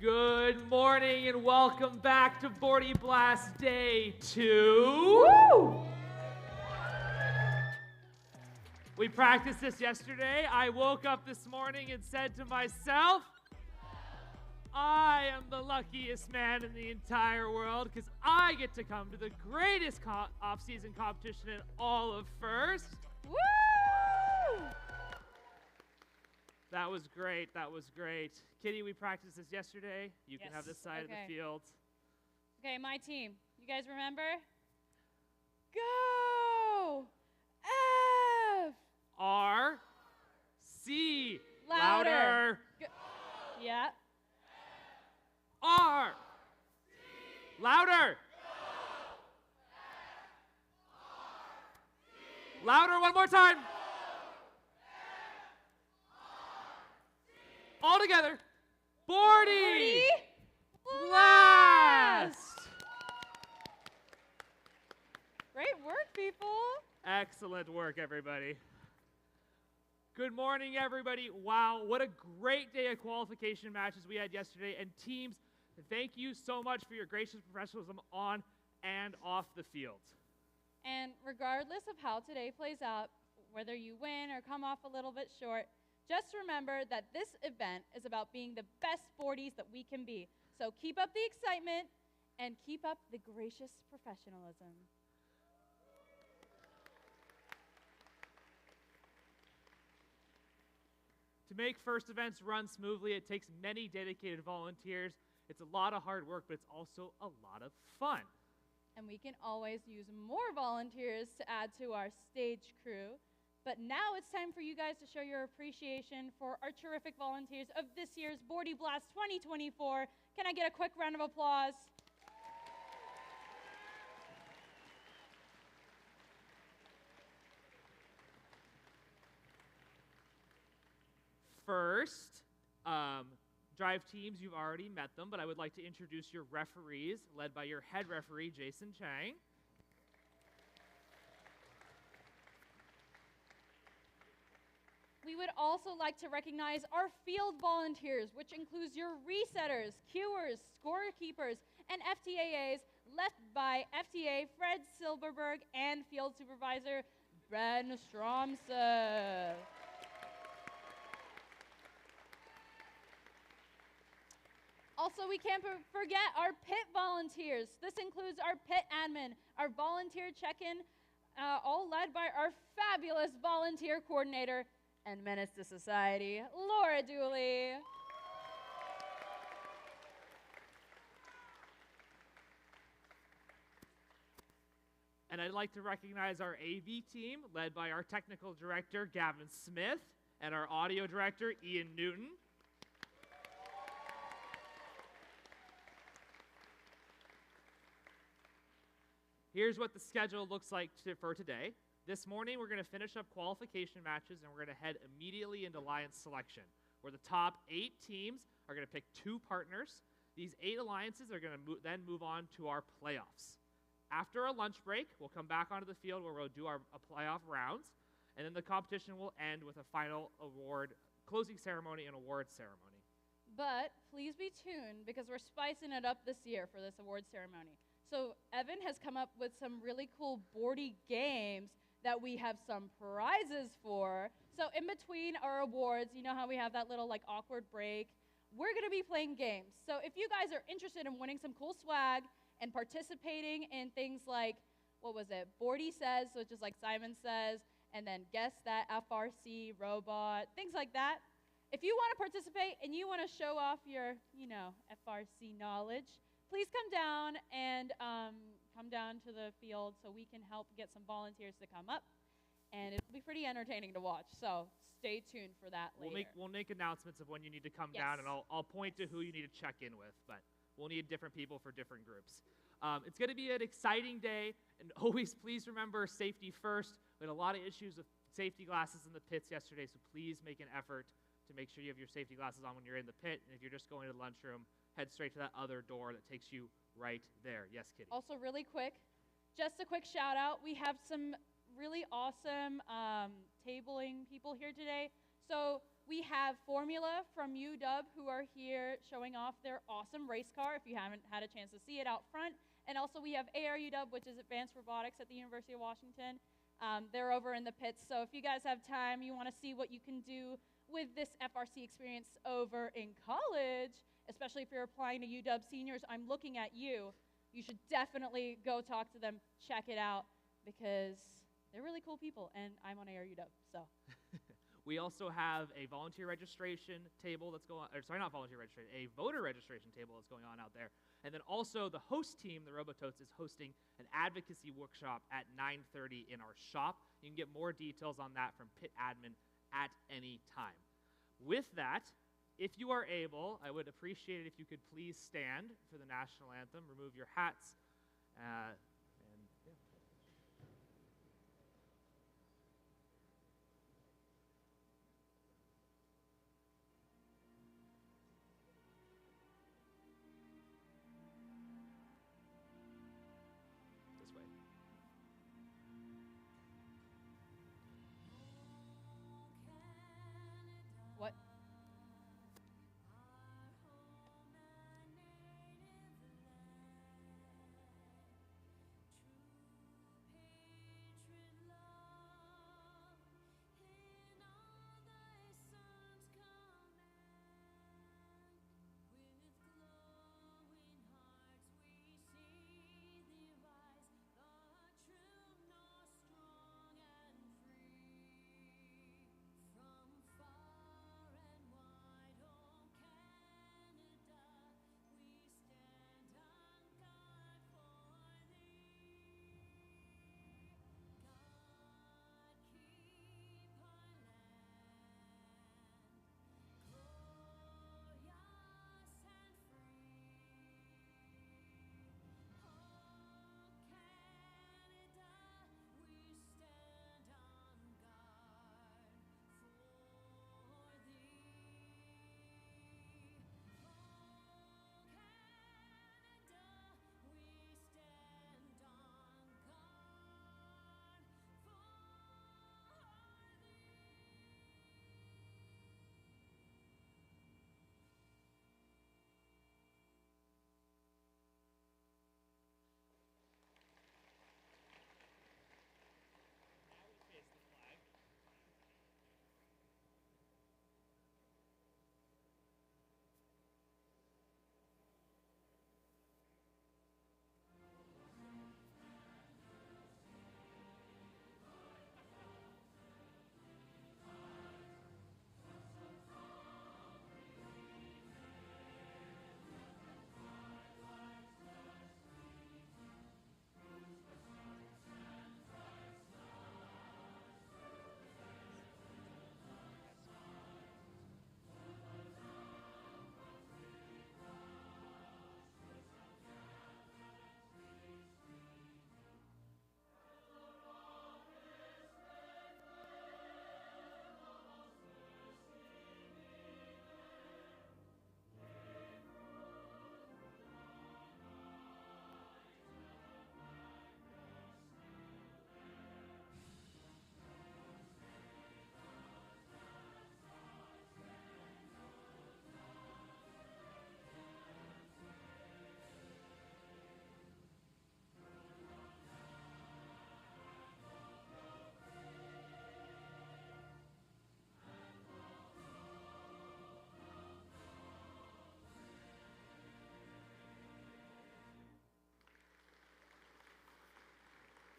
Good morning and welcome back to Bordie Blast Day 2. Woo! We practiced this yesterday. I woke up this morning and said to myself, I am the luckiest man in the entire world because I get to come to the greatest off-season competition in all of FRC. Woo! That was great. That was great. Kitty, we practiced this yesterday. You can Yes. have this side of the field. Okay, my team. You guys remember? Go! F! R, C. Louder. Yeah. R. Louder. Louder one more time. All together. Bordie. Blast. Great work, people. Excellent work, everybody. Good morning, everybody. Wow, what a great day of qualification matches we had yesterday. And teams, thank you so much for your gracious professionalism on and off the field. And regardless of how today plays out, whether you win or come off a little bit short, just remember that this event is about being the best Bordies that we can be. So keep up the excitement and keep up the gracious professionalism. To make FRC events run smoothly, it takes many dedicated volunteers. It's a lot of hard work, but it's also a lot of fun. And we can always use more volunteers to add to our stage crew. But now it's time for you guys to show your appreciation for our terrific volunteers of this year's Bordie Blast 2024. Can I get a quick round of applause? First, drive teams, you've already met them, but I would like to introduce your referees, led by your head referee, Jason Chang. We would also like to recognize our field volunteers, which includes your resetters, cuers, scorekeepers, and FTAAs, led by FTA Fred Silverberg and field supervisor Ben Stromse. Also, we can't forget our pit volunteers. This includes our pit admin, our volunteer check-in, all led by our fabulous volunteer coordinator and menace to society, Laura Dooley. And I'd like to recognize our AV team, led by our technical director, Gavin Smith, and our audio director, Ian Newton. Here's what the schedule looks like for today. This morning, we're going to finish up qualification matches, and we're going to head immediately into alliance selection, where the top 8 teams are going to pick 2 partners. These 8 alliances are going to then move on to our playoffs. After a lunch break, we'll come back onto the field where we'll do our playoff rounds, and then the competition will end with a final award, closing ceremony and award ceremony. But please be tuned, because we're spicing it up this year for this award ceremony. So Evan has come up with some really cool Bordie games that we have some prizes for. So in between our awards, you know how we have that little like awkward break? We're gonna be playing games. So if you guys are interested in winning some cool swag and participating in things like, what was it, Bordie Says, which is like Simon Says, and then Guess That FRC Robot, things like that. If you wanna participate and you wanna show off your, FRC knowledge, please come down and come down to the field so we can help get some volunteers to come up. And it'll be pretty entertaining to watch, so stay tuned for that later. We'll make announcements of when you need to come down, and I'll point to who you need to check in with, but we'll need different people for different groups. It's going to be an exciting day, and always please remember safety first. We had a lot of issues with safety glasses in the pits yesterday, so please make an effort to make sure you have your safety glasses on when you're in the pit, and if you're just going to the lunchroom, head straight to that other door that takes you right there. Yes, Kitty? Also, really quick, just a quick shout out. We have some really awesome tabling people here today. So We have Formula from UW who are here showing off their awesome race car if you haven't had a chance to see it out front. And also we have ARUW, which is Advanced Robotics at the University of Washington. They're over in the pits, so if you guys have time, you want to see what you can do with this FRC experience over in college, especially if you're applying to UW seniors, I'm looking at you. You should definitely go talk to them, check it out, because they're really cool people, and I'm on ARUW, so. We also have a volunteer registration table that's going on, or sorry, not volunteer registration, a voter registration table that's going on out there. And then also the host team, the Robototes, is hosting an advocacy workshop at 9:30 in our shop. You can get more details on that from Pit Admin at any time. With that, if you are able, I would appreciate it if you could please stand for the national anthem, remove your hats, and yeah. This way. What?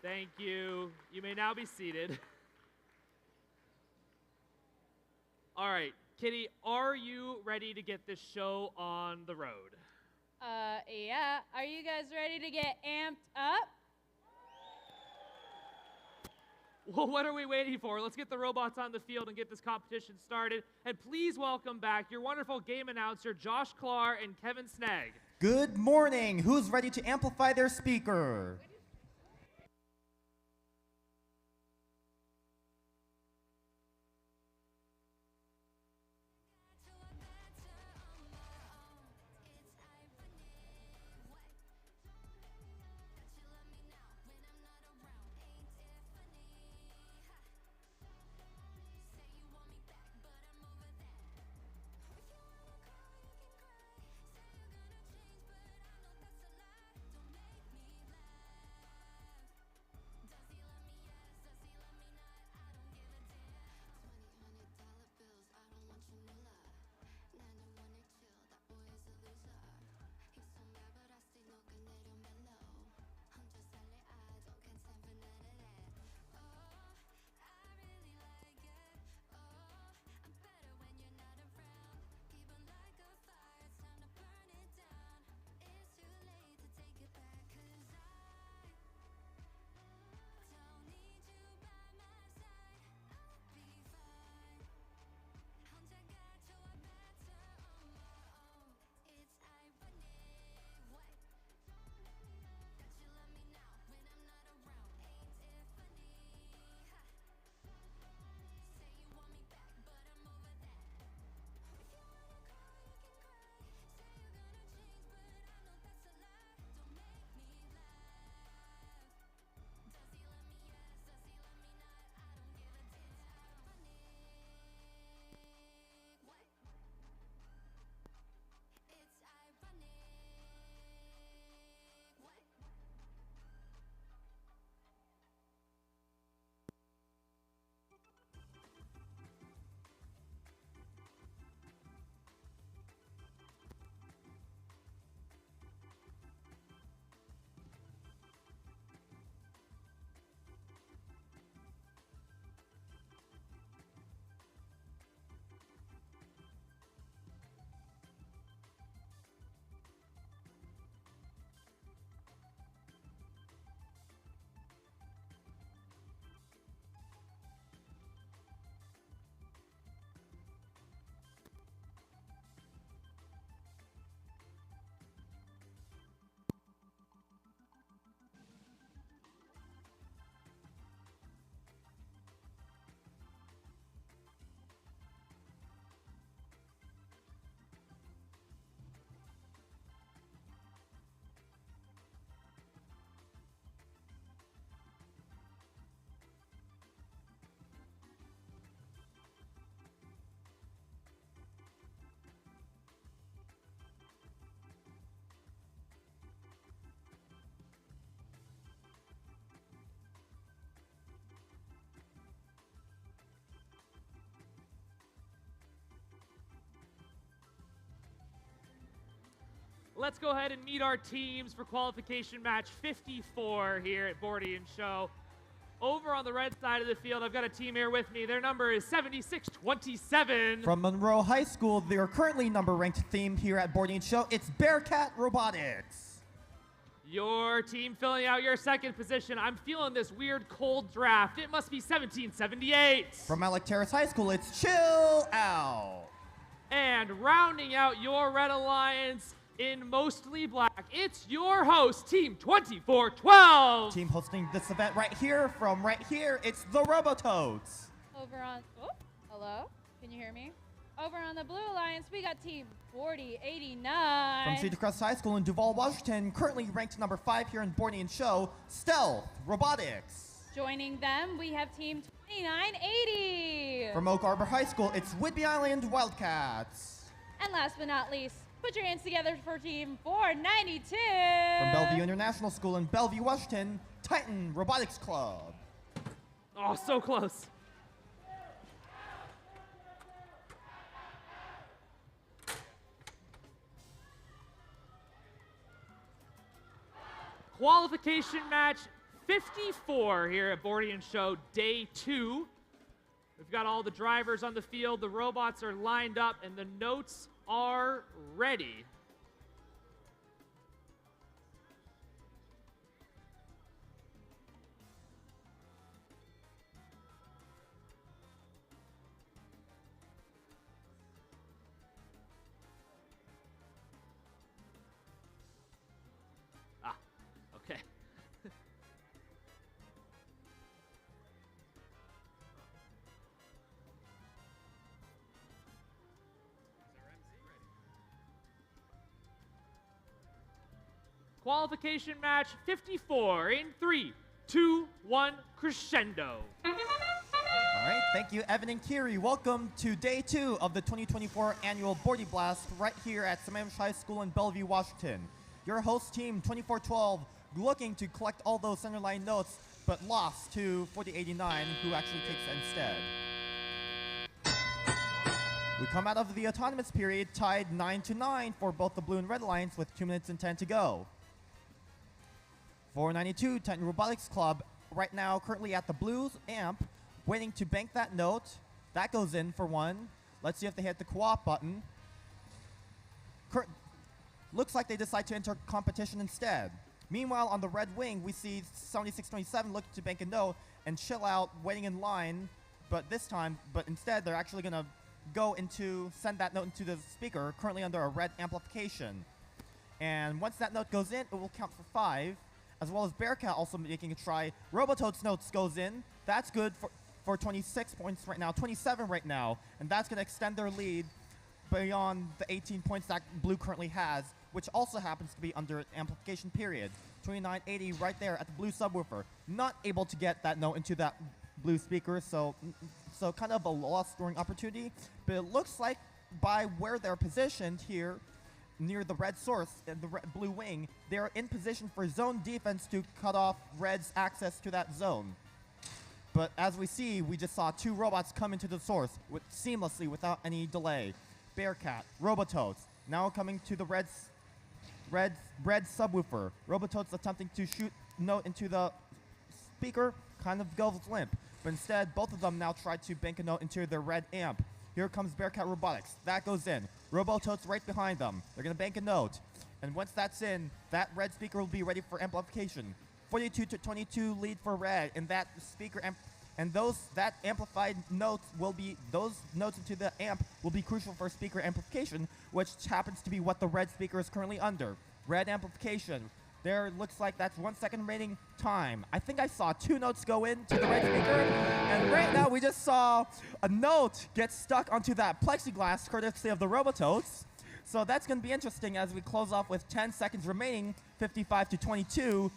Thank you. You may now be seated. All right, Kitty, are you ready to get this show on the road? Yeah. Are you guys ready to get amped up? Well, what are we waiting for? Let's get the robots on the field and get this competition started. And please welcome back your wonderful game announcer, Josh Klar and Kevin Snag. Good morning. Who's ready to amplify their speaker? let's go ahead and meet our teams for qualification match 54 here at Bordie and Show. Over on the red side of the field, I've got a team here with me. Their number is 7627. From Monroe High School, their currently number-ranked team here at Bordie and Show, it's Bearcat Robotics. Your team filling out your second position. I'm feeling this weird cold draft. It must be 1778. From Alec Terrace High School, it's Chill Out. And rounding out your Red Alliance in mostly black, it's your host, Team 2412. Team hosting this event right here, from right here, it's the Robototes. Over on, oh, hello? Can you hear me? Over on the Blue Alliance, we got Team 4089. From Cedar Crest High School in Duval, Washington, currently ranked number 5 here in Bordie and Show, Stealth Robotics. Joining them, we have Team 2980. From Oak Arbor High School, it's Whidbey Island Wildcats. And last but not least, put your hands together for Team 492. From Bellevue International School in Bellevue, Washington, Titan Robotics Club. Oh, so close. Qualification match 54 here at Bordie and Show, day 2. We've got all the drivers on the field, the robots are lined up, and the notes are ready. Ah, okay. Qualification match 54 in 3, 2, 1, crescendo. All right, thank you, Evan and Kiri. Welcome to day 2 of the 2024 annual Bordie Blast right here at Sammamish High School in Bellevue, Washington. Your host team, 2412, looking to collect all those centerline notes, but lost to 4089, who actually takes it instead. We come out of the autonomous period tied 9-9 for both the Blue and Red Alliance with 2 minutes and 10 to go. 492, Titan Robotics Club, right now currently at the Blues amp, waiting to bank that note. That goes in for 1. Let's see if they hit the co-op button. Looks like they decide to enter competition instead. Meanwhile, on the red wing, we see 7627 looking to bank a note and Chill Out waiting in line, but instead they're actually going to send that note into the speaker, currently under a red amplification. And once that note goes in, it will count for 5, as well as Bearcat also making a try. Robototes notes goes in. That's good for 26 points right now, 27 right now, and that's going to extend their lead beyond the 18 points that Blue currently has, which also happens to be under amplification period. 2980 right there at the Blue subwoofer. Not able to get that note into that Blue speaker, so kind of a lost scoring opportunity, but it looks like by where they're positioned here near the red source and the Blue wing, they're in position for zone defense to cut off Red's access to that zone. But as we see, we just saw 2 robots come into the source seamlessly without any delay. Bearcat, Robototes, now coming to the red subwoofer. Robototes attempting to shoot note into the speaker, kind of goes limp. But instead, both of them now try to bank a note into their red amp. Here comes Bearcat Robotics. That goes in. Robototes right behind them. They're going to bank a note. And once that's in, that red speaker will be ready for amplification. 42-22 lead for red, and that speaker that amplified notes those notes into the amp will be crucial for speaker amplification, which happens to be what the red speaker is currently under. Red amplification. There looks like that's 1 second remaining time. I think I saw 2 notes go into the red speaker, and right now we just saw a note get stuck onto that plexiglass courtesy of the Robototes. So that's going to be interesting as we close off with 10 seconds remaining, 55-22.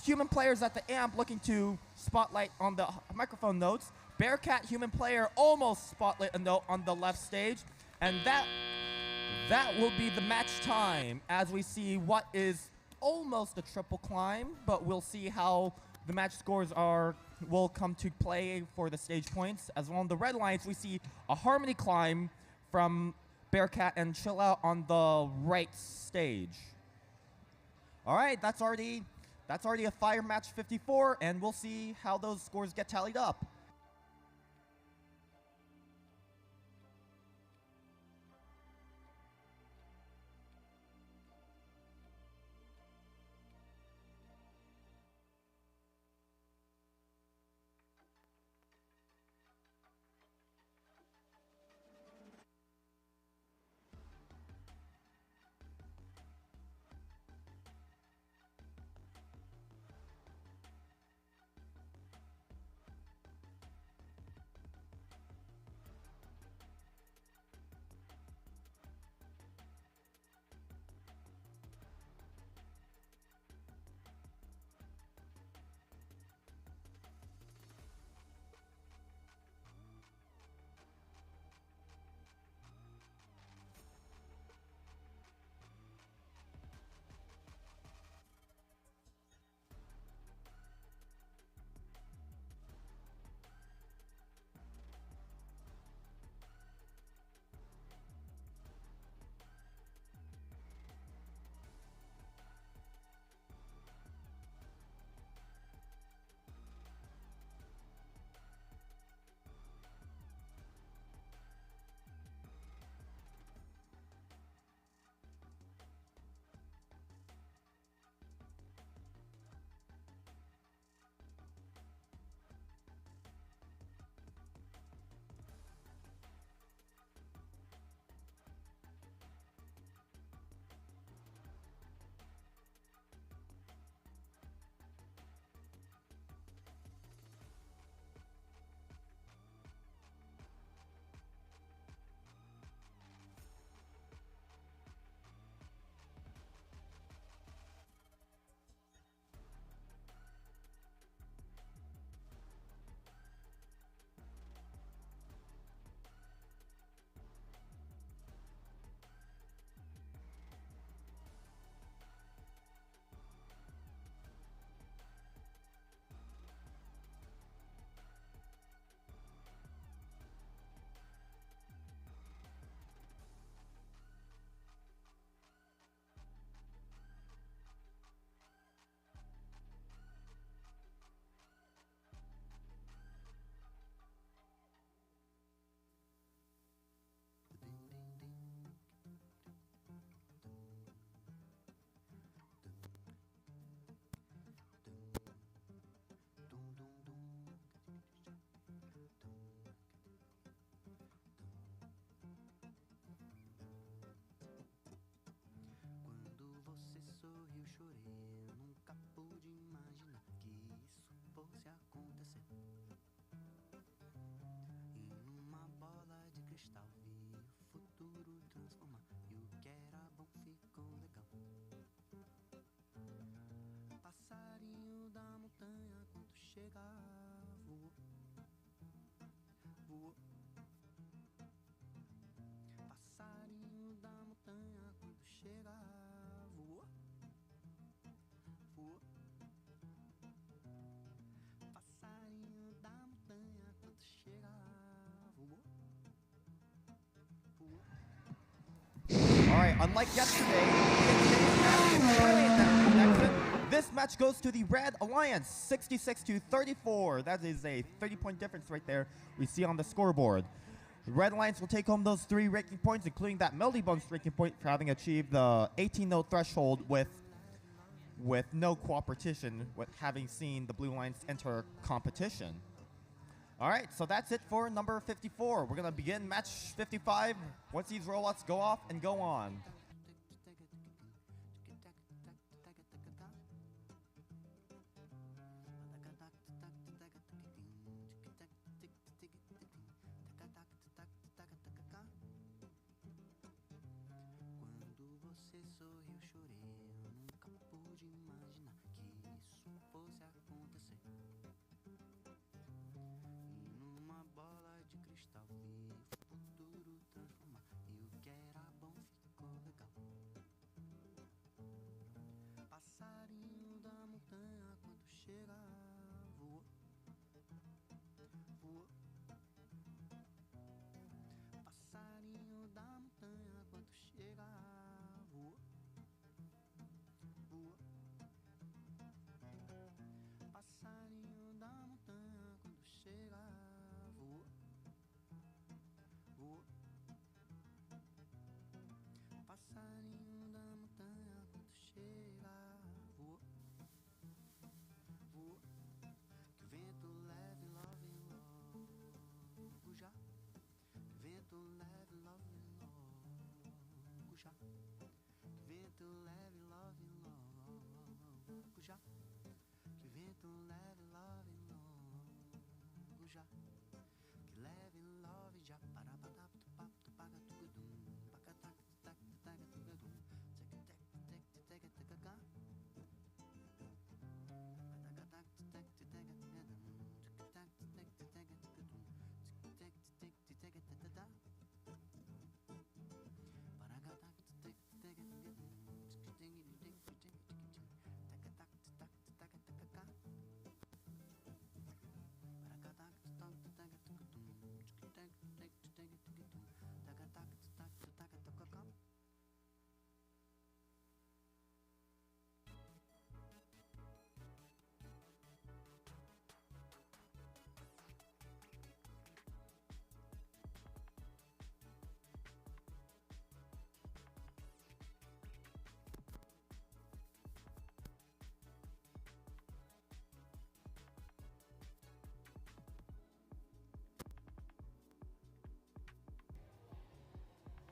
Human players at the amp looking to spotlight on the microphone notes. Bearcat human player almost spotlight a note on the left stage, and that will be the match time as we see what is almost a triple climb, but we'll see how the match scores will come to play for the stage points. As well on the red lines, we see a harmony climb from Bearcat and Chill Out on the right stage. All right, that's already a fire match 54, and we'll see how those scores get tallied up. All right, unlike yesterday, this match goes to the Red Alliance, 66-34. That is a 30-point difference right there we see on the scoreboard. The Red Alliance will take home those 3 ranking points, including that Melody bonus ranking point for having achieved the 18-note threshold with no cooperation, with having seen the Blue Alliance enter competition. All right, so that's it for number 54. We're going to begin match 55 once these robots go off and go on.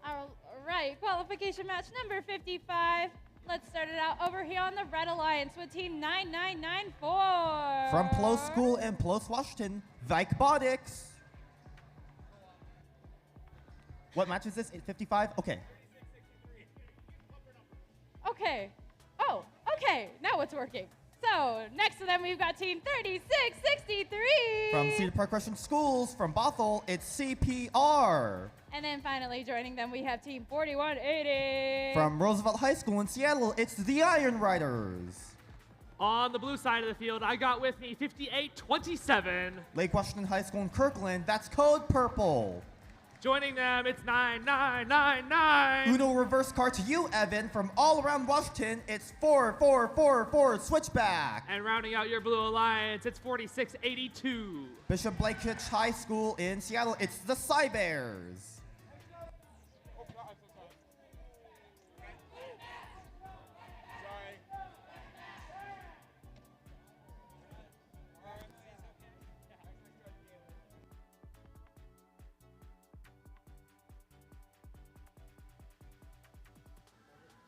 All right, qualification match number 55. Let's start it out over here on the Red Alliance with team 9994. From Plo School in Plos, Washington, Robotics. What match is this? 55? Okay. Okay. Oh, okay. Now it's working. So, next to them, we've got team 3663. From Cedar Park Christian Schools, from Bothell, it's CPR. And then finally joining them, we have team 4180. From Roosevelt High School in Seattle, it's the Iron Riders. On the blue side of the field, I got with me 5827. Lake Washington High School in Kirkland, that's Code Purple. Joining them, it's 9999. Uno reverse car to you, Evan. From all around Washington, it's 4444 Switchback. And rounding out your blue alliance, it's 4682. Bishop Blake Hitch High School in Seattle, it's the Cybears.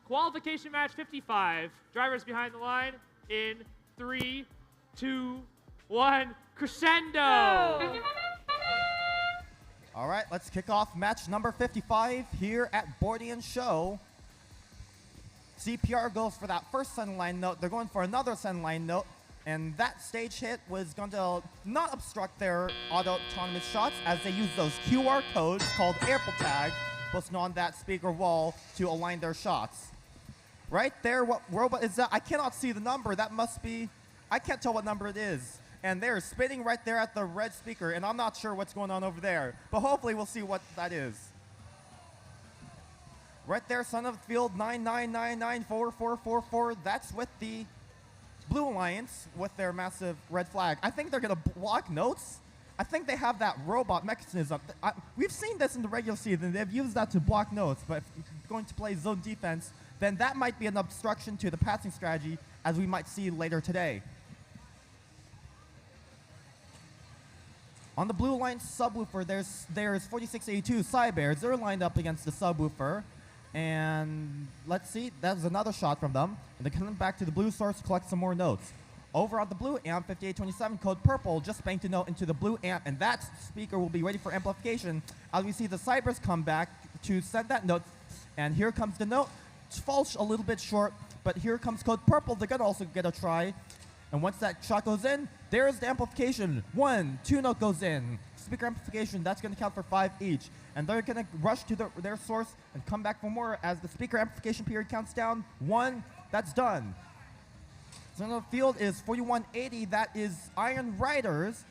Qualification match 55. Drivers behind the line in 3, 2, 1, crescendo! All right, let's kick off match number 55 here at Bordie and Show. CPR goes for that first center line note. They're going for another center line note, and that stage hit was going to not obstruct their autonomous shots as they use those QR codes called Airple Tag posted on that speaker wall to align their shots. Right there, what robot is that? I cannot see the number. That must be, I can't tell what number it is. And they're spinning right there at the red speaker, and I'm not sure what's going on over there. But hopefully we'll see what that is. Right there, Son of the Field 99994444. That's with the Blue Alliance with their massive red flag. I think they're going to block notes. I think they have that robot mechanism. We've seen this in the regular season. They've used that to block notes, but if you're going to play zone defense, then that might be an obstruction to the passing strategy, as we might see later today. On the Blue Alliance subwoofer, there's 4682 Cybears. They're lined up against the subwoofer. And let's see, that's another shot from them. And they're coming back to the blue source to collect some more notes. Over on the blue amp, 5827, Code Purple, just banked a note into the blue amp, and that speaker will be ready for amplification as we see the Cybears come back to send that note. And here comes the note. It falls a little bit short, but here comes Code Purple. They're going to also get a try. And once that shot goes in, there's the amplification. 1, 2 note goes in. Speaker amplification, that's going to count for 5 each. And they're going to rush to their source and come back for more as the speaker amplification period counts down. 1, that's done. Center of the field is 4180. That is Iron Riders.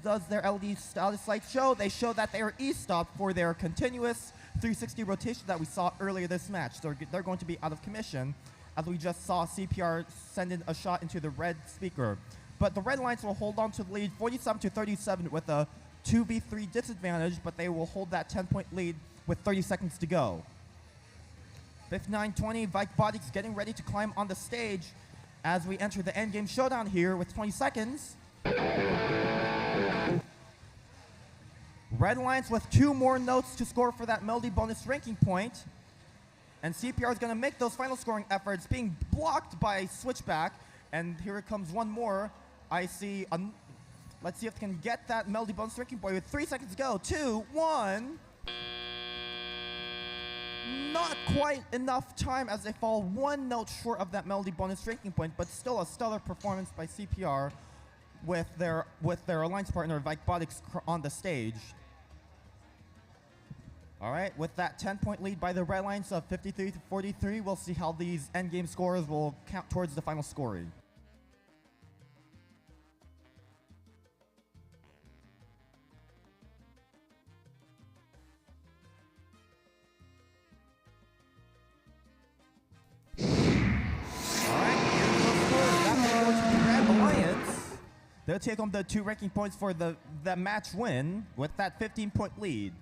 Does their LED status light show? They show that they are E-stopped for their continuous 360 rotation that we saw earlier this match. They're going to be out of commission, as we just saw CPR send in a shot into the red speaker. But the Red Alliance will hold on to the lead 47-37 with a 2v3 disadvantage, but they will hold that 10-point lead with 30 seconds to go. 59-20, Robotics getting ready to climb on the stage as we enter the endgame showdown here with 20 seconds. Red Alliance with 2 more notes to score for that melody bonus ranking point. And CPR is going to make those final scoring efforts, being blocked by Switchback. And here it comes one more. I see. Let's see if they can get that Melody Bonus Drinking Point with 3 seconds to go. 2, 1. Not quite enough time as they fall 1 note short of that Melody Bonus Drinking Point, but still a stellar performance by CPR with their alliance partner Robotics on the stage. All right, with that 10-point lead by the Red Lions of 53-43, we'll see how these endgame scores will count towards the final scoring. All right, here's the score. That will go to the Red Alliance. They'll take home the 2 ranking points for the match win with that 15-point lead.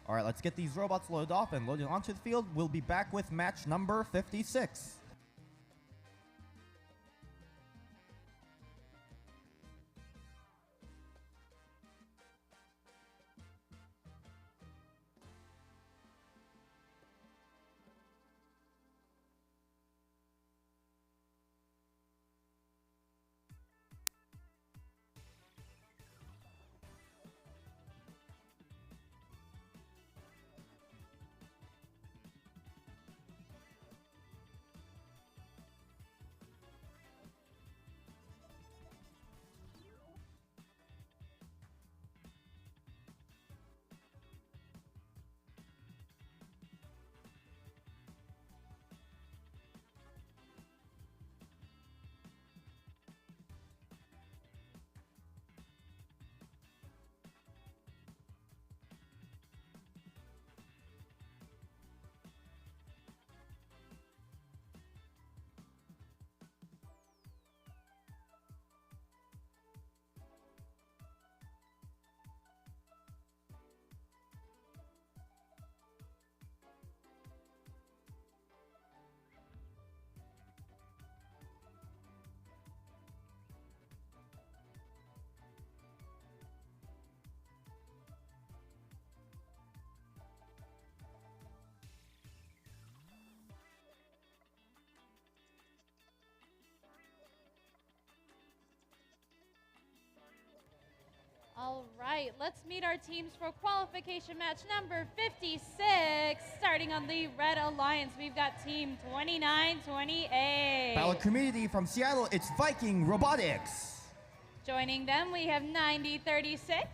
All right, let's get these robots loaded off and loaded onto the field. We'll be back with match number 56. All right, let's meet our teams for qualification match number 56. Starting on the Red Alliance, we've got team 2928. Battle community from Seattle, it's Viking Robotics. Joining them, we have 9036.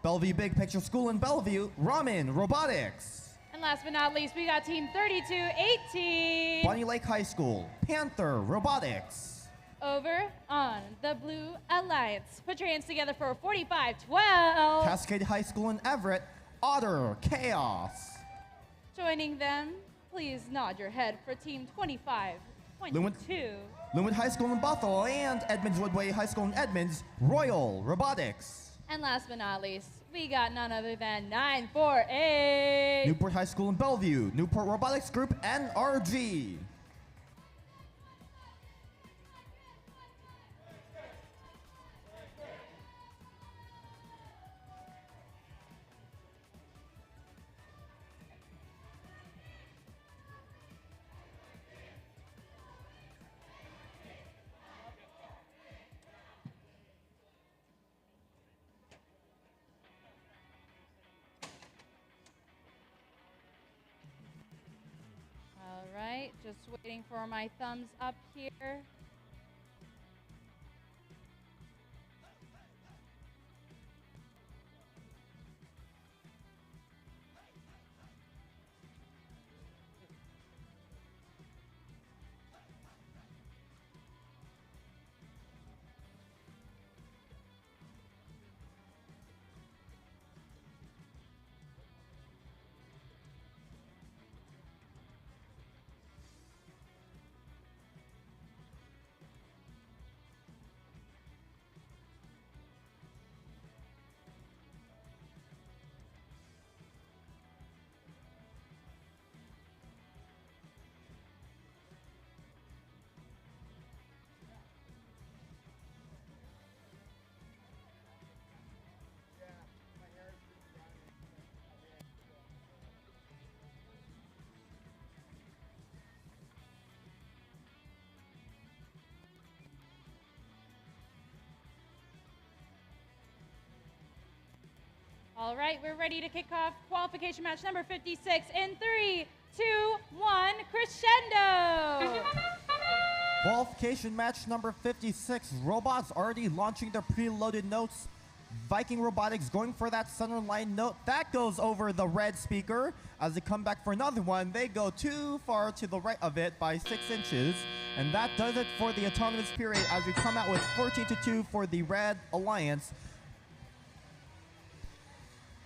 Bellevue Big Picture School in Bellevue, Ramen Robotics. And last but not least, we got team 3218. Bonnie Lake High School, Panther Robotics. Over on the Blue Alliance. Put your hands together for 45-12. Cascade High School in Everett, Otter Chaos. Joining them, please nod your head for team 2522. Linwood High School in Buffalo and Edmonds Woodway High School in Edmonds, Royal Robotics. And last but not least, we got none other than 948. Newport High School in Bellevue, Newport Robotics Group, NRG. All right, just waiting for my thumbs up here. All right, we're ready to kick off qualification match number 56 in 3, 2, 1, crescendo! Qualification match number 56. Robots already launching their preloaded notes. Viking Robotics going for that center line note. That goes over the red speaker. As they come back for another one, they go too far to the right of it by 6 inches. And that does it for the autonomous period as we come out with 14-2 for the Red Alliance.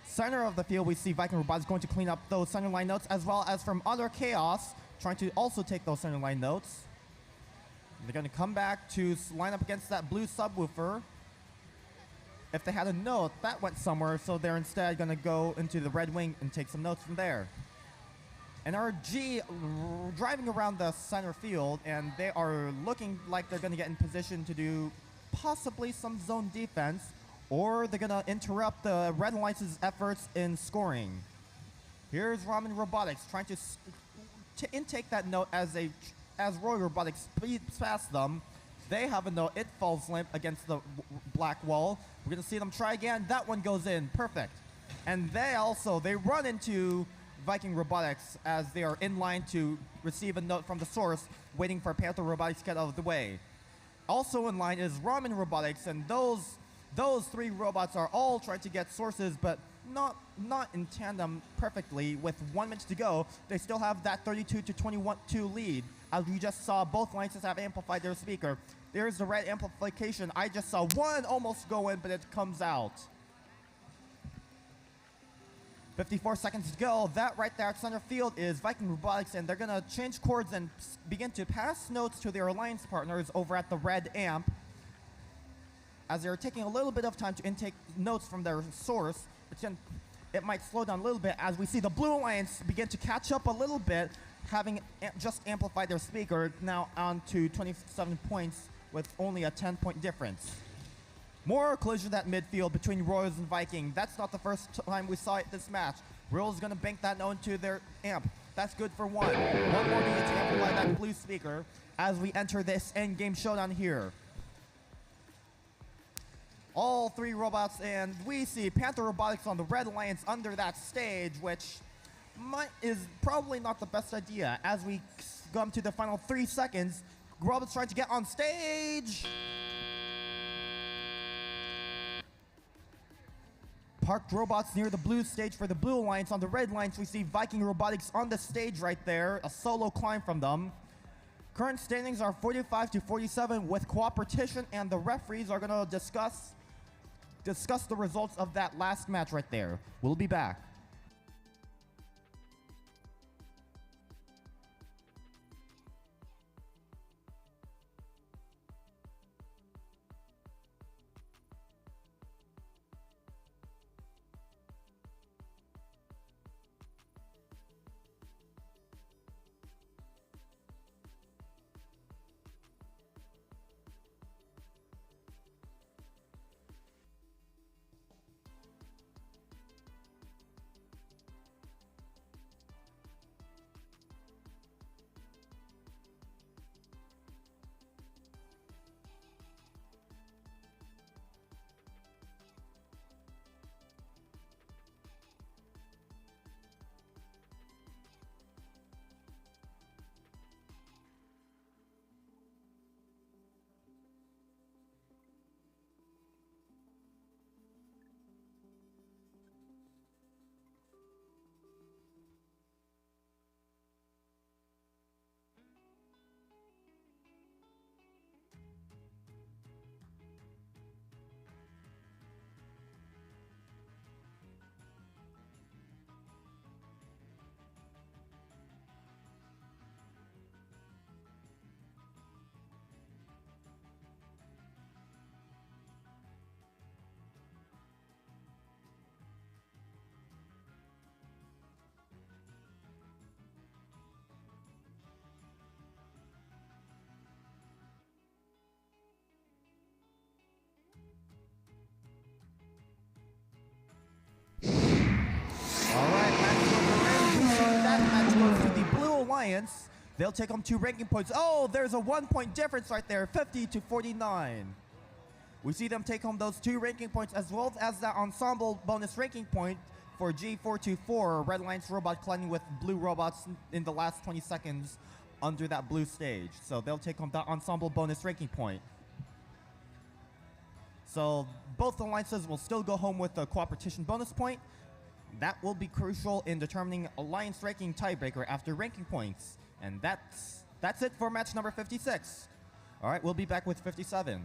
Center of the field, we see Viking Robotics going to clean up those center line notes, as well as from Utter Chaos trying to also take those center line notes. They're going to come back to line up against that blue subwoofer. If they had a note, that went somewhere, so they're instead going to go into the red wing and take some notes from there. NRG driving around the center field, and they are looking like they're going to get in position to do possibly some zone defense, or they're going to interrupt the Red Alliance's efforts in scoring. Here's Ramen Robotics trying to intake that note as Roy Robotics speeds past them. They have a note. It falls limp against the black wall. We're going to see them try again. That one goes in. Perfect. And they run into Viking Robotics as they are in line to receive a note from the source, waiting for Panther Robotics to get out of the way. Also in line is Ramen Robotics, and those 3 robots are all trying to get sources, but not in tandem perfectly. With 1 minute to go, they still have that 32-21 lead. As we just saw, both alliances have amplified their speaker. There's the red amplification. I just saw one almost go in, but it comes out. 54 seconds to go. That right there at center field is Viking Robotics, and they're going to change chords and begin to pass notes to their alliance partners over at the red amp, as they're taking a little bit of time to intake notes from their source. It might slow down a little bit as we see the Blue Alliance begin to catch up a little bit, having just amplified their speaker, now on to 27 points with only a 10-point difference. More collision at midfield between Royals and Viking. That's not the first time we saw it this match. Royals going to bank that note into their amp. That's good for one. One more needed to amplify that blue speaker as we enter this endgame showdown here. All 3 robots, and we see Panther Robotics on the Red Alliance under that stage, which is probably not the best idea. As we come to the final 3 seconds, robots trying to get on stage. Parked robots near the blue stage for the Blue Alliance. On the Red Alliance, we see Viking Robotics on the stage right there, a solo climb from them. Current standings are 45-47 with cooperation, and the referees are going to discuss the results of that last match right there. We'll be back. Alliance. They'll take home 2 ranking points. Oh, there's a 1-point difference right there, 50-49. We see them take home those 2 ranking points as well as that ensemble bonus ranking point for G424, Red Alliance robot colliding with blue robots in the last 20 seconds under that blue stage. So they'll take home that ensemble bonus ranking point. So both alliances will still go home with the cooperation bonus point. That will be crucial in determining alliance ranking tiebreaker after ranking points. And that's it for match number 56. All right, we'll be back with 57.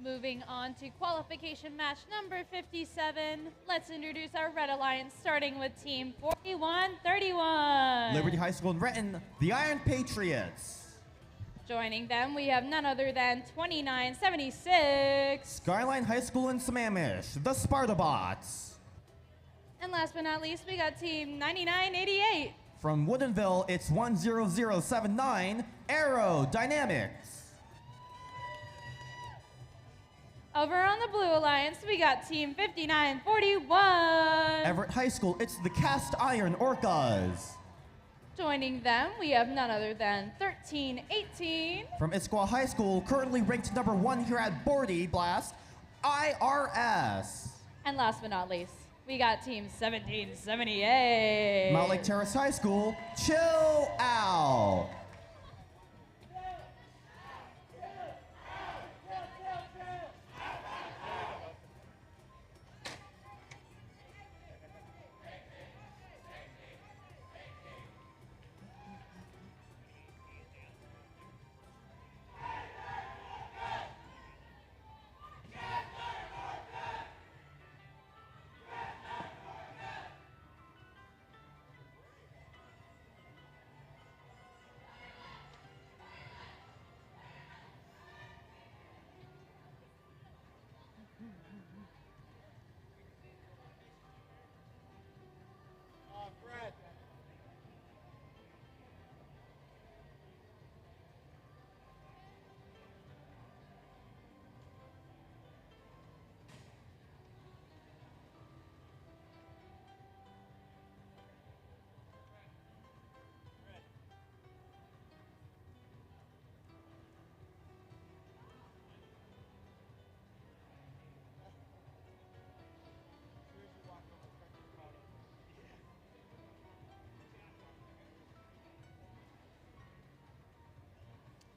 Moving on to qualification match number 57, let's introduce our Red Alliance, starting with Team 4131. Liberty High School in Renton, the Iron Patriots. Joining them, we have none other than 2976. Skyline High School in Sammamish, the Spartabots. And last but not least, we got Team 9988. From Woodinville, it's 10079, Aerodynamics. Over on the Blue Alliance, we got Team 5941. Everett High School, it's the Cast Iron Orcas. Joining them, we have none other than 1318. From Issaquah High School, currently ranked number 1 here at Bordie Blast, IRS. And last but not least, we got Team 1778. Mount Lake Terrace High School, Chill Out.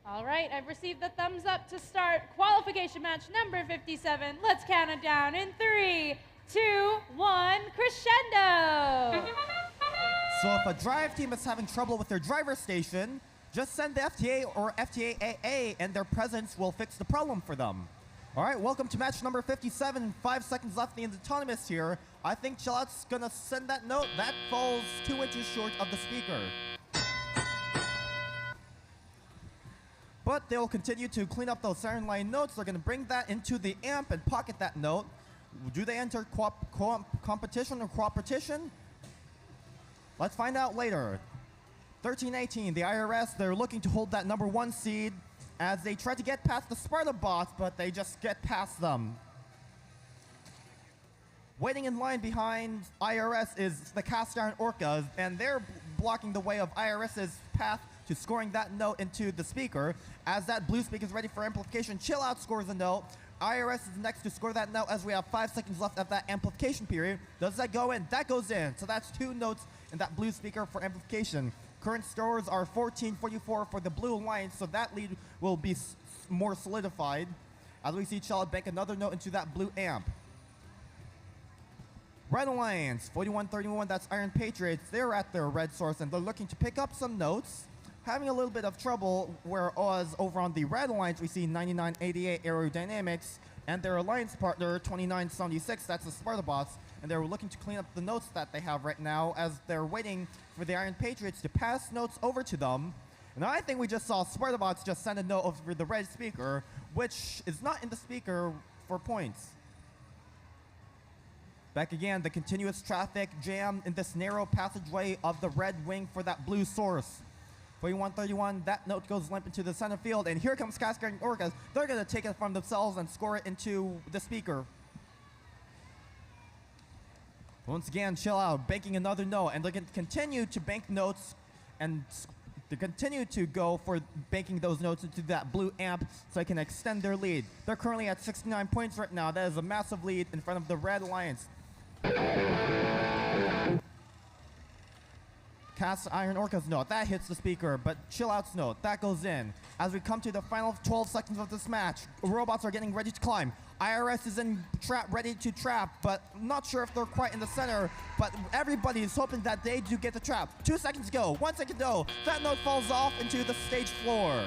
All right, I've received the thumbs up to start qualification match number 57. Let's count it down in 3, 2, 1, crescendo. So if a drive team is having trouble with their driver station, just send the FTA or FTAAA and their presence will fix the problem for them. All right, welcome to match number 57. 5 seconds left in the autonomous here. I think Chill-Out's gonna send that note. That falls 2 inches short of the speaker. But they'll continue to clean up those siren line notes. They're gonna bring that into the amp and pocket that note. Do they enter competition or cooperation? Let's find out later. 1318, the IRS, they're looking to hold that number 1 seed as they try to get past the Sparta bots, but they just get past them. Waiting in line behind IRS is the Cast Iron Orcas, and they're blocking the way of IRS's path to scoring that note into the speaker. As that blue speaker is ready for amplification, Chill Out scores a note. IRS is next to score that note as we have 5 seconds left of that amplification period. Does that go in? That goes in. So that's 2 notes in that blue speaker for amplification. Current scores are 14-44 for the Blue Alliance, so that lead will be more solidified as we see Chill Out bank another note into that blue amp. Red Alliance, 4131, that's Iron Patriots. They're at their red source and they're looking to pick up some notes. Having a little bit of trouble, whereas over on the Red Alliance we see 9988 Aerodynamics and their alliance partner, 2976, that's the Spartabots, and they're looking to clean up the notes that they have right now as they're waiting for the Iron Patriots to pass notes over to them. And I think we just saw Spartabots just send a note over the red speaker, which is not in the speaker for points. Back again, the continuous traffic jam in this narrow passageway of the red wing for that blue source. 41-31, that note goes limp into the center field, and here comes Cascading Orcas. They're going to take it from themselves and score it into the speaker. Once again, Chill Out, banking another note, and they're going to continue to bank notes, and they continue to go for banking those notes into that blue amp so they can extend their lead. They're currently at 69 points right now. That is a massive lead in front of the Red Alliance. Cast Iron Orca's note, that hits the speaker, but Chill Out's note, that goes in. As we come to the final 12 seconds of this match, robots are getting ready to climb. IRS is in trap, ready to trap, but I'm not sure if they're quite in the center, but everybody is hoping that they do get the trap. 2 seconds go, 1 second go, that note falls off into the stage floor.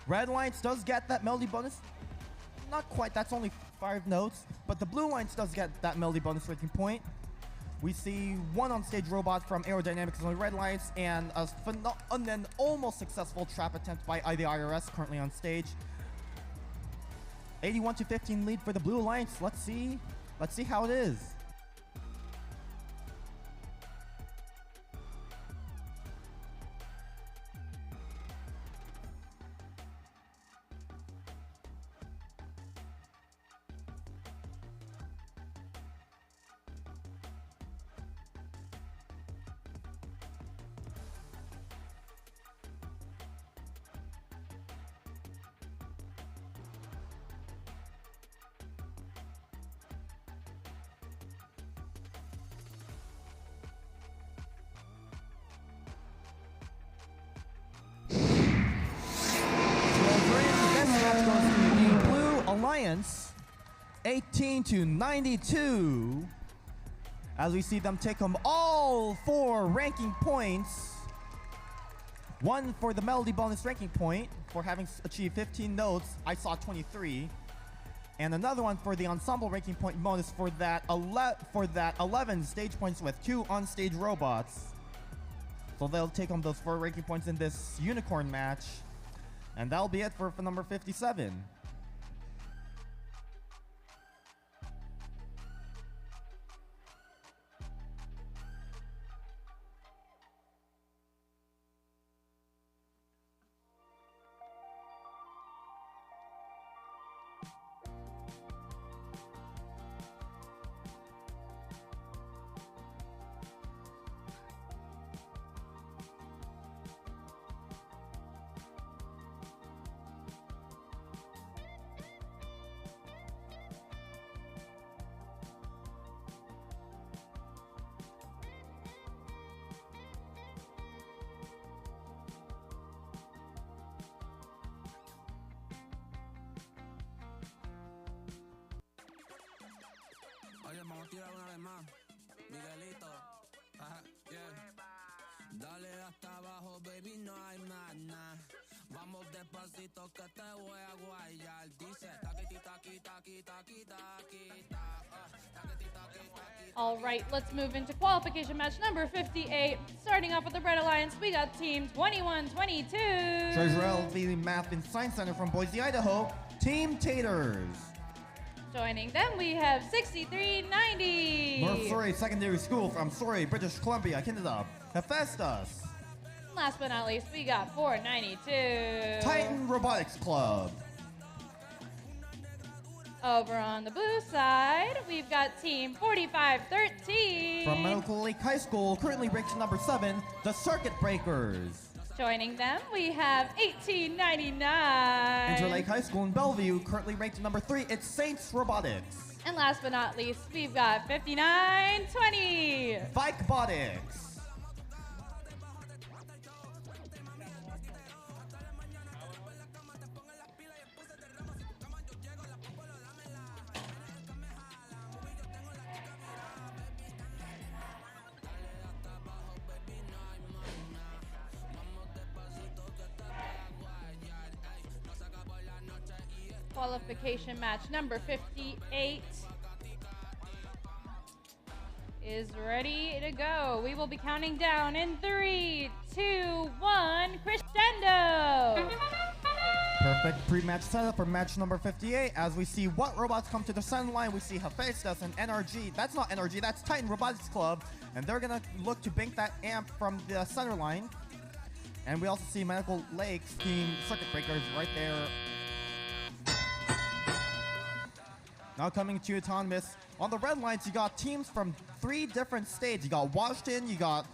Red Alliance does get that melody bonus. Not quite, that's only 5 notes, but the Blue Alliance does get that melody bonus ranking point. We see one on-stage robot from Aerodynamics on the Red Alliance and an almost successful trap attempt by the IRS currently on stage. 81-15 lead for the Blue Alliance. Let's see how it is. Alliance 18-92 as we see them take home all 4 ranking points. 1 for the melody bonus ranking point for having achieved 15 notes. I saw 23. And another one for the ensemble ranking point bonus for that 11 stage points with 2 on-stage robots. So they'll take home those 4 ranking points in this unicorn match. And that'll be it for number 57. Oye, vamos a tirar una vez más. Miguelito. Ajá, yeah. Dale hasta abajo, baby, no hay más nada. Vamos despacito que te voy a guayar. Dice taquiti, taqui, taqui, taqui, taqui, taqui. All right, let's move into qualification match number 58. Starting off with the Red Alliance, we got team 21-22. Treasure LV Math and Science Center from Boise, Idaho, Team Taters. Joining them, we have 6390. North Surrey Secondary School from Surrey, British Columbia, Canada, Hephaestus. Last but not least, we got 492. Titan Robotics Club. Over on the blue side, we've got team 4513. From Medical Lake High School, currently ranked number 7, the Circuit Breakers. Joining them, we have 1899. Interlake High School in Bellevue, currently ranked number 3, it's Saints Robotics. And last but not least, we've got 5920. Bikebotics. qualification match number 58 is ready to go. We will be counting down in 3, 2, 1, crescendo! Perfect pre-match setup for match number 58. As we see what robots come to the center line, we see Hephaestus and NRG. That's not NRG, that's Titan Robotics Club. And they're gonna look to bank that amp from the center line. And we also see Medical Lakes Team Circuit Breakers right there. Now coming to Autonomous. On the red lines, you got teams from 3 different states. You got Washington, you got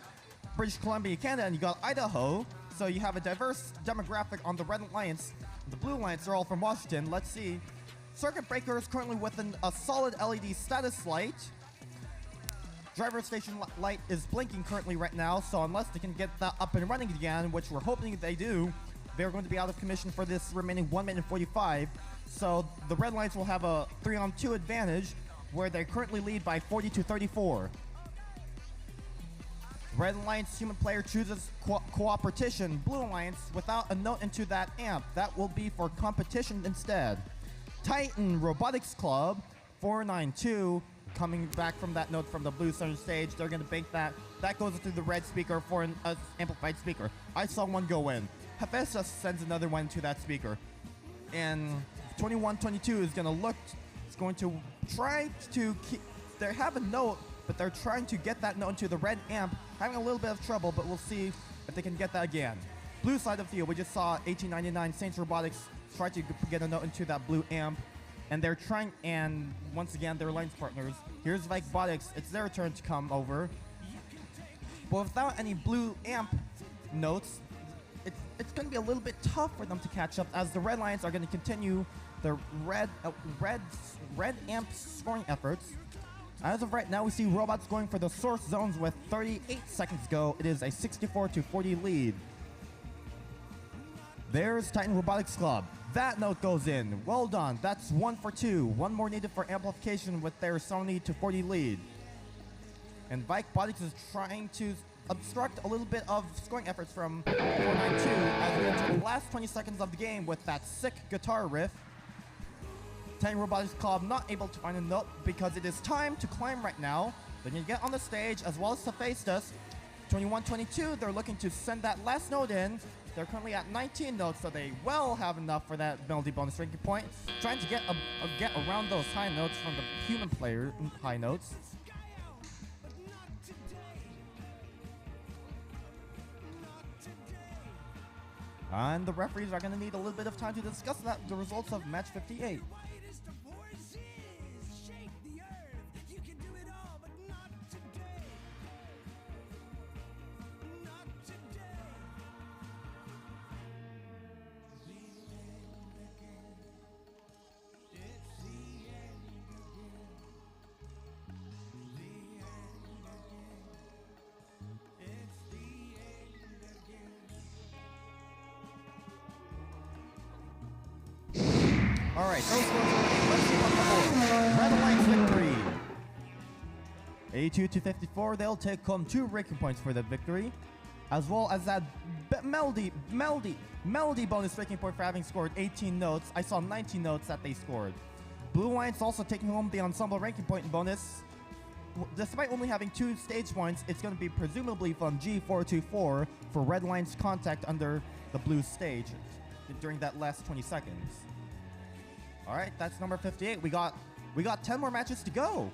British Columbia, Canada, and you got Idaho. So you have a diverse demographic on the red alliance. The blue alliance are all from Washington. Let's see. Circuit Breaker is currently with a solid LED status light. Driver station light is blinking currently right now, so unless they can get that up and running again, which we're hoping they do, they're going to be out of commission for this remaining 1 minute 45. So the red lines will have a 3-on-2 advantage, where they currently lead by 40-34. Red Alliance human player chooses cooperation. Blue Alliance without a note into that amp. That will be for competition instead. Titan Robotics Club 492 coming back from that note from the blue center stage. They're going to bank that. That goes through the red speaker for an amplified speaker. I saw one go in. Hephaestus sends another one to that speaker. And 2122 is going to look. It's going to try to keep. They have a note, but they're trying to get that note into the red amp. Having a little bit of trouble, but we'll see if they can get that again. Blue side of the field, we just saw 1899 Saints Robotics try to get a note into that blue amp. And they're trying, and once again, they're alliance partners. Here's Robotics. It's their turn to come over. But without any blue amp notes, it's going to be a little bit tough for them to catch up, as the red lines are going to continue their red amp scoring efforts. As of right now, we see robots going for the source zones with 38 seconds to go. It is a 64-40 lead. There's Titan Robotics Club. That note goes in. Well done. That's 1 for 2. One more needed for amplification with their 70-40 lead. And Robotics is trying to obstruct a little bit of scoring efforts from 492 as we enter the last 20 seconds of the game with that sick guitar riff. Titan Robotics Club not able to find a note because it is time to climb right now. They're going to get on the stage as well as Hephaestus. 2122, they're looking to send that last note in. They're currently at 19 notes, so they will have enough for that melody bonus ranking point. Trying to get around those high notes from the human player high notes. And the referees are going to need a little bit of time to discuss the results of match 58. All right, those scores are, let's see what's on the board. Red Alliance victory. 82-54, they'll take home 2 ranking points for the victory, as well as that melody bonus ranking point for having scored 18 notes. I saw 19 notes that they scored. Blue Alliance also taking home the ensemble ranking point bonus. Despite only having 2 stage points, it's going to be presumably from G424 for Red Alliance contact under the blue stage during that last 20 seconds. All right, that's number 58. We got 10 more matches to go.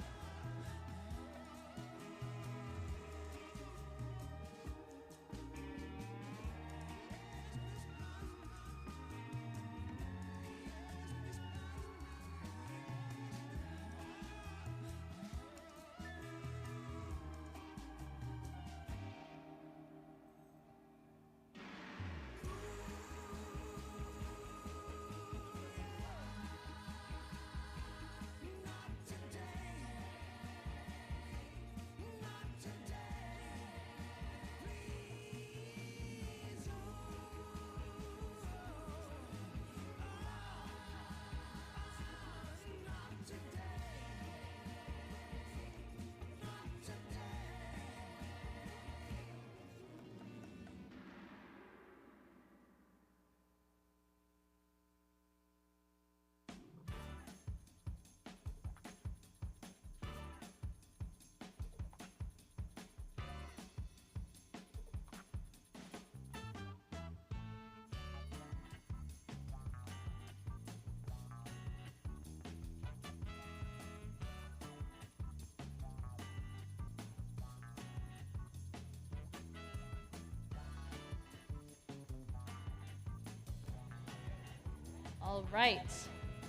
All right.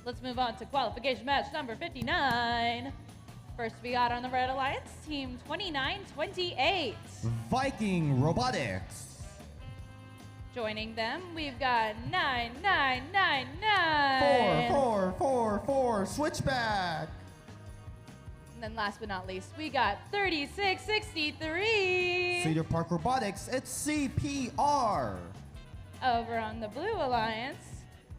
Let's move on to qualification match number 59. First we got on the Red Alliance, team 2928. Viking Robotics. Joining them, we've got 9999. 4 Switchback. And then last but not least, we got 3663. Cedar Park Robotics, it's CPR. Over on the Blue Alliance,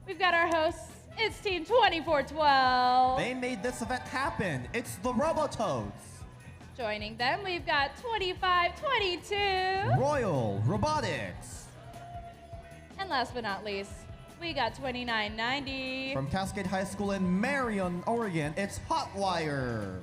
we've got our hosts. It's team 2412. They made this event happen. It's the Robototes. Joining them, we've got 2522. Royal Robotics. And last but not least, we got 2990. From Cascade High School in Marion, Oregon, it's Hotwire.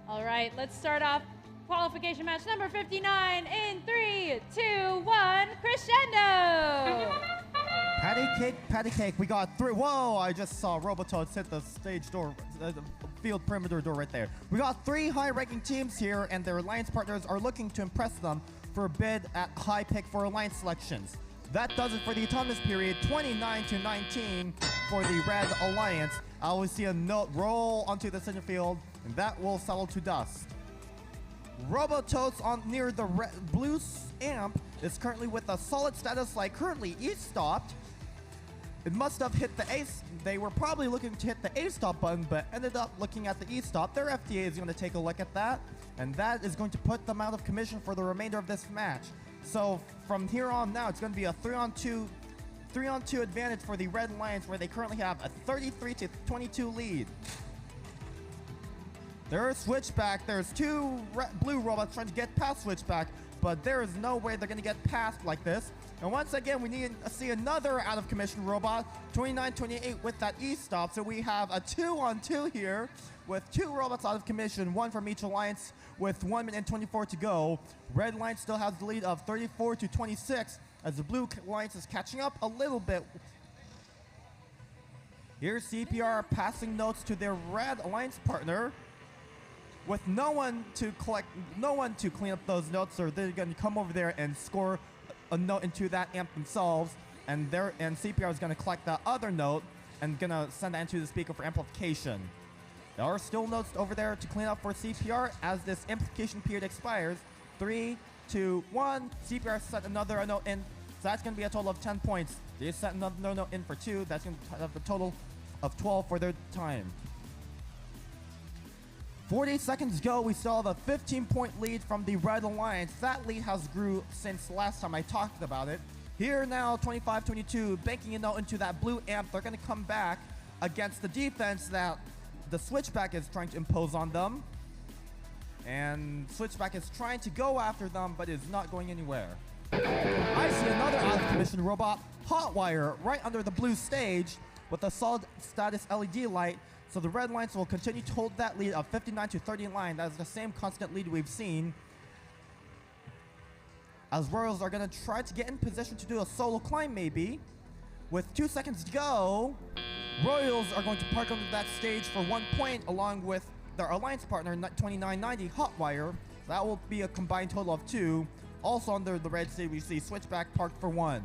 All right, let's start off qualification match number 59 in 3, 2, 1, crescendo! Patty cake. We got 3. Whoa, I just saw Robototes hit the stage door, the field perimeter door right there. We got 3 high-ranking teams here, and their alliance partners are looking to impress them for a bid at high pick for alliance selections. That does it for the autonomous period, 29-19 for the Red Alliance. I will see a note roll onto the center field, and that will settle to dust. Robototes on near the blue amp is currently with a solid status like currently E-stopped. It must have hit the A. They were probably looking to hit the A-stop button, but ended up looking at the E-stop. Their FDA is going to take a look at that, and that is going to put them out of commission for the remainder of this match. So from here on now, it's going to be a 3-on-2 advantage for the Red Lions, where they currently have a 33-22 lead. There's Switchback. There's two blue robots trying to get past Switchback, but there is no way they're going to get past like this. And once again, we need to see another out-of-commission robot, 29-28 with that E-stop. So we have a 2-on-2 here with two robots out of commission, one from each alliance with 1 minute and 24 to go. Red Alliance still has the lead of 34-26 as the Blue Alliance is catching up a little bit. Here's CPR passing notes to their Red Alliance partner with no one to clean up those notes, or they're going to come over there and score a note into that amp themselves, and CPR is going to collect that other note and going to send that into the speaker for amplification. There are still notes over there to clean up for CPR as this amplification period expires. 3, 2, 1. CPR sent another note in, so that's going to be a total of 10 points. They sent another note in for 2. That's going to have a total of 12 for their time. 40 seconds ago, we saw the 15-point lead from the Red Alliance. That lead has grew since last time I talked about it. Here now, 25-22, banking a note into that blue amp. They're going to come back against the defense that the Switchback is trying to impose on them. And Switchback is trying to go after them, but is not going anywhere. I see another out-of-commission robot, Hotwire, right under the blue stage with a solid status LED light. So the Red Lions will continue to hold that lead of 59-39. That is the same constant lead we've seen. As Royals are going to try to get in position to do a solo climb maybe. With 2 seconds to go, Royals are going to park under that stage for 1 point along with their alliance partner 2990 Hotwire. That will be a combined total of 2. Also under the red stage we see Switchback parked for 1.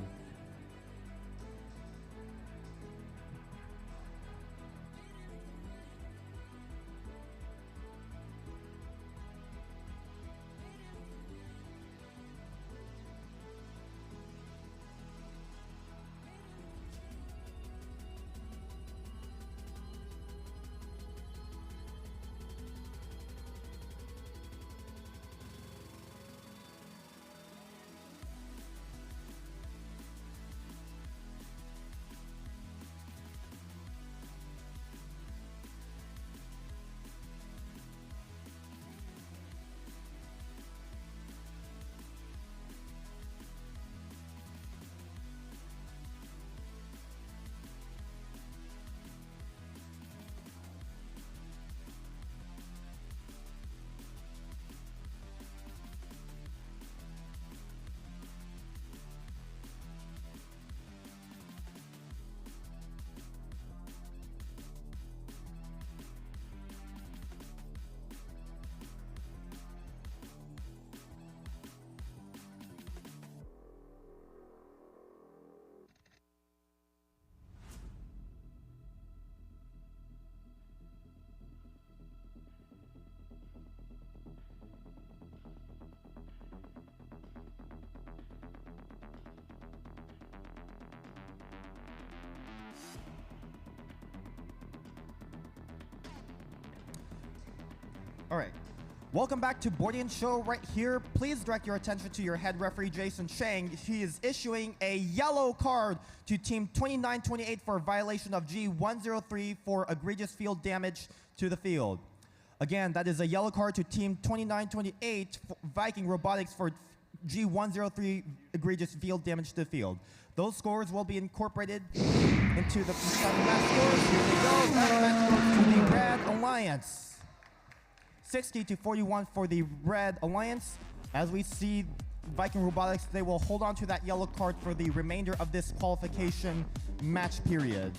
All right. Welcome back to Bordie and Show right here. Please direct your attention to your head referee, Jason Chang. He is issuing a yellow card to Team 2928 for violation of G103 for egregious field damage to the field. Again, that is a yellow card to Team 2928 Viking Robotics for G103 egregious field damage to the field. Those scores will be incorporated into the match scores. Here we go. That match goes to the Red Alliance. 60-41 for the Red Alliance. As we see Viking Robotics, they will hold on to that yellow card for the remainder of this qualification match period.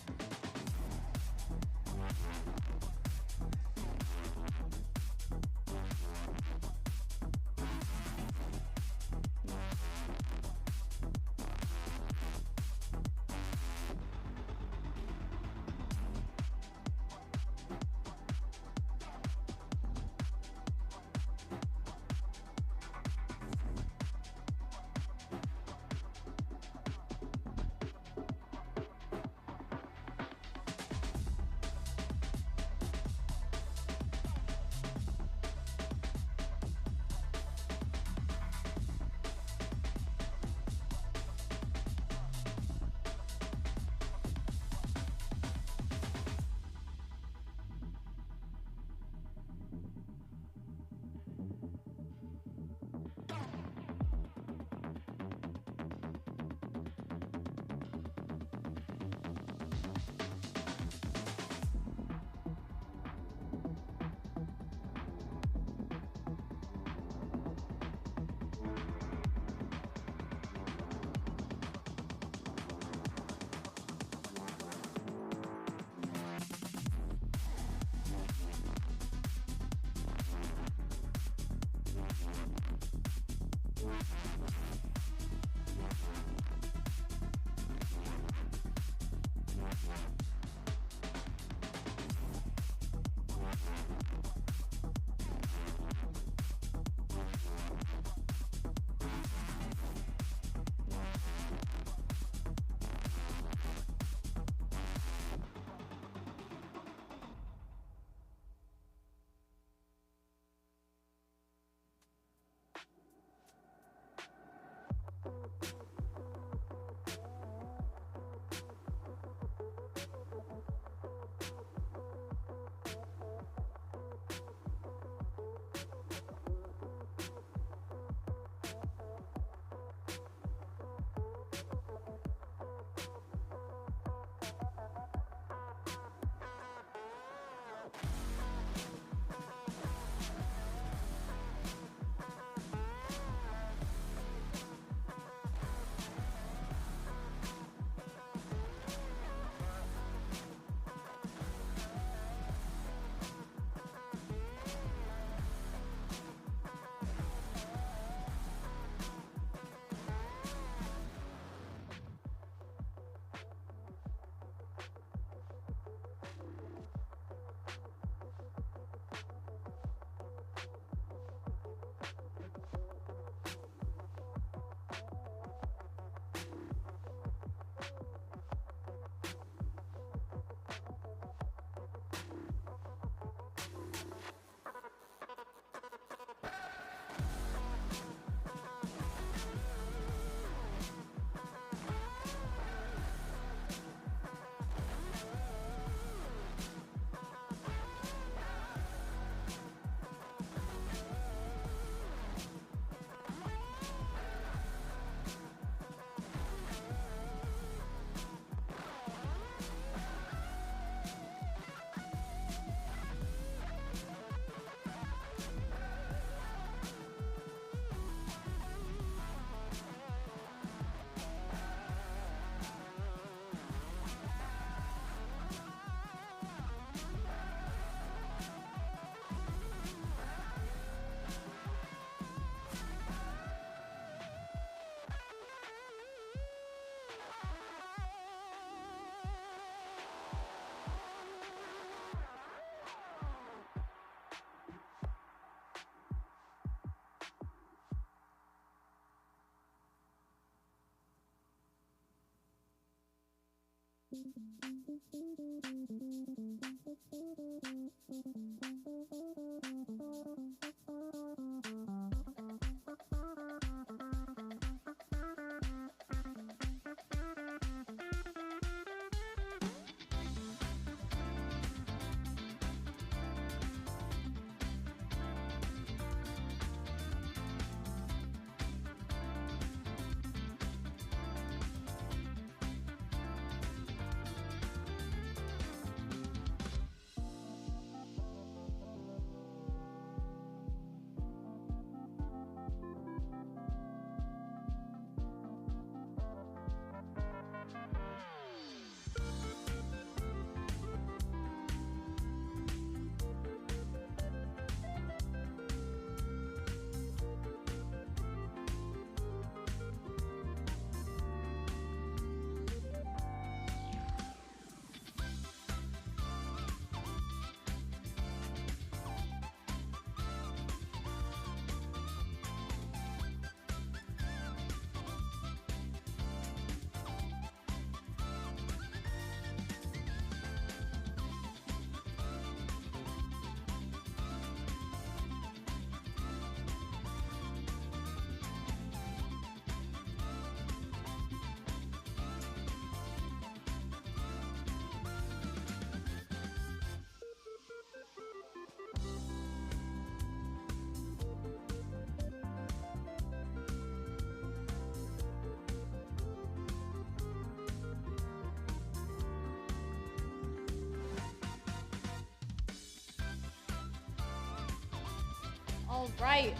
All right,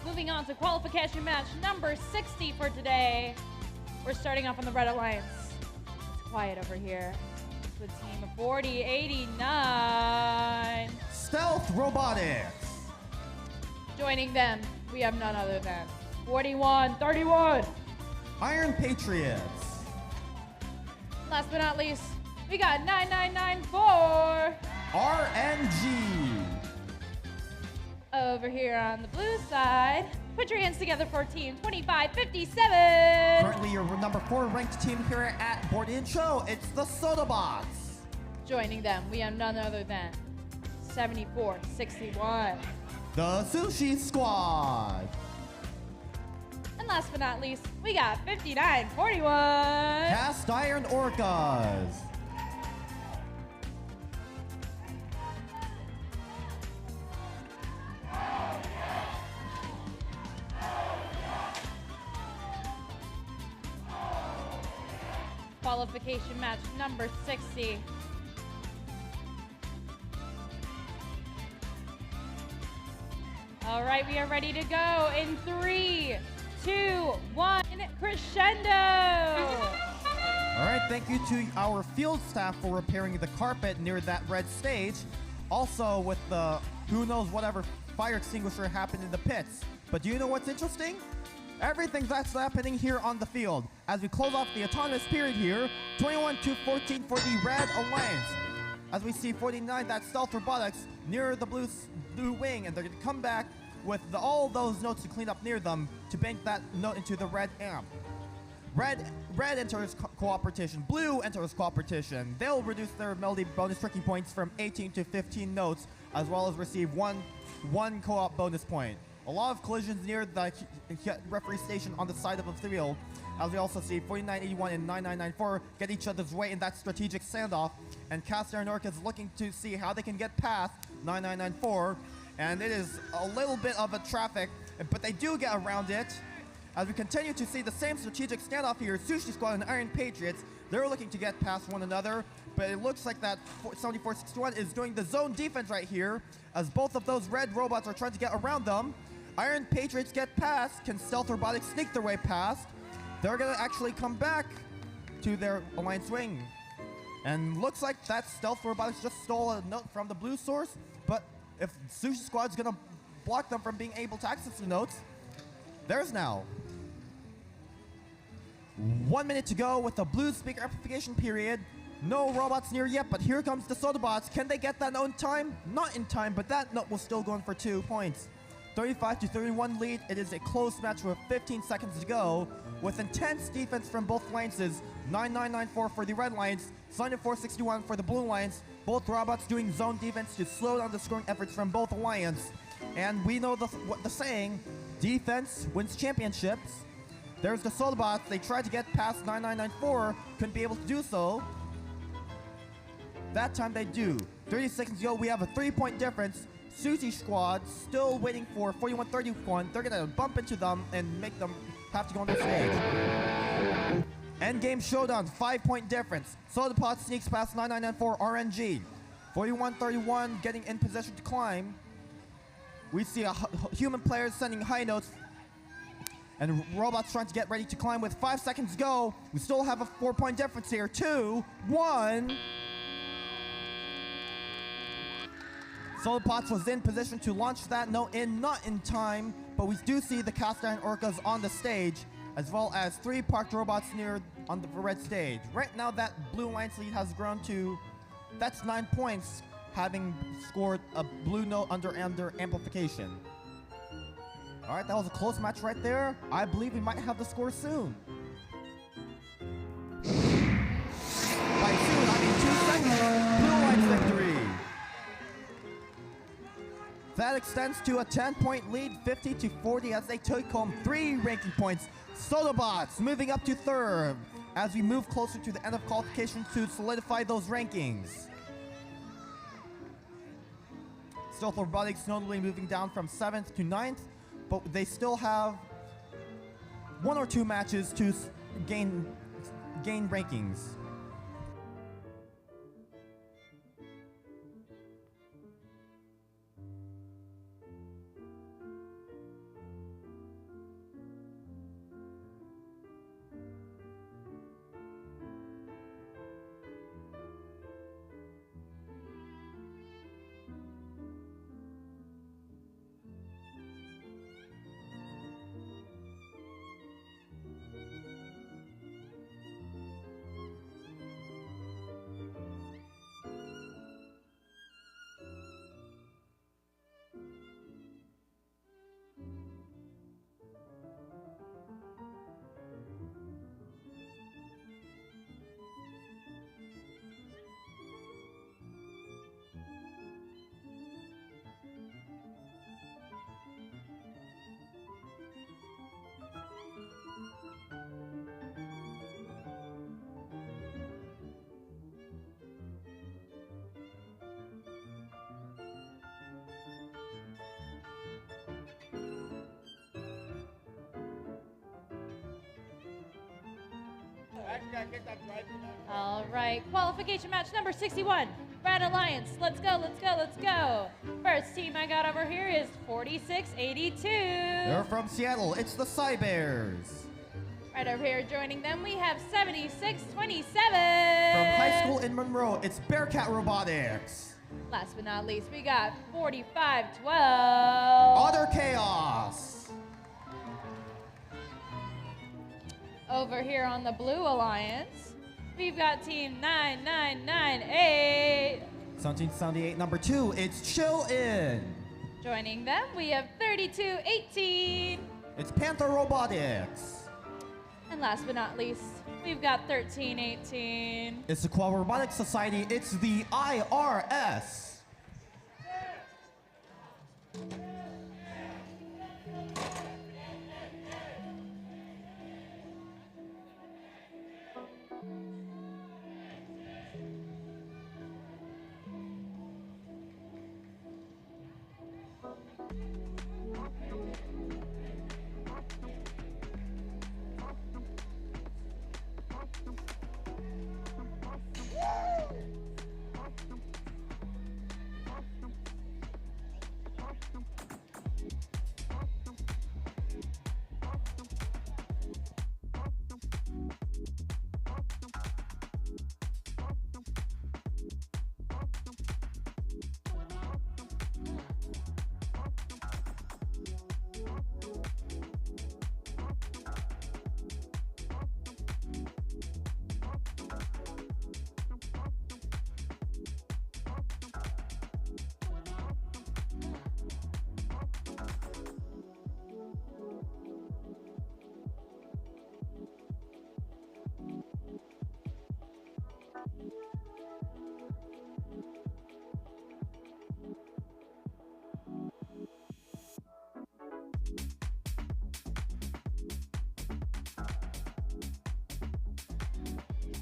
moving on to qualification match number 60 for today. We're starting off on the Red Alliance. It's quiet over here. The team of Bordie 89. Stealth Robotics. Joining them, we have none other than 4131. Iron Patriots. Last but not least, we got 9994. RNG. Over here on the blue side, put your hands together for team 2557. Currently your number 4 ranked team here at Bordie and Show. It's the Sodabots. Joining them, we have none other than 7461. The Sushi Squad. And last but not least, we got 5941. Cast Iron Orcas. Qualification match number 60. All right, we are ready to go in 3, 2, 1, crescendo! All right, thank you to our field staff for repairing the carpet near that red stage. Also with the who knows whatever fire extinguisher happened in the pits. But do you know what's interesting? Everything that's happening here on the field. As we close off the autonomous period here, 21-14 for the Red Alliance. As we see 49, that's Stealth Robotics near the blue wing, and they're going to come back with all those notes to clean up near them to bank that note into the red amp. Red enters cooperation. Blue enters cooperation. They'll reduce their melody bonus tricking points from 18 to 15 notes, as well as receive one co-op bonus point. A lot of collisions near the referee station on the side of the field, as we also see 4981 and 9994 get each other's way in that strategic standoff, and Cast Iron Orca is looking to see how they can get past 9994, and it is a little bit of a traffic, but they do get around it. As we continue to see the same strategic standoff here, Sushi Squad and Iron Patriots, they're looking to get past one another, but it looks like that 7461 is doing the zone defense right here, as both of those red robots are trying to get around them. Iron Patriots get past. Can Stealth Robotics sneak their way past? They're going to actually come back to their Alliance wing. And looks like that Stealth Robotics just stole a note from the blue source, but if Sushi Squad's going to block them from being able to access the notes, there's now 1 minute to go with the blue speaker amplification period. No robots near yet, but here comes the Sodabots. Can they get that note in time? Not in time, but that note was still going for 2 points. 35-31 lead. It is a close match with 15 seconds to go. With intense defense from both alliances. 9994 for the Red Alliance, 7461 for the Blue Alliance. Both robots doing zone defense to slow down the scoring efforts from both alliance. And we know what the saying, defense wins championships. There's the Sodabots. They tried to get past 9994, couldn't be able to do so. That time they do. 30 seconds to go, we have a 3-point difference. Sushi Squad still waiting for 4131. They're gonna bump into them and make them have to go on their stage. Endgame showdown, 5-point difference. Sodapod sneaks past 9994 RNG. 4131 getting in position to climb. We see human players sending high notes, and robots trying to get ready to climb with 5 seconds to go. We still have a 4-point difference here. 2, 1. Sodapots was in position to launch that note in, not in time, but we do see the Cast Iron Orcas on the stage, as well as 3 parked robots near on the red stage. Right now that Blue Alliance lead has grown to, that's 9 points, having scored a blue note under amplification. All right, that was a close match right there. I believe we might have the score soon. By soon, I mean 2 seconds. Blue Alliance victory. That extends to a 10-point lead, 50-40, as they took home 3 ranking points. Sodabots moving up to 3rd as we move closer to the end of qualification to solidify those rankings. Stealth Robotics notably moving down from 7th to 9th, but they still have 1 or 2 matches to gain rankings. All right, qualification match number 61. Red Alliance, let's go, let's go, let's go. First team I got over here is 4682. They're from Seattle. It's the Cybears. Right over here joining them, we have 7627. From high school in Monroe, it's Bearcat Robotics. Last but not least, we got 4512. Other Chaos. Over here on the Blue Alliance, we've got team 9998. 1778, number 2, it's Chill In. Joining them, we have 3218. It's Panther Robotics. And last but not least, we've got 1318. It's the Qual Robotics Society. It's the IRS.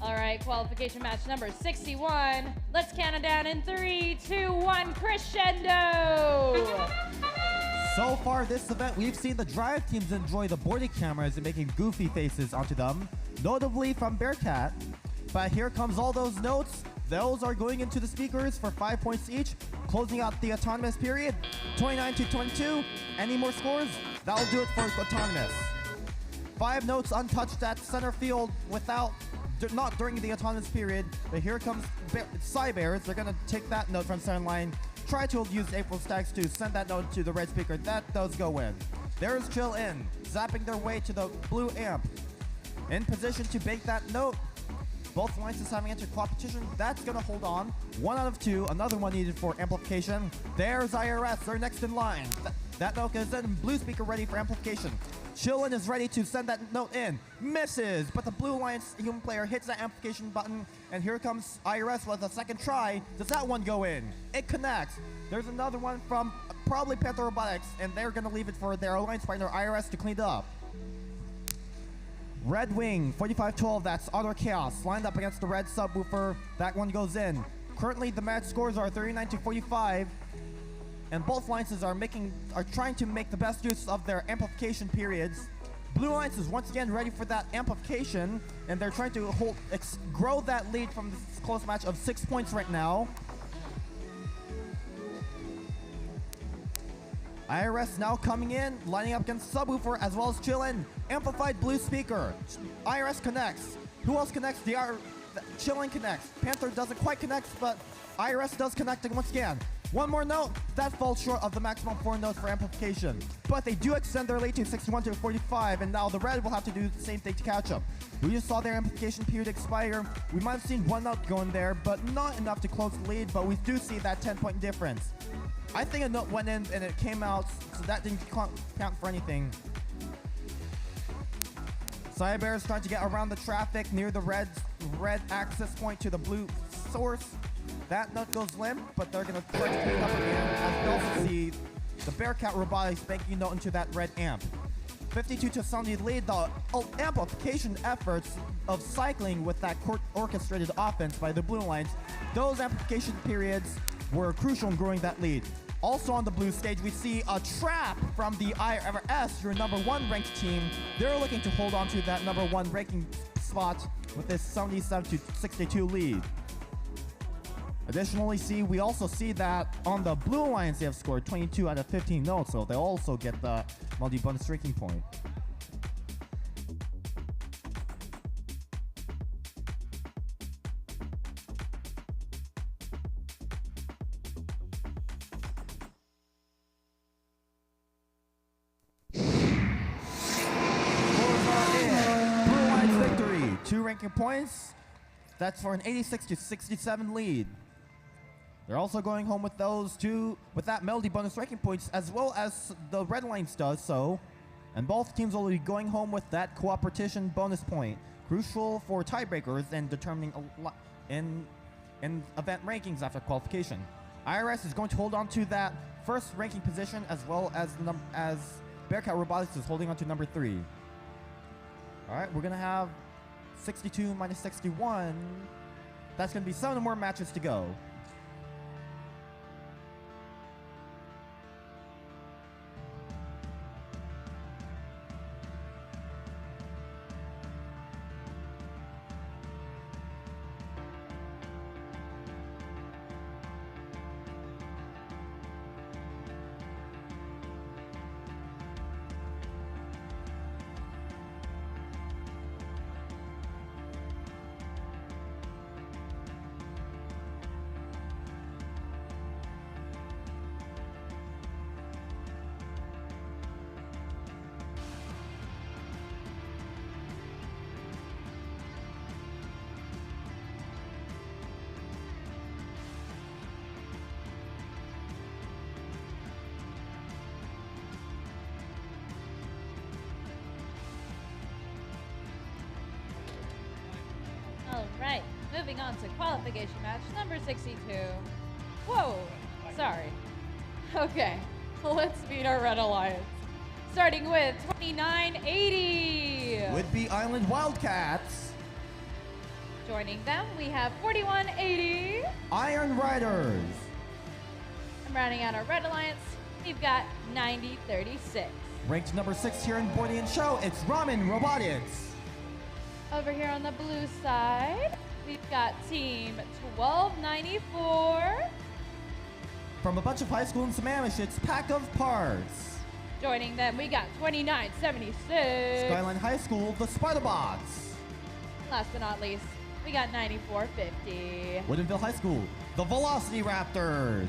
All right, qualification match number 61. Let's count it down in 3, 2, 1, crescendo! So far this event, we've seen the drive teams enjoy the Bordie cameras and making goofy faces onto them, notably from Bearcat. But here comes all those notes. Those are going into the speakers for 5 points each, closing out the autonomous period, 29-22. Any more scores? That'll do it for autonomous. 5 notes untouched at center field not during the autonomous period, but here comes Cybears. They're gonna take that note from center line, try to use April Stacks to send that note to the red speaker. That does go in. There's Chill In, zapping their way to the blue amp. In position to bake that note. Both lines is having entered competition. That's gonna hold on. 1 out of 2, another one needed for amplification. There's IRS, they're next in line. That note is in, blue speaker ready for amplification. Chillin is ready to send that note in. Misses, but the Blue Alliance human player hits that amplification button, and here comes IRS with a second try. Does that one go in? It connects. There's another one from probably Panther Robotics, and they're gonna leave it for their alliance partner IRS to clean it up. Red Wing, 4512, that's Other Chaos, lined up against the red subwoofer. That one goes in. Currently, the match scores are 39-45. And both alliances are trying to make the best use of their amplification periods. Blue Alliance is once again ready for that amplification, and they're trying to grow that lead from this close match of 6 points right now. IRS now coming in, lining up against Subwoofer as well as Chillin. Amplified blue speaker. IRS connects. Who else connects? Chillin connects. Panther doesn't quite connect, but IRS does connect once again. One more note, that falls short of the maximum 4 notes for amplification. But they do extend their lead to 61-45, and now the red will have to do the same thing to catch up. We just saw their amplification period expire. We might have seen 1 note going there, but not enough to close the lead, but we do see that 10-point difference. I think a note went in and it came out, so that didn't count for anything. Cyber is trying to get around the traffic near the red access point to the blue source. That note goes limp, but they're going to try to pick it up again, as we also see the Bearcat Robotics banking note into that red amp. 52-70 lead the amplification efforts of cycling with that orchestrated offense by the Blue Alliance. Those amplification periods were crucial in growing that lead. Also on the blue stage, we see a trap from the IRS, your number 1 ranked team. They're looking to hold on to that number 1 ranking spot with this 77-62 lead. Additionally, we also see that on the Blue Alliance they have scored 22 out of 15 notes, so they also get the multi-bonus ranking point. Victory, 2 ranking points. That's for an 86-67 lead. They're also going home with those two, with that melody bonus ranking points, as well as the Red Alliance does so. And both teams will be going home with that cooperation bonus point, crucial for tiebreakers and determining in event rankings after qualification. IRS is going to hold on to that first ranking position, as well as Bearcat Robotics is holding on to number 3. All right, we're gonna have 62 minus 61. That's gonna be 7 more matches to go. Alright, moving on to qualification match number 62. Whoa, sorry. Okay, let's meet our Red Alliance. Starting with 2980. Whidbey Island Wildcats. Joining them, we have 4180. Iron Riders. And rounding out our Red Alliance, we've got 9036. Ranked number 6 here in Bordie and Show, it's Robotics. Over here on the blue side, we've got team 1294. From a bunch of high school in Sammamish, it's Pack of Parts. Joining them, we got 2976. Skyline High School, the Spiderbots. Last but not least, we got 9450. Woodinville High School, the Velocity Raptors.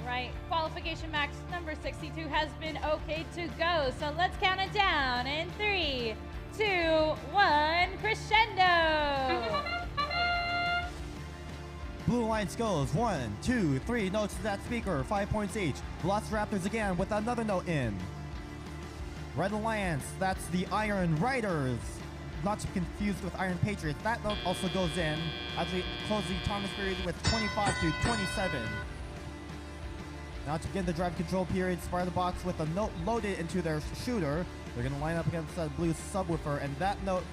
Right, qualification max number 62 has been okay to go. So let's count it down in 3, 2, 1, crescendo. Blue Alliance goes 1, 2, 3 notes to that speaker, 5 points each. Velociraptors again with another note in. Red Alliance, that's the Iron Riders. Not to be confused with Iron Patriots. That note also goes in as we close the Thomas period with 25-27. Now to begin the drive control period, Spiderbots with a note loaded into their shooter. They're going to line up against that blue subwoofer, and that note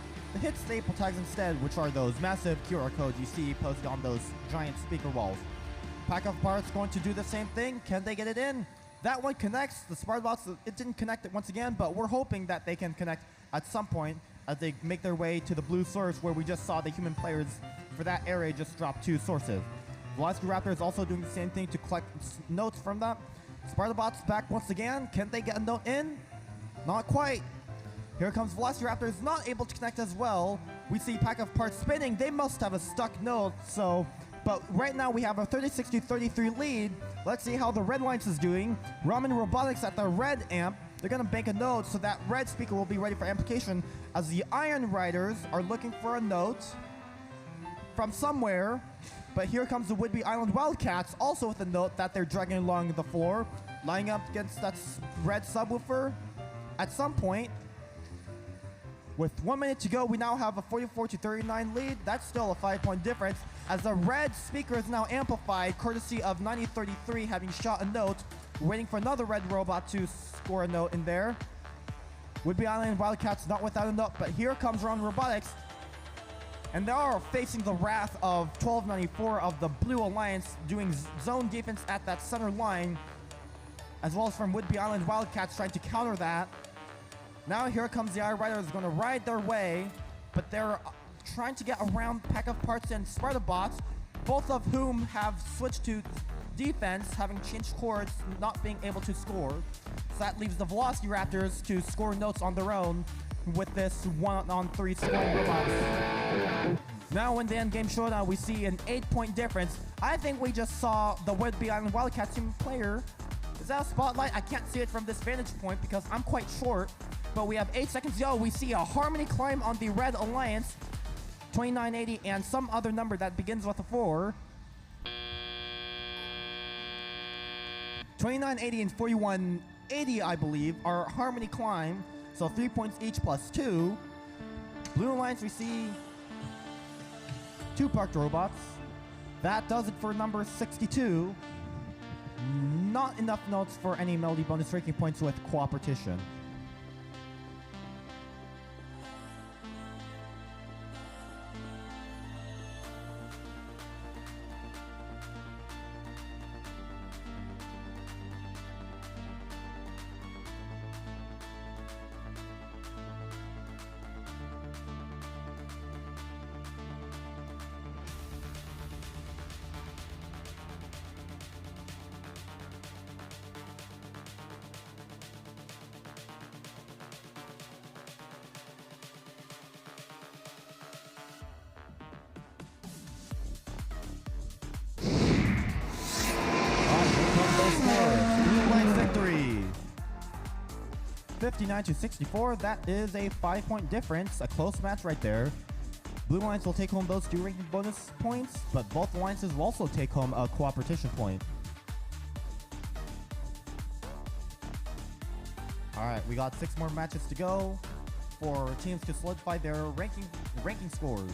hits staple tags instead, which are those massive QR codes you see posted on those giant speaker walls. Pack of Parts going to do the same thing. Can they get it in? That one connects. The Spiderbots, it didn't connect it once again, but we're hoping that they can connect at some point as they make their way to the blue source where we just saw the human players for that area just drop 2 sources. Velociraptor is also doing the same thing to collect notes from that. Spartabots back once again. Can they get a note in? Not quite. Here comes Velociraptor, is not able to connect as well. We see pack of parts spinning. They must have a stuck note, so... But right now we have a 36-33 lead. Let's see how the Red Alliance is doing. Ramen Robotics at the red amp. They're going to bank a note so that red speaker will be ready for amplification as the Iron Riders are looking for a note from somewhere. But here comes the Would-Be Island Wildcats, also with a note that they're dragging along the floor, lining up against that red subwoofer. At some point, with 1 minute to go, we now have a 44-39 lead. That's still a 5-point difference, as the red speaker is now amplified, courtesy of 9033 having shot a note, waiting for another red robot to score a note in there. Would-Be Island Wildcats not without a note, but here comes Round Robotics, and they are facing the wrath of 1294 of the Blue Alliance, doing zone defense at that center line, as well as from Would-Be Island Wildcats trying to counter that. Now here comes the Iron Riders going to ride their way, but they're trying to get around pack of parts and Spartabots, both of whom have switched to defense, having changed course, not being able to score. So that leaves the Velociraptors to score notes on their own with this 1-on-3 scoring robots. Now in the endgame showdown, we see an 8-point difference. I think we just saw the Would-Be Island Wildcat team player. Is that a spotlight? I can't see it from this vantage point because I'm quite short. But we have 8 seconds to go. We see a Harmony climb on the Red Alliance, 2980, and some other number that begins with a 4. 2980 and 4180, I believe, are Harmony climb. So 3 points each plus 2. Blue Alliance, we see 2 parked robots. That does it for number 62. Not enough notes for any melody bonus ranking points with cooperation. Blue Alliance victory. 59-64. That is a 5-point difference. A close match right there. Blue Alliance will take home those 2 ranking bonus points, but both alliances will also take home a cooperation point. Alright, we got 6 more matches to go for teams to solidify their ranking scores.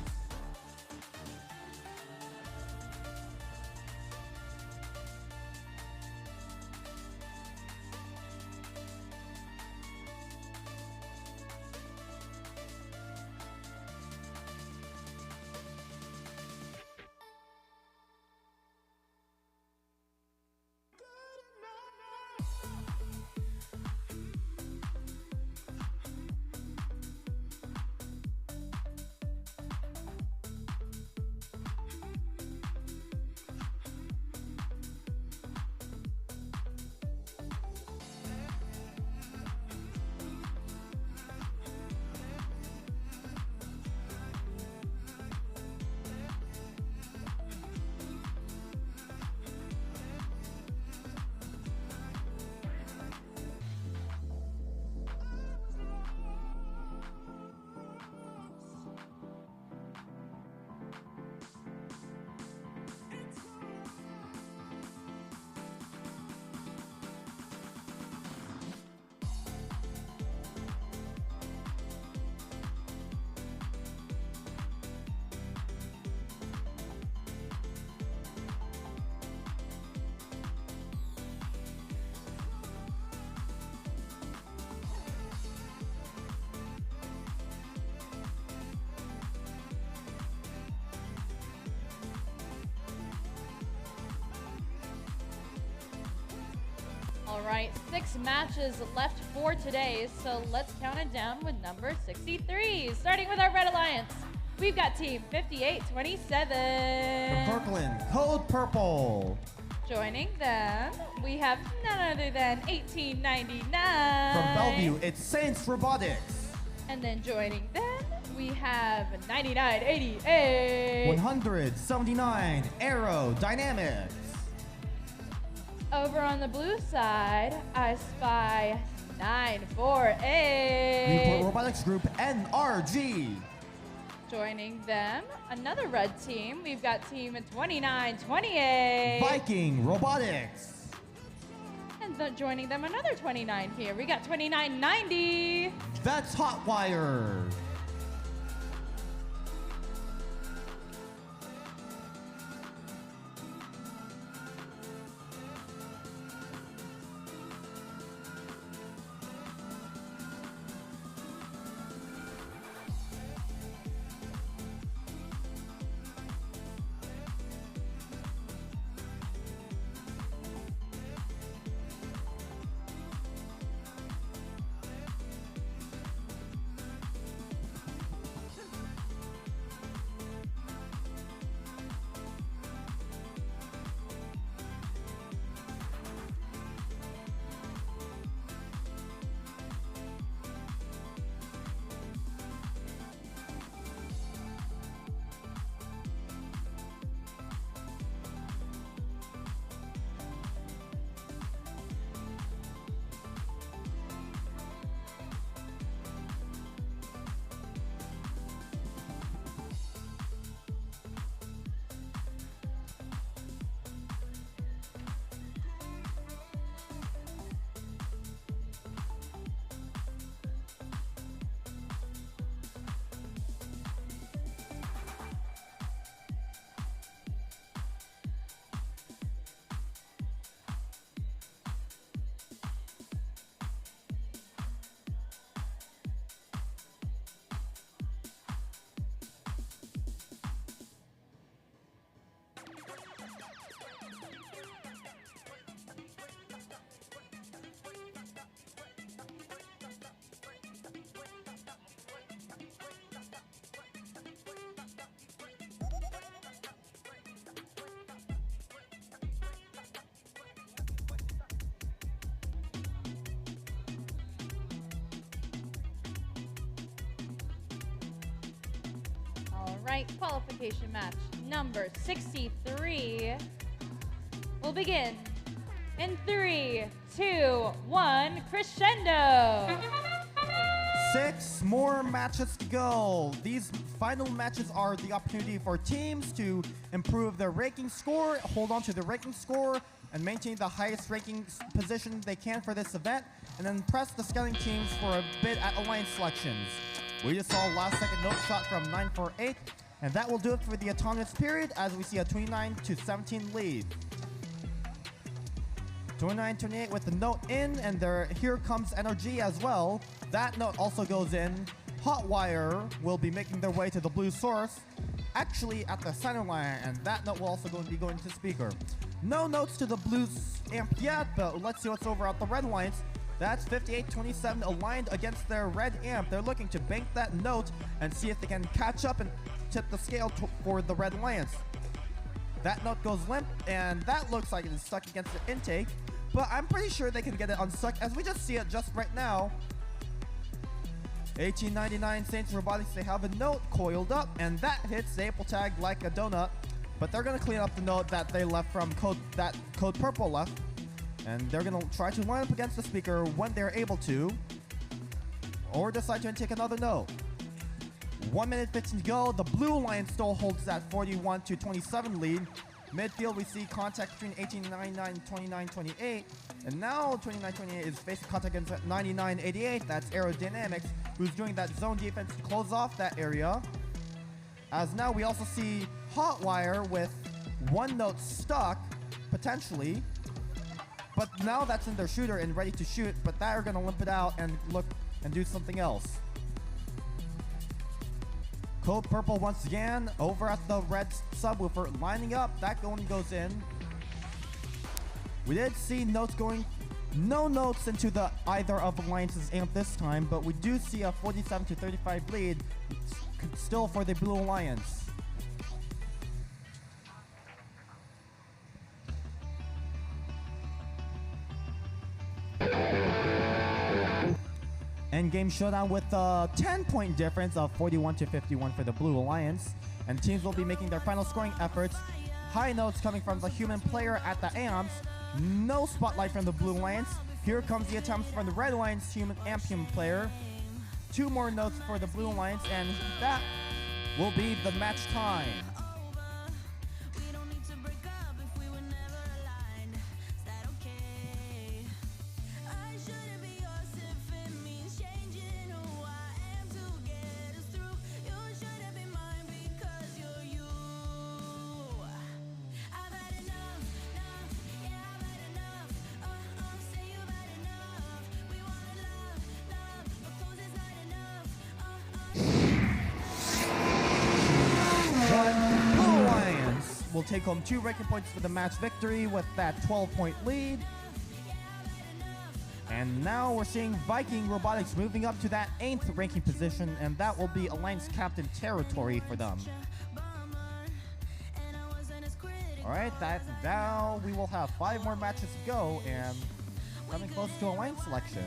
All right, 6 matches left for today, so let's count it down with number 63. Starting with our Red Alliance. we've got team 5827. From Brooklyn, Code Purple. Joining them, we have none other than 1899. From Bellevue, it's Saints Robotics. And then joining them, we have 9988. 179, Aerodynamics. Over on the blue side, I spy 948. Newport Robotics Group, NRG. Joining them, another red team. We've got team 2928. Viking Robotics. And joining them, another 29 here. We got 2990. That's Hotwire. All right, qualification match number 63 will begin in 3, 2, 1, crescendo. 6 more matches to go. These final matches are the opportunity for teams to improve their ranking score, hold on to their ranking score, and maintain the highest ranking position they can for this event, and then press the scouting teams for a bid at alliance selections. We just saw a last-second note shot from 948, and that will do it for the autonomous period as we see a 29-17 lead. 29-28 with the note in, and here comes NRG as well. That note also goes in. Hotwire will be making their way to the blue source, actually at the center line, and that note will also be going to speaker. No notes to the blue amp yet, but let's see what's over at the red lines. That's 58-27 aligned against their red amp. They're looking to bank that note and see if they can catch up and tip the scale for the red alliance. That note goes limp, and that looks like it is stuck against the intake, but I'm pretty sure they can get it unstuck as we just see it just right now. 1899 Saints Robotics, they have a note coiled up, and that hits the April tag like a donut, but they're gonna clean up the note that they left from Code Purple left. And they're going to try to line up against the speaker when they're able to, or decide to take another note. 1 minute 15 to go. The blue line still holds that 41-27 lead. Midfield, we see contact between 1899 and 2928. And now 2928 is facing contact against 9988. That's Aerodynamics, who's doing that zone defense to close off that area. As now we also see Hotwire with one note stuck, potentially. But now that's in their shooter and ready to shoot, but they're gonna limp it out and look and do something else. Code Purple once again over at the red subwoofer, lining up. That only goes in. We did see notes going, no notes into the either of Alliance's amp this time, but we do see a 47-35 lead. still for the Blue Alliance. Endgame showdown with a 10-point difference of 41-51 for the Blue Alliance. And teams will be making their final scoring efforts. High notes coming from the human player at the amps. No spotlight from the Blue Alliance. Here comes the attempts from the Red Alliance human player. 2 more notes for the Blue Alliance, and that will be the match time. Will take home 2 ranking points for the match victory with that 12-point lead. And now we're seeing Viking Robotics moving up to that 8th ranking position, and that will be Alliance Captain territory for them. Alright, now we will have 5 more matches to go and coming close to Alliance selection.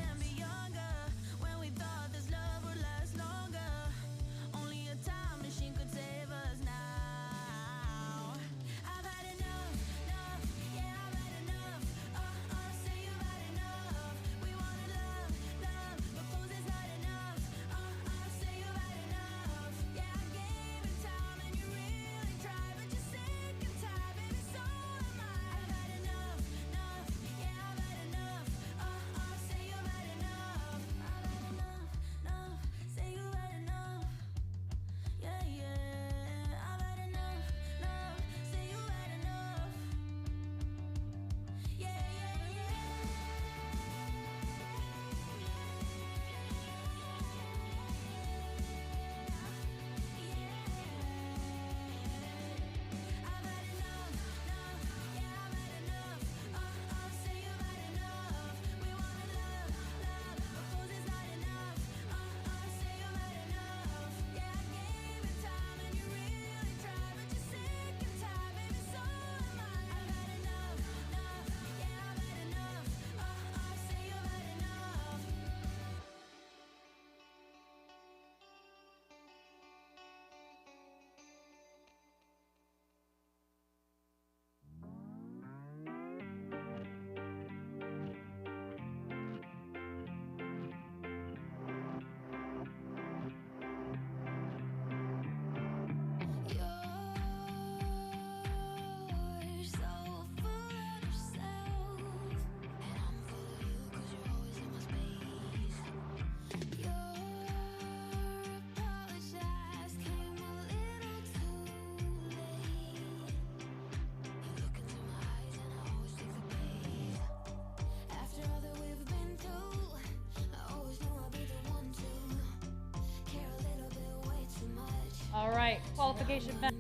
All right, qualification match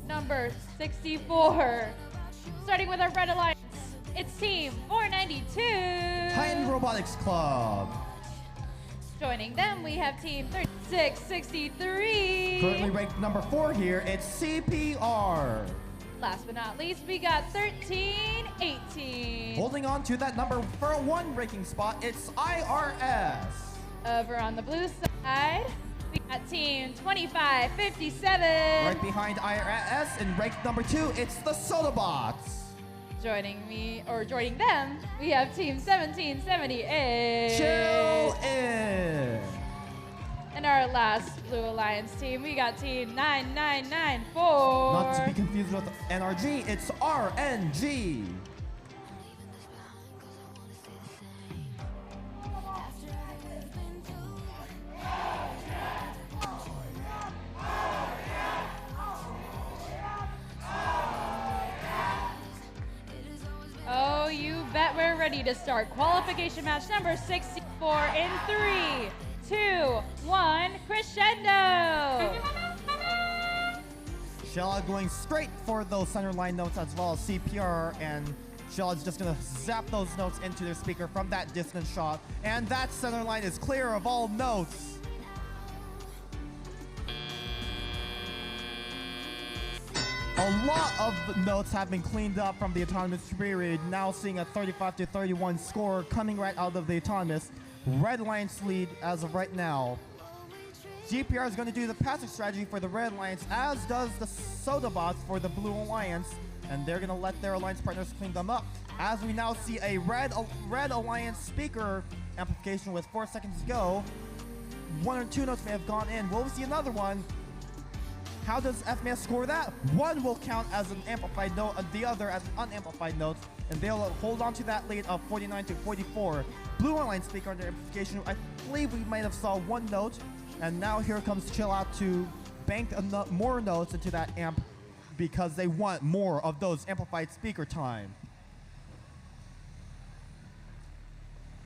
number 64. Starting with our Red Alliance, it's Team 492. Titan Robotics Club. Joining them, we have Team 3663. Currently ranked number 4 here, it's CPR. Last but not least, we got 1318. Holding on to that number 1 ranking spot, it's IRS. Over on the blue side, we got Team 2557. Right behind IRS and ranked number 2, it's the Sodabots. Joining them, we have Team 1778. Chill in. And our last Blue Alliance team, we got Team 9994. Not to be confused with NRG, it's RNG. Oh, you bet we're ready to start qualification match number 64 in 3, 2, 1, crescendo! Shella going straight for those center line notes as well as CPR, and Shella's just gonna zap those notes into their speaker from that distance shot, and that center line is clear of all notes. A lot of the notes have been cleaned up from the autonomous period, now seeing a 35-31 score coming right out of the autonomous. Red Alliance lead as of right now. GPR is going to do the passive strategy for the Red Alliance, as does the Soda Bots for the Blue Alliance, and they're going to let their alliance partners clean them up. As we now see a Red Alliance speaker amplification with 4 seconds to go. 1 or 2 notes may have gone in. Will we see another one? How does FMS score that? One will count as an amplified note, and the other as an unamplified note, and they'll hold on to that lead of 49-44. Blue Alliance speaker under amplification. I believe we might have saw 1 note, and now here comes Chill Out to bank more notes into that amp because they want more of those amplified speaker time.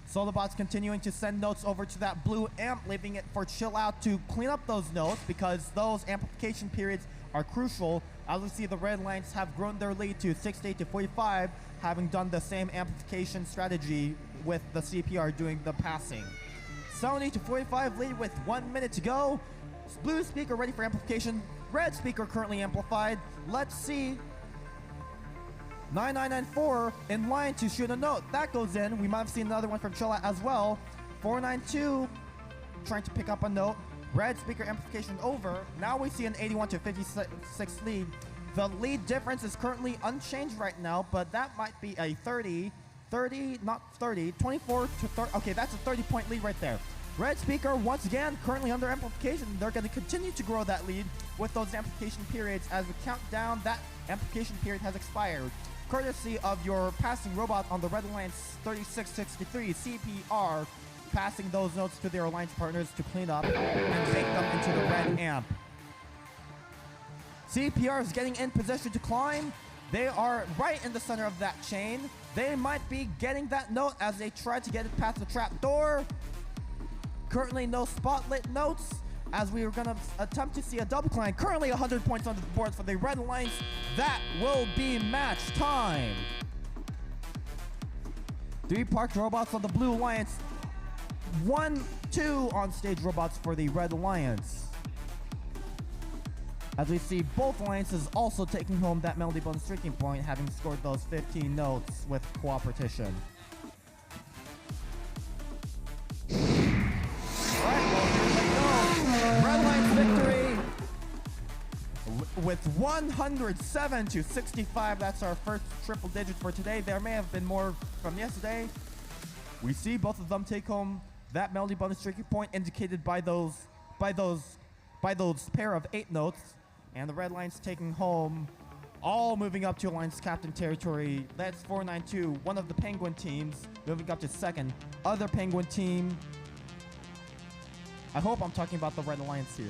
Solobot's continuing to send notes over to that blue amp, leaving it for Chill Out to clean up those notes because those amplification periods are crucial. As we see, the Red Alliance have grown their lead to 68-45, having done the same amplification strategy with the CPR doing the passing. 70-45 lead with 1 minute to go. Blue speaker ready for amplification. Red speaker currently amplified. Let's see. 9994 in line to shoot a note. That goes in. We might have seen another one from Chill Out as well. 492 trying to pick up a note. Red speaker amplification over. Now we see an 81-56 lead. The lead difference is currently unchanged right now, but that might be a 24 to 30. Okay, that's a 30-point lead right there. Red speaker, once again, currently under amplification. They're going to continue to grow that lead with those amplification periods. As we count down, that amplification period has expired. Courtesy of your passing robot on the Red Alliance 3663 CPR, passing those notes to their alliance partners to clean up and take them into the red amp. CPR is getting in position to climb. They are right in the center of that chain. They might be getting that note as they try to get it past the trap door. Currently no spotlit notes as we were going to attempt to see a double climb. Currently 100 points on the board for the Red Alliance. That will be match time. 3 parked robots on the Blue Alliance. 1, 2 on stage robots for the Red Alliance. As we see both alliances also taking home that melody bonus streaking point, having scored those 15 notes with cooperation. Red Alliance victory with 107-65. That's our first triple digit for today. There may have been more from yesterday. We see both of them take home that melody bonus streaking point indicated by those pair of 8 notes, and the Red Alliance taking home, all moving up to Alliance captain territory. That's 492, one of the Penguin teams, moving up to second. Other Penguin team, I hope I'm talking about the Red Alliance here.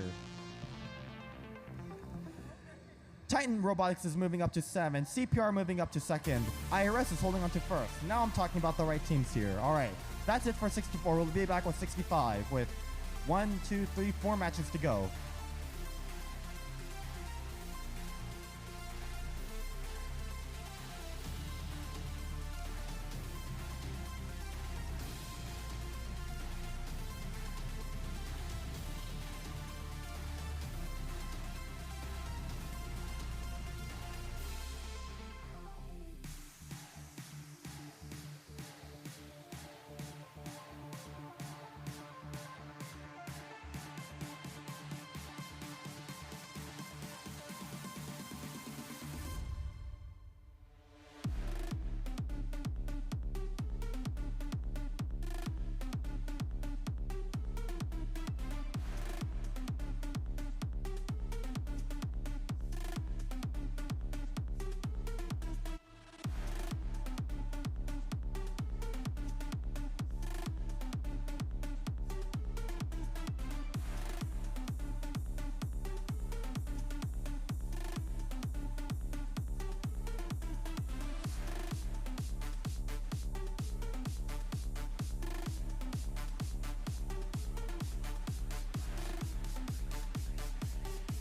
Titan Robotics is moving up to 7. CPR moving up to second. IRS is holding on to first. Now I'm talking about the right teams here. All right, that's it for 64. We'll be back with 65 with 1, 2, 3, 4 matches to go.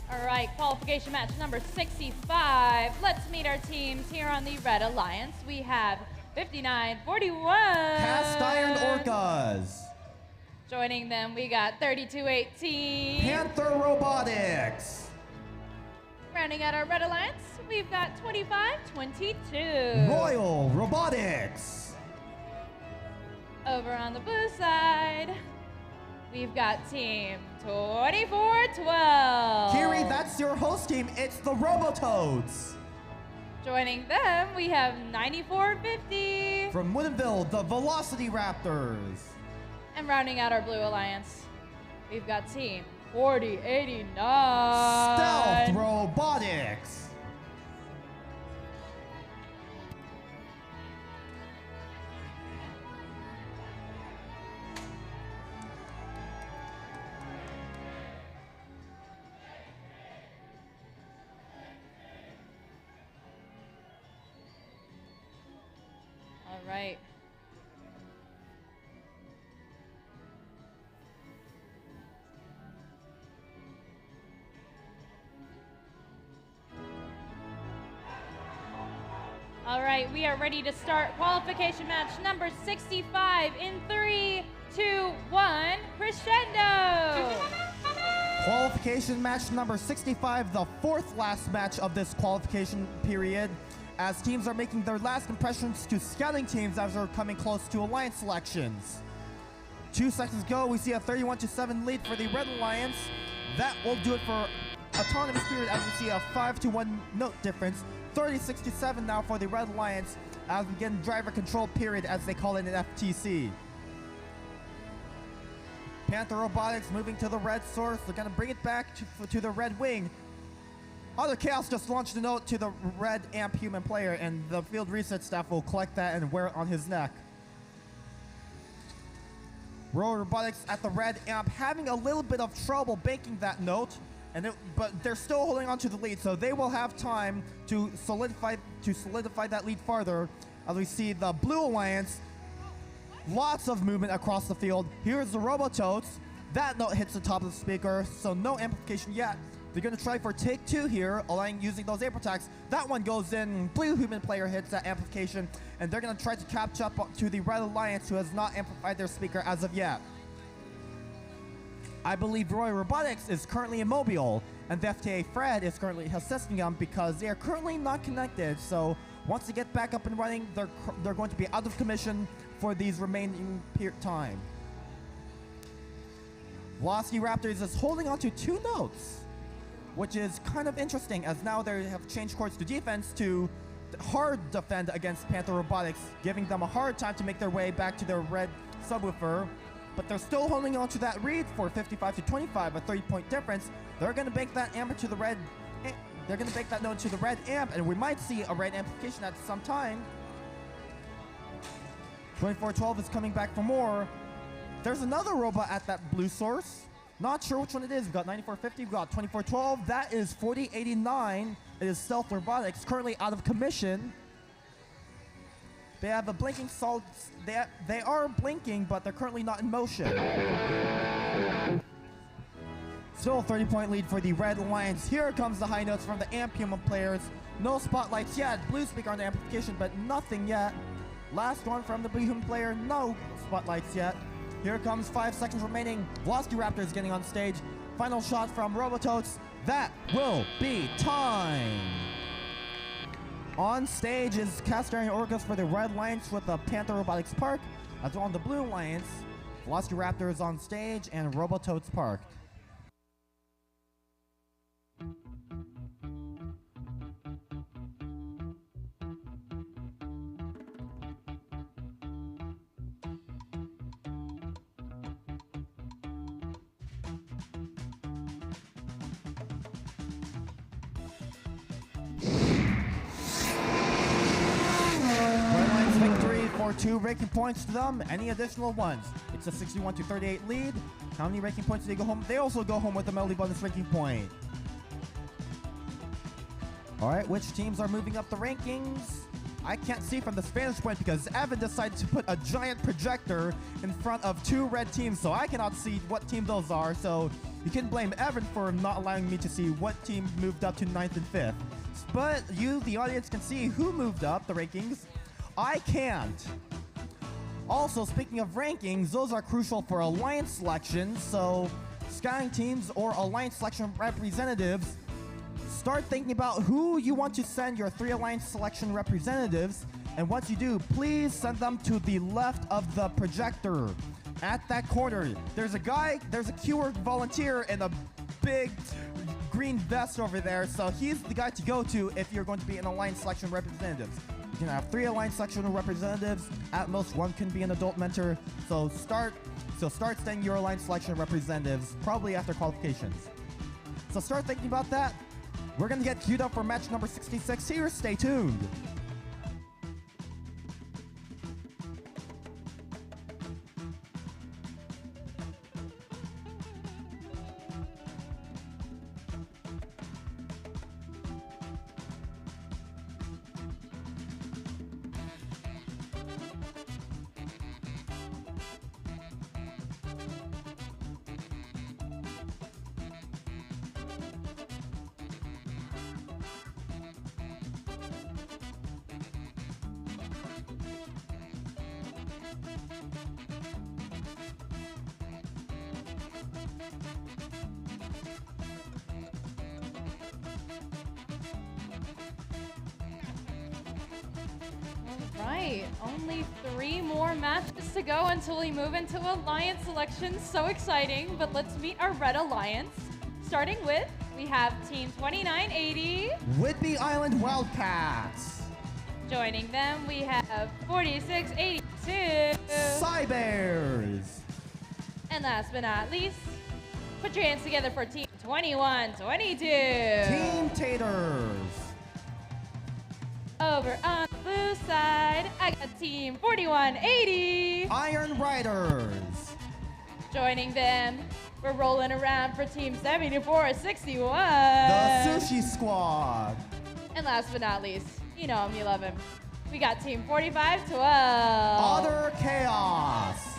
All right, qualification match number 65. Let's meet our teams here on the Red Alliance. We have 5941. Cast Iron Orcas. Joining them, we got 3218. Panther Robotics. Rounding out our Red Alliance, we've got 25-22. Royal Robotics. Over on the blue side, we've got team 24-12. Kiri, that's your host team. It's the Robototes. Joining them, we have 94-50. From Woodinville, the Velocity Raptors. And rounding out our blue alliance, we've got team 40-89. Stealth Robotics. All right. All right, we are ready to start qualification match number 65 in 3, 2, 1, crescendo! Qualification match number 65, the fourth last match of this qualification period, as teams are making their last impressions to scouting teams as they're coming close to alliance selections. 2 seconds ago, we see a 31-7 lead for the Red Alliance. That will do it for autonomous period as we see a 5-1 note difference. 36-7 now for the Red Alliance as we get in driver control period, as they call it in FTC. Panther Robotics moving to the red source. They're going to bring it back to the red wing. Other Chaos just launched a note to the red amp human player, and the field reset staff will collect that and wear it on his neck. Royal Robotics at the red amp having a little bit of trouble banking that note, but they're still holding on to the lead, so they will have time to solidify that lead farther. As we see the Blue Alliance, lots of movement across the field. Here's the Robototes. That note hits the top of the speaker, so no amplification yet. They're going to try for take 2 here, using those air attacks. That one goes in. Blue human player hits that amplification, and they're going to try to catch up to the Red Alliance, who has not amplified their speaker as of yet. I believe Royal Robotics is currently immobile, and the FTA Fred is currently assessing them because they are currently not connected. So once they get back up and running, they're going to be out of commission for these remaining time. Velocity Raptors is holding on to 2 notes, which is kind of interesting, as now they have changed course to defense to hard defend against Panther Robotics, giving them a hard time to make their way back to their red subwoofer. But they're still holding on to that read for 55-25, a 30-point difference. They're going to bank that amp to the red. They're going to bank that note to the red amp, and we might see a red amplification at some time. 24-12 is coming back for more. There's another robot at that blue source. Not sure which one it is. We've got 9450, we've got 2412. That is 4089. It is Stealth Robotics, currently out of commission. They have a blinking solid. They are blinking, but they're currently not in motion. Still a 30-point lead for the Red Alliance. Here comes the high notes from the amp human players. No spotlights yet. Blue speaker on the amplification, but nothing yet. Last one from the blue human player. No spotlights yet. Here comes 5 seconds remaining. Velocity Raptor is getting on stage. Final shot from Robototes. That will be time. On stage is Castorian Orcas for the Red Alliance with the Panther Robotics parked. As well on the Blue Alliance, Velocity Raptor is on stage and Robototes parked. Victory for 2 ranking points to them. Any additional ones? It's a 61-38 lead. How many ranking points do they go home? They also go home with a Melody bonus ranking point. All right, which teams are moving up the rankings? I can't see from the Spanish point because Evan decided to put a giant projector in front of 2 red teams, so I cannot see what team those are. So you can blame Evan for not allowing me to see what team moved up to 9th and 5th. But you, the audience, can see who moved up the rankings. I can't. Also, speaking of rankings, those are crucial for alliance selections, so scouting teams or alliance selection representatives start thinking about who you want to send your 3 alliance selection representatives, and once you do, please send them to the left of the projector. At that corner, there's a keyword volunteer in a big green vest over there, so he's the guy to go to if you're going to be an alliance selection representative. You can have 3 alliance selection representatives. At most, 1 can be an adult mentor. So start sending your alliance selection representatives probably after qualifications. So start thinking about that. We're gonna get queued up for match number 66 here. Stay tuned. Right, only 3 more matches to go until we move into alliance selection. So exciting, but let's meet our red alliance. Starting with, we have Team 2980. Whidbey Island Wildcats. Joining them, we have 4682. Cybears. And last but not least, put your hands together for Team 2122. Team Taters. Over on the blue side, I got Team 4180. Iron Riders. Joining them, we're rolling around for Team 7461. The Sushi Squad. And last but not least, you know him, you love him. We got Team 4512. Utter Chaos.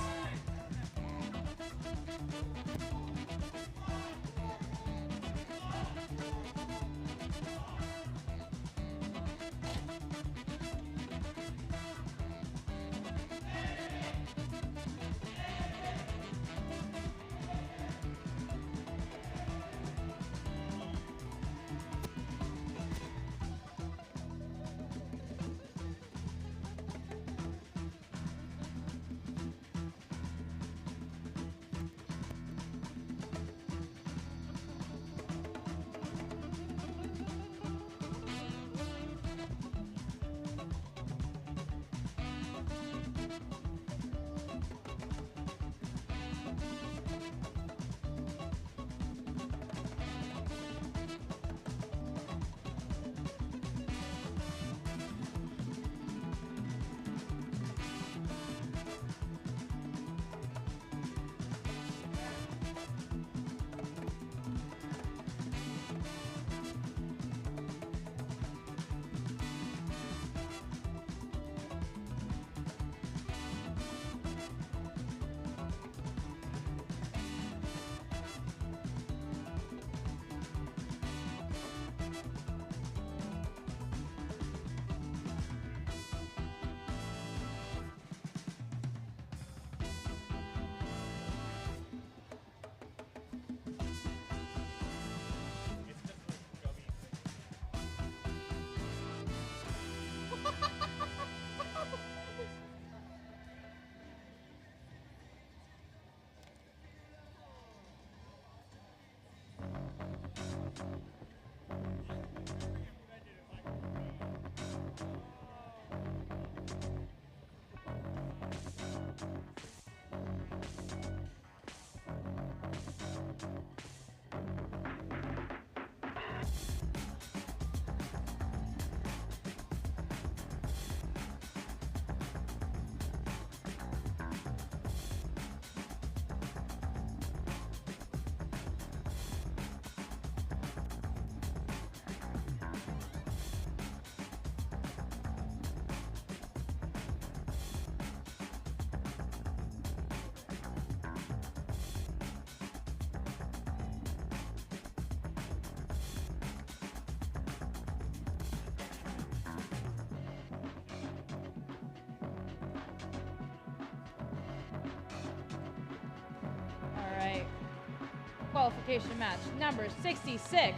Qualification match number 66.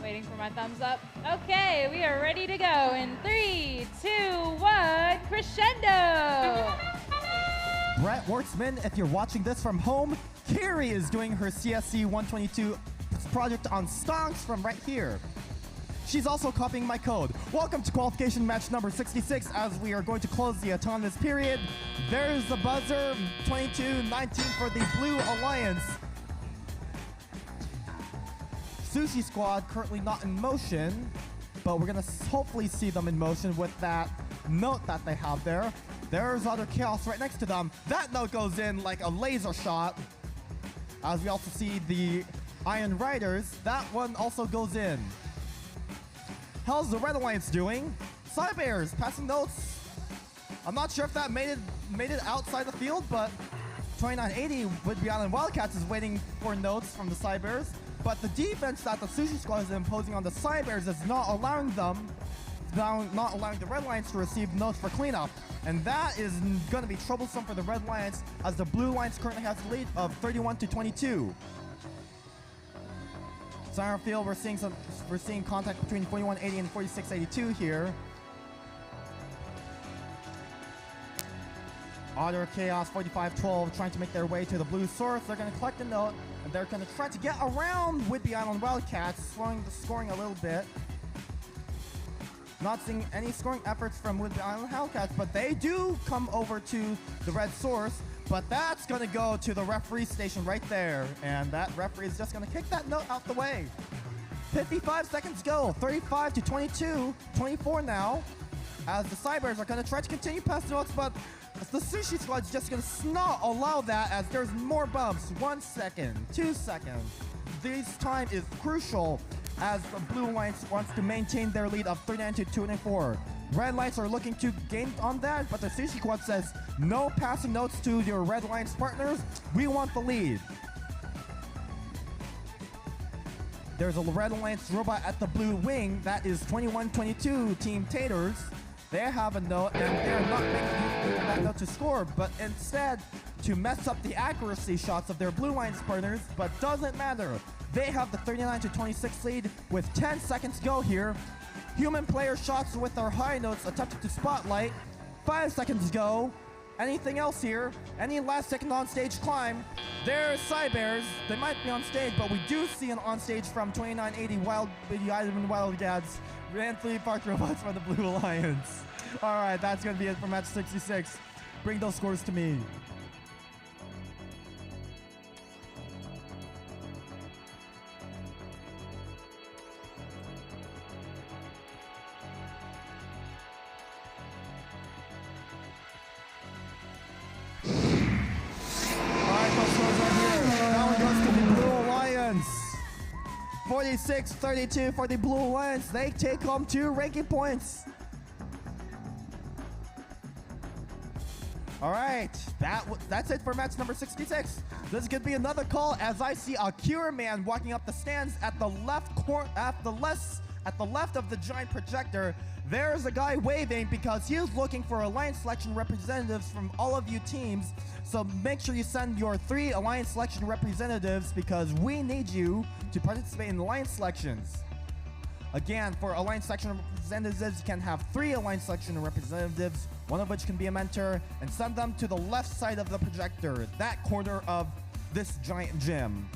waiting for my thumbs up. Okay, we are ready to go in 3, 2, 1, crescendo! Brett Wartzman, if you're watching this from home, Carrie is doing her CSC 122 project on stonks from right here. She's also copying my code. Welcome to qualification match number 66 as we are going to close the autonomous period. There's the buzzer, 22-19 for the Blue Alliance. Sushi Squad currently not in motion, but we're gonna hopefully see them in motion with that note that they have there. There's Utter Chaos right next to them. That note goes in like a laser shot. As we also see the Iron Riders, that one also goes in. How's the Red Alliance doing? Cybears passing notes. I'm not sure if that made it outside the field, but 2980 Whidbey Island Wildcats is waiting for notes from the Cybears. But the defense that the Sushi Squad is imposing on the Cybears is not allowing the Red Alliance to receive notes for cleanup. And that is going to be troublesome for the Red Alliance as the Blue Alliance currently has the lead of 31-22. Center field, we're seeing contact between 4180 and 4682 here. Otter Chaos 4512 trying to make their way to the blue source. They're going to collect a note and they're going to try to get around Whidbey Island Wildcats, slowing the scoring a little bit. Not seeing any scoring efforts from Whidbey Island Wildcats, but they do come over to the red source. But that's going to go to the referee station right there. And that referee is just going to kick that note out the way. 55 seconds go. 35-22. 24 now. As the Cybears are going to try to continue past notes, but the Sushi Squad is just going to not allow that as there's more bumps. 1 second. 2 seconds. This time is crucial as the Blue Alliance wants to maintain their lead of 39-24. Red Alliance are looking to gain on that, but the Sushi Squad says no passing notes to your Red Alliance partners. We want the lead. There's a Red Alliance robot at the blue wing. That is 21-22 Team Taters. They have a note, and they're not making use of that note to score, but instead to mess up the accuracy shots of their Blue Alliance partners, but doesn't matter. They have the 39-26 lead with 10 seconds to go here. Human player shots with our high notes attempted to spotlight. 5 seconds go. Anything else here? Any last second on stage climb? There's Cybears. They might be on stage, but we do see an on stage from 2980 Whidbey Island Wildcats and 3 Park Robots for the Blue Alliance. All right, that's going to be it for match 66. Bring those scores to me. Alright, those scores are here. That one goes to the Blue Alliance. 46-32 for the Blue Alliance. They take home 2 ranking points. All right, that's it for match number 66. This could be another call as I see a Cure Man walking up the stands at the left of the giant projector. There's a guy waving because he is looking for Alliance selection representatives from all of you teams. So make sure you send your 3 Alliance selection representatives because we need you to participate in Alliance selections. Again, for Alliance selection representatives, you can have 3 Alliance selection representatives, one of which can be a mentor, and send them to the left side of the projector, that corner of this giant gym.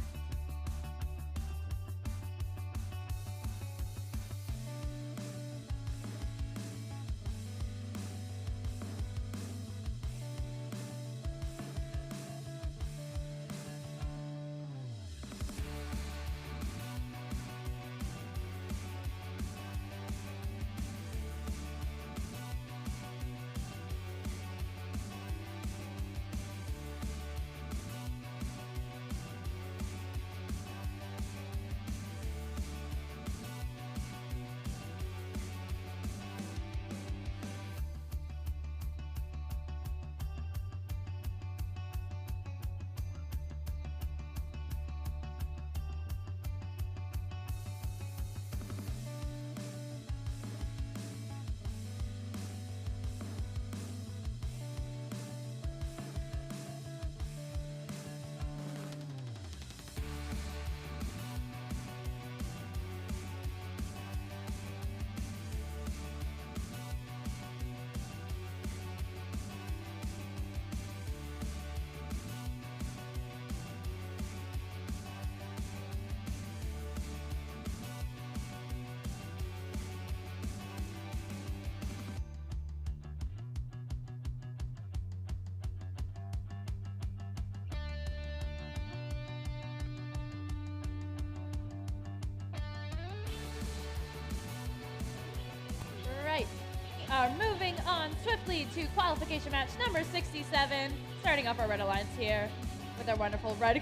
on swiftly to qualification match number 67. Starting off our Red Alliance here with our wonderful Red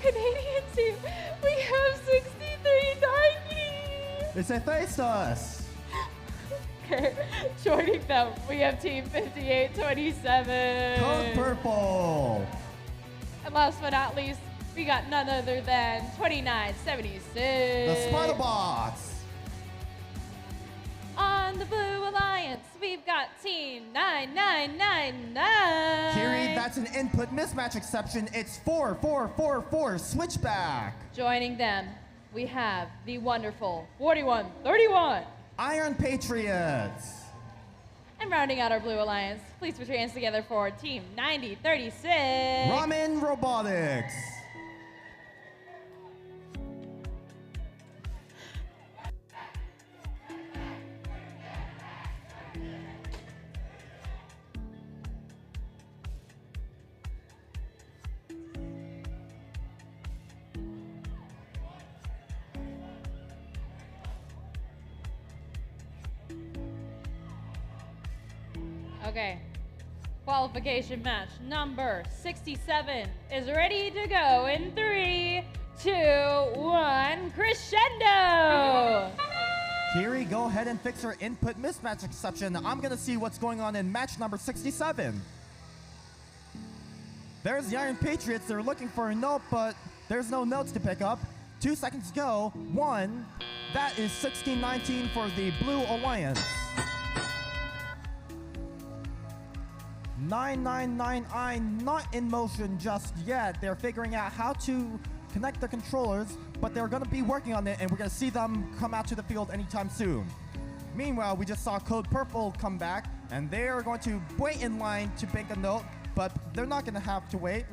Canadian team. We have 6390. They say face us. Okay, joining them, we have team 5827. Code purple. And last but not least, we got none other than 2976. The Sparta Bots. On the Blue Alliance, we've got team 9999. Kiri, that's an input mismatch exception. It's 4444 switchback. Joining them, we have the wonderful 4131. Iron Patriots. And rounding out our Blue Alliance, please put your hands together for team 9036. Ramen Robotics. Okay, qualification match number 67 is ready to go in 3, 2, 1, crescendo! Kiri, go ahead and fix her input mismatch exception. I'm gonna see what's going on in match number 67. There's the Iron Patriots. They're looking for a note, but there's no notes to pick up. 2 seconds to go. 1. That is 1619 for the Blue Alliance. 9999 not in motion just yet. They're figuring out how to connect the controllers, but they're going to be working on it, and we're going to see them come out to the field anytime soon. Meanwhile, we just saw Code Purple come back, and they are going to wait in line to bank a note, but they're not going to have to wait.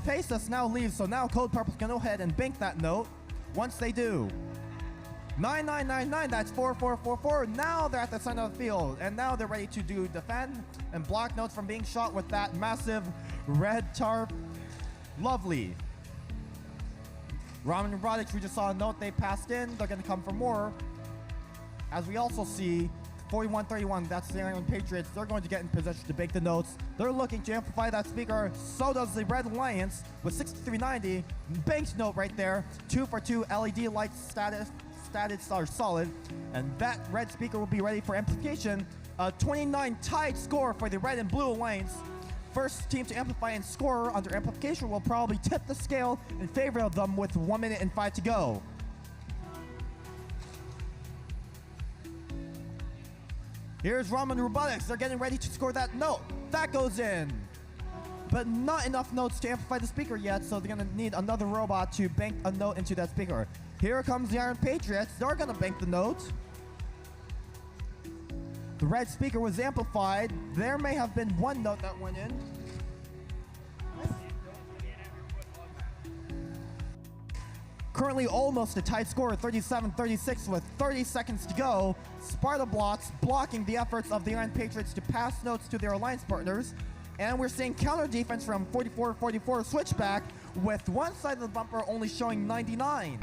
Faceless now leaves, so now Code Purple's going to go ahead and bank that note. Once they do, 9999, that's 4444. Now they're at the center of the field, and now they're ready to defend and block notes from being shot with that massive red tarp. Lovely. Ramen Robotics, we just saw a note they passed in. They're going to come for more. As we also see, 4131, that's the Iron Patriots. They're going to get in position to bank the notes. They're looking to amplify that speaker. So does the Red Alliance with 6390. Banked note right there. 2 for 2 LED lights status are solid, and that red speaker will be ready for amplification. A 29 tied score for the Red and Blue Alliance. First team to amplify and score under amplification will probably tip the scale in favor of them with 1 minute and 5 to go. Here's Ramen Robotics. They're getting ready to score that note. That goes in. But not enough notes to amplify the speaker yet, so they're going to need another robot to bank a note into that speaker. Here comes the Iron Patriots. They're going to bank the note. The red speaker was amplified. There may have been one note that went in. Currently almost a tight score, 37-36 with 30 seconds to go. Sparta Blocks blocking the efforts of the Iron Patriots to pass notes to their alliance partners. And we're seeing counter defense from 44-44 switchback with one side of the bumper only showing 99.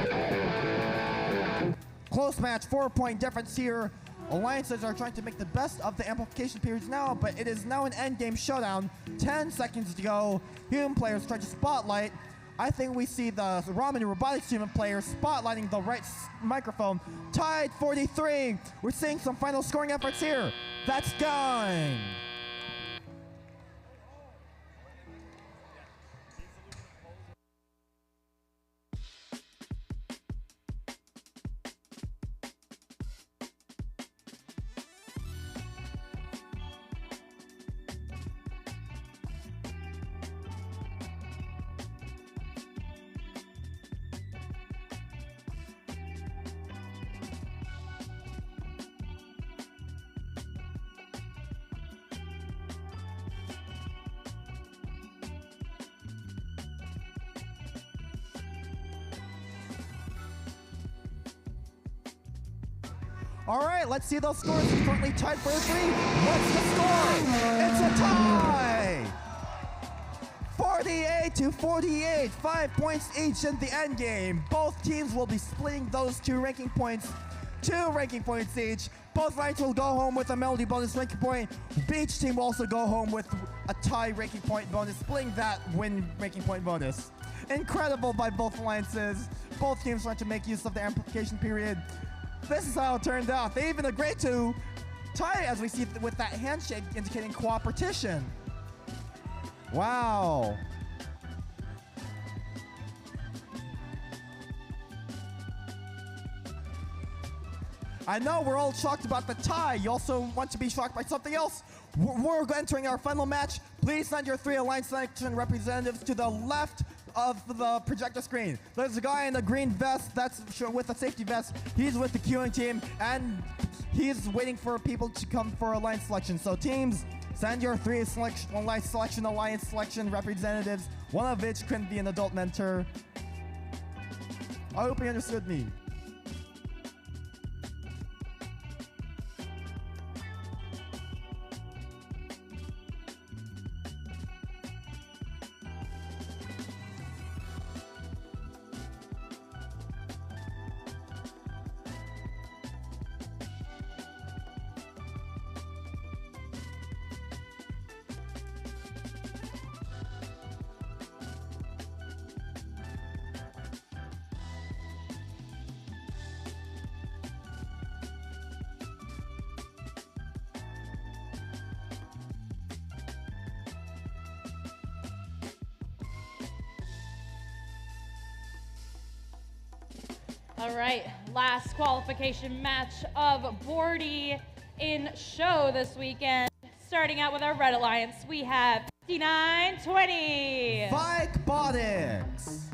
Close match, 4-point difference here. Alliances are trying to make the best of the amplification periods now, but it is now an endgame showdown. 10 seconds to go. Human players try to spotlight. I think we see the Ramen Robotics human players spotlighting the right microphone. Tied 43. We're seeing some final scoring efforts here. That's gone. All right, let's see those scores. It's currently tied for a 3. What's the score? It's a tie! 48-48, 5 points each in the end game. Both teams will be splitting those 2 ranking points. 2 ranking points each. Both ranks will go home with a melody bonus ranking point. Each team will also go home with a tie ranking point bonus, splitting that win ranking point bonus. Incredible by both alliances. Both teams trying to make use of the amplification period. This is how it turned out. They even agreed to tie, as we see with that handshake indicating cooperation. Wow. I know we're all shocked about the tie. You also want to be shocked by something else? We're entering our final match. Please send your 3 Alliance Selection representatives to the left of the projector screen. There's a guy in a green vest that's with a safety vest. He's with the queuing team, and he's waiting for people to come for Alliance Selection. So teams, send your 3 Alliance Selection representatives, one of which can be an adult mentor. I hope you understood me. All right, last qualification match of Bordie in show this weekend. Starting out with our Red Alliance, we have 5920. Robotics.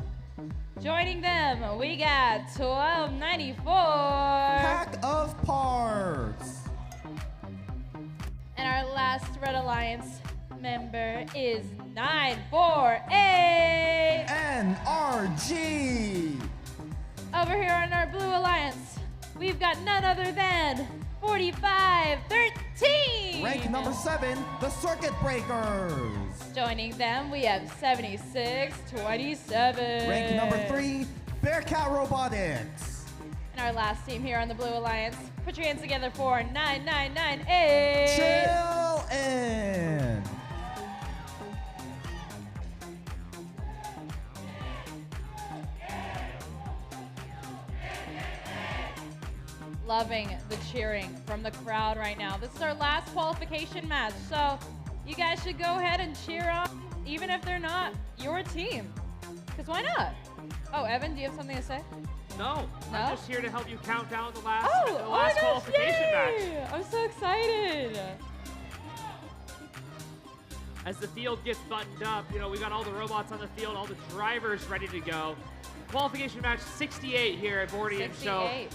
Joining them, we got 1294. Pack of Parts. And our last Red Alliance member is 948. NRG. Over here on our Blue Alliance, we've got none other than 4513. Rank number 7, the Circuit Breakers. Joining them, we have 7627. Rank number 3, Bearcat Robotics. And our last team here on the Blue Alliance, put your hands together for 9998. Chill in. Loving the cheering from the crowd right now. This is our last qualification match, so you guys should go ahead and cheer on, even if they're not your team. Because why not? Oh, Evan, do you have something to say? No, No? I'm just here to help you count down the last, Oh, the oh last my gosh, qualification yay! match. I'm so excited. As the field gets buttoned up, you know, we got all the robots on the field, all the drivers ready to go. Qualification match 68 here at Bordie and Show. 68.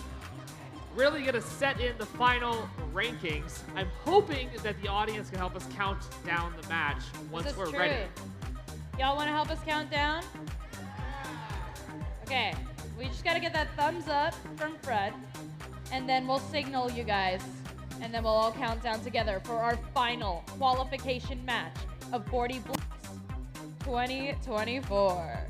Really going to set in the final rankings. I'm hoping that the audience can help us count down the match once This is we're true. ready. Y'all want to help us count down? Okay, we just got to get that thumbs up from Fred, and then we'll signal you guys, and then we'll all count down together for our final qualification match of Bordie Blitz 2024.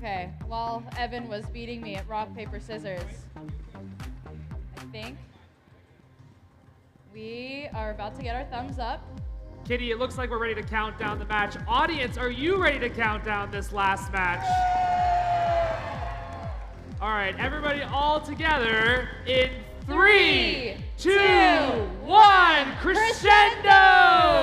Okay, while Evan was beating me at rock, paper, scissors, I think we are about to get our thumbs up. Kitty, it looks like we're ready to count down the match. Audience, are you ready to count down this last match? All right, everybody all together in 3, 2, 1, crescendo!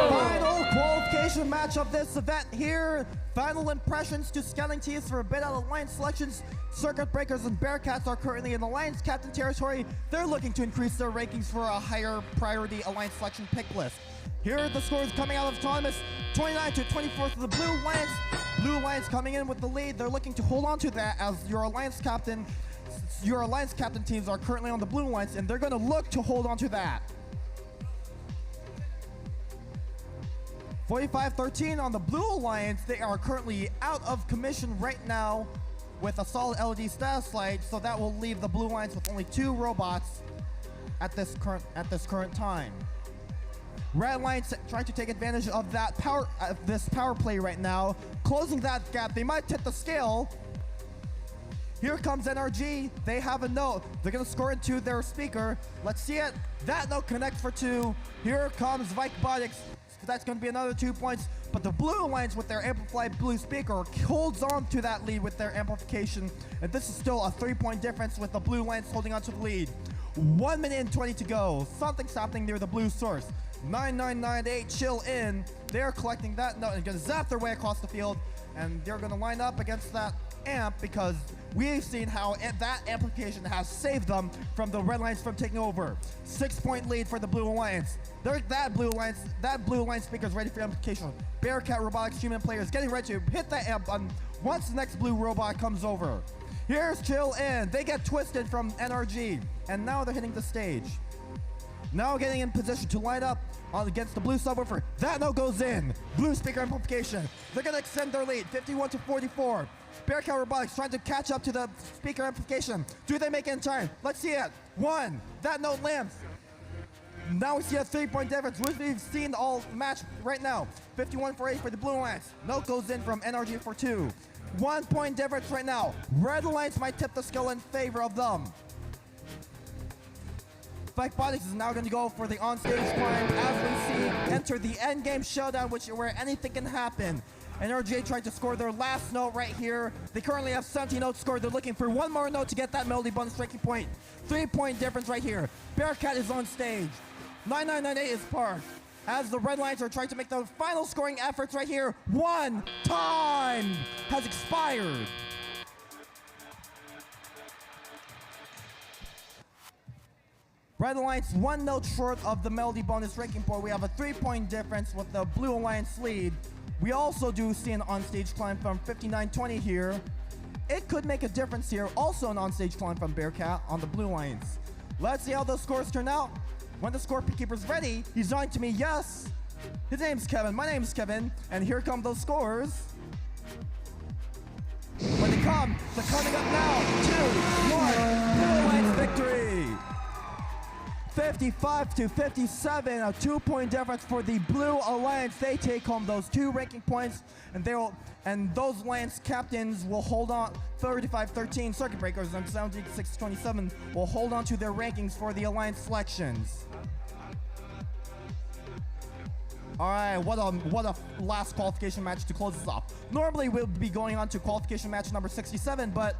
Final qualification match of this event here. Final impressions to scouting teams for a bit out of Alliance selections. Circuit Breakers and Bearcats are currently in Alliance captain territory. They're looking to increase their rankings for a higher priority Alliance selection pick list. Here are the scores coming out of Thomas. 29 to 24 for the Blue Alliance. Blue Alliance coming in with the lead. They're looking to hold on to that as your Alliance captain teams are currently on the Blue Alliance, and they're going to look to hold on to that. 45-13 on the Blue Alliance. They are currently out of commission right now with a solid LED status light, so that will leave the Blue Alliance with only 2 robots at this current time. Red Alliance trying to take advantage of that this power play right now, closing that gap. They might tip the scale. Here comes NRG. They have a note. They're going to score into their speaker. Let's see it. That note connects for 2. Here comes Robotics. That's going to be another 2 points. But the Blue Alliance with their amplified blue speaker holds on to that lead with their amplification. And this is still a 3-point difference with the Blue Alliance holding on to the lead. 1 minute and 20 to go. Something's happening near the blue source. 9998 chill in. They're collecting that note and going to zap their way across the field. And they're going to line up against that amp because we've seen how that amplification has saved them from the Red Alliance from taking over. 6-point lead for the Blue Alliance. That Blue Alliance speaker is ready for amplification. Bearcat Robotics human players getting ready to hit that amp button once the next blue robot comes over. Here's chill in. They get twisted from NRG, and now they're hitting the stage. Now getting in position to line up against the blue subwoofer. That note goes in. Blue speaker amplification. They're going to extend their lead, 51 to 44. Bearcat Robotics trying to catch up to the speaker amplification. Do they make it in time? Let's see it. 1. That note lands. Now we see a 3-point difference, which we've seen all match right now. 51-48 for the Blue Alliance. Note goes in from NRG for 2. 1-point difference right now. Red Alliance might tip the scale in favor of them. Robotics is now going to go for the on-stage climb as we see enter the endgame showdown, where anything can happen. NRG trying to score their last note right here. They currently have 17 notes scored. They're looking for 1 more note to get that melody bonus ranking point. 3-point difference right here. Bearcat is on stage. 9998 is parked. As the Red Alliance are trying to make the final scoring efforts right here. 1 time has expired. Red Alliance 1 note short of the melody bonus ranking point. We have a 3-point difference with the Blue Alliance lead. We also do see an onstage climb from 5920 here. It could make a difference here. Also an onstage climb from Bearcat on the Blue Alliance. Let's see how those scores turn out. When the scorekeeper's ready, he's yelling to me, yes. His name's Kevin, my name's Kevin, and here come those scores. When they come, they're coming up now. 2, 1, Blue Alliance victory. 55 to 57, a 2-point difference for the Blue Alliance. They take home those 2 ranking points, and those Alliance captains will hold on. 35-13 Circuit Breakers and 76-27 will hold on to their rankings for the Alliance selections. All right, what a last qualification match to close this off. Normally we'll be going on to qualification match number 67, but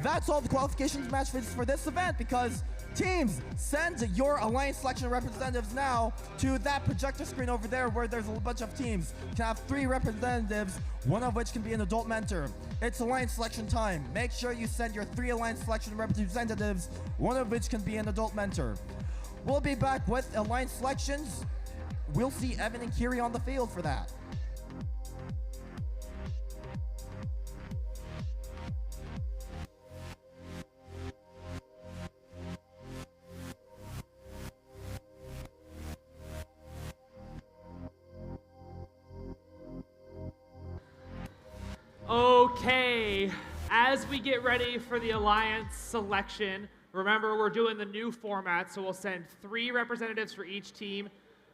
that's all the qualifications matches for this event because teams, send your Alliance selection representatives now to that projector screen over there where there's a bunch of teams. You can have 3 representatives, one of which can be an adult mentor. It's Alliance selection time. Make sure you send your 3 Alliance selection representatives, one of which can be an adult mentor. We'll be back with Alliance selections. We'll see Evan and Kiri on the field for that. Okay, as we get ready for the Alliance selection, remember we're doing the new format, so we'll send 3 representatives for each team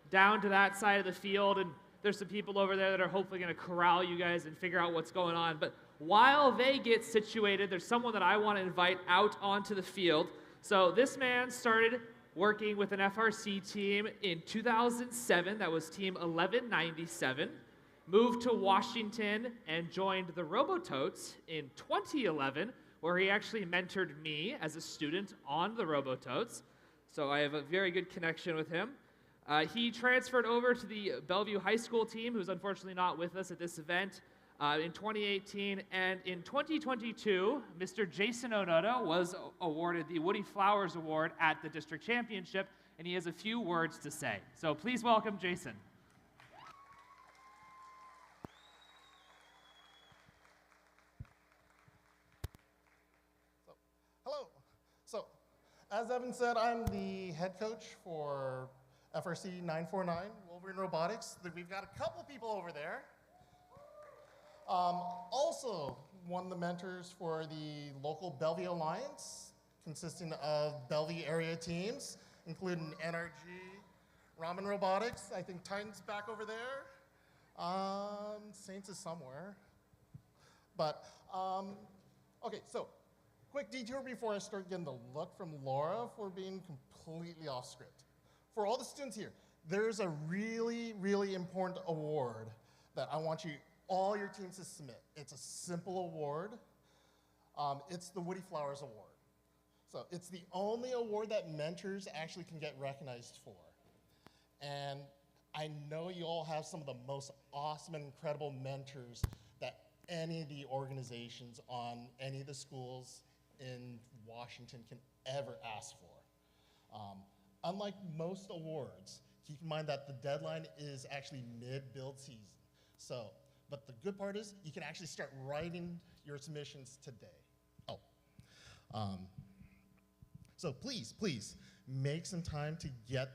down to that side of the field, and there's some people over there that are hopefully going to corral you guys and figure out what's going on. But while they get situated, there's someone that I want to invite out onto the field. So this man started working with an FRC team in 2007. That was team 1197. Moved to Washington and joined the Robototes in 2011, where he actually mentored me as a student on the Robototes. So I have a very good connection with him. He transferred over to the Bellevue High School team, who's unfortunately not with us at this event, in 2018. And in 2022, Mr. Jason Onoda was awarded the Woody Flowers Award at the district championship, and he has a few words to say. So please welcome Jason. Hello. So, as Evan said, I'm the head coach for FRC 949, Wolverine Robotics. We've got a couple people over there. Also, one of the mentors for the local Bellevue Alliance, consisting of Bellevue area teams, including NRG, Ramen Robotics. I think Titan's back over there. Saints is somewhere. But, okay, so quick detour before I start getting the look from Laura for being completely off script. For all the students here, there's a really, really important award that I want all your teams to submit. It's a simple award. It's the Woody Flowers Award. So it's the only award that mentors actually can get recognized for. And I know you all have some of the most awesome and incredible mentors that any of the organizations on any of the schools in Washington can ever ask for. Unlike most awards, keep in mind that the deadline is actually mid-build season. So, but the good part is you can actually start writing your submissions today. So please, please make some time to get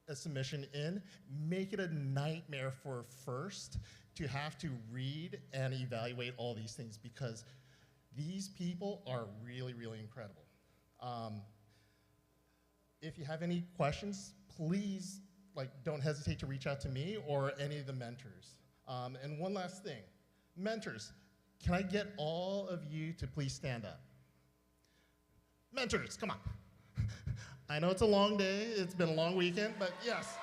a submission in. Make it a nightmare for first to have to read and evaluate all these things, because these people are really, really incredible. If you have any questions, please don't hesitate to reach out to me or any of the mentors. And one last thing, mentors, can I get all of you to please stand up? Mentors, come on. I know it's a long day, it's been a long weekend, but yes.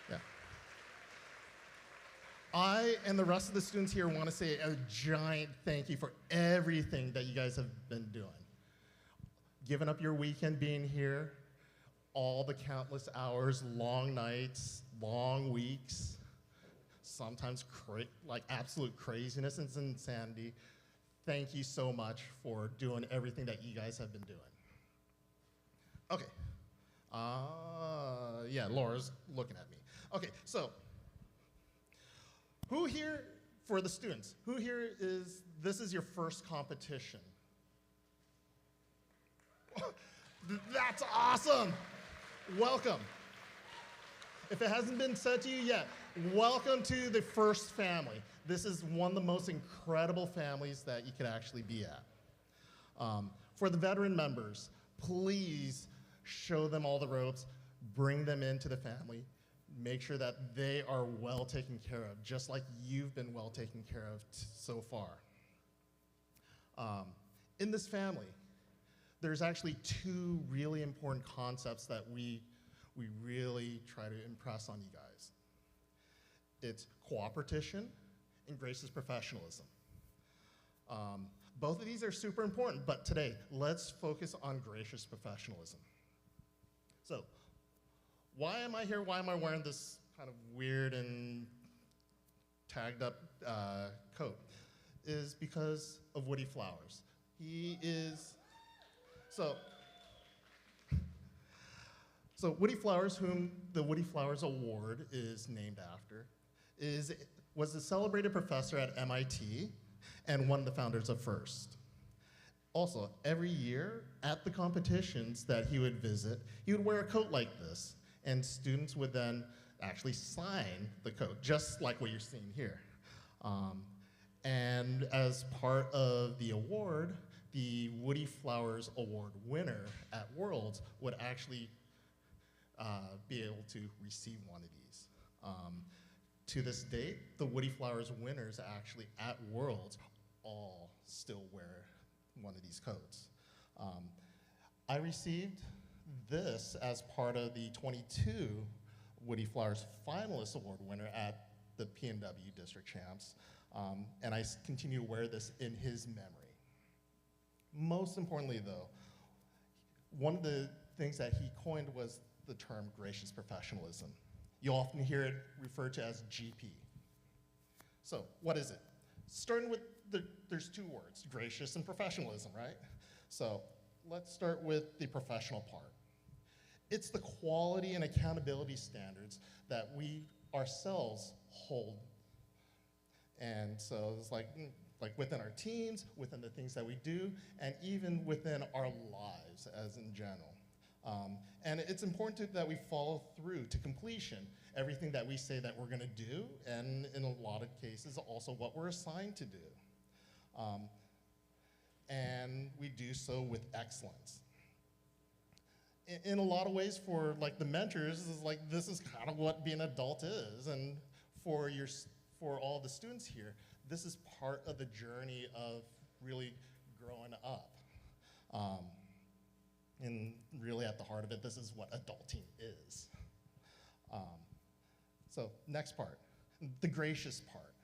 Yeah. I and the rest of the students here want to say a giant thank you for everything that you guys have been doing. Giving up your weekend being here, all the countless hours, long nights, long weeks, sometimes absolute craziness and insanity. Thank you so much for doing everything that you guys have been doing. Okay. Yeah, Laura's looking at me. Okay, so who here, for the students, this is your first competition? That's awesome. Welcome. If it hasn't been said to you yet, welcome to the first family. This is one of the most incredible families that you could actually be at. For the veteran members, please show them all the ropes, bring them into the family, make sure that they are well taken care of, just like you've been well taken care of so far. In this family, there's actually two really important concepts that we really try to impress on you guys. It's cooperation and gracious professionalism. Both of these are super important, but today, let's focus on gracious professionalism. So, why am I here? Why am I wearing this kind of weird and tagged up coat? Is because of Woody Flowers. He is, so Woody Flowers, whom the Woody Flowers Award is named after, was a celebrated professor at MIT and one of the founders of FIRST. Also, every year at the competitions that he would visit, he would wear a coat like this, and students would then actually sign the coat, just like what you're seeing here. And as part of the award, the Woody Flowers Award winner at Worlds would actually be able to receive one of these. To this date, the Woody Flowers winners actually at Worlds all still wear one of these coats. I received this as part of the 22 Woody Flowers Finalist Award winner at the P&W District Champs, and I continue to wear this in his memory. Most importantly though, one of the things that he coined was the term gracious professionalism. You often hear it referred to as GP. So what is it? Starting with, there's two words, gracious and professionalism, right? So let's start with the professional part. It's the quality and accountability standards that we ourselves hold. And so it's like within our teams, within the things that we do, and even within our lives as in general. And it's important that we follow through to completion everything that we say that we're gonna do, and in a lot of cases also what we're assigned to do. And we do so with excellence. In a lot of ways for like the mentors, this is kind of what being an adult is, and for all the students here, this is part of the journey of really growing up. And really at the heart of it, this is what adulting is. So next part, the gracious part.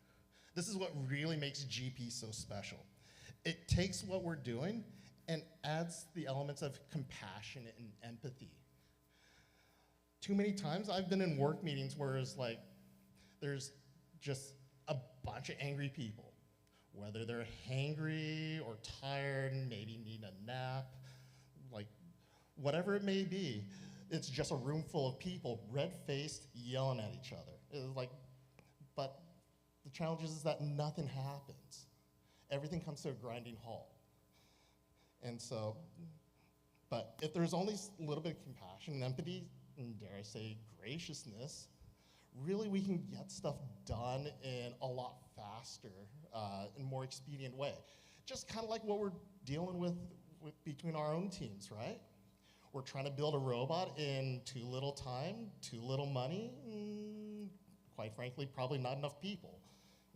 This is what really makes GP so special. It takes what we're doing and adds the elements of compassion and empathy. Too many times I've been in work meetings where it's like, there's just a bunch of angry people, whether they're hangry or tired, maybe need a nap, like whatever it may be, it's just a room full of people, red-faced, yelling at each other. It's like, but the challenge is that nothing happens. Everything comes to a grinding halt. And so, but if there's only a little bit of compassion and empathy, and dare I say graciousness, really we can get stuff done in a lot faster, in a more expedient way. Just kind of like what we're dealing with between our own teams, right? We're trying to build a robot in too little time, too little money, and quite frankly, probably not enough people.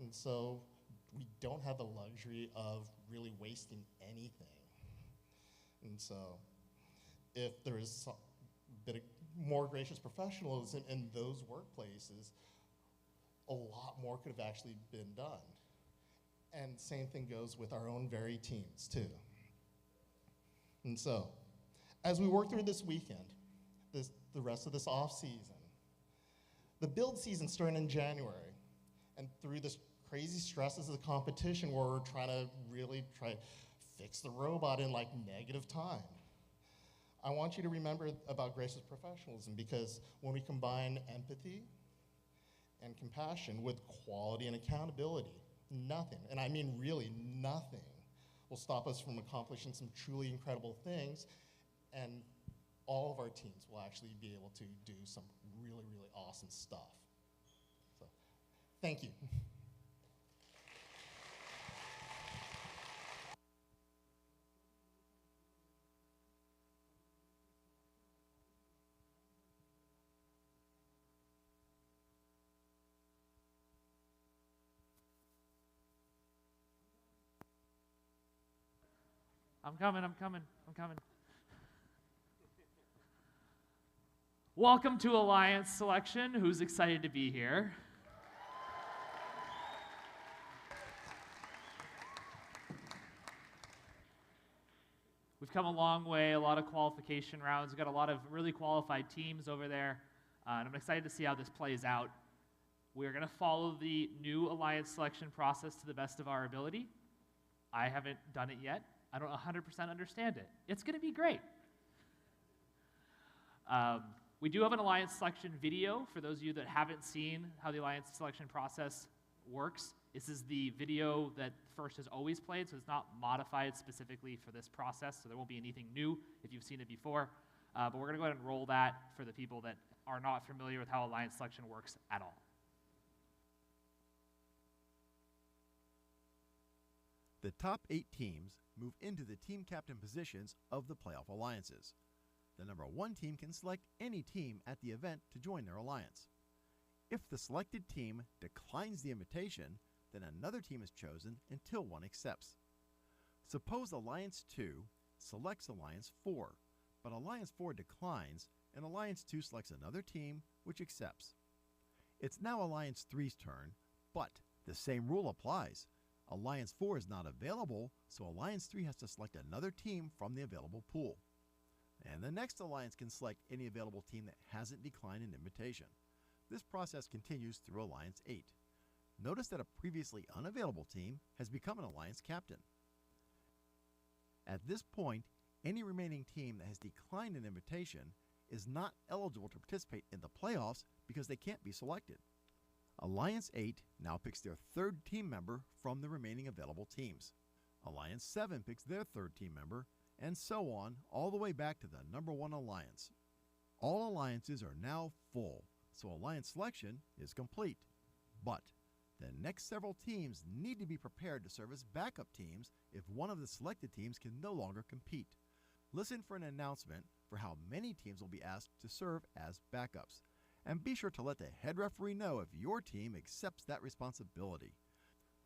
And so we don't have the luxury of really wasting anything. And so if there is a bit of more gracious professionalism in those workplaces, a lot more could have actually been done. And same thing goes with our own very teams too. And so, as we work through this weekend, the rest of this off season, the build season starting in January, and through this crazy stresses of the competition where we're trying to really try to fix the robot in like negative time. I want you to remember about gracious professionalism, because when we combine empathy and compassion with quality and accountability, nothing, and I mean really nothing, will stop us from accomplishing some truly incredible things, and all of our teams will actually be able to do some really, really awesome stuff. So, thank you. I'm coming. Welcome to Alliance Selection. Who's excited to be here? We've come a long way, a lot of qualification rounds. We've got a lot of really qualified teams over there, and I'm excited to see how this plays out. We're going to follow the new Alliance selection process to the best of our ability. I haven't done it yet. I don't 100% understand it. It's going to be great. We do have an Alliance selection video for those of you that haven't seen how the Alliance selection process works. This is the video that FRC has always played, so it's not modified specifically for this process, so there won't be anything new if you've seen it before. But we're going to go ahead and roll that for the people that are not familiar with how Alliance selection works at all. The top 8 teams move into the team captain positions of the playoff alliances. the number 1 team can select any team at the event to join their alliance. If the selected team declines the invitation, then another team is chosen until one accepts. Suppose Alliance 2 selects Alliance 4, but Alliance 4 declines and Alliance 2 selects another team which accepts. It's now Alliance 3's turn, but the same rule applies. Alliance 4 is not available, so Alliance 3 has to select another team from the available pool. And the next alliance can select any available team that hasn't declined an invitation. This process continues through Alliance 8. Notice that a previously unavailable team has become an alliance captain. At this point, any remaining team that has declined an invitation is not eligible to participate in the playoffs because they can't be selected. Alliance 8 now picks their 3rd team member from the remaining available teams. Alliance 7 picks their 3rd team member, and so on, all the way back to the number 1 alliance. All alliances are now full, so alliance selection is complete. But the next several teams need to be prepared to serve as backup teams if one of the selected teams can no longer compete. Listen for an announcement for how many teams will be asked to serve as backups. And be sure to let the head referee know if your team accepts that responsibility.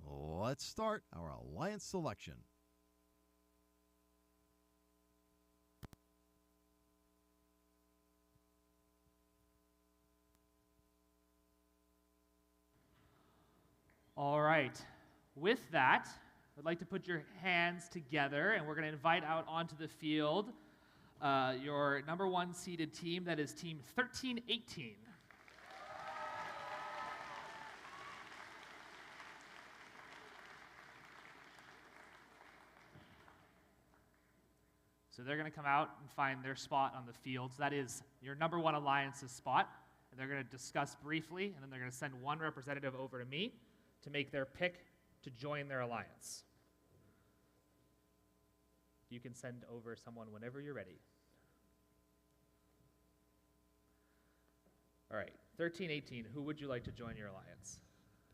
Let's start our alliance selection. All right. With that, I'd like to put your hands together, and we're going to invite out onto the field your number 1 seeded team, that is Team 1318. So they're going to come out and find their spot on the field. So that is your number 1 alliance's spot. And they're going to discuss briefly, and then they're going to send one representative over to me to make their pick to join their alliance. You can send over someone whenever you're ready. All right, 1318, who would you like to join your alliance?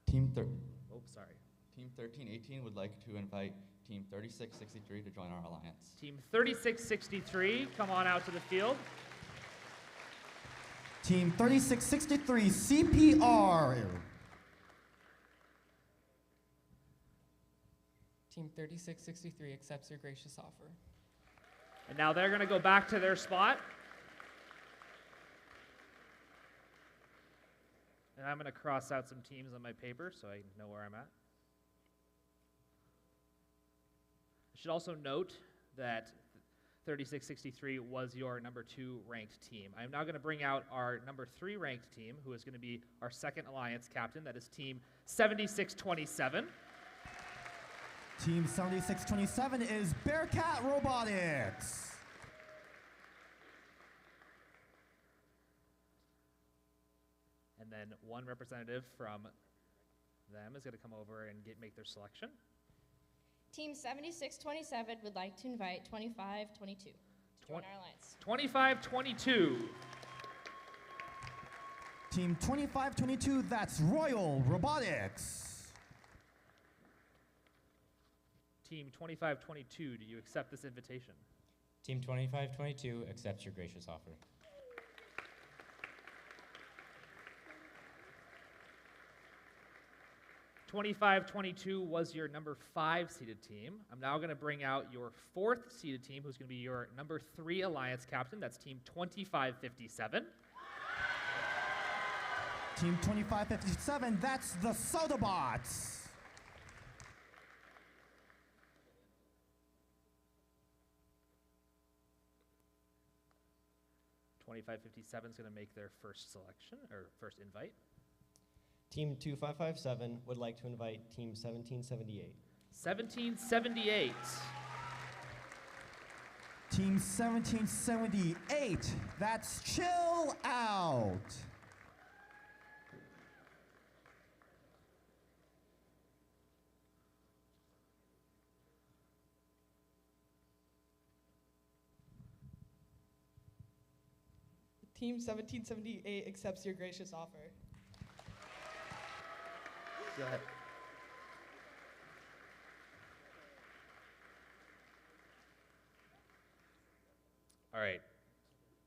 Team 1318 would like to invite Team 3663 to join our alliance. Team 3663, come on out to the field. Team 3663, CPR. Team 3663 accepts your gracious offer. And now they're going to go back to their spot. And I'm going to cross out some teams on my paper so I know where I'm at. I should also note that 3663 was your number 2 ranked team. I'm now going to bring out our number 3 ranked team, who is going to be our 2nd alliance captain. That is Team 7627. Team 7627 is Bearcat Robotics. And then one representative from them is going to come over and make their selection. Team 7627 would like to invite 2522 to join our alliance. 2522. Team 2522, that's Royal Robotics. Team 2522, do you accept this invitation? Team 2522 accepts your gracious offer. (2522) was your number 5 seeded team. I'm now going to bring out your 4th seeded team, who's going to be your number 3 alliance captain. That's Team 2557. Team 2557, that's the Sodabots. (2557) is going to make their first selection, or first invite. Team 2557 would like to invite Team 1778. 1778. Team 1778, that's Chill Out. Team 1778 accepts your gracious offer. Go ahead. All right.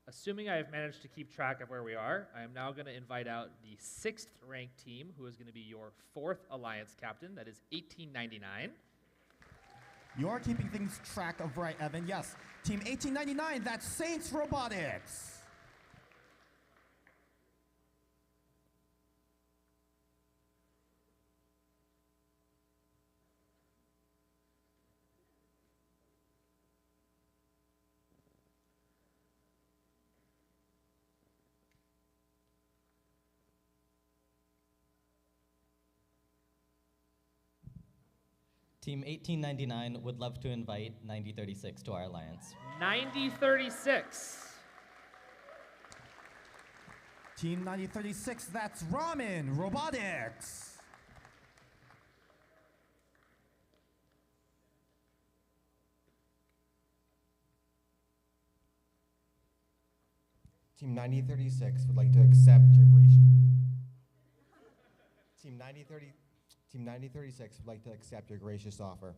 Assuming I have managed to keep track of where we are, I am now going to invite out the 6th ranked team, who is going to be your 4th alliance captain. That is 1899. You are keeping things track of right, Evan. Yes, Team 1899, that's Saints Robotics. Team 1899 would love to invite 9036 to our alliance. 9036. Team 9036, that's Ramen Robotics. Team 9036 would like to accept your Team 9036 would like to accept your gracious offer.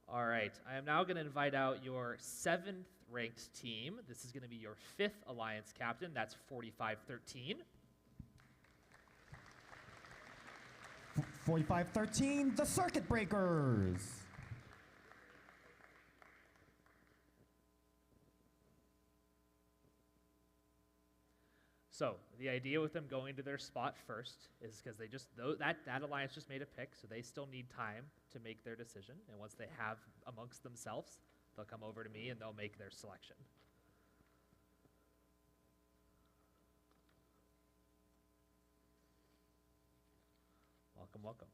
All right, I am now going to invite out your 7th ranked team. This is going to be your 5th alliance captain. That's 4513. 4513, the Circuit Breakers. So the idea with them going to their spot first is because they just that alliance just made a pick, so they still need time to make their decision. And once they have amongst themselves, they'll come over to me and they'll make their selection. Welcome, welcome.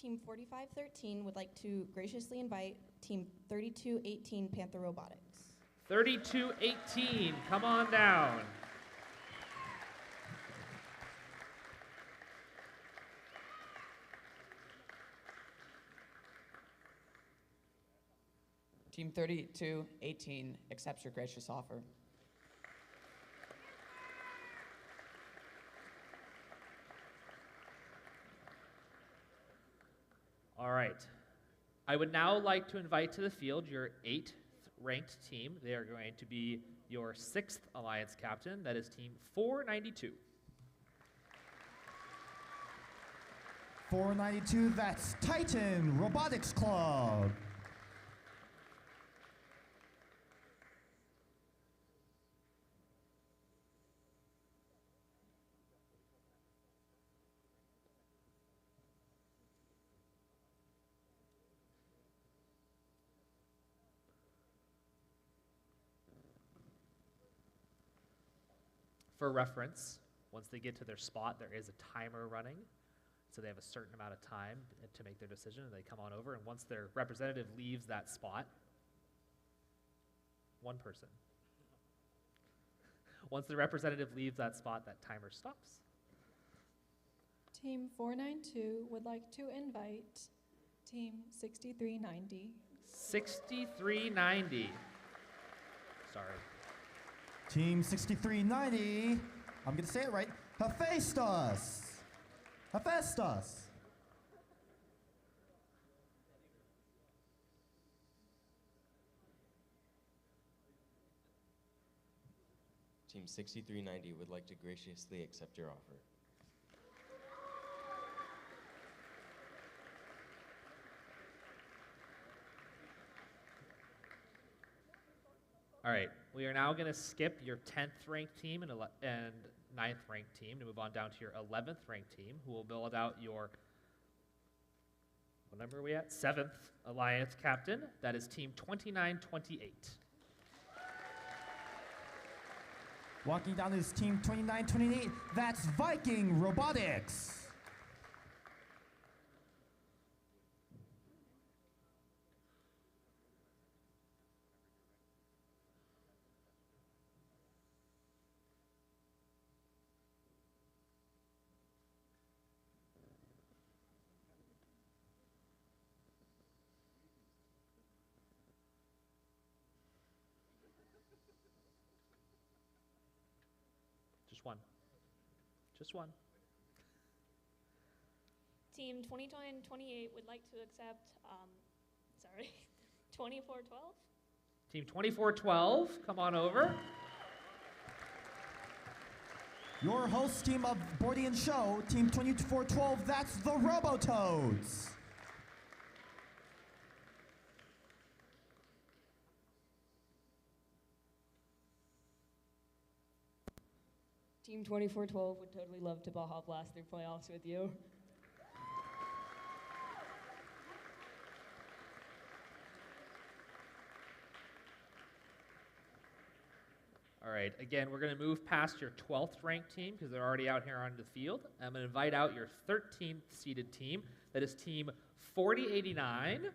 Team 4513 would like to graciously invite Team 3218 Panther Robotics. 3218, come on down. Team 3218 accepts your gracious offer. All right. I would now like to invite to the field your 8th ranked team. They are going to be your 6th alliance captain. That is Team 492. 492, that's Titan Robotics Club. For reference, once they get to their spot, there is a timer running. So they have a certain amount of time to make their decision, and they come on over. And once their representative leaves that spot, one person. Once the representative leaves that spot, that timer stops. Team 492 would like to invite Team 6390. 6390. Sorry. Team 6390, I'm going to say it right, Hephaestus. Hephaestus. Team 6390 would like to graciously accept your offer. All right, we are now going to skip your 10th ranked team and 9th ranked team to move on down to your 11th ranked team, who will build out your, what number are we at? 7th alliance captain. That is Team 2928. Walking down is Team 2928, that's Viking Robotics. Just one. Just one. Team 2928 would like to accept, 2412. Team 2412, come on over. Your host team of Bordie and Show, Team 2412, that's the Robototes. Team 2412 would totally love to Baja Blast through playoffs with you. All right, again, we're going to move past your 12th ranked team because they're already out here on the field. I'm going to invite out your 13th seeded team. That is Team 4089.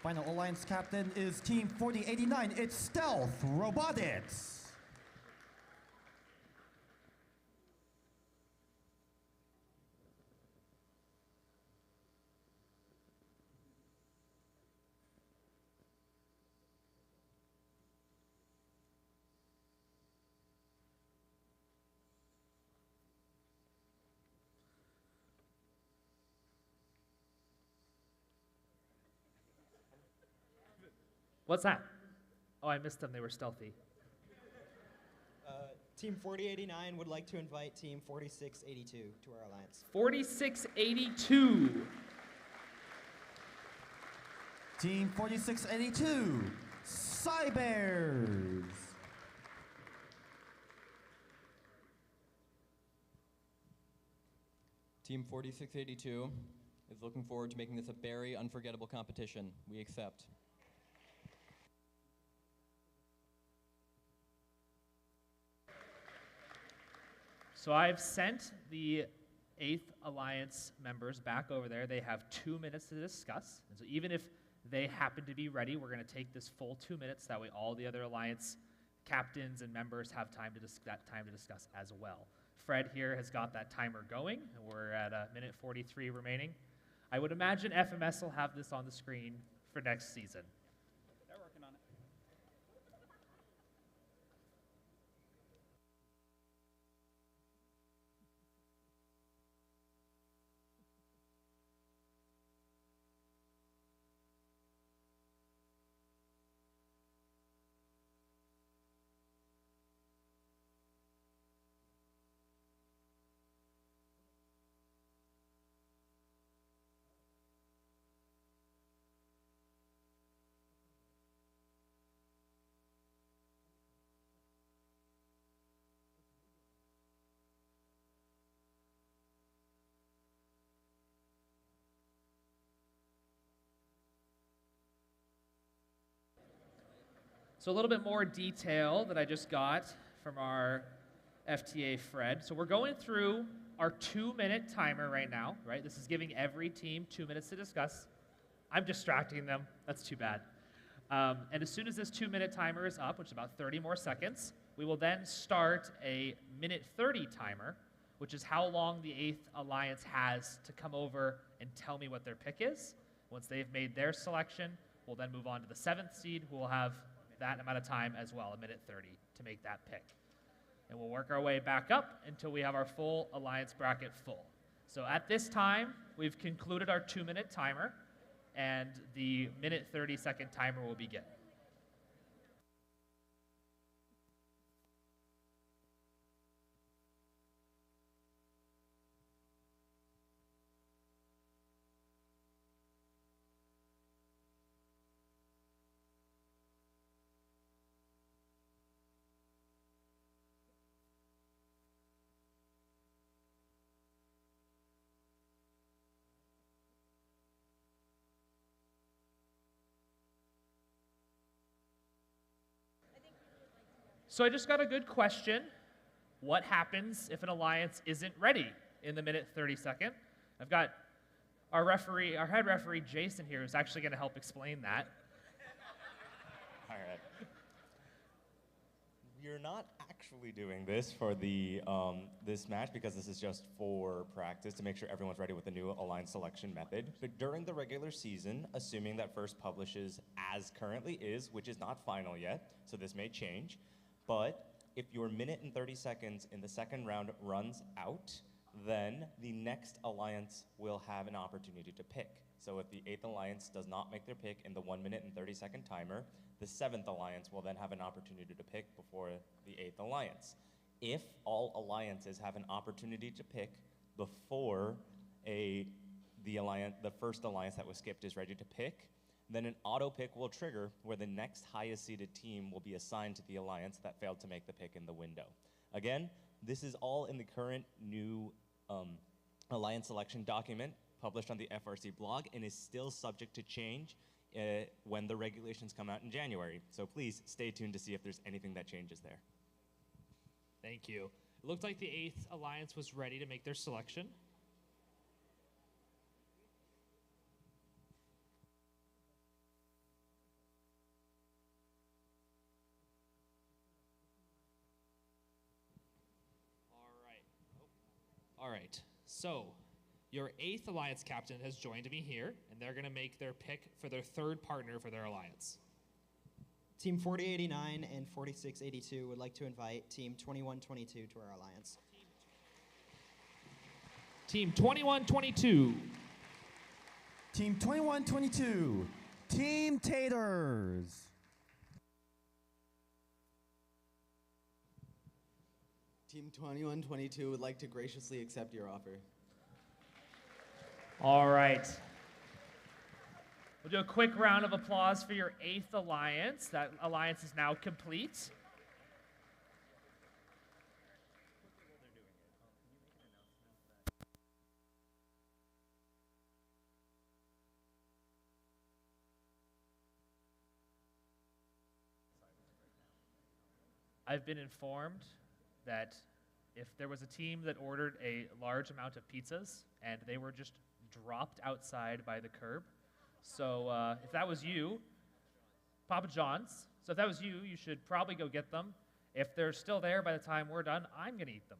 Final Alliance captain is Team 4089. It's Stealth Robotics. What's that? Oh, I missed them. They were stealthy. Team 4089 would like to invite Team 4682 to our alliance. 4682. Team 4682, Cybers. Team 4682 is looking forward to making this a very unforgettable competition. We accept. So I've sent the 8th Alliance members back over there. They have 2 minutes to discuss. And so even if they happen to be ready, we're going to take this full 2 minutes. That way all the other Alliance captains and members have time to discuss as well. Fred here has got that timer going, and we're at a minute 43 remaining. I would imagine FMS will have this on the screen for next season. They're working on it. So a little bit more detail that I just got from our FTA Fred. So we're going through our 2-minute timer right now, right? This is giving every team 2 minutes to discuss. I'm distracting them. That's too bad. And as soon as this 2-minute timer is up, which is about 30 more seconds, we will then start a minute 30 timer, which is how long the 8th Alliance has to come over and tell me what their pick is. Once they've made their selection, we'll then move on to the 7th seed, who will have that amount of time as well, a minute 30, to make that pick. And we'll work our way back up until we have our full Alliance bracket full. So at this time, we've concluded our 2-minute timer, and the minute 30-second timer will begin. So I just got a good question. What happens if an alliance isn't ready in the minute 30-second? I've got our head referee, Jason, here, who's actually going to help explain that. All right. We're not actually doing this for the this match because this is just for practice to make sure everyone's ready with the new alliance selection method. But during the regular season, assuming that first publishes as currently is, which is not final yet, so this may change, but if your minute and 30 seconds in the second round runs out, then the next alliance will have an opportunity to pick. So if the 8th alliance does not make their pick in the 1 minute and 30-second timer, the 7th alliance will then have an opportunity to pick before the 8th alliance. If all alliances have an opportunity to pick before the first alliance that was skipped is ready to pick, then an auto pick will trigger where the next highest seeded team will be assigned to the alliance that failed to make the pick in the window. Again, this is all in the current new alliance selection document published on the FRC blog and is still subject to change when the regulations come out in January. So please stay tuned to see if there's anything that changes there. Thank you. It looked like the 8th alliance was ready to make their selection. All right, so your 8th alliance captain has joined me here, and they're going to make their pick for their 3rd partner for their alliance. Team 4089 and 4682 would like to invite Team 2122 to our alliance. Team 2122. Team 2122. Team Taters. Team 2122 would like to graciously accept your offer. All right. We'll do a quick round of applause for your 8th alliance. That alliance is now complete. I've been informed that if there was a team that ordered a large amount of pizzas and they were just dropped outside by the curb, so if that was you, Papa John's, so if that was you, you should probably go get them. If they're still there by the time we're done, I'm going to eat them.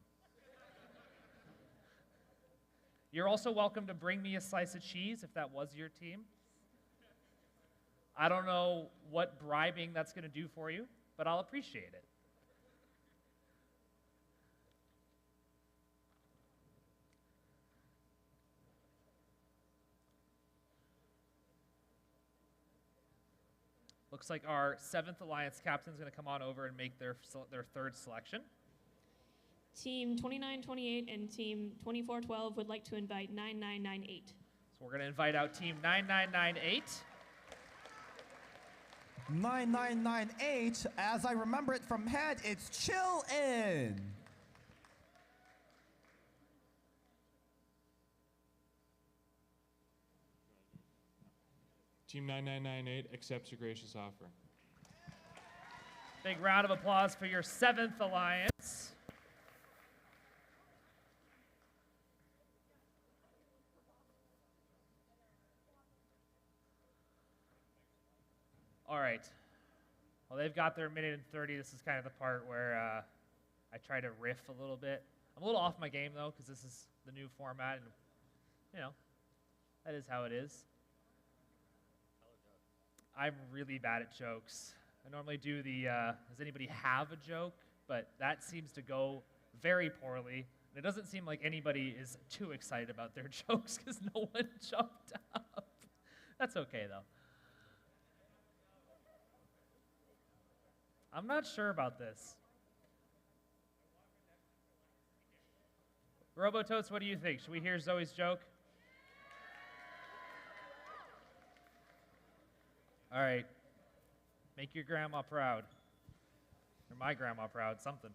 You're also welcome to bring me a slice of cheese if that was your team. I don't know what bribing that's going to do for you, but I'll appreciate it. Looks like our 7th alliance captain is going to come on over and make their 3rd selection. Team 2928 and Team 2412 would like to invite 9998. So we're going to invite out Team 9998. 9998, as I remember it from head, it's Chill In. Team 9998 accepts your gracious offer. Big round of applause for your 7th alliance. All right. Well, they've got their minute and 30. This is kind of the part where I try to riff a little bit. I'm a little off my game, though, because this is the new format, and, you know, that is how it is. I'm really bad at jokes. I normally do the, does anybody have a joke? But that seems to go very poorly. And it doesn't seem like anybody is too excited about their jokes because no one jumped up. That's okay, though. I'm not sure about this. Robototes, what do you think? Should we hear Zoe's joke? All right. Make your grandma proud. Or my grandma proud, something.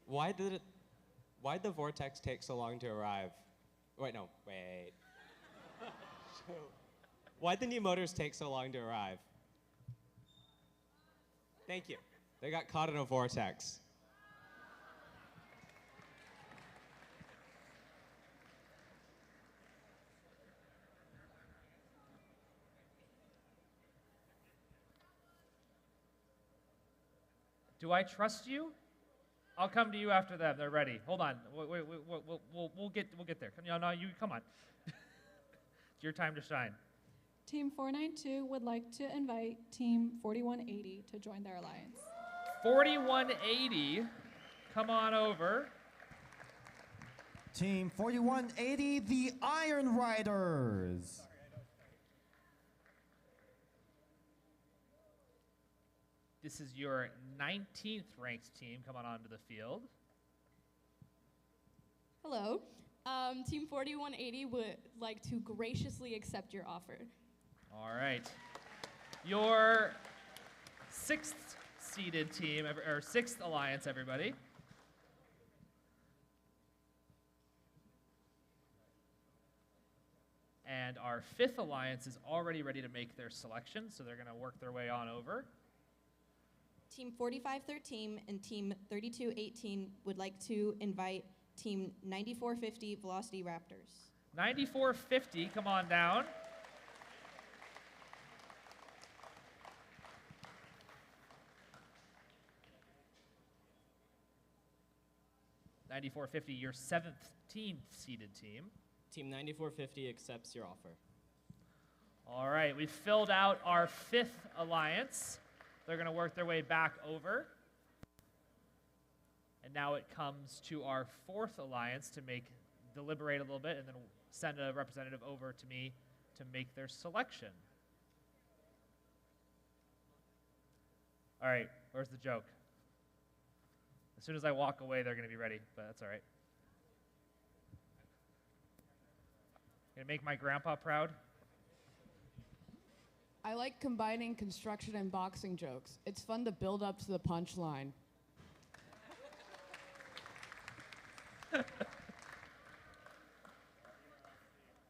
Why'd the vortex take so long to arrive? Wait. Why'd the new motors take so long to arrive? Thank you. They got caught in a vortex. Do I trust you? I'll come to you after them. They're ready. Hold on. We'll get there. No, you come on. It's your time to shine. Team 492 would like to invite Team 4180 to join their alliance. 4180, come on over. Team 4180, the Iron Riders. This is your 19th ranked team. Come on onto the field. Hello. Team 4180 would like to graciously accept your offer. All right. Your 6th seeded team, or 6th alliance, everybody. And our 5th alliance is already ready to make their selection, so they're going to work their way on over. Team 4513 and Team 3218 would like to invite Team 9450 Velocity Raptors. 9450, come on down. Your 17th seeded team. Team 9450 accepts your offer. All right, we've filled out our 5th alliance. They're going to work their way back over. And now it comes to our 4th alliance to deliberate a little bit and then send a representative over to me to make their selection. All right, where's the joke? As soon as I walk away, they're going to be ready, but that's all right. Gonna make my grandpa proud. I like combining construction and boxing jokes. It's fun to build up to the punchline.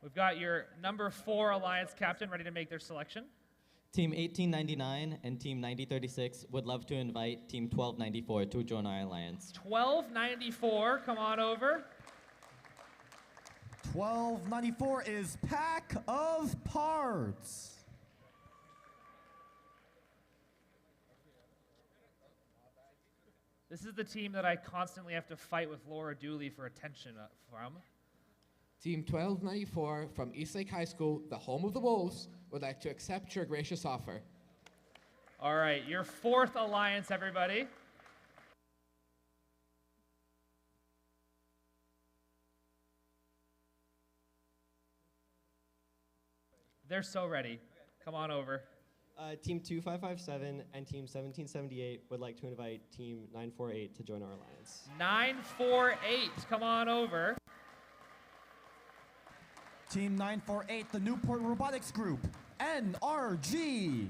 We've got your number 4 alliance captain ready to make their selection. Team 1899 and Team 9036 would love to invite Team 1294 to join our alliance. 1294, come on over. 1294 is Pack of Parts. This is the team that I constantly have to fight with Laura Dooley for attention from. Team 1294 from Eastlake High School, the home of the Wolves, would like to accept your gracious offer. All right, your 4th alliance, everybody. They're so ready. Come on over. Team 2557 and Team 1778 would like to invite Team 948 to join our alliance. 948, come on over. Team 948, the Newport Robotics Group, NRG.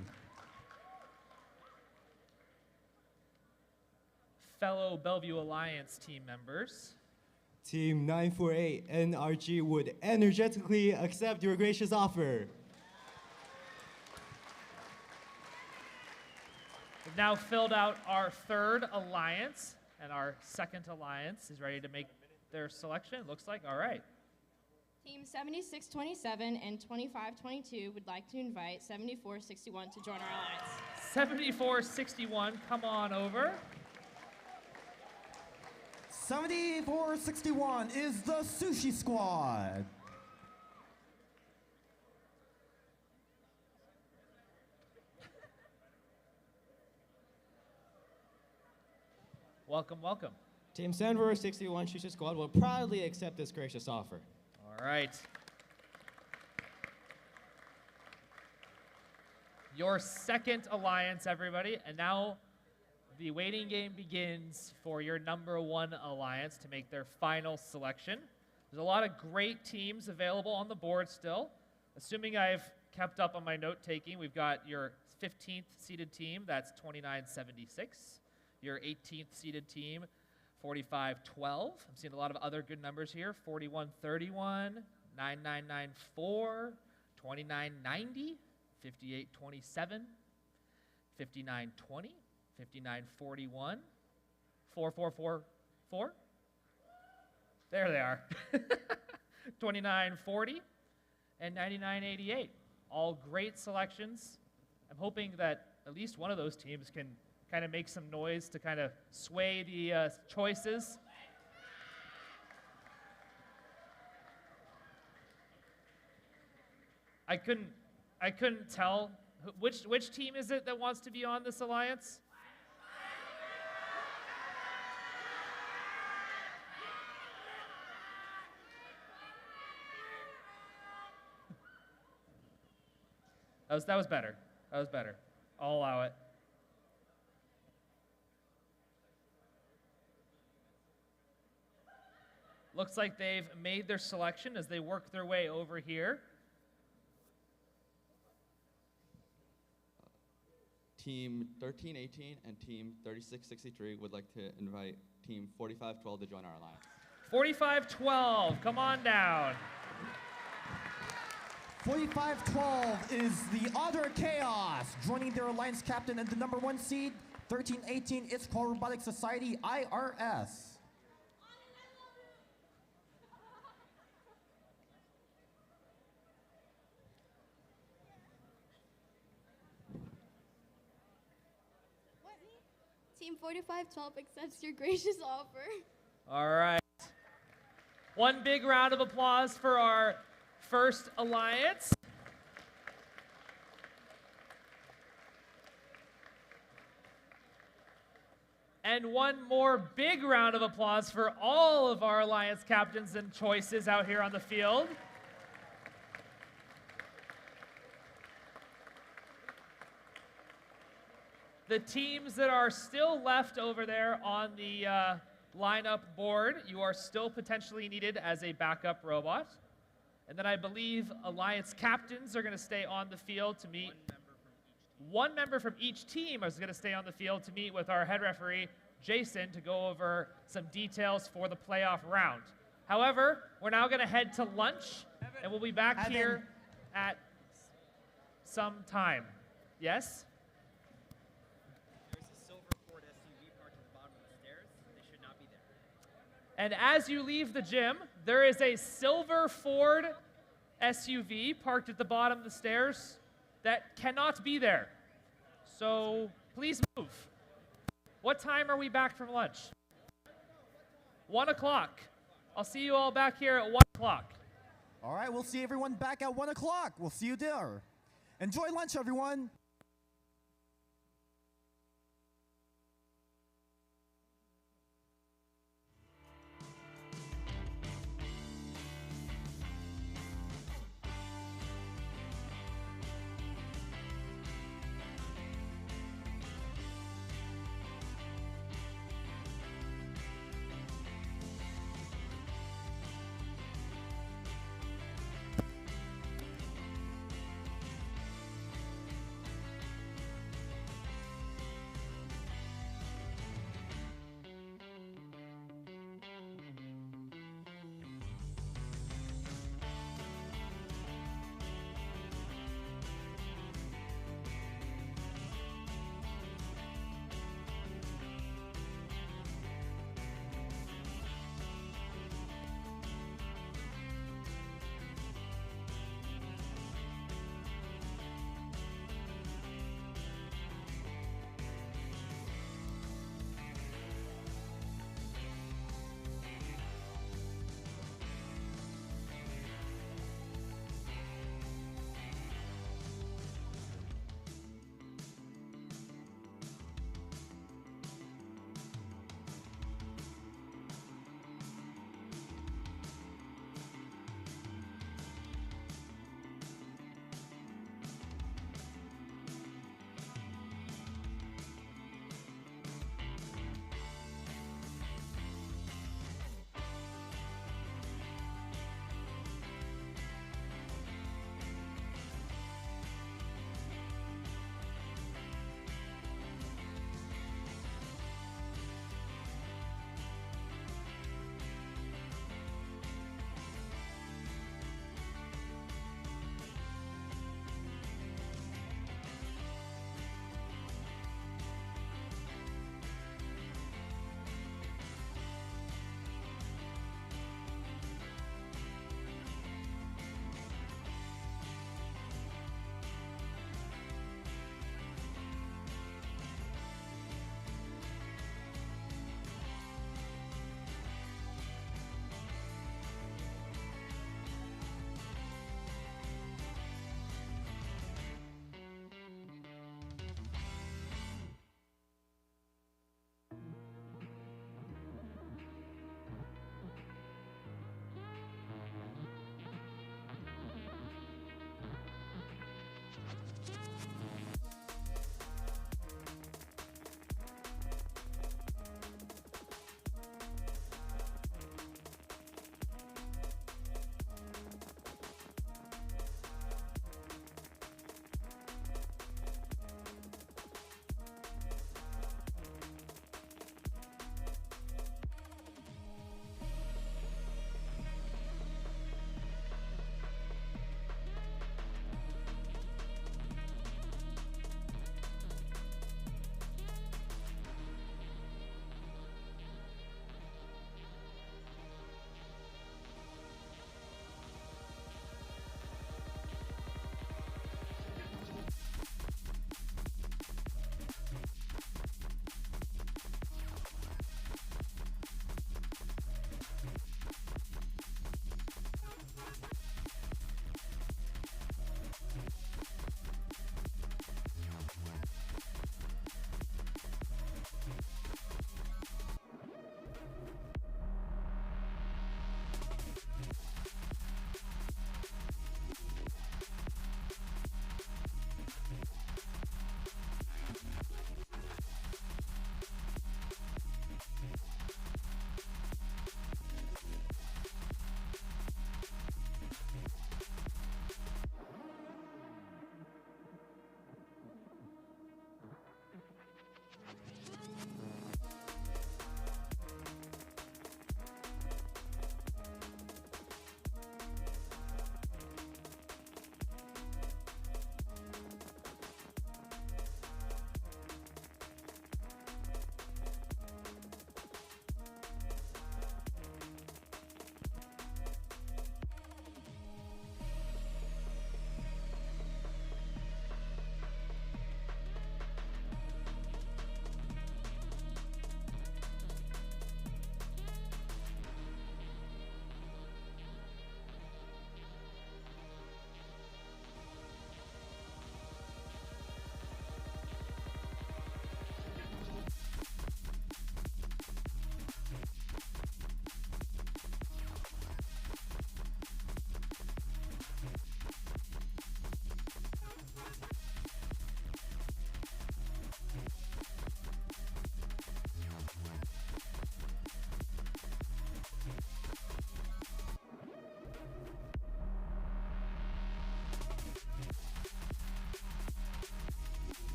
Fellow Bellevue Alliance team members. Team 948 NRG would energetically accept your gracious offer. We've now filled out our 3rd alliance, and our 2nd alliance is ready to make their selection. Looks like, all right. Team 7627 and 2522 would like to invite 7461 to join our alliance. 7461, come on over. 7461 is the Sushi Squad. Welcome, welcome. Team 7461 Sushi Squad will proudly accept this gracious offer. All right. Your 2nd alliance, everybody, and now the waiting game begins for your number 1 alliance to make their final selection. There's a lot of great teams available on the board still. Assuming I've kept up on my note-taking, we've got your 15th seeded team, that's 2976. Your 18th seeded team, 4512. I'm seeing a lot of other good numbers here. 4131, 9994, 2990, 5827, 5920, 5941, 4444. There they are. 2940 and 9988. All great selections. I'm hoping that at least one of those teams can kind of make some noise to kind of sway the choices. I couldn't tell which team is it that wants to be on this alliance? That was better. That was better. I'll allow it. Looks like they've made their selection as they work their way over here. Team 1318 and Team 3663 would like to invite Team 4512 to join our alliance. 4512, come on down. 4512 is the Utter Chaos, joining their alliance captain and the #1 seed, 1318 It's called Robotic Society, IRS. Team 4512 accepts your gracious offer. All right. One big round of applause for our first alliance. And one more big round of applause for all of our alliance captains and choices out here on the field. The teams that are still left over there on the lineup board, you are still potentially needed as a backup robot. And then I believe alliance captains are going to stay on the field to meet. One member from each team is going to stay on the field to meet with our head referee, Jason, to go over some details for the playoff round. However, we're now going to head to lunch, and we'll be back here at some time. Yes? And as you leave the gym, there is a silver Ford SUV parked at the bottom of the stairs that cannot be there. So please move. What time are we back from lunch? 1 o'clock. I'll see you all back here at 1 o'clock. All right, we'll see everyone back at 1 o'clock. We'll see you there. Enjoy lunch, everyone.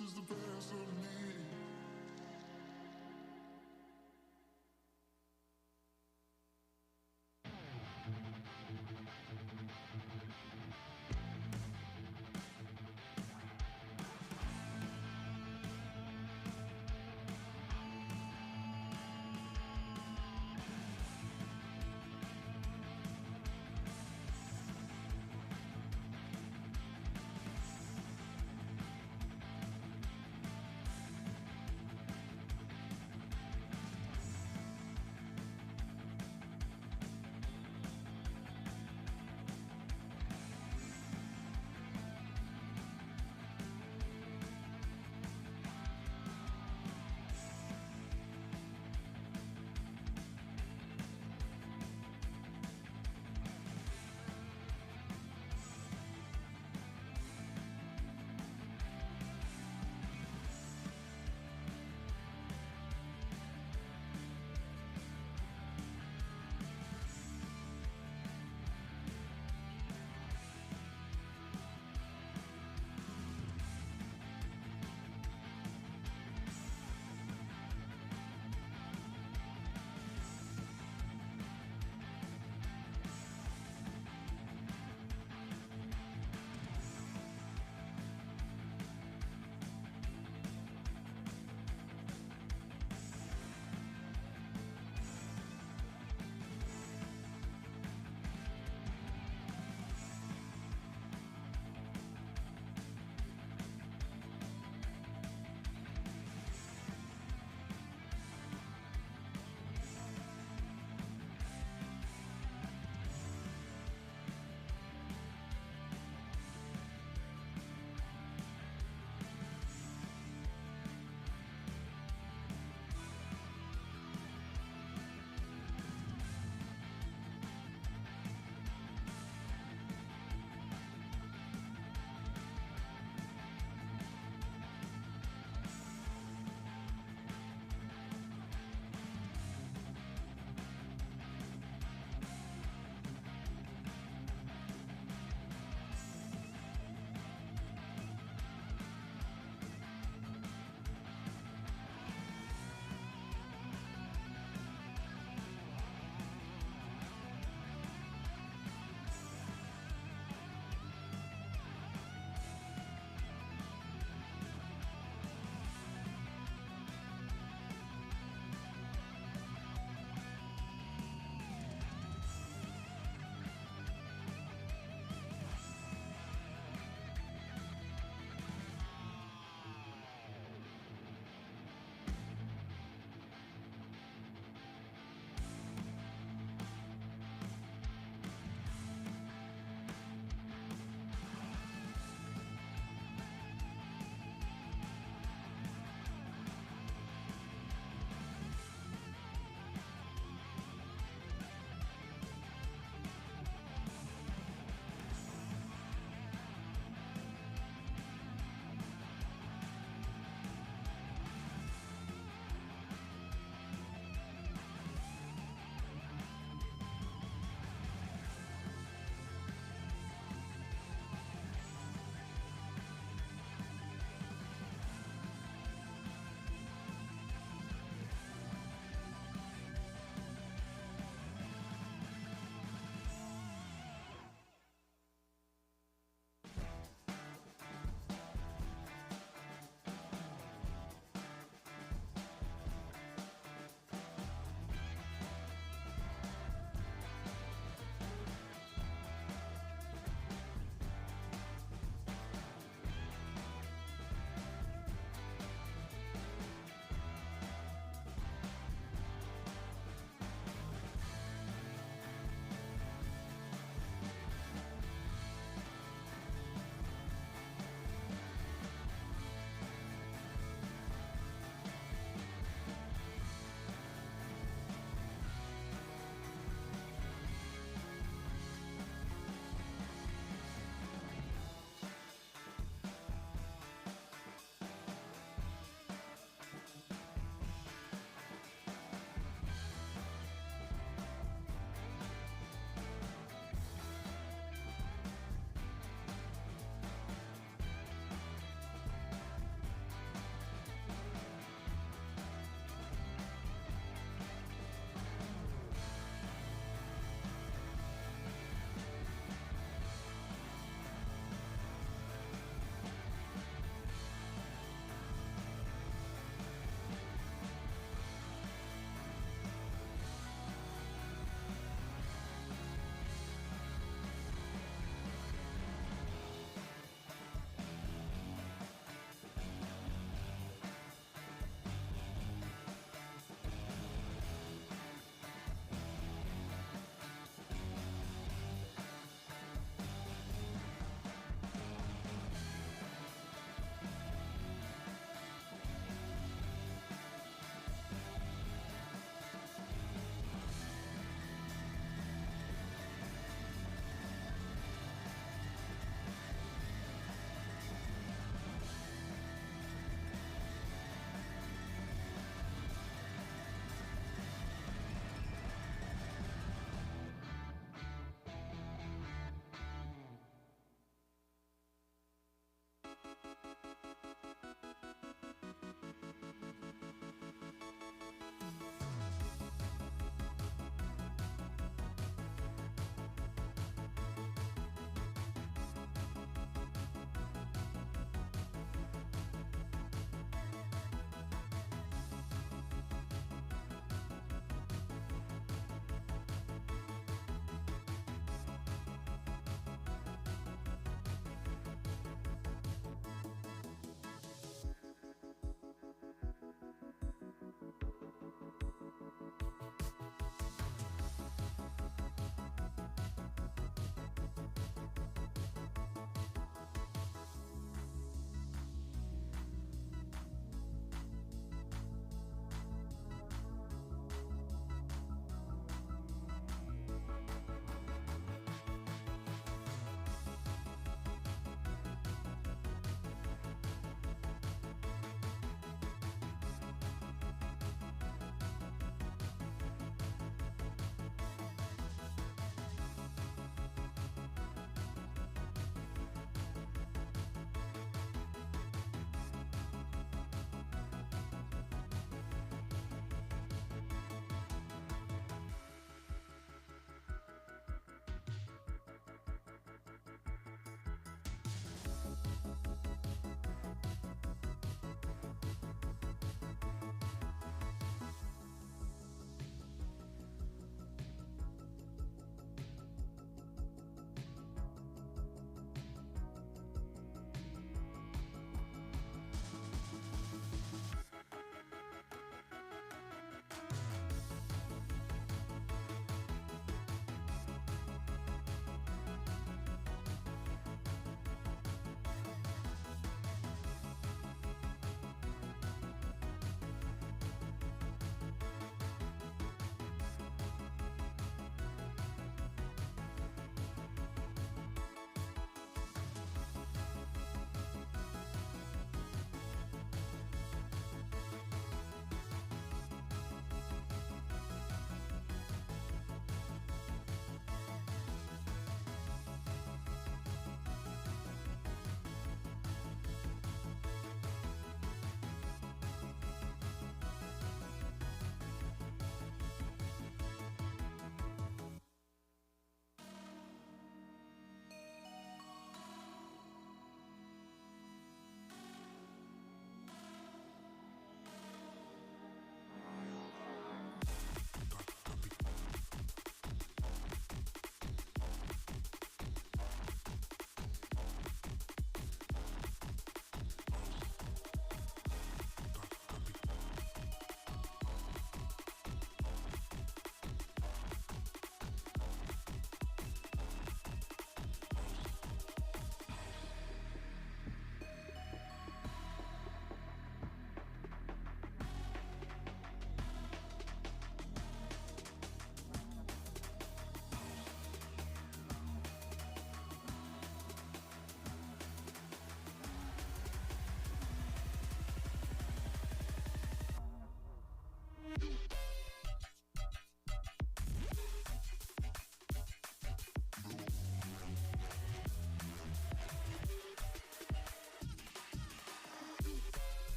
is the best of me.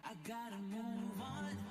I gotta move on.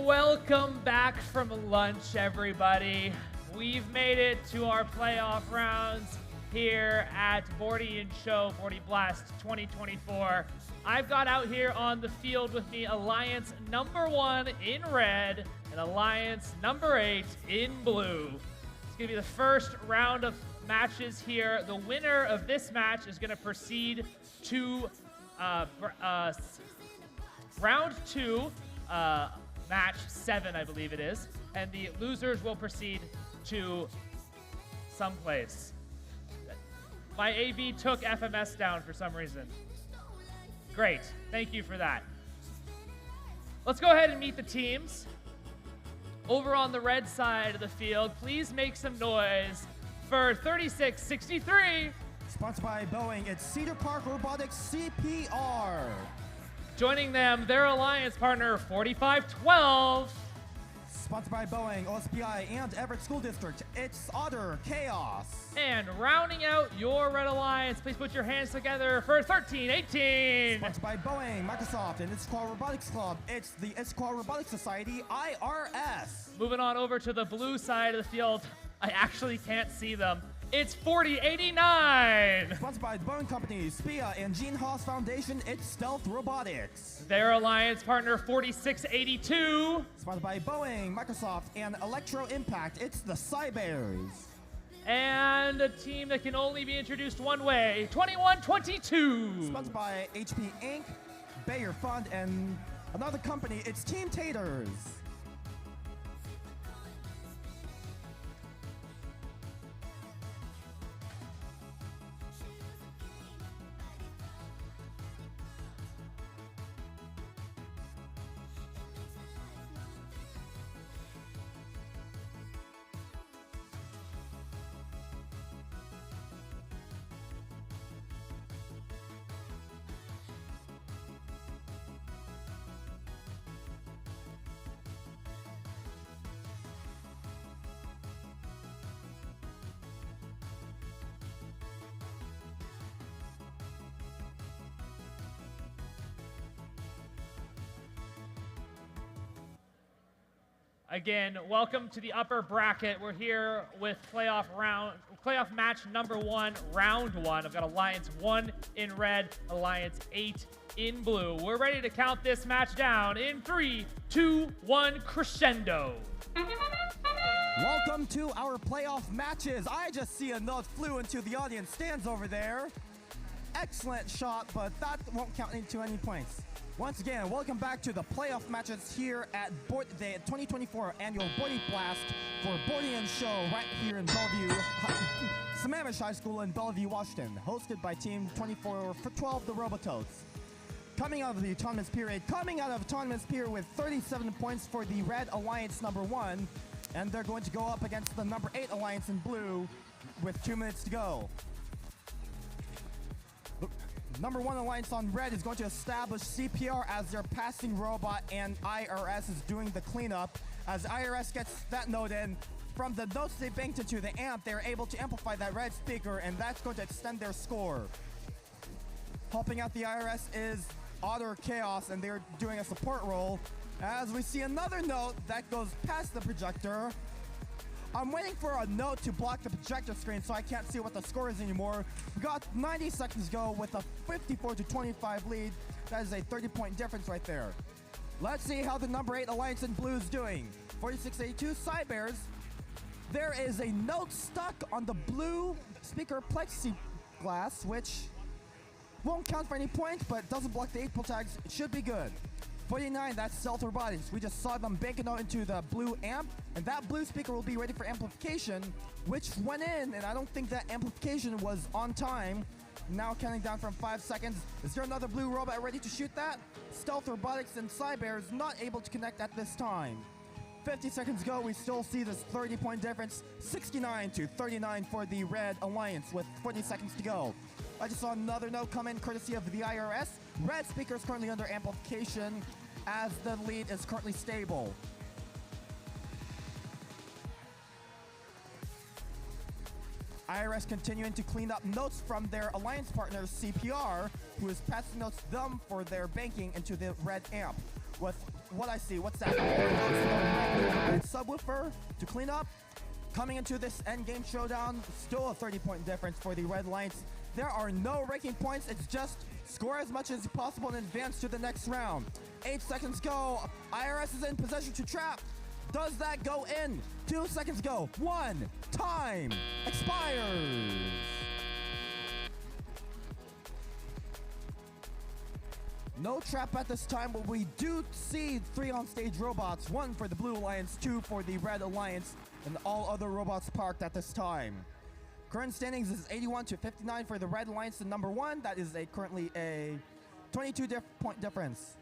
welcome back from lunch, everybody. We've made it to our playoff rounds here at Bordie and Show, Bordie Blast 2024. I've got out here on the field with me Alliance number 1 in red and Alliance number 8 in blue. It's going to be the first round of matches here. The winner of this match is going to proceed to round 2, match 7, I believe it is. And the losers will proceed to someplace. My AV took FMS down for some reason. Great, thank you for that. Let's go ahead and meet the teams. Over on the red side of the field, please make some noise for 3663. Sponsored by Boeing, it's Cedar Park Robotics CPR. Joining them, their alliance partner, 4512. Sponsored by Boeing, OSPI, and Everett School District, it's Otter Chaos. And rounding out your red alliance, please put your hands together for 1318. Sponsored by Boeing, Microsoft, and Issaquah Robotics Club, it's the Issaquah Robotics Society, IRS. Moving on over to the blue side of the field, I actually can't see them. It's 4089. Sponsored by the Boeing Company, SPIA, and Gene Haas Foundation, it's Stealth Robotics. Their alliance partner, 4682. Sponsored by Boeing, Microsoft, and Electro Impact, it's the Cybears. And a team that can only be introduced one way, 2122. Sponsored by HP Inc., Bayer Fund, and another company, it's Team Taters. Again, welcome to the upper bracket. We're here with playoff match number 1, round 1. I've got Alliance 1 in red, Alliance 8 in blue. We're ready to count this match down in 3, 2, 1, crescendo. Welcome to our playoff matches. I just see a note flew into the audience stands over there. Excellent shot, but that won't count into any points. Once again, welcome back to the playoff matches here at the 2024 annual Bordie Blast for Bordie and Show right here in Bellevue, Sammamish High School in Bellevue, Washington, hosted by Team 24-12, the Robototes. Coming out of the autonomous period with 37 points for the Red Alliance number 1, and they're going to go up against the number 8 Alliance in blue with 2 minutes to go. Number 1 Alliance on red is going to establish CPR as their passing robot, and IRS is doing the cleanup. As IRS gets that note in, from the notes they banked into the amp, they're able to amplify that red speaker, and that's going to extend their score. Helping out the IRS is Otter Chaos, and they're doing a support role. As we see another note that goes past the projector. I'm waiting for a note to block the projector screen so I can't see what the score is anymore. We got 90 seconds to go with a 54-25 lead. That is a 30-point difference right there. Let's see how the number 8 Alliance in blue is doing. 4682 Cybears. There is a note stuck on the blue speaker plexiglass, which won't count for any points, but doesn't block the 8 pull tags. It should be good. 49, that's Stealth Robotics. We just saw them bank a note into the blue amp, and that blue speaker will be ready for amplification, which went in, and I don't think that amplification was on time. Now counting down from 5 seconds. Is there another blue robot ready to shoot that? Stealth Robotics and Cybears not able to connect at this time. 50 seconds ago, we still see this 30-point difference, 69-39 for the Red Alliance with 40 seconds to go. I just saw another note come in courtesy of the IRS. Red speaker is currently under amplification as the lead is currently stable. IRS continuing to clean up notes from their alliance partners CPR, who is passing notes to them for their banking into the red amp. With what I see. What's that? Subwoofer to clean up. Coming into this endgame showdown, still a 30-point difference for the Red Alliance. There are no ranking points. It's just score as much as possible and advance to the next round. 8 seconds go. IRS is in possession to trap. Does that go in? 2 seconds go. 1. Time expires. No trap at this time, but we do see 3 on-stage robots. 1 for the Blue Alliance, 2 for the Red Alliance, and all other robots parked at this time. Current standings is 81-59 for the Red Alliance and number 1. That is currently a 22-point difference.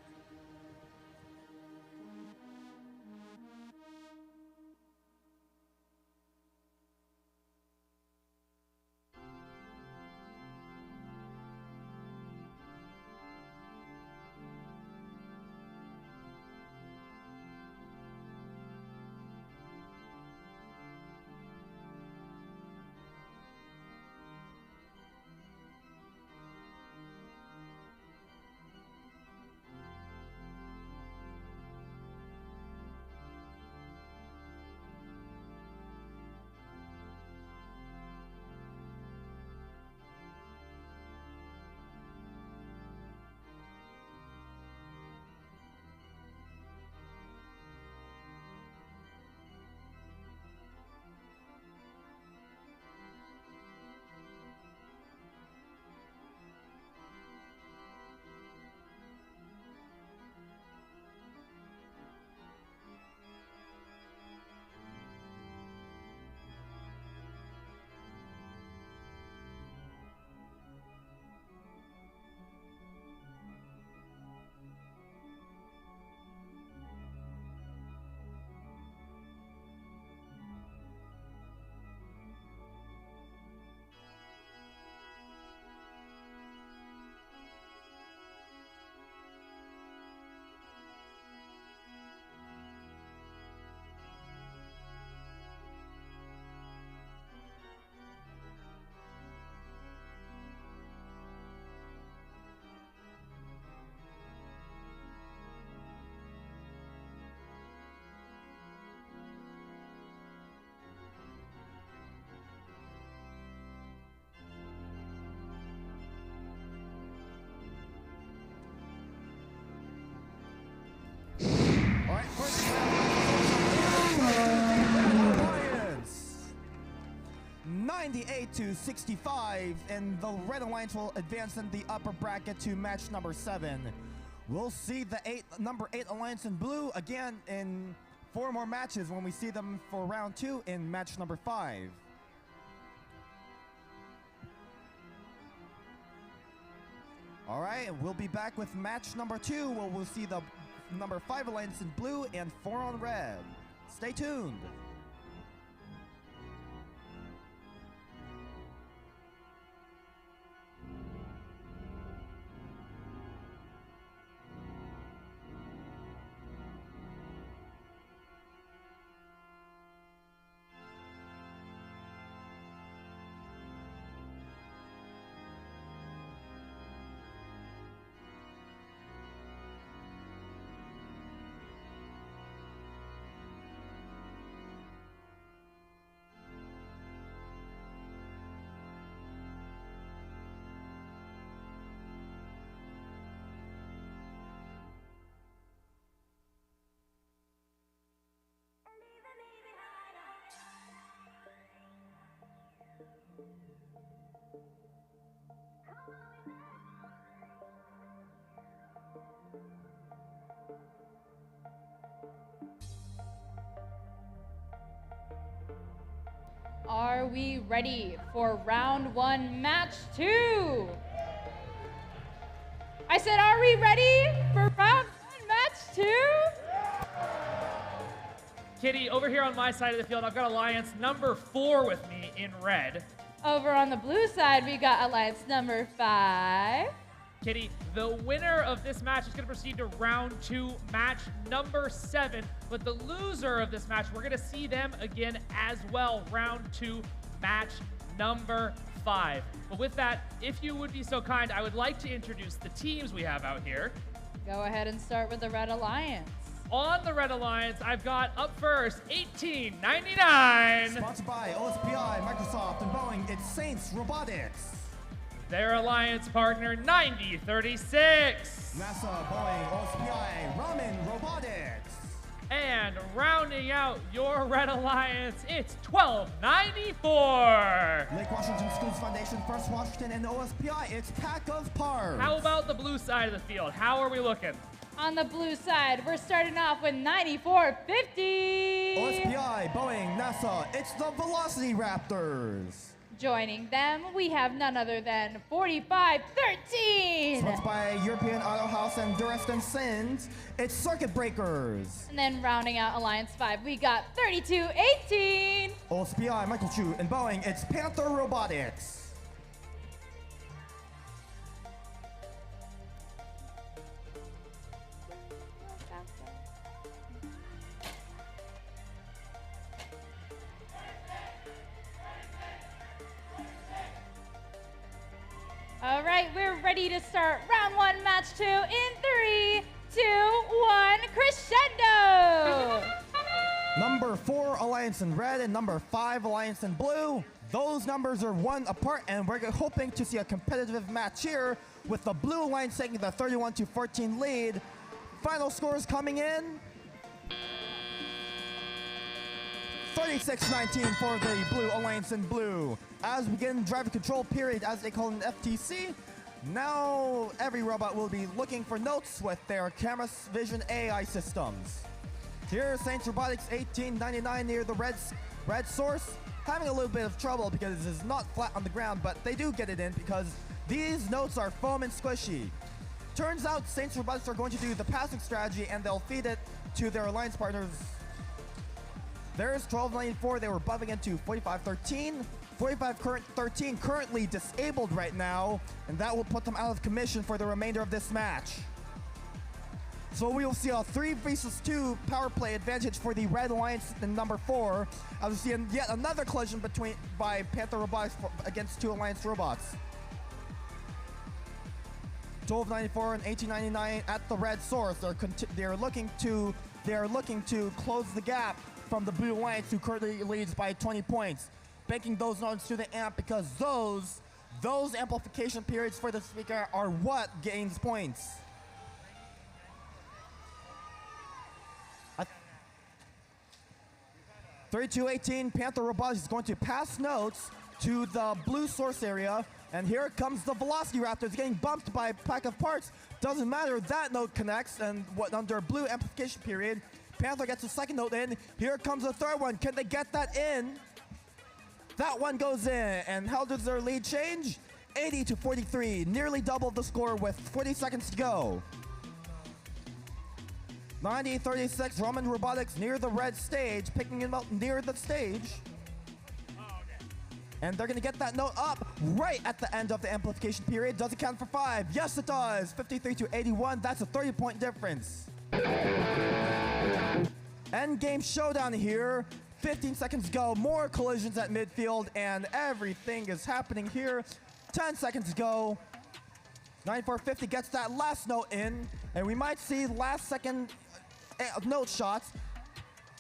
All right, first Alliance. 98-65, and the Red Alliance will advance in the upper bracket to match number 7. We'll see the number 8 Alliance in blue again in 4 more matches when we see them for round 2 in match number 5. All right, we'll be back with match number 2 where we'll see the number 5 Alliance in blue and 4 on red. Stay tuned. Are we ready for round 1, match 2? I said, are we ready for round 1, match 2? Kitty, over here on my side of the field, I've got Alliance number 4 with me in red. Over on the blue side, we got Alliance number 5. Kitty, the winner of this match is going to proceed to round 2, match number 7. But the loser of this match, we're going to see them again as well, round 2, match number 5. But with that, if you would be so kind, I would like to introduce the teams we have out here. Go ahead and start with the Red Alliance. on the Red Alliance, I've got up first 1899. Sponsored by OSPI, Microsoft, and Boeing, it's Saints Robotics. Their alliance partner 9036. NASA, Boeing, OSPI, Ramen Robotics. And rounding out your Red Alliance, it's 1294. Lake Washington Schools Foundation, First Washington, and OSPI, it's Pack of Parts. How about the blue side of the field? How are we looking? On the blue side, we're starting off with 9450. OSPI, Boeing, NASA, it's the Velocity Raptors. Joining them, we have none other than 4513. Sponsored by European Auto House and Duraston Sins, it's Circuit Breakers. And then rounding out Alliance 5, we got 3218. OSPI, Michael Chu, and Boeing, it's Panther Robotics. All right, we're ready to start round 1, match 2 in 3, 2, 1, crescendo! Number 4 Alliance in red and number 5 Alliance in blue. Those numbers are 1 apart, and we're hoping to see a competitive match here with the blue Alliance taking the 31-14 lead. Final scores coming in. 36-19 for the blue Alliance in blue. As we get in driver control period, as they call it in FTC, now every robot will be looking for notes with their camera vision AI systems. Here, Saints Robotics 1899 near the red source, having a little bit of trouble because it is not flat on the ground, but they do get it in because these notes are foam and squishy. Turns out Saints Robotics are going to do the passing strategy and they'll feed it to their alliance partners. There's 1294, they were bumping into 4513. 4513 currently disabled right now, and that will put them out of commission for the remainder of this match. So we will see a 3 versus 2 power play advantage for the Red Alliance in number 4, as we see yet another collision by Panther Robotics against 2 Alliance robots. 1294 and 1899 at the red source. They're looking to close the gap from the Blue Alliance, who currently leads by 20 points. Banking those notes to the amp because those amplification periods for the speaker are what gains points. 3218, Panther Robotics is going to pass notes to the blue source area, and here comes the Velocity Raptors getting bumped by a pack of parts. Doesn't matter, that note connects, and under blue amplification period, Panther gets the second note in. Here comes the third one. Can they get that in? That one goes in. And how does their lead change? 80-43, nearly double the score with 40 seconds to go. 90-36, Ramen Robotics near the red stage, picking him up near the stage. And they're going to get that note up right at the end of the amplification period. Does it count for 5? Yes, it does. 53-81, that's a 30-point difference. End game showdown here. 15 seconds go. More collisions at midfield, and everything is happening here. 10 seconds go. 9450 gets that last note in, and we might see last second note shots.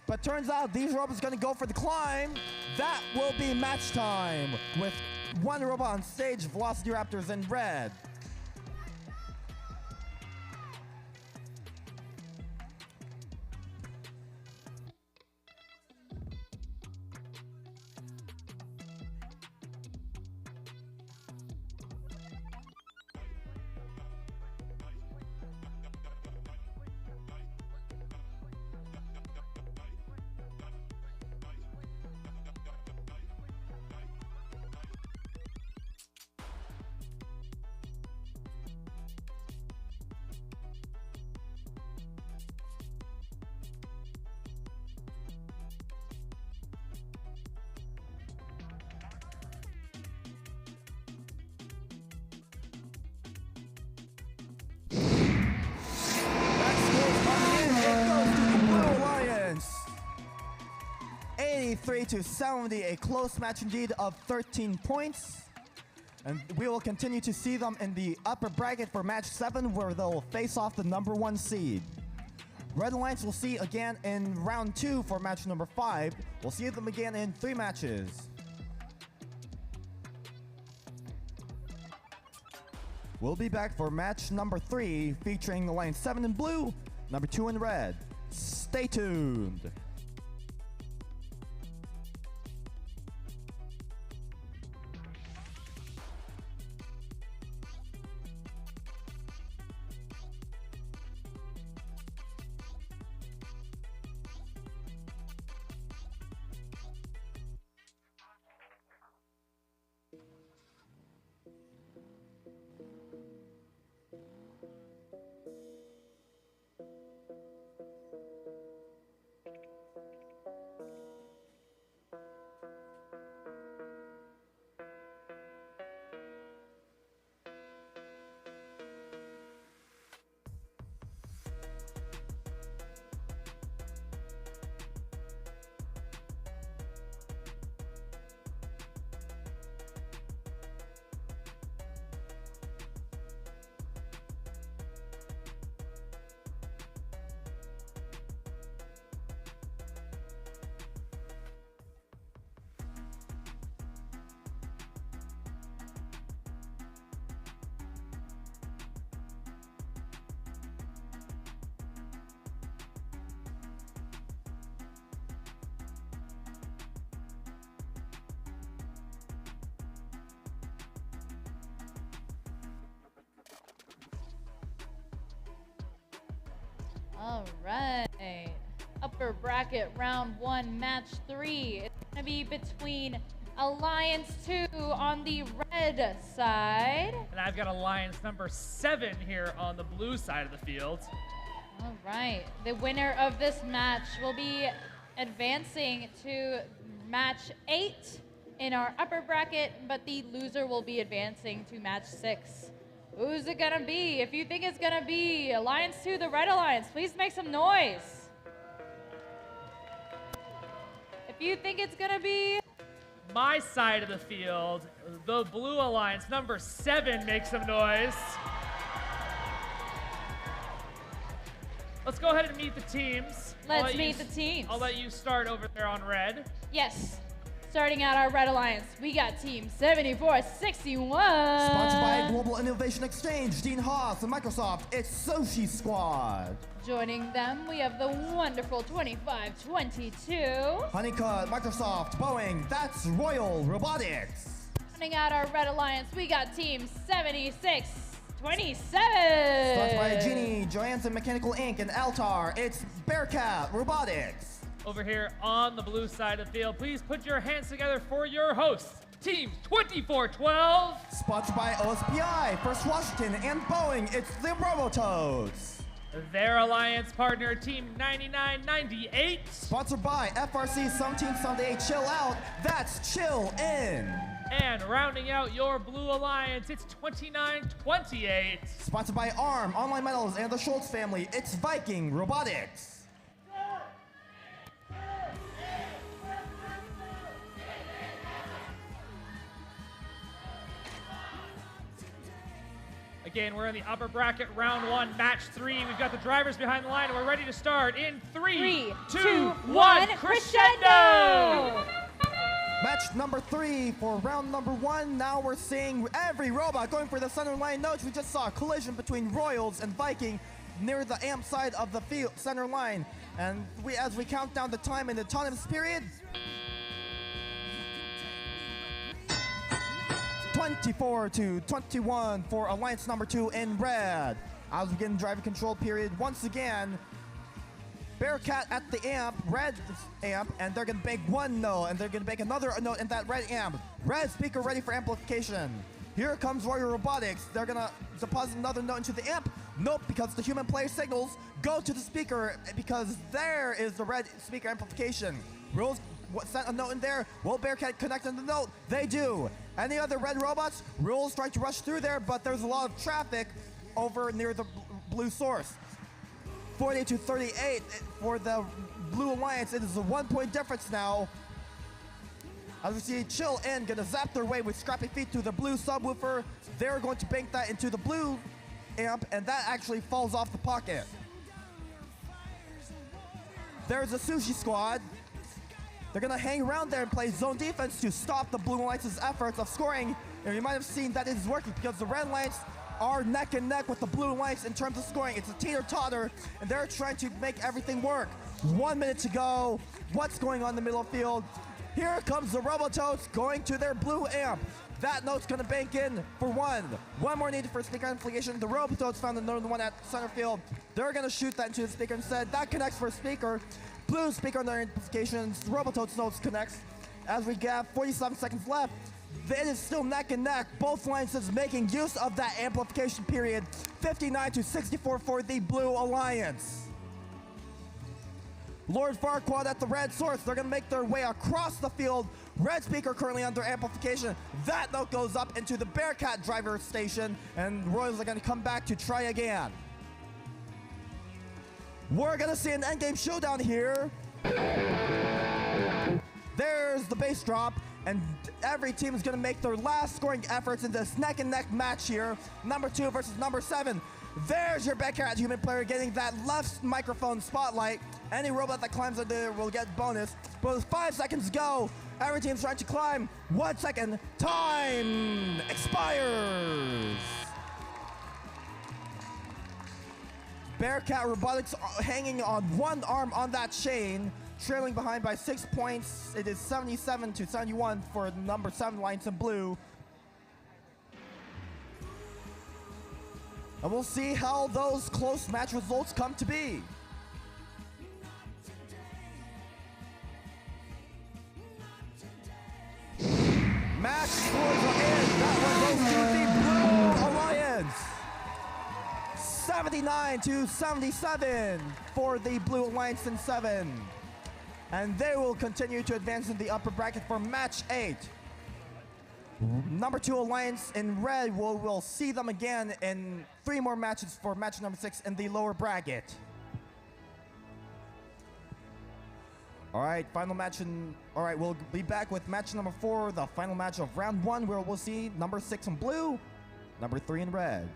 But turns out these robots are going to go for the climb. That will be match time with 1 robot on stage, Velocity Raptors in red. It goes to the Blue Alliance. 83-70, a close match indeed of 13 points. And we will continue to see them in the upper bracket for match 7, where they'll face off the number 1 seed. Red Alliance we'll see again in round 2 for match number 5. We'll see them again in 3 matches. We'll be back for match number 3 featuring Alliance 7 in blue, number 2 in red. Stay tuned. All right. Upper bracket round 1, match 3. It's going to be between Alliance 2 on the red side. And I've got Alliance number 7 here on the blue side of the field. All right. The winner of this match will be advancing to match 8 in our upper bracket, but the loser will be advancing to match 6. Who's it gonna be? If you think it's gonna be Alliance 2, the Red Alliance, please make some noise. If you think it's gonna be My side of the field, the Blue Alliance, number 7, make some noise. Let's go ahead and meet the teams. Let's meet the teams. I'll let you start over there on red. Yes. Starting out our Red Alliance, we got Team 7461. Sponsored by Global Innovation Exchange, Dean Haas, and Microsoft, it's Soshi Squad. Joining them, we have the wonderful 2522. Honeycut, Microsoft, Boeing, that's Royal Robotics. Rounding out our Red Alliance, we got Team 7627. Sponsored by Genie, Johansson Mechanical Inc., and Altar, it's Bearcat Robotics. Over here on the blue side of the field, please put your hands together for your hosts, Team 2412. Sponsored by OSPI, First Washington, and Boeing, it's the Robototes. Their alliance partner, Team 9998. Sponsored by FRC 1778, Chill Out, that's Chill In. And rounding out your blue alliance, it's 2928. Sponsored by ARM, Online Metals, and the Schultz family, it's Viking Robotics. Again, we're in the upper bracket, round 1, match 3. We've got the drivers behind the line, and we're ready to start in 3, 2, 1, crescendo! Match number 3 for round number 1. Now we're seeing every robot going for the center line notes. We just saw a collision between Royals and Viking near the amp side of the field center line. And as we count down the time in the autonomous period, 24-21 for Alliance number 2 in red. As we get in driver control period, once again, Bearcat at the amp, red amp, and they're gonna bake one note, and they're gonna bake another note in that red amp. Red speaker ready for amplification. Here comes Royal Robotics. They're gonna deposit another note into the amp. Nope, because the human player signals go to the speaker because there is the red speaker amplification. Rules sent a note in there. Will Bearcat connect on the note? They do. Any other red robots? Rules trying to rush through there, but there's a lot of traffic over near the blue source. 40-38 for the Blue Alliance. It is a 1-point difference now. As we see Chill In gonna zap their way with scrappy feet to the blue subwoofer. They're going to bank that into the blue amp, and that actually falls off the pocket. There's a Sushi Squad. They're going to hang around there and play zone defense to stop the Blue Alliance's efforts of scoring. And you might have seen that it is working because the Red Alliance are neck and neck with the Blue Alliance in terms of scoring. It's a teeter-totter, and they're trying to make everything work. 1 minute to go. What's going on in the middle of the field? Here comes the Robototes going to their blue amp. That note's going to bank in for one. One more needed for speaker amplification. The Robototes found another one at center field. They're going to shoot that into the speaker instead. That connects for a speaker. Blue speaker on their amplifications. The Robototes notes connects. As we have 47 seconds left, it is still neck and neck. Both alliances making use of that amplification period. 59-64 for the Blue Alliance. Lord Farquaad at the red source. They're going to make their way across the field. Red speaker currently under amplification. That note goes up into the Bearcat driver station, and Royals are going to come back to try again. We're going to see an endgame showdown here. There's the bass drop, and every team is going to make their last scoring efforts in this neck and neck match here. Number 2 versus number 7. There's your Bearcat human player getting that left microphone spotlight. Any robot that climbs under there will get bonus. But with 5 seconds to go, every team's trying to climb. 1 second, time expires. Bearcat Robotics hanging on one arm on that chain, trailing behind by 6 points. It is 77-71 for number 7 Alliance in blue. And we'll see how those close match results come to be. Match scores are in. That one goes to the Blue Alliance. 79-77 for the Blue Alliance in 7. And they will continue to advance in the upper bracket for match 8. Number 2 Alliance in red, we'll see them again in 3 more matches for match number 6 in the lower bracket. All right, final match all right, we'll be back with match number 4, the final match of round 1, where we'll see number 6 in blue, number 3 in red.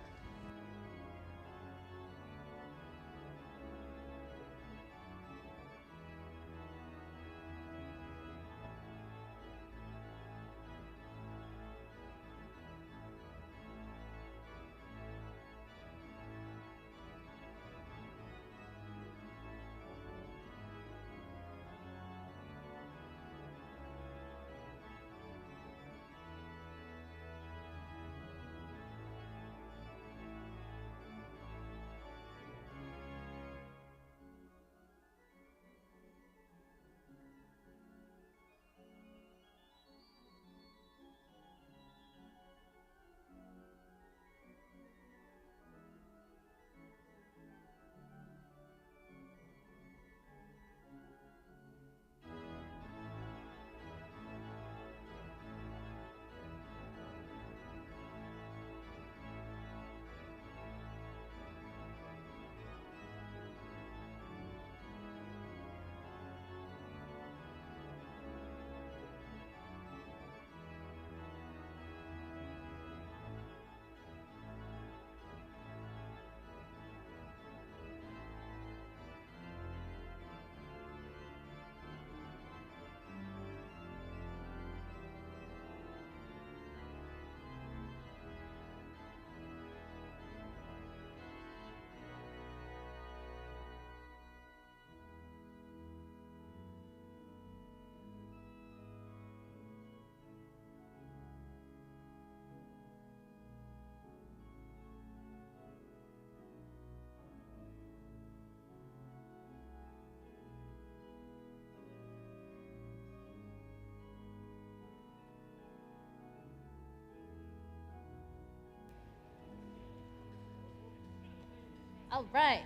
All right,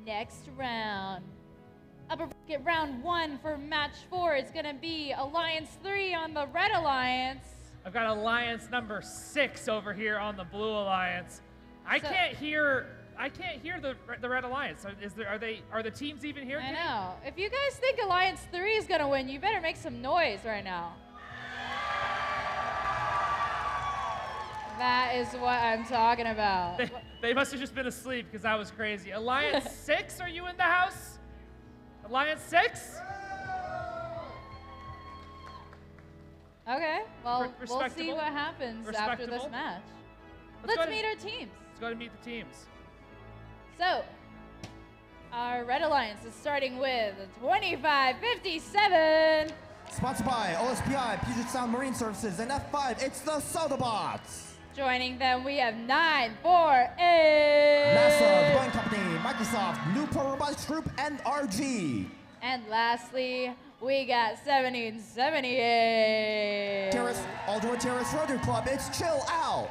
next round. Upper bracket round 1 for match 4 is gonna be Alliance 3 on the Red Alliance. I've got Alliance number 6 over here on the Blue Alliance. I can't hear the Red Alliance. Are the teams even here? I know. If you guys think Alliance 3 is gonna win, you better make some noise right now. That is what I'm talking about. They must have just been asleep because that was crazy. Alliance 6, are you in the house? Alliance 6. Okay, well, we'll see Respectable. what happens after this Respectable. match. Let's go Let's to- meet our teams. Let's go to meet the teams. So, our Red Alliance is starting with 2557. Sponsored by OSPI, Puget Sound Marine Services, and F5, it's the Sodabots. Joining them, we have 948. NASA, the Boeing Company, Microsoft, Newport Robotics Group, and RG. And lastly, we got 1778. Terrace, Aldwood Terrace Rotary Club, it's Chill Out.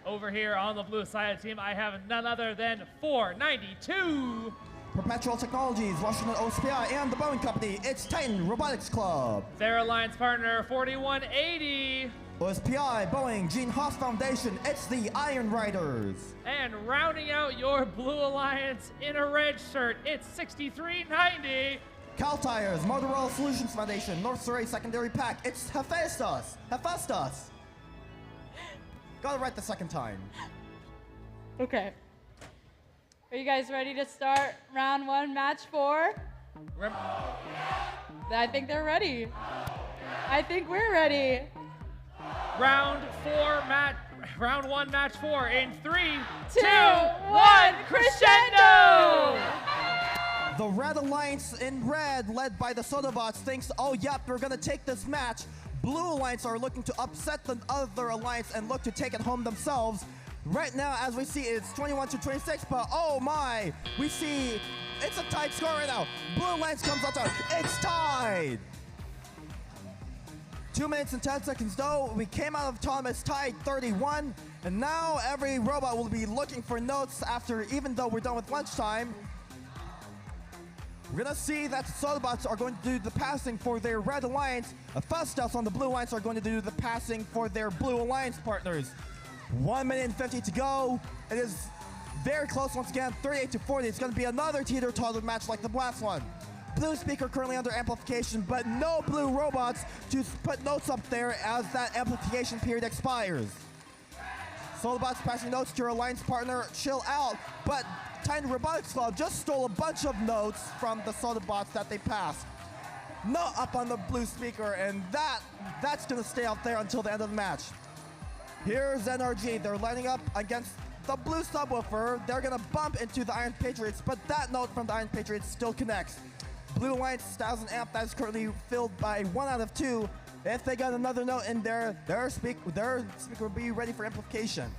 Over here on the blue side of the team, I have none other than 492. Perpetual Technologies, Washington OSPI, and the Boeing Company, it's Titan Robotics Club. Their alliance partner, 4180. OSPI, Boeing, Gene Haas Foundation, it's the Iron Riders. And rounding out your blue alliance in a red shirt, it's 6390. Cal Tires, Motorola Solutions Foundation, North Surrey Secondary Pack, it's Hephaestus. Hephaestus. Got it right the second time. Okay. Are you guys ready to start round 1, match 4? I think they're ready. I think we're ready. Round 1, match 4 in 3, 2, 1, crescendo! The Red Alliance in red, led by the Sodabots, thinks, oh yep, we're gonna take this match. Blue Alliance are looking to upset the other alliance and look to take it home themselves. Right now, as we see, it's 21-26, but oh my, we see it's a tight score right now. Blue Alliance comes out top, it's tied. 2 minutes and 10 seconds though, we came out of Thomas tied 31, and now every robot will be looking for notes after, even though we're done with lunchtime. We're gonna see that the Sodabots are going to do the passing for their Red Alliance. The Fustos on the Blue Alliance are going to do the passing for their Blue Alliance partners. 1 minute and 50 to go. It is very close once again, 38-40. It's gonna be another teeter-totter match like the last one. Blue speaker currently under amplification, but no blue robots to put notes up there as that amplification period expires. Sodabots passing notes to your alliance partner, Chill Out, but Titan Robotics Club just stole a bunch of notes from the Sodabots that they passed. Not up on the blue speaker, and that's gonna stay out there until the end of the match. Here's NRG, they're lining up against the blue subwoofer. They're gonna bump into the Iron Patriots, but that note from the Iron Patriots still connects. Blue Alliance styles an amp that is currently filled by 1 out of 2. If they got another note in there, their speaker will be ready for amplification.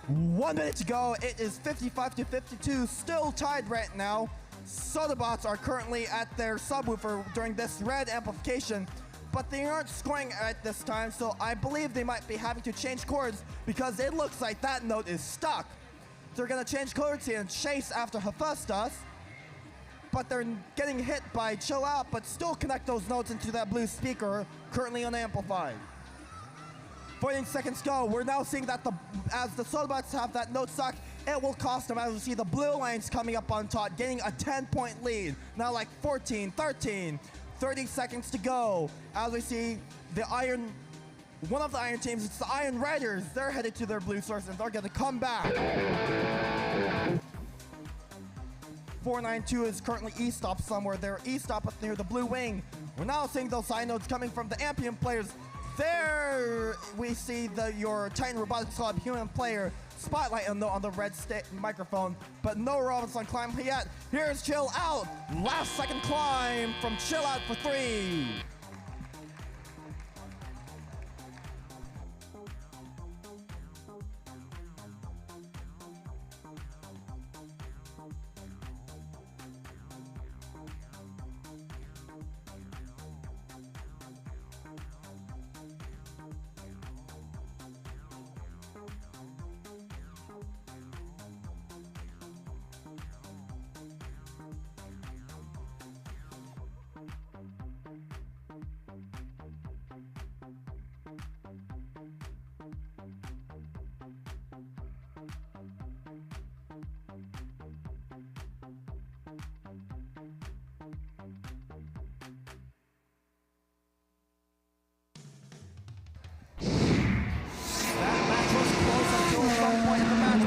1 minute to go. It is 55-52, still tied right now. Sodabots are currently at their subwoofer during this red amplification, but they aren't scoring at this time, so I believe they might be having to change chords because it looks like that note is stuck. They're gonna change chords here and chase after Hephaestus, but they're getting hit by Chill Out, but still connect those notes into that blue speaker, currently unamplified. 14 seconds go. We're now seeing that as the Sodabots have that note stuck, it will cost them, as we see the Blue Alliance coming up on top, getting a 10-point lead. Now like 14, 13, 30 seconds to go. As we see one of the Iron teams, it's the Iron Riders. They're headed to their blue source and they're gonna come back. 492 is currently E-stop somewhere. They're E-stop up near the blue wing. We're now seeing those side notes coming from the Ampium players. There we see your Titan Robotics Club human player spotlight on the red microphone, but no Robinson climb yet. Here's Chill Out. Last second climb from Chill Out for 3.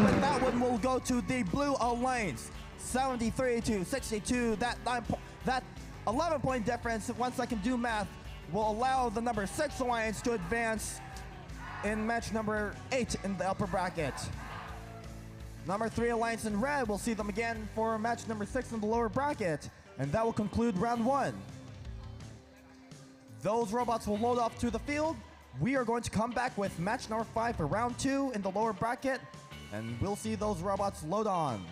But that one will go to the Blue Alliance. 73 to 62. That 11-point difference, once I can do math, will allow the number 6 alliance to advance in match number 8 in the upper bracket. Number 3 alliance in red, we'll see them again for match number 6 in the lower bracket, and that will conclude round 1. Those robots will load off to the field. We are going to come back with match number 5 for round 2 in the lower bracket, and we'll see those robots load on.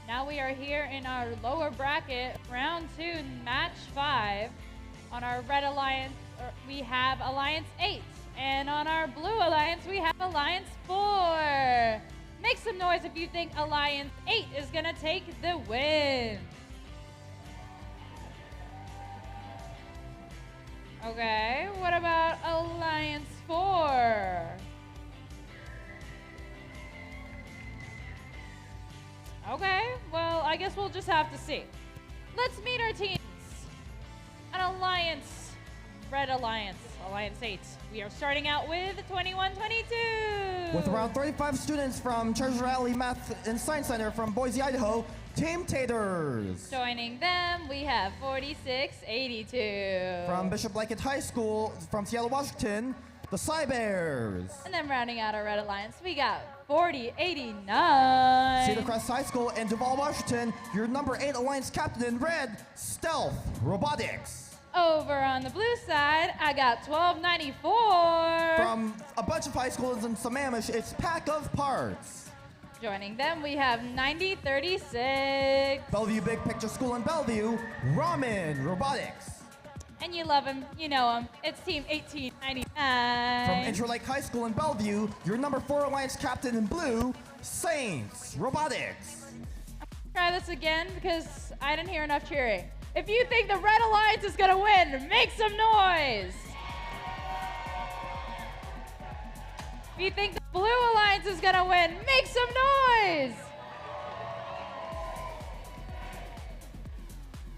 Now we are here in our lower bracket, round 2, match 5. On our red alliance, we have Alliance 8. And on our blue alliance, we have Alliance 4. Make some noise if you think Alliance 8 is gonna take the win. Okay, what about Alliance 4? Okay, well, I guess we'll just have to see. Let's meet our teams. An Alliance, Red Alliance, Alliance 8. We are starting out with 2122. With around 35 students from Treasure Alley Math and Science Center from Boise, Idaho, Team Taters. Joining them, we have 4682. From Bishop Blanket High School from Seattle, Washington, the Cybears. And then rounding out our Red Alliance, we got 4089. Cedar Crest High School in Duval, Washington, your number 8 Alliance captain in red, Stealth Robotics. Over on the blue side, I got 1294. From a bunch of high schools in Sammamish, it's Pack of Parts. Joining them, we have 9036. Bellevue Big Picture School in Bellevue, Ramen Robotics. And you love him, you know him. It's Team 1899. From Interlake High School in Bellevue, your number 4 Alliance captain in blue, Saints Robotics. Try this again because I didn't hear enough cheering. If you think the Red Alliance is gonna win, make some noise. If you think the Blue Alliance is gonna win, make some noise.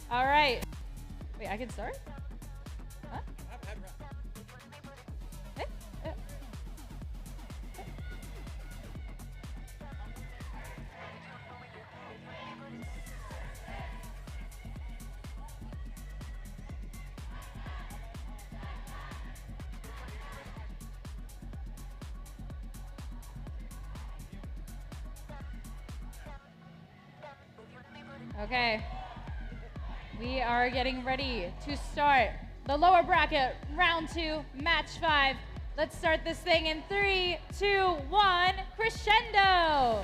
All right. Wait, I can start? Huh? Okay, we are getting ready to start the lower bracket, round 2, match 5. Let's start this thing in 3, 2, 1, crescendo.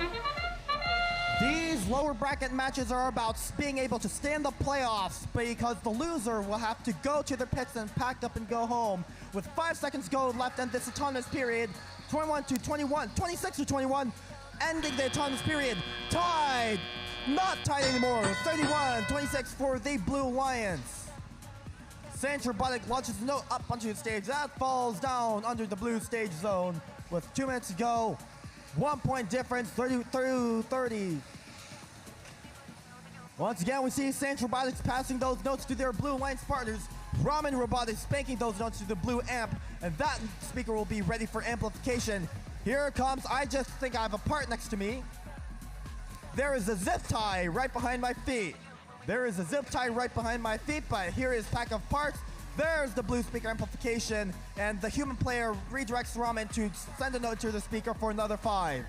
These lower bracket matches are about being able to stay in the playoffs because the loser will have to go to their pits and pack up and go home. With 5 seconds to go left in this autonomous period, 21 to 21, 26 to 21, ending the autonomous period, tied. Not tied anymore, 31-26 for the Blue Alliance. Saint Robotic launches the note up onto the stage. That falls down under the blue stage zone with 2 minutes to go. 1 point difference, 30. Once again, we see Saint Robotics passing those notes to their Blue Alliance partners. Ramen Robotics spanking those notes to the blue amp, and that speaker will be ready for amplification. Here it comes. I just think I have a part next to me. There is a zip tie right behind my feet. But here is pack of parts. There's the blue speaker amplification, and the human player redirects Ramen to send a note to the speaker for another 5.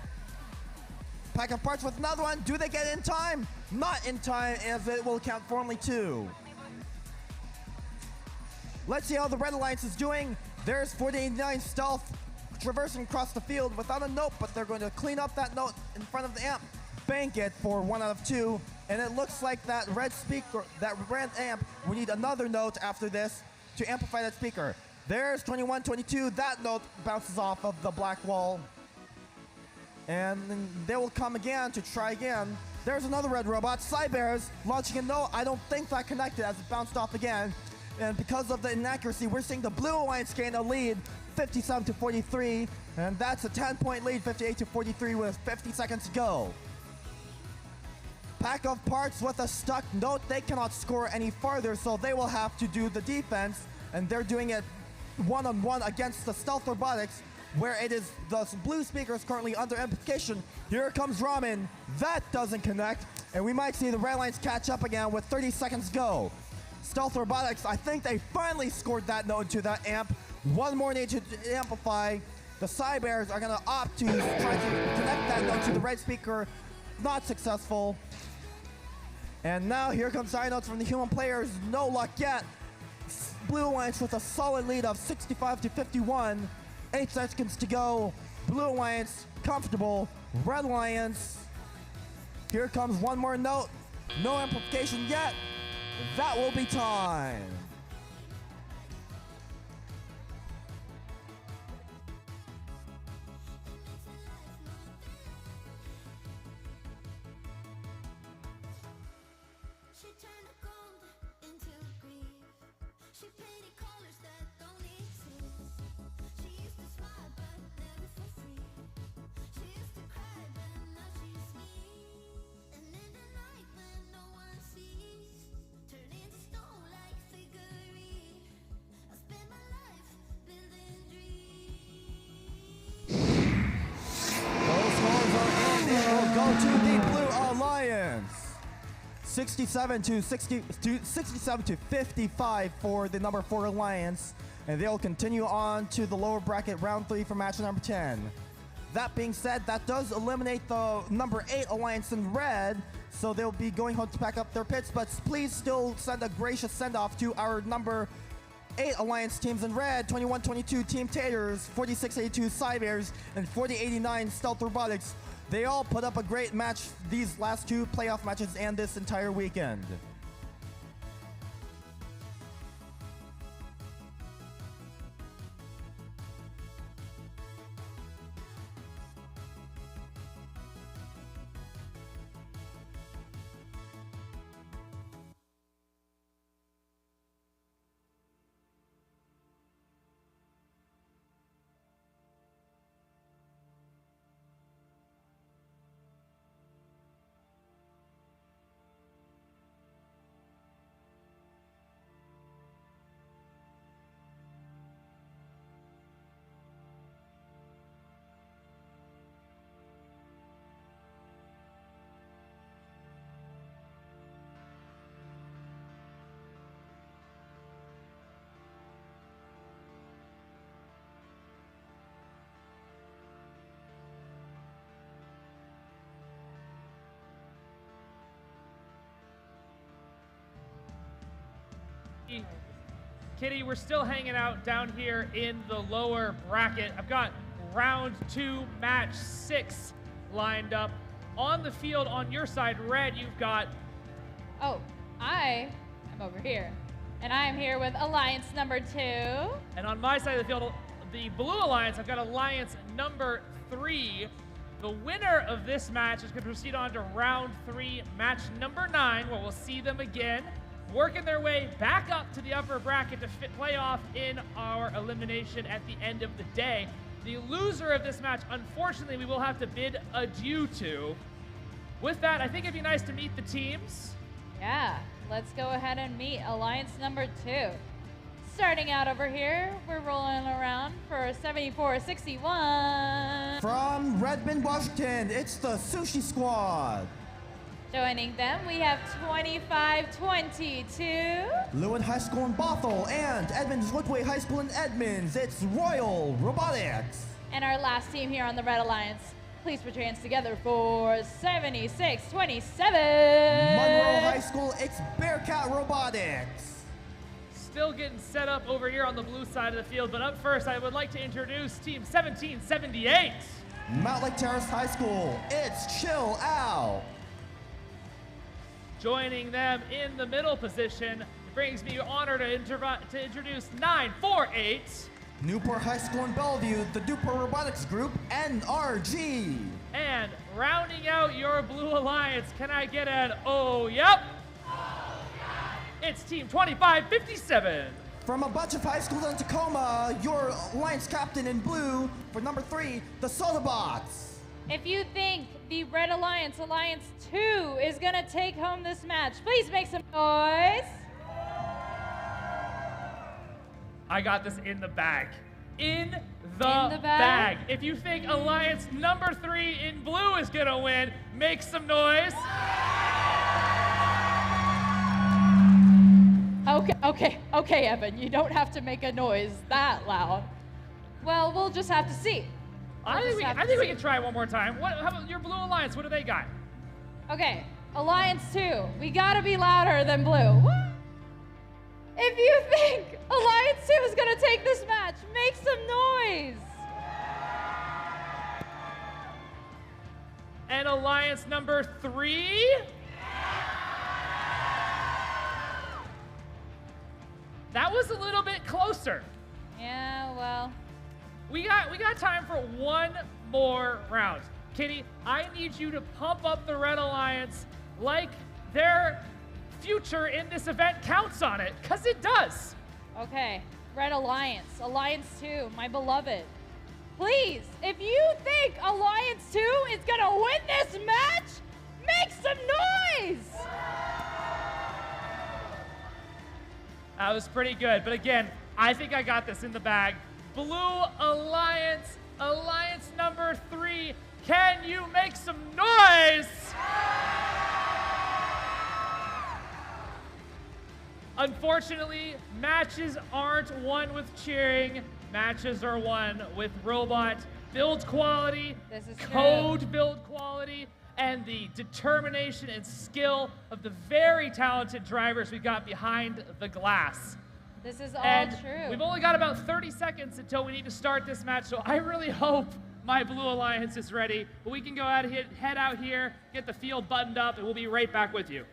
Pack of parts with another one. Do they get in time? Not in time, as it will count for only 2. Let's see how the Red Alliance is doing. There's 49 Stealth traversing across the field without a note, but they're going to clean up that note in front of the amp, bank it for 1 out of 2, and it looks like that red speaker, that red amp, we need another note after this to amplify that speaker. There's 21-22. That note bounces off of the black wall, and then they will come again to try again. There's another red robot, Cybears, launching a note. I don't think that connected as it bounced off again. And because of the inaccuracy, we're seeing the Blue Alliance gain a lead, 57-43, and that's a 10-point lead, 58-43 with 50 seconds to go. Pack of parts with a stuck note. They cannot score any farther, so they will have to do the defense, and they're doing it one-on-one against the Stealth Robotics, where it is the blue speaker is currently under amplification. Here comes Ramen. That doesn't connect, and we might see the Red Alliance catch up again with 30 seconds to go. Stealth Robotics, I think they finally scored that note into that amp. One more need to amplify. The Cybears are going to opt to try to connect that note to the red speaker. Not successful. And now here comes side notes from the human players. No luck yet. Blue Alliance with a solid lead of 65-51. 8 seconds to go. Blue Alliance comfortable. Red Alliance. Here comes one more note. No amplification yet. That will be time. To the Blue Alliance, 67-55 for the number 4 Alliance, and they'll continue on to the lower bracket round 3 for match number 10. That being said, that does eliminate the number 8 Alliance in red, so they'll be going home to pack up their pits, but please still send a gracious send-off to our number 8 Alliance teams in red: 21-22 Team Taters, 46-82 Cybears, and 40-89 Stealth Robotics. They all put up a great match these last 2 playoff matches and this entire weekend. Kitty, we're still hanging out down here in the lower bracket. I've got round 2, match 6 lined up. On the field on your side, Red, you've got... Oh, I am over here. And I am here with Alliance number 2. And on my side of the field, the Blue Alliance, I've got Alliance number 3. The winner of this match is going to proceed on to round 3, match number 9, where we'll see them again working their way back up to the upper bracket to play off in our elimination at the end of the day. The loser of this match, unfortunately, we will have to bid adieu to. With that, I think it'd be nice to meet the teams. Yeah, let's go ahead and meet Alliance number 2. Starting out over here, we're rolling around for 74-61. From Redmond, Washington, it's the Sushi Squad. Joining them, we have 25-22. Lewin High School in Bothell and Edmonds Woodway High School in Edmonds, it's Royal Robotics. And our last team here on the Red Alliance, please put your hands together for 76-27. Monroe High School, it's Bearcat Robotics. Still getting set up over here on the blue side of the field, but up first, I would like to introduce Team 1778. Mount Lake Terrace High School, it's Chill Out. Joining them in the middle position, it brings me honor to introduce 948. Newport High School in Bellevue, the Newport Robotics Group, NRG. And rounding out your Blue Alliance, can I get an oh, yep? Oh, yeah. It's Team 2557. From a bunch of high schools in Tacoma, your Alliance captain in blue, for number 3, the Sodabots. If you think the Red Alliance, Alliance 2, is gonna take home this match, please make some noise. I got this in the bag. In the bag. If you think Alliance number 3 in blue is gonna win, make some noise. Okay, Evan, you don't have to make a noise that loud. Well, we'll just have to see. I think we can try one more time. How about your Blue Alliance? What do they got? Okay, Alliance 2, we gotta be louder than blue. If you think Alliance 2 is gonna take this match, make some noise. And Alliance number 3? That was a little bit closer. Yeah, well. We got time for one more round. Kitty, I need you to pump up the Red Alliance like their future in this event counts on it, because it does. Okay, Red Alliance, Alliance 2, my beloved. Please, if you think Alliance 2 is gonna win this match, make some noise! That was pretty good, but again, I think I got this in the bag. Blue Alliance, Alliance number 3, can you make some noise? Unfortunately, matches aren't won with cheering. Matches are won with robot build quality, code build quality, and the determination and skill of the very talented drivers we got behind the glass. This is all true. We've only got about 30 seconds until we need to start this match, so I really hope my Blue Alliance is ready. But we can go out and head out here, get the field buttoned up, and we'll be right back with you.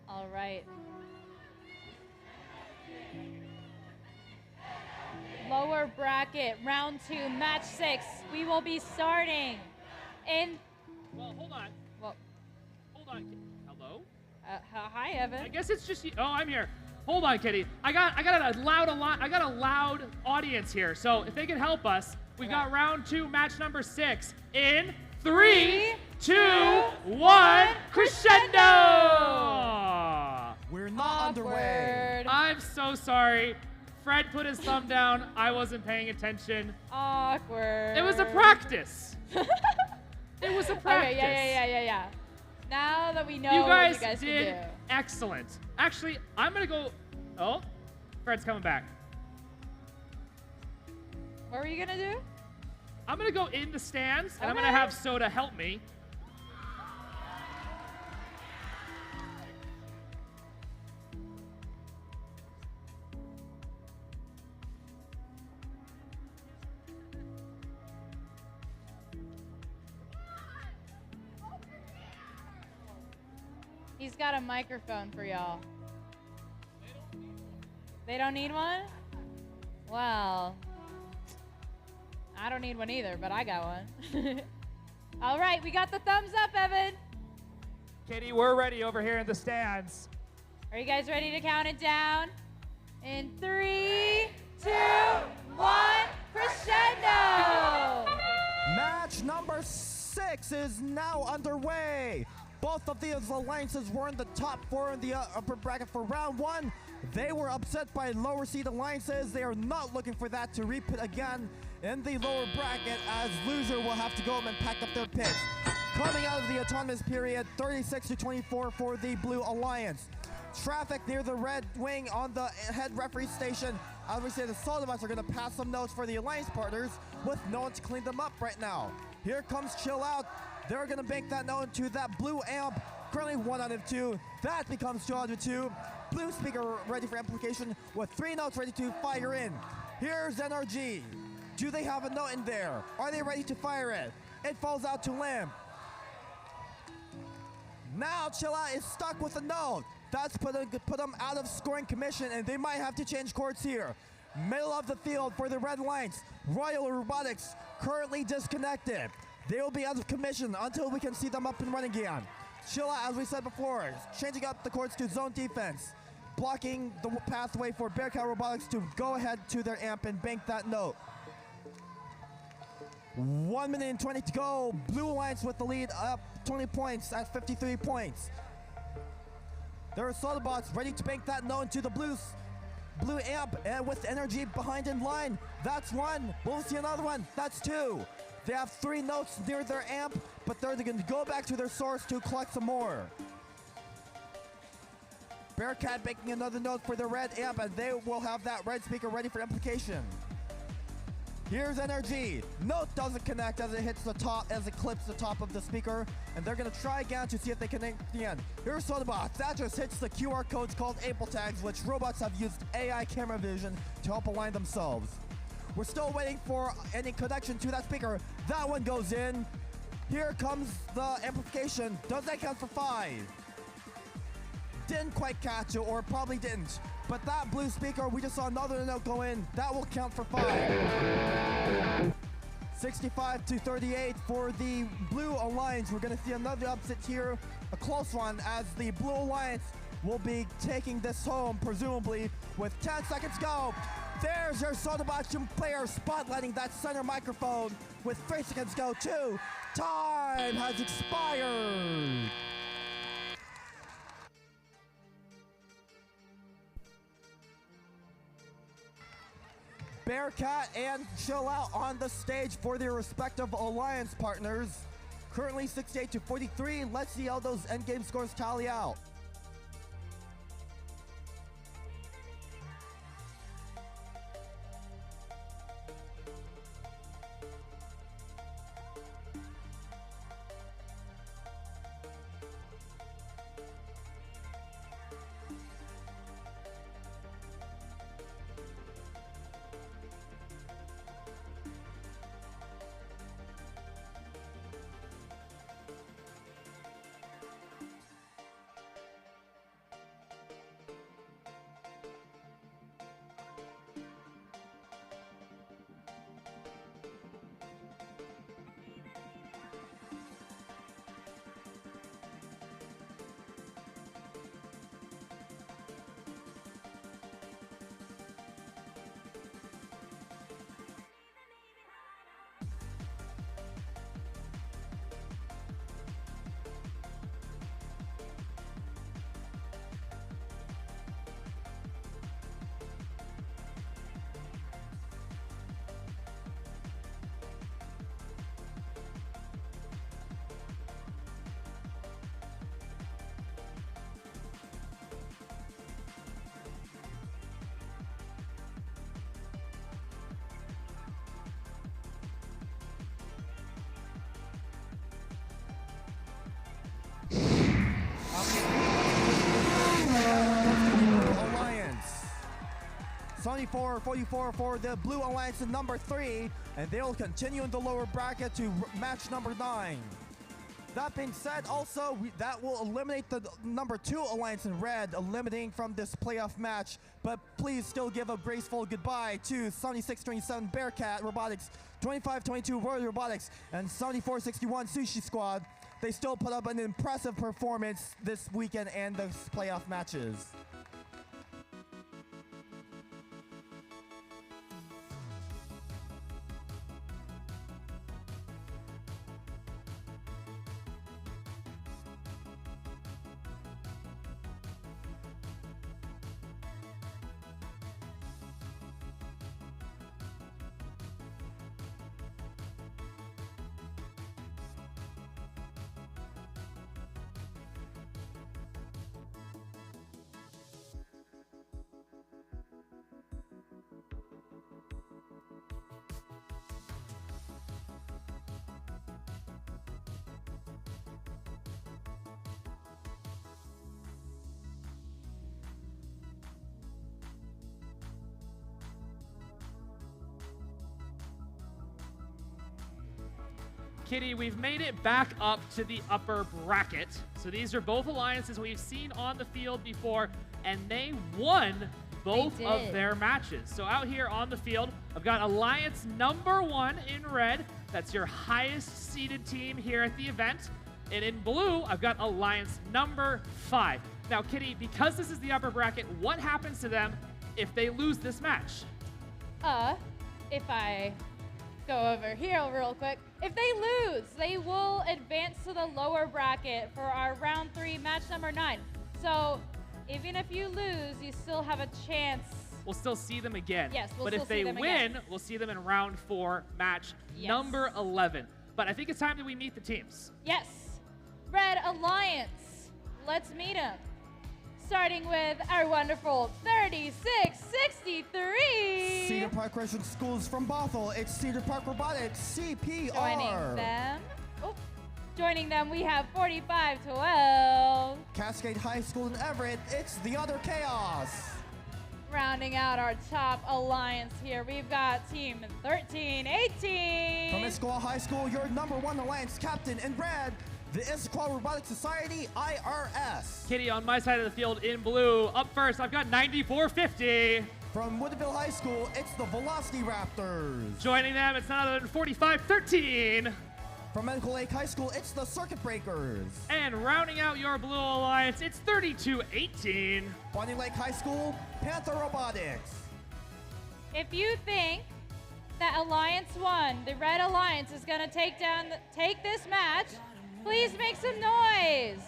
All right. Lower bracket, round 2, match 6. We will be starting in... Well, hold on. Well, hold on. Hello? Hi, Evan. I guess it's just you. Oh, I'm here. Hold on, Kitty. I got a loud audience here. So if they can help us, we got round 2, match number 6 in 3, 2, 1, crescendo! We're not underway. I'm so sorry. Fred put his thumb down. I wasn't paying attention. Awkward. It was a practice. It was a practice. Okay, yeah. Now that we know you what you guys guys did can do. excellent. Actually, I'm going to go... Oh, Fred's coming back. What were you going to do? I'm going to go in the stands, and I'm Okay. going to have Soda help me. He's got a microphone for y'all. They don't need one? Well, I don't need one either, but I got one. All right, we got the thumbs up, Evan. Katie, we're ready over here in the stands. Are you guys ready to count it down? In 3, 2, 1, crescendo! Match number 6 is now underway. Both of these alliances were in the top 4 in the upper bracket for round 1. They were upset by lower seed alliances. They are not looking for that to repeat again in the lower bracket, as loser will have to go home and pack up their picks. Coming out of the autonomous period, 36-24 for the Blue Alliance. Traffic near the red wing on the head referee station. As we say, the Sodomites are going to pass some notes for the alliance partners with no one to clean them up right now. Here comes Chill Out. They're going to bank that note into that blue amp. Currently 1 out of 2. That becomes 2 out of 2. Blue speaker ready for amplification with 3 notes ready to fire in. Here's NRG. Do they have a note in there? Are they ready to fire it? It falls out to Limb. Now Chill Out is stuck with a note. That's put them out of scoring commission, and they might have to change courts here. Middle of the field for the Red Lions. Royal Robotics currently disconnected. They will be out of commission until we can see them up and running again. Chill Out, as we said before, changing up the courts to zone defense, blocking the pathway for Bearcat Robotics to go ahead to their amp and bank that note. 1 minute and 20 to go. Blue Alliance with the lead, up 20 points at 53 points. There are Sodabots ready to bank that note into the blue amp, and with energy behind in line. That's 1. We'll see another one. That's 2. They have 3 notes near their amp, but they're going to go back to their source to collect some more. Bearcat making another note for the red amp, and they will have that red speaker ready for amplification. Here's NRG. Note doesn't connect as it hits the top, as it clips the top of the speaker, and they're going to try again to see if they connect at the end. Here's Sodabots. That just hits the QR codes called Apple tags, which robots have used AI camera vision to help align themselves. We're still waiting for any connection to that speaker. That one goes in. Here comes the amplification. Does that count for 5? Didn't quite catch it, or probably didn't. But that blue speaker, we just saw another note go in. That will count for 5. 65-38 for the Blue Alliance. We're going to see another upset here, a close one, as the Blue Alliance will be taking this home, presumably, with 10 seconds to go. There's your Sodabot player spotlighting that center microphone with 3 seconds to go, too. Time has expired. Bearcat and Chill Out on the stage for their respective alliance partners. Currently 68-43. Let's see how those endgame scores tally out. 74-44 for the Blue Alliance in number 3, and they will continue in the lower bracket to match number 9. That being said, also, that will eliminate the number 2 Alliance in red, eliminating from this playoff match. But please still give a graceful goodbye to 76-27 Bearcat Robotics, 25-22 Royal Robotics, and 74-61 Sushi Squad. They still put up an impressive performance this weekend and the playoff matches. Kitty, we've made it back up to the upper bracket. So these are both alliances we've seen on the field before, and they won both of their matches. So out here on the field, I've got Alliance number 1 in red. That's your highest seeded team here at the event. And in blue, I've got Alliance number 5. Now, Kitty, because this is the upper bracket, what happens to them if they lose this match? If I go over here real quick, if they lose, they will advance to the lower bracket for our round 3 match number 9. So even if you lose, you still have a chance. We'll still see them again. Yes, we'll but still if they see them win, again. we'll see them in round 4, match number 11. But I think it's time that we meet the teams. Yes. Red Alliance. Let's meet them. Starting with our wonderful 3663. Cedar Park Christian Schools from Bothell. It's Cedar Park Robotics, CPR. Joining them, we have 4512. Cascade High School in Everett. It's the Other Chaos. Rounding out our top alliance here, we've got Team 1318. From Issaquah High School, your number 1 alliance captain in red, the Issaquah Robotics Society, IRS. Kitty, on my side of the field in blue. Up first, I've got 9450. From Woodville High School, it's the Velocity Raptors. Joining them, it's none other than 4513. From Medical Lake High School, it's the Circuit Breakers. And rounding out your blue alliance, it's 3218. Bonnie Lake High School, Panther Robotics. If you think that Alliance 1, the Red Alliance, is going to take this match, please make some noise.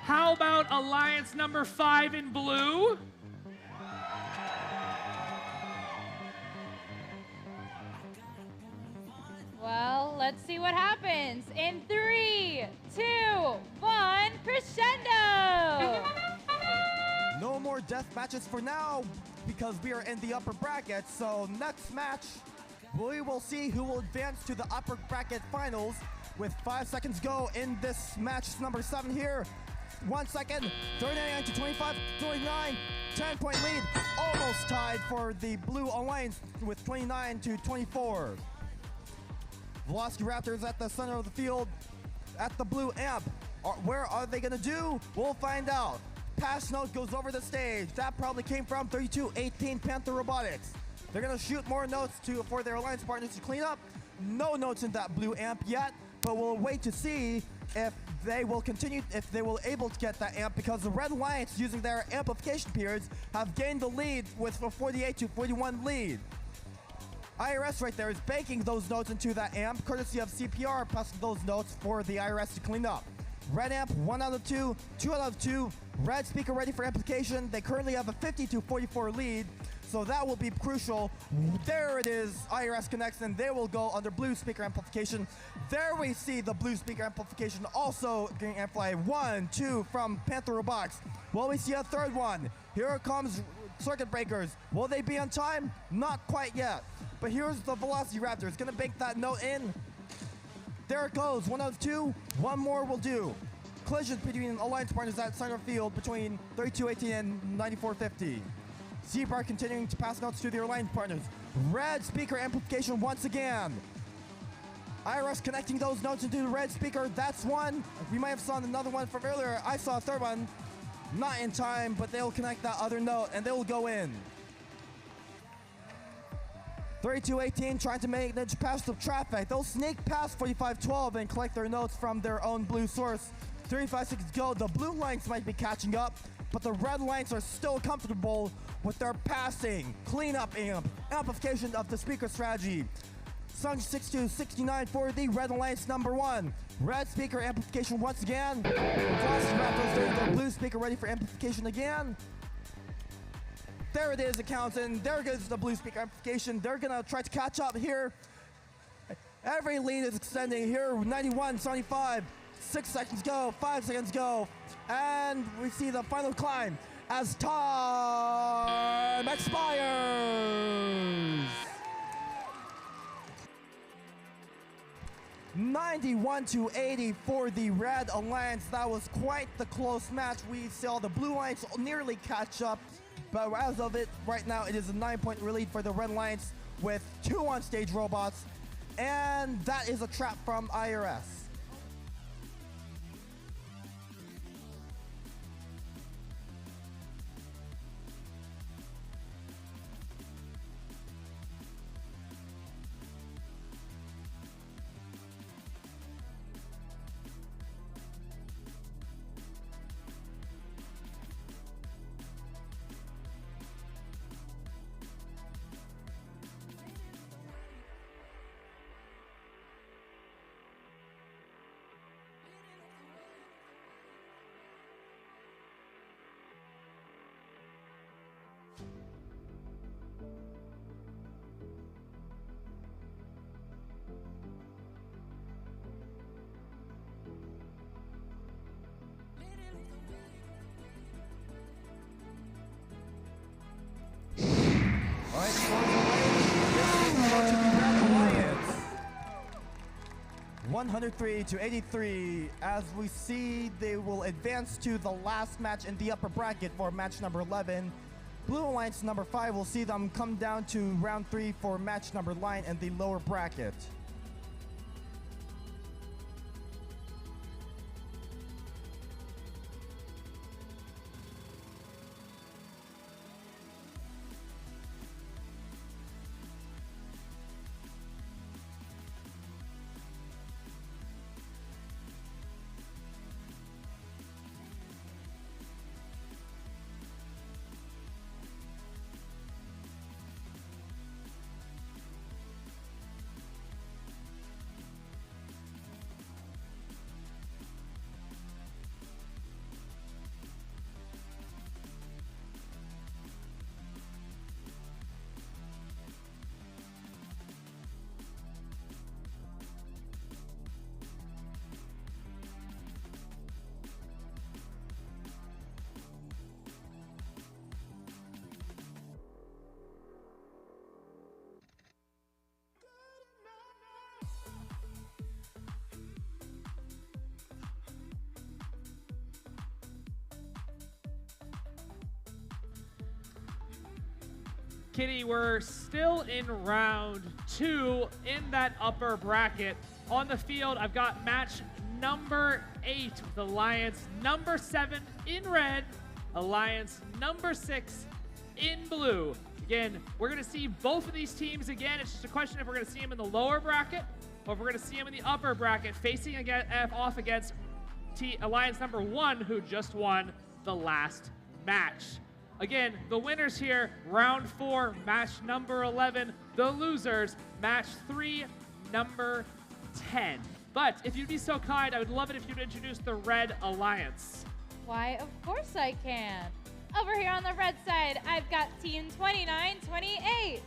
How about Alliance number 5 in blue? Well, let's see what happens. In 3, 2, 1, crescendo! No more death matches for now because we are in the upper bracket. So next match, we will see who will advance to the upper bracket finals with 5 seconds go in this match number 7 here. 1 second, 39 to 25, 39, 10-point lead, almost tied for the Blue Alliance with 29 to 24. Velocity Raptors at the center of the field at the blue amp. Where are they gonna do? We'll find out. Pass note goes over the stage. That probably came from 3218 Panther Robotics. They're gonna shoot more notes for their alliance partners to clean up. No notes in that blue amp yet, but we'll wait to see if they will continue, if they will able to get that amp, because the Red Alliance, using their amplification periods, have gained the lead with a 48 to 41 lead. IRS right there is banking those notes into that amp, courtesy of CPR passing those notes for the IRS to clean up. Red amp, 1 out of 2, 2 out of 2. Red speaker ready for amplification. They currently have a 50 to 44 lead, so that will be crucial. There it is, IRS connects, and they will go under blue speaker amplification. There we see the blue speaker amplification also getting amplified. 1, 2 from Panther Robotics. Well, we see a third one. Here comes Circuit Breakers. Will they be on time? Not quite yet. But here's the Velocity Raptors. Gonna bank that note in. There it goes, 1 out of 2. One more will do. collision between alliance partners at center field between 3218 and 9450. Zebra continuing to pass notes to their alliance partners. Red speaker amplification once again. IRS connecting those notes into the red speaker. That's one. We might have saw another one from earlier. I saw a third one. Not in time, but they'll connect that other note and they'll go in. 3218 trying to manage past the traffic. They'll sneak past 4512 and collect their notes from their own blue source. 35 seconds go. The blue lines might be catching up, but the red lines are still comfortable with their passing, cleanup amplification of the speaker strategy. 76-69 for the Red Alliance number 1. Red speaker amplification once again. Velocity Raptors doing their blue speaker ready for amplification again. There it is, it counts, and there goes the blue speaker amplification. They're gonna try to catch up here. Every lead is extending here, 91-75. 6 seconds go, 5 seconds go, and we see the final climb as time expires. 91-80 for the Red Alliance. That was quite the close match. We saw the Blue Alliance nearly catch up, but as of it right now, it is a 9-point lead for the Red Alliance with 2 on-stage robots, and that is a trap from IRS. All right, scores away. 103-83. As we see, they will advance to the last match in the upper bracket for match number 11. Blue Alliance number 5 will see them come down to round 3 for match number 9 in the lower bracket. Kitty, we're still in round 2 in that upper bracket. On the field, I've got match number 8 with Alliance number 7 in red, Alliance number 6 in blue. Again, we're going to see both of these teams again. It's just a question if we're going to see them in the lower bracket or if we're going to see them in the upper bracket facing off against Alliance number 1 who just won the last match. Again, the winners here, round 4, match number 11. The losers, match 3, number 10. But if you'd be so kind, I would love it if you'd introduce the Red Alliance. Why, of course I can. Over here on the red side, I've got Team 2928.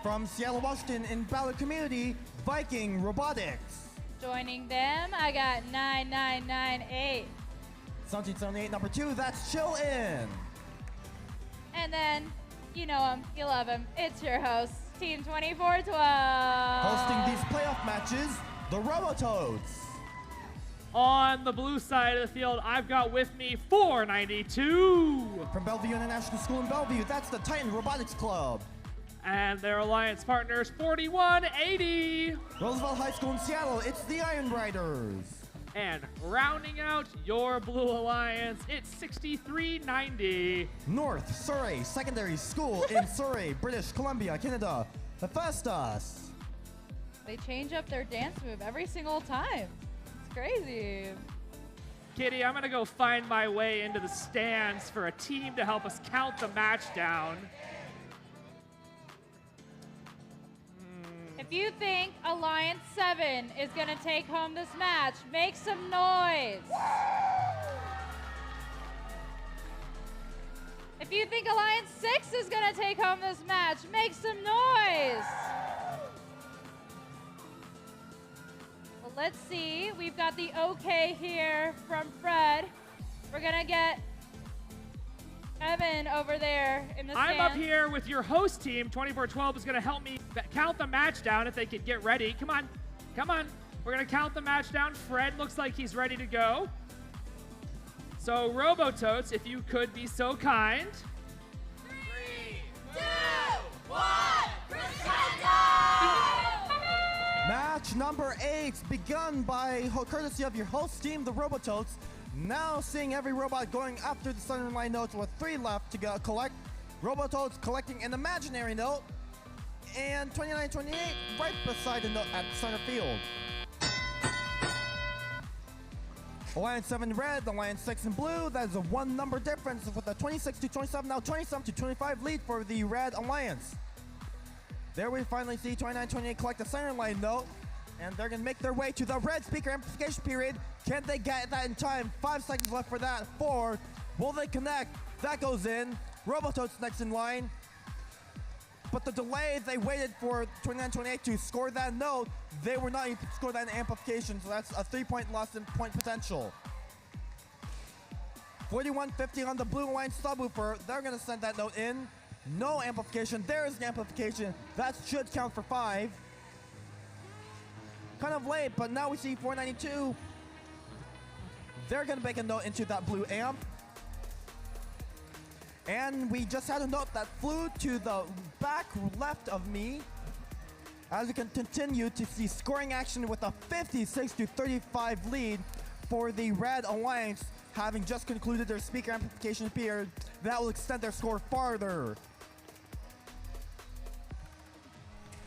From Seattle, Washington, in Ballard Community, Viking Robotics. Joining them, I got 9998. 1778, number 2, that's Chill In. And then, you know him, you love him. It's your host, Team 2412. Hosting these playoff matches, the Robototes. On the blue side of the field, I've got with me 492. From Bellevue International School in Bellevue, that's the Titan Robotics Club. And their alliance partners, 4180. Roosevelt High School in Seattle, it's the Iron Riders. And rounding out your blue alliance, it's 6390. North Surrey Secondary School in Surrey, British Columbia, Canada, Hephaestus. They change up their dance move every single time. It's crazy. Kitty, I'm gonna go find my way into the stands for a team to help us count the match down. If you think Alliance 7 is going to take home this match, make some noise. If you think Alliance 6 is going to take home this match, make some noise. Well, let's see. We've got the okay here from Fred. We're going to get Evan over there in the stands. I'm up here with your host team. 2412 is going to help me count the match down if they could get ready. Come on. Come on. We're going to count the match down. Fred looks like he's ready to go. So, Robototes, if you could be so kind. 3, 2, 1, crescendo! Match number 8 begun by courtesy of your host team, the Robototes. Now seeing every robot going after the center line notes with 3 left to go collect. Robototes collecting an imaginary note. And 2928 right beside the note at center field. Alliance 7 red, Alliance 6 in blue. That is a 1 number difference with a 26 to 27, now 27 to 25 lead for the red alliance. There we finally see 2928 collect the center line note. And they're going to make their way to the red speaker amplification period. Can they get that in time? 5 seconds left for that. 4. Will they connect? That goes in. Robototes next in line. But the delay, they waited for 2928 to score that note. They were not able to score that in amplification, so that's a 3-point loss in point potential. 4150 on the blue line subwoofer. They're going to send that note in. No amplification. There is an amplification. That should count for 5. Kind of late, but now we see 492. They're going to make a note into that blue amp. And we just had a note that flew to the back left of me. As we can continue to see scoring action with a 56 to 35 lead for the Red Alliance, having just concluded their speaker amplification period. That will extend their score farther.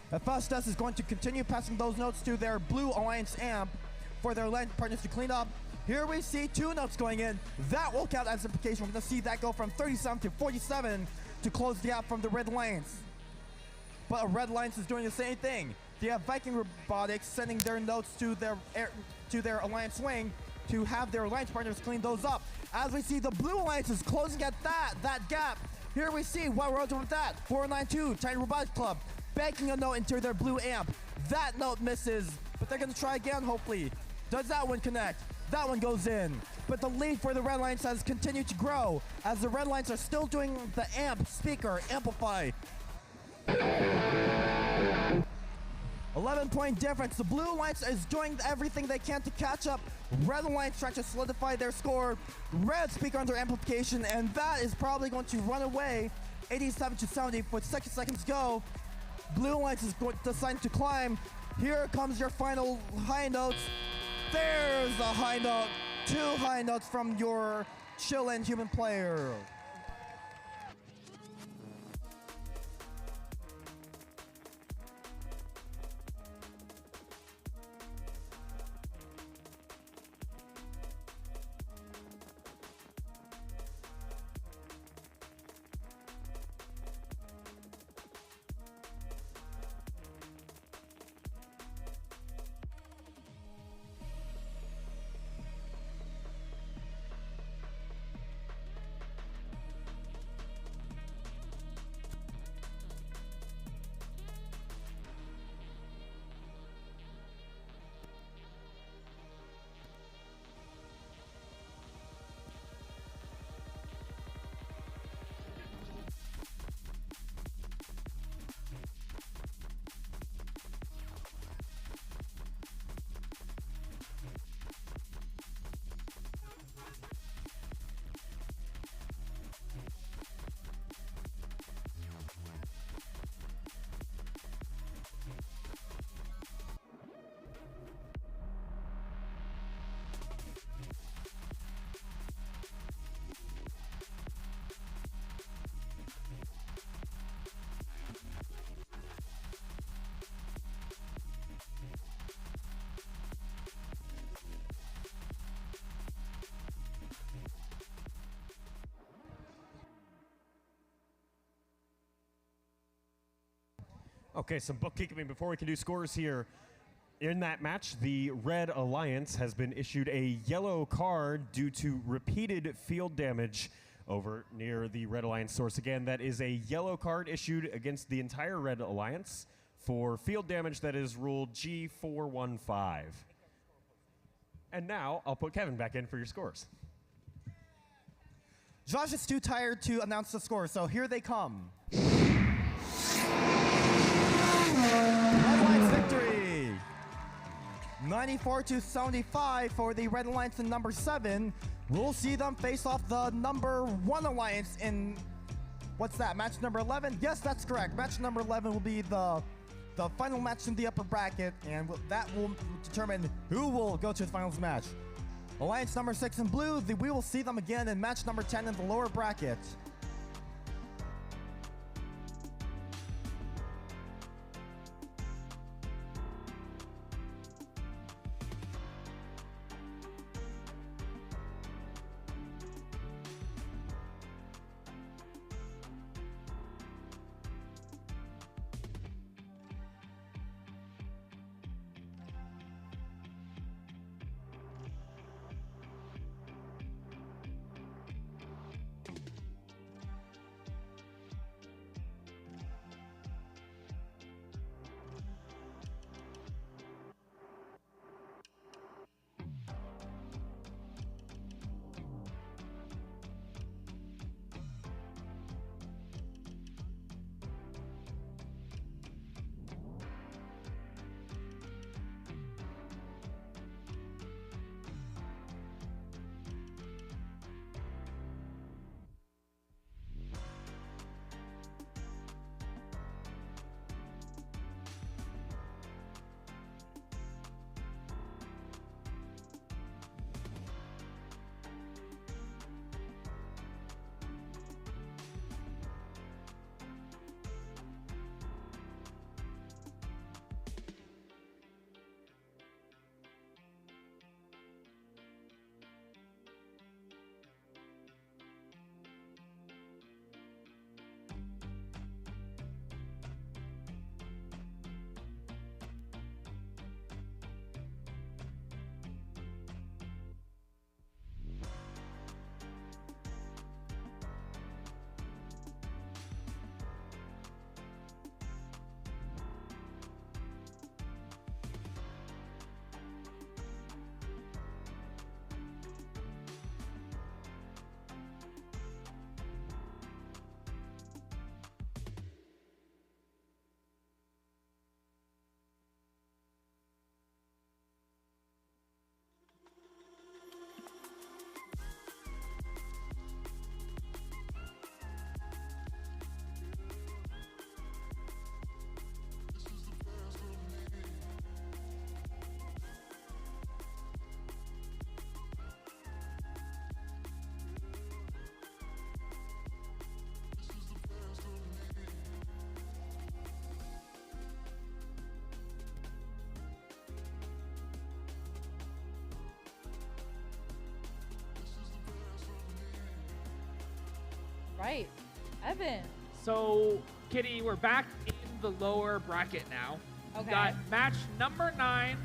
Hephaestus is going to continue passing those notes to their Blue Alliance amp for their Alliance partners to clean up. Here we see 2 notes going in. That will count as amplification. We're going to see that go from 37 to 47 to close the gap from the Red Alliance. But Red Alliance is doing the same thing. They have Viking Robotics sending their notes to their Alliance wing to have their Alliance partners clean those up. As we see the Blue Alliance is closing at that gap. Here we see what we're doing with that. 492, Titan Robotics Club, banking a note into their blue amp. That note misses, but they're going to try again, hopefully. Does that one connect? That one goes in. But the lead for the Red Alliance has continued to grow as the Red Alliance are still doing the amp, speaker, amplify. 11-point difference. The Blue Alliance is doing everything they can to catch up. Red Alliance trying to solidify their score. Red speaker under amplification, and that is probably going to run away. 87 to 70 with 6 seconds go. Blue Alliance is deciding to climb. Here comes your final high notes. There's a high note. 2 high notes from your chill-in human player. Okay, some bookkeeping before we can do scores here. In that match, the Red Alliance has been issued a yellow card due to repeated field damage over near the Red Alliance source. Again, that is a yellow card issued against the entire Red Alliance for field damage that is ruled G415. And now I'll put Kevin back in for your scores. Josh is too tired to announce the score, so here they come. Red Alliance victory! 94-75 for the Red Alliance in number 7. We'll see them face off the number 1 Alliance in, what's that, match number 11? Yes, that's correct. Match number 11 will be the final match in the upper bracket, and that will determine who will go to the finals match. Alliance number 6 in blue, we will see them again in match number 10 in the lower bracket. Right. Evan. So, Kitty, we're back in the lower bracket now. Okay. We've got match number 9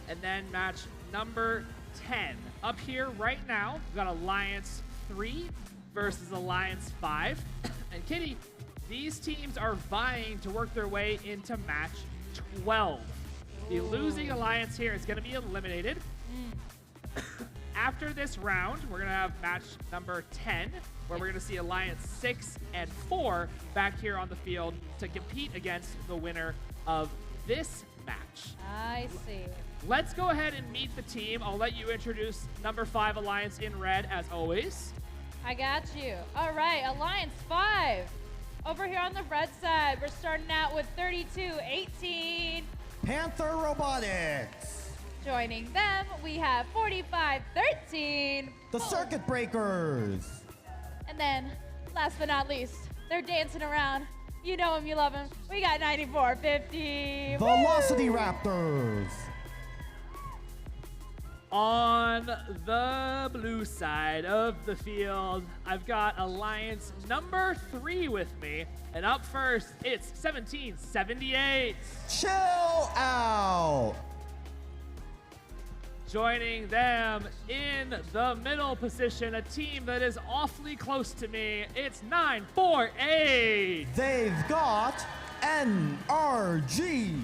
and then match number 10. Up here right now, we've got Alliance 3 versus Alliance 5. And Kitty, these teams are vying to work their way into match 12. The losing Alliance here is going to be eliminated. After this round, we're going to have match number 10, where we're going to see Alliance 6 and 4 back here on the field to compete against the winner of this match. I see. Let's go ahead and meet the team. I'll let you introduce number 5 Alliance in red, as always. I got you. All right, Alliance 5. Over here on the red side, we're starting out with 32-18. Panther Robotics. Joining them, we have 45-13. The Circuit Breakers. And then, last but not least, they're dancing around. You know them, you love them. We got 94-50. Velocity Raptors. On the blue side of the field, I've got Alliance number 3 with me. And up first, it's 1778. Chill out. Joining them in the middle position, a team that is awfully close to me, it's 948. They've got NRG.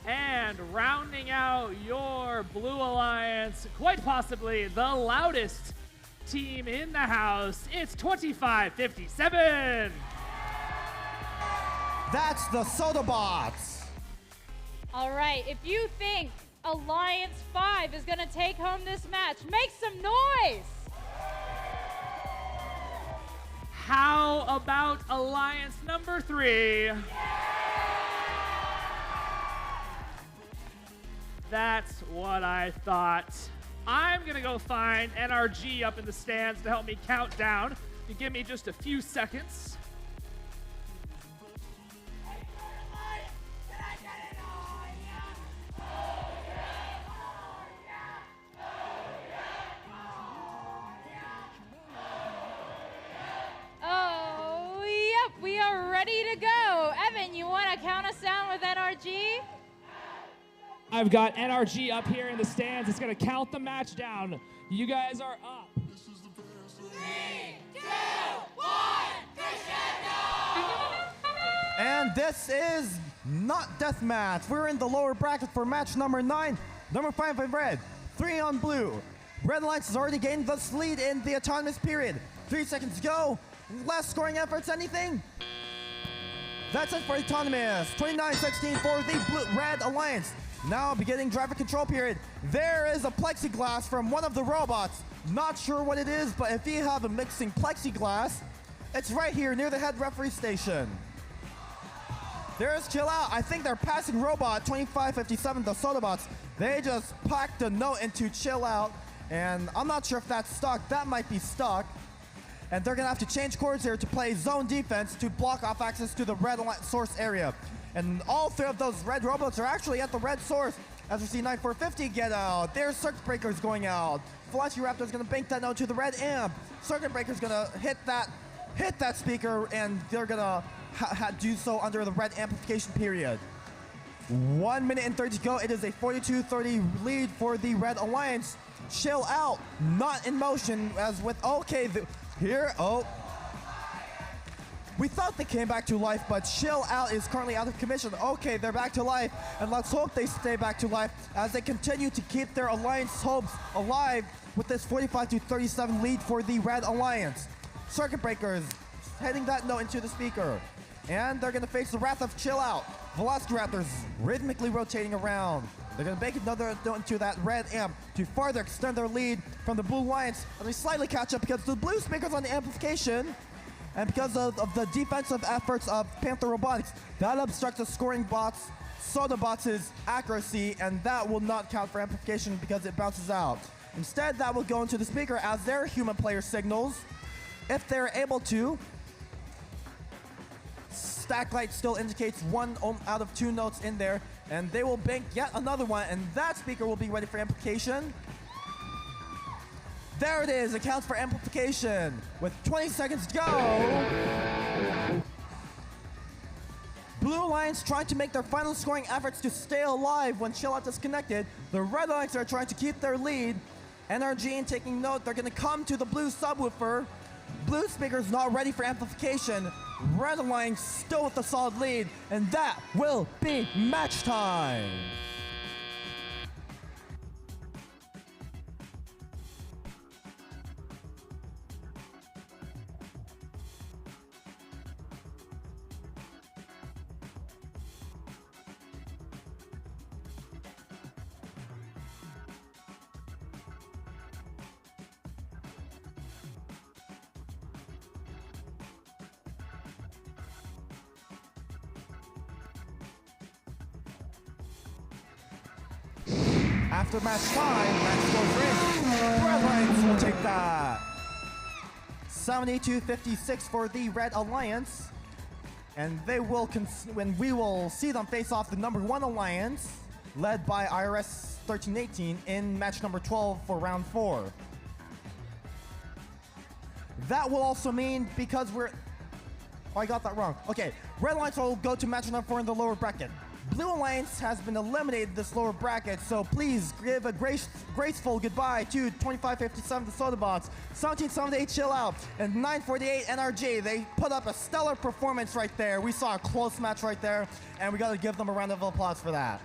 And rounding out your Blue Alliance, quite possibly the loudest team in the house, it's 2557. That's the Sodabots. All right, if you think Alliance 5 is going to take home this match, make some noise. How about Alliance number 3? That's what I thought. I'm gonna go find NRG up in the stands to help me count down. You give me just a few seconds. Oh, yep, we are ready to go. Evan, you want to count us down with NRG? I've got NRG up here in the stands. It's gonna count the match down. You guys are up. 3, 2, 1, crescendo! And this is not deathmatch. We're in the lower bracket for match number 9. Number 5 on red, 3 on blue. Red Alliance has already gained this lead in the autonomous period. 3 seconds to go. Less scoring efforts, anything? That's it for autonomous. 29-16 for the Red Alliance. Now beginning driver control period. There is a plexiglass from one of the robots. Not sure what it is, but if you have a mixing plexiglass, it's right here near the head referee station. There's Chill Out. I think they're passing robot 2557, the Sodabots. They just packed a note into Chill Out, and I'm not sure if that's stuck. That might be stuck. And they're gonna have to change course here to play zone defense to block off access to the red source area. And all 3 of those red robots are actually at the red source. As we see 9450 get out. There's Circuit Breaker's going out. Velociraptor's gonna bank that note to the red amp. Circuit Breaker's gonna hit that speaker, and they're gonna do so under the red amplification period. 1 minute and 30 to go. It is a 42-30 lead for the Red Alliance. Chill Out, not in motion, as with we thought they came back to life, but Chill Out is currently out of commission. Okay, they're back to life, and let's hope they stay back to life as they continue to keep their Alliance hopes alive with this 45-37 lead for the Red Alliance. Circuit Breakers heading that note into the speaker, and they're gonna face the wrath of Chill Out. Velociraptors rhythmically rotating around. They're gonna make another note into that red amp to further extend their lead from the Blue Alliance, and they slightly catch up because the blue speaker's on the amplification. And because of the defensive efforts of Panther Robotics, that obstructs the scoring bots, Sodabots' accuracy, and that will not count for amplification because it bounces out. Instead, that will go into the speaker as their human player signals. If they're able to, stack light still indicates 1 out of 2 notes in there, and they will bank yet another one, and that speaker will be ready for amplification. There it is, it counts for amplification. With 20 seconds to go. Blue Alliance trying to make their final scoring efforts to stay alive when Chill Out disconnected. The Red Alliance are trying to keep their lead. NRG taking note, they're gonna come to the blue subwoofer. Blue speaker's not ready for amplification. Red Alliance still with a solid lead, and that will be match time. After match time, match goes in. Red Alliance will take that. 72-56 for the Red Alliance. And they will, when we will see them face off the number 1 Alliance. led by IRS 1318 in match number 12 for round 4. That will also mean, because we're... Oh, I got that wrong. Okay, Red Alliance will go to match number 4 in the lower bracket. Blue Alliance has been eliminated this lower bracket, so please give a graceful goodbye to 2557 the Soda Bots, 1778 Chill Out, and 948 NRG. They put up a stellar performance right there. We saw a close match right there, and we got to give them a round of applause for that.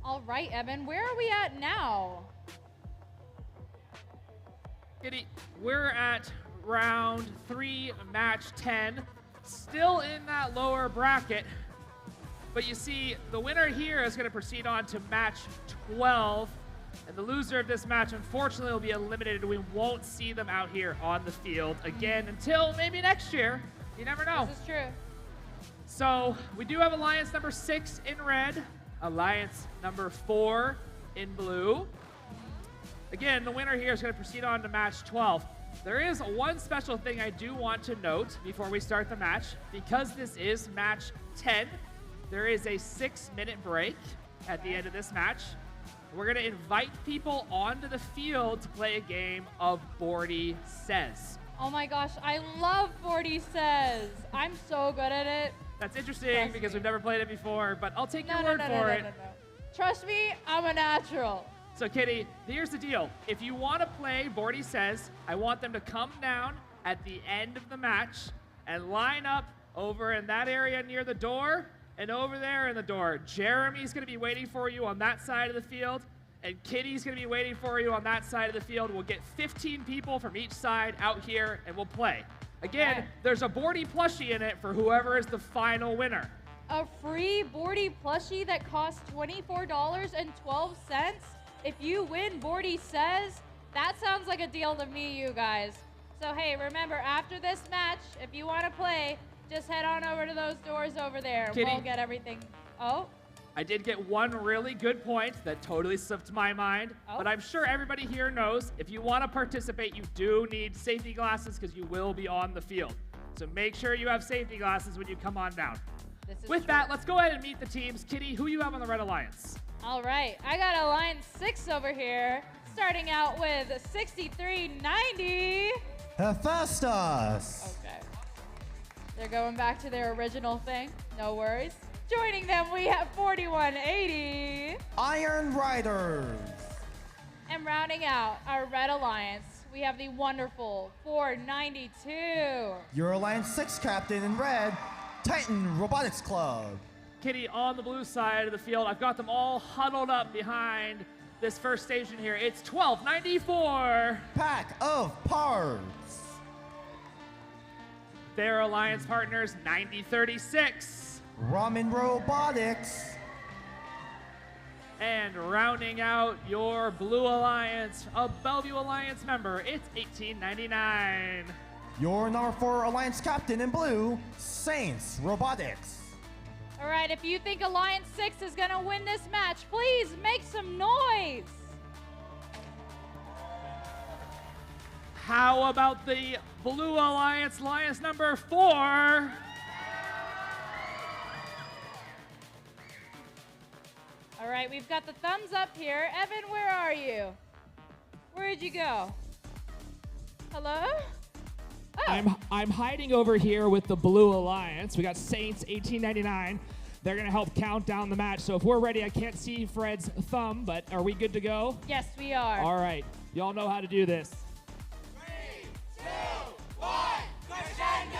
All right, Evan, where are we at now? Kitty, we're at round 3, match 10. Still in that lower bracket. But you see, the winner here is going to proceed on to match 12. And the loser of this match, unfortunately, will be eliminated. We won't see them out here on the field again until maybe next year. You never know. This is true. So we do have Alliance number 6 in red. Alliance number 4 in blue. Again, the winner here is going to proceed on to match 12. There is one special thing I do want to note before we start the match. Because this is match 10, there is a 6-minute break at the end of this match. We're going to invite people onto the field to play a game of Bordie Says. Oh my gosh, I love Bordie Says. I'm so good at it. That's interesting because we've never played it before, but I'll take your word for it. Trust me, I'm a natural. So Kitty, here's the deal. If you want to play Bordie Says, I want them to come down at the end of the match and line up over in that area near the door and over there in the door. Jeremy's going to be waiting for you on that side of the field, and Kitty's going to be waiting for you on that side of the field. We'll get 15 people from each side out here, and we'll play. Again, there's a Bordie plushie in it for whoever is the final winner. A free Bordie plushie that costs $24.12? If you win Bordie Says, that sounds like a deal to me, you guys. So hey, remember, after this match, if you want to play, just head on over to those doors over there. Kitty. We'll get everything. Oh? I did get one really good point that totally slipped my mind, but I'm sure everybody here knows if you want to participate, you do need safety glasses because you will be on the field. So make sure you have safety glasses when you come on down. With that, let's go ahead and meet the teams. Kitty, who you have on the Red Alliance? All right, I got Alliance 6 over here, starting out with 6390. Hephaestus. Okay. They're going back to their original thing. No worries. Joining them, we have 4180. Iron Riders. And rounding out our Red Alliance, we have the wonderful 492. Your Alliance 6 captain in red, Titan Robotics Club. Kitty, on the blue side of the field, I've got them all huddled up behind this first station here. It's 1294. Pack of Parts. Their alliance partners, 9036. Ramen Robotics. And rounding out your Blue Alliance, a Bellevue Alliance member, it's 1899. Your number 4 Alliance captain in blue, Saints Robotics. All right, if you think Alliance 6 is going to win this match, please make some noise. How about the Blue Alliance, Alliance number 4? All right, we've got the thumbs up here. Evan, where are you? Where'd you go? Hello? Oh. I'm hiding over here with the Blue Alliance. We got Saints 1899. They're gonna help count down the match. So if we're ready, I can't see Fred's thumb, but are we good to go? Yes, we are. All right, y'all know how to do this. 3, 2, 1, crescendo!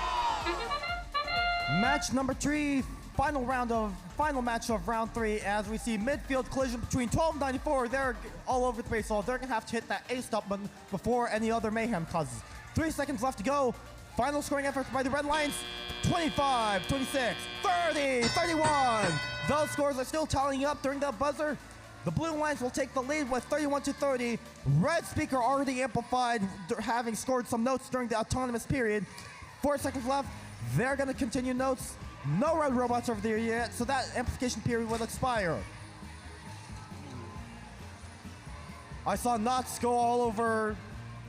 Match number 3, final match of round 3, as we see midfield collision between 1294. They're all over the place, so they're gonna have to hit that A stop button before any other mayhem causes. 3 seconds left to go. Final scoring effort by the Red Lions, 25, 26, 30, 31. Those scores are still tallying up during the buzzer. The Blue Lions will take the lead with 31-30. Red Speaker already amplified, having scored some notes during the autonomous period. 4 seconds left. They're going to continue notes. No red robots over there yet, so that amplification period will expire. I saw knots go all over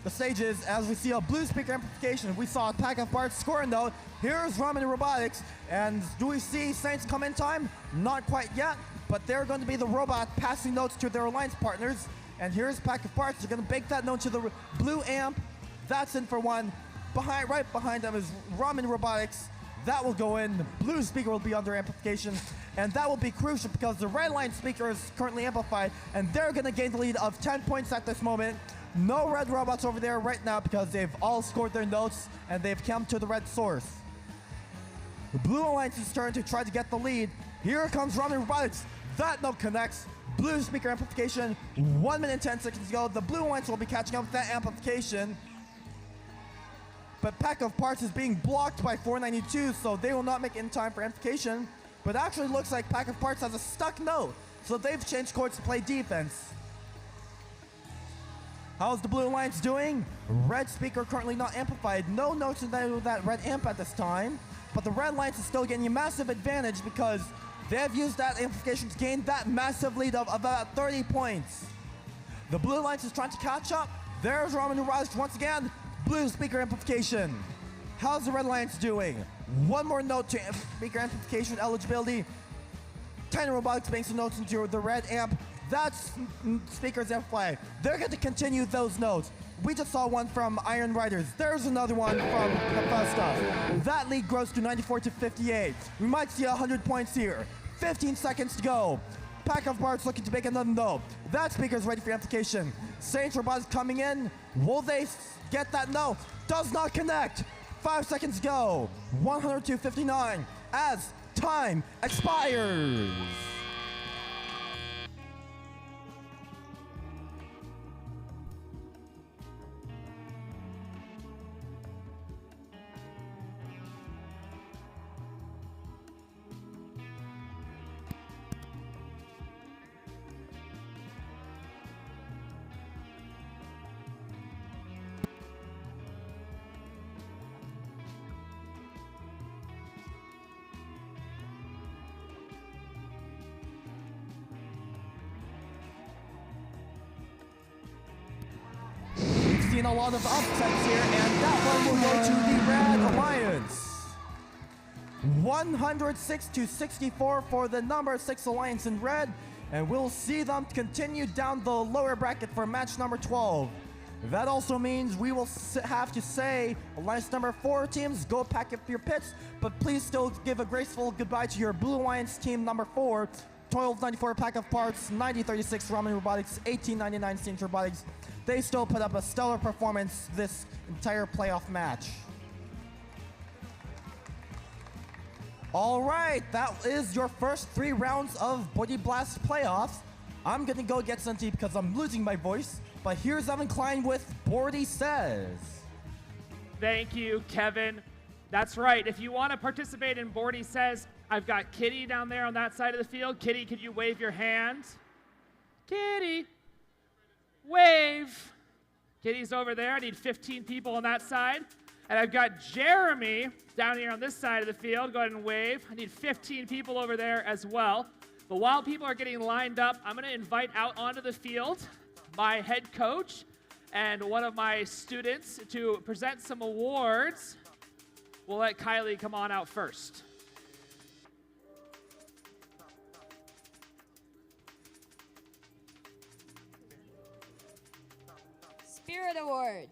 the stages as we see a blue speaker amplification. We saw a pack of parts score a note. Here's Ramen Robotics, and do we see Saints come in time? Not quite yet, but they're going to be the robot passing notes to their alliance partners. And here's pack of parts. They're going to bake that note to the blue amp. That's in for one. Right behind them is Ramen Robotics. That will go in. The blue speaker will be under amplification, and that will be crucial because the red line speaker is currently amplified, and they're going to gain the lead of 10 points at this moment. No red robots over there right now because they've all scored their notes and they've come to the red source. The Blue Alliance's turn to try to get the lead. Here comes Ramen Robotics. That note connects. Blue speaker amplification. 1 minute and 10 seconds to go. The Blue Alliance will be catching up with that amplification. But pack of parts is being blocked by 492, so they will not make it in time for amplification. But actually looks like pack of parts has a stuck note, so they've changed courts to play defense. How's the Blue Alliance doing? Red speaker currently not amplified. No notes in that red amp at this time. But the Red Alliance is still getting a massive advantage because they have used that amplification to gain that massive lead of about 30 points. The Blue Alliance is trying to catch up. There's Ramen Robotics once again. Blue speaker amplification. How's the Red Alliance doing? One more note to speaker amplification eligibility. 10 Robotics banks some notes into the red amp. That's speakers amplified. They're going to continue those notes. We just saw one from Iron Riders. There's another one from Hephaestus. That lead grows to 94-58. We might see 100 points here. 15 seconds to go. Pack of parts looking to make another note. That speaker's ready for amplification. Saints Robotics coming in. Will they get that note? Does not connect. 5 seconds to go. 102.59 as time expires. Seen a lot of upsets here, and that one will go to the Red Alliance. 106-64 for the number 6 Alliance in red, and we'll see them continue down the lower bracket for match number 12. That also means we will have to say, Alliance number 4 teams, go pack up your pits, but please still give a graceful goodbye to your Blue Alliance team number 4, 1294 pack of parts, 9036 Ramen Robotics, 1899 Saints Robotics. They still put up a stellar performance this entire playoff match. All right, that is your first 3 rounds of Bordie Blast playoffs. I'm gonna go get some tea because I'm losing my voice, but here's Evan Klein with Bordie Says. Thank you, Kevin. That's right. If you want to participate in Bordie Says, I've got Kitty down there on that side of the field. Kitty, could you wave your hand? Kitty, wave. Kitty's over there. I need 15 people on that side. And I've got Jeremy down here on this side of the field. Go ahead and wave. I need 15 people over there as well. But while people are getting lined up, I'm going to invite out onto the field my head coach and one of my students to present some awards. We'll let Kylie come on out first. Spirit Award.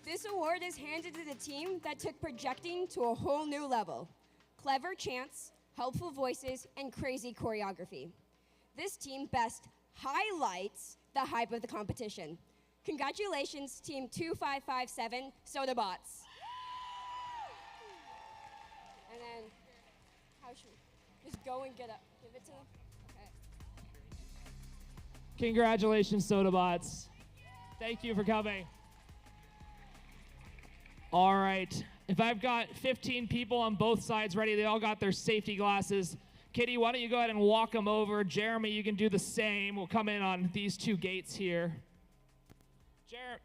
This award is handed to the team that took projecting to a whole new level. Clever chants, helpful voices, and crazy choreography. This team best highlights the hype of the competition. Congratulations, Team 2557 Sodabots. And then, how should we just go and get up? Give it to them? Okay. Congratulations, Sodabots. Thank you for coming. All right. If I've got 15 people on both sides ready, they all got their safety glasses. Kitty, why don't you go ahead and walk them over? Jeremy, you can do the same. We'll come in on these two gates here.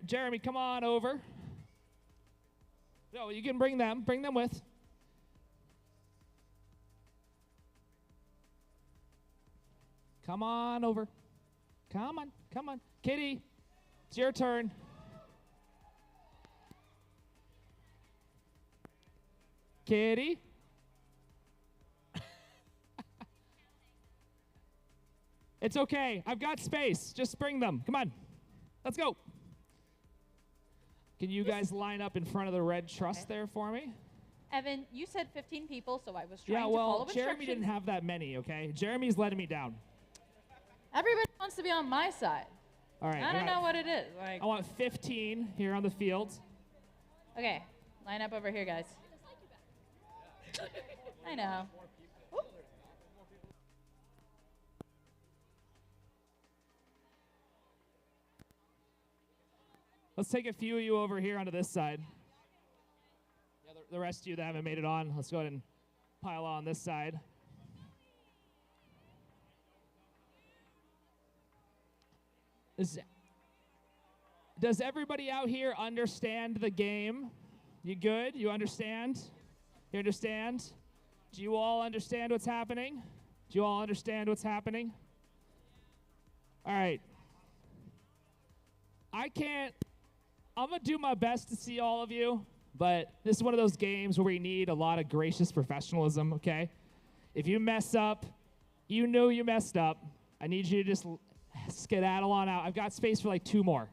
Jeremy, come on over. No, you can bring them with. Come on over. Come on. Kitty, it's your turn. Kitty. It's okay. I've got space. Just bring them. Come on. Let's go. Can you guys line up in front of the red truss there for me? Evan, you said 15 people, so I was trying Yeah, to follow well, Jeremy didn't have that many, okay? Jeremy's letting me down. Everybody wants to be on my side. All right. I don't know what it is. I want 15 here on the field. Okay, line up over here, guys. I know. Let's take a few of you over here onto this side. Yeah, the rest of you that haven't made it on, let's go ahead and pile on this side. Does everybody out here understand the game? You good? You understand? You understand? Do you all understand what's happening? Do you all understand what's happening? All right. I'm going to do my best to see all of you, but this is one of those games where we need a lot of gracious professionalism, okay? If you mess up, you know you messed up. I need you to just skedaddle on out. I've got space for like 2 more.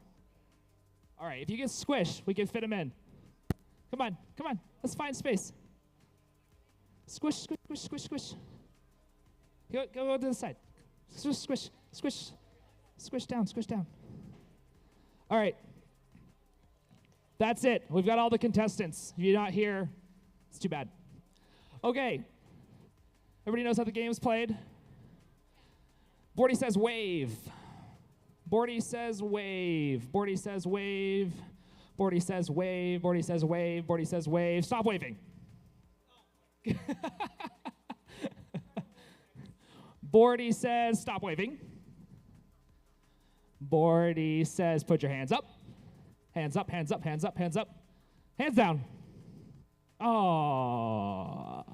All right, if you get squished, we can fit them in. Come on. Let's find space. Squish. Go to the side. Squish down. All right. That's it. We've got all the contestants. If you're not here, it's too bad. Okay. Everybody knows how the game's played? Bordie says wave. Bordie says wave. Bordie says wave. Bordie says wave. Bordie says wave. Bordie says wave. Stop waving. Bordie says stop waving. Bordie says put your hands up. Hands up. Hands down. Oh.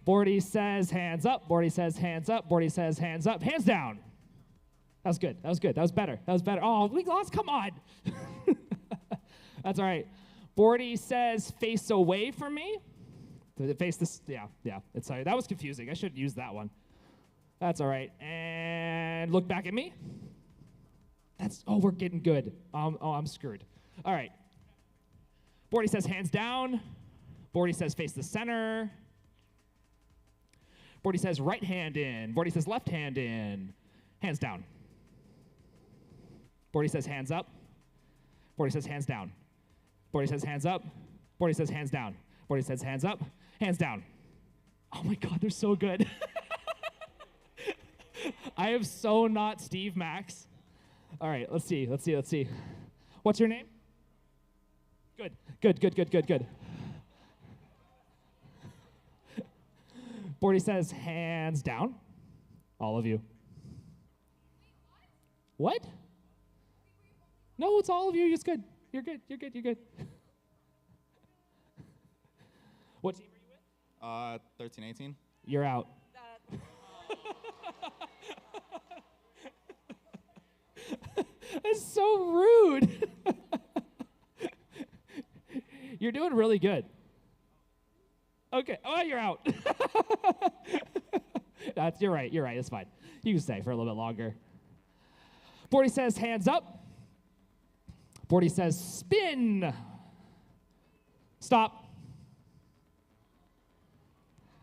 Bordie says hands up. Bordie says hands up. Bordie says hands up. Hands down. That was good. That was better. Oh, we lost. Come on. That's all right. Bordie says face away from me. Did it face this? Yeah. It's sorry. That was confusing. I should have used that one. That's all right. And look back at me. We're getting good. I'm screwed. All right. Bordie says hands down. Bordie says face the center. Bordie says right hand in. Bordie says left hand in. Hands down. Bordie says hands up. Bordie says hands down. Bordie says hands up. Bordie says hands down. Bordie says hands up. Hands down. Oh my God, they're so good. I am so not Steve Max. All right, let's see. What's your name? Good, good, good, good, good, good. Bordie says hands down. All of you. What? No, it's all of you. It's good. You're good. You're good. You're good. What team are you with? 13-18. You're out. That's so rude. You're doing really good. Okay. Oh, you're out. You're right. You're right. It's fine. You can stay for a little bit longer. Bordie says hands up. Bordie says spin. Stop.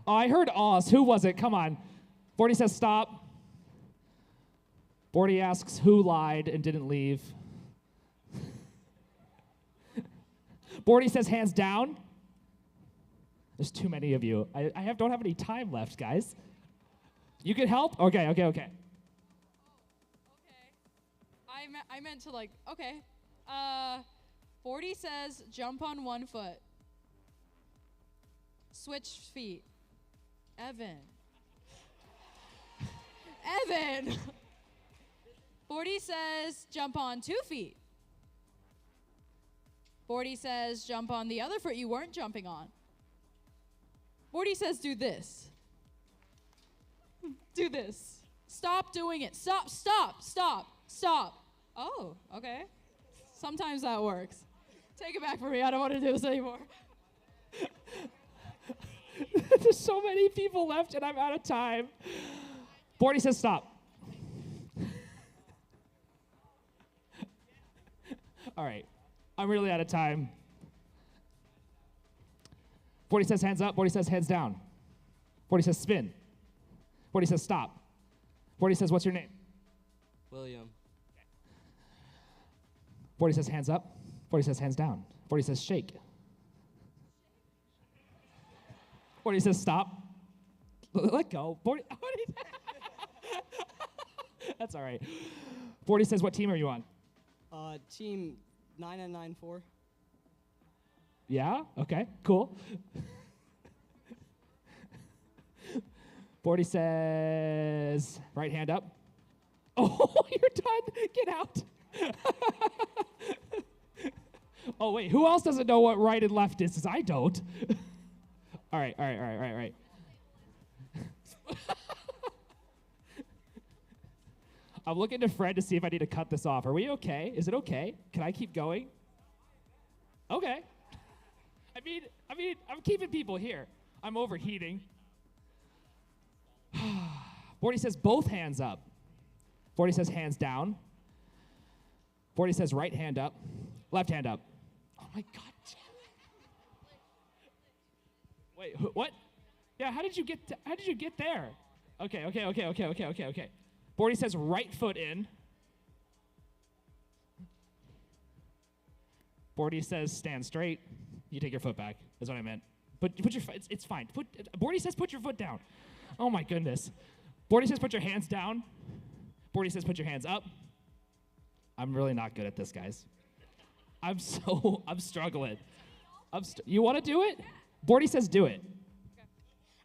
Oh, I heard Oz. Who was it? Come on. Bordie says stop. Bordie asks who lied and didn't leave. Bordie says hands down. There's too many of you. I don't have any time left, guys. You can help? Okay. I meant to like, okay. Bordie says jump on 1 foot. Switch feet. Evan. Bordie says jump on 2 feet. Bordie says jump on the other foot you weren't jumping on. Bordie says do this. Do this. Stop doing it. Stop. Oh, okay. Sometimes that works. Take it back from me. I don't want to do this anymore. There's so many people left and I'm out of time. Bordie says stop. All right. I'm really out of time. Bordie says hands up. Bordie says hands down. Bordie says spin. Bordie says stop. Bordie says what's your name? William. Bordie says hands up. Bordie says hands down. Bordie says shake. Bordie says stop. Let go. Bordie. That's all right. Bordie says what team are you on? Team 9 and 9-4. Yeah? Okay, cool. Bordie says right hand up. Oh, you're done. Get out. Oh, wait. Who else doesn't know what right and left is? 'Cause I don't. All right. I'm looking to Fred to see if I need to cut this off. Are we okay? Is it okay? Can I keep going? Okay. I mean, I'm keeping people here. I'm overheating. Bordie says both hands up. Bordie says hands down. Bordie says right hand up. Left hand up. Oh my God. Wait, what? Yeah, how did you get there? Okay. Bordie says right foot in. Bordie says stand straight. You take your foot back. That's what I meant. But put your foot. It's fine. Bordie says put your foot down. Oh my goodness. Bordie says put your hands down. Bordie says put your hands up. I'm really not good at this, guys. I'm struggling. You want to do it? Bordie says do it.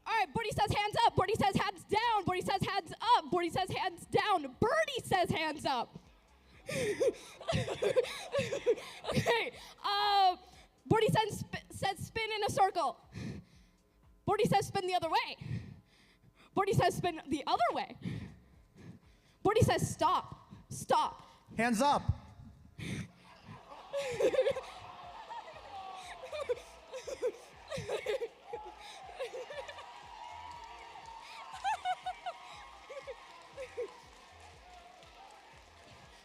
All right, Bordie says hands up. Bordie says hands down. Bordie says hands up. Bordie says hands down. Birdie says hands up. Okay. Bordie says spin in a circle. Bordie says spin the other way. Bordie says spin the other way. Bordie says stop. Stop. Hands up.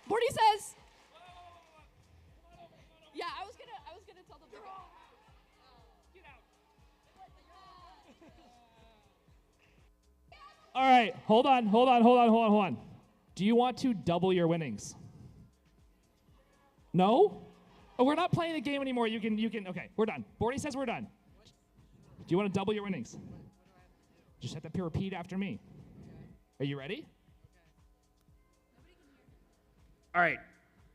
Bordie says. Yeah, I was gonna tell them to go. Get out. All right, hold on. Do you want to double your winnings? No? Oh, we're not playing the game anymore. You can, okay, we're done. Bordie says we're done. Do you want to double your winnings? Just have to repeat after me. Are you ready? All right,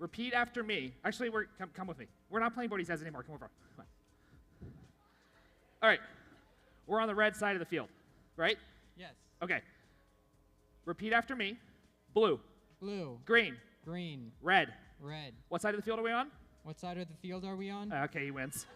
repeat after me. Actually, come with me. We're not playing Bordie Says anymore. Come over. Come on. All right. We're on the red side of the field, right? Yes. Okay. Repeat after me. Blue. Blue. Green. Green. Red. Red. What side of the field are we on? What side of the field are we on? Okay, he wins.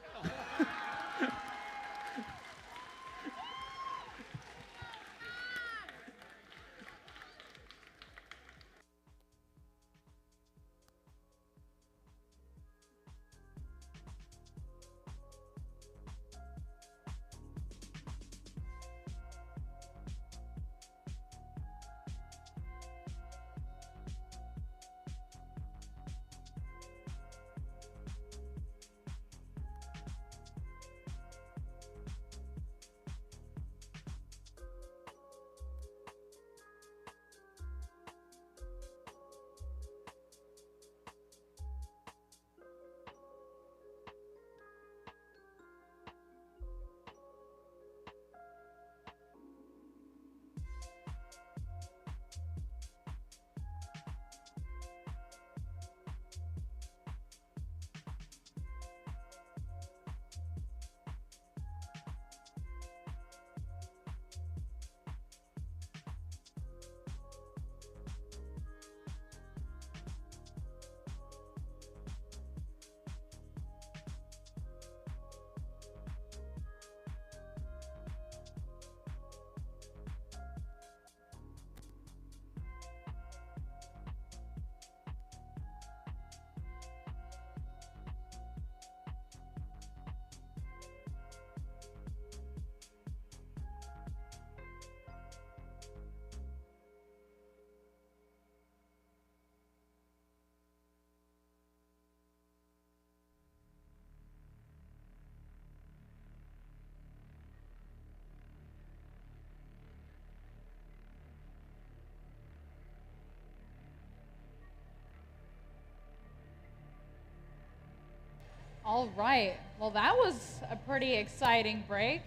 All right. Well, that was a pretty exciting break.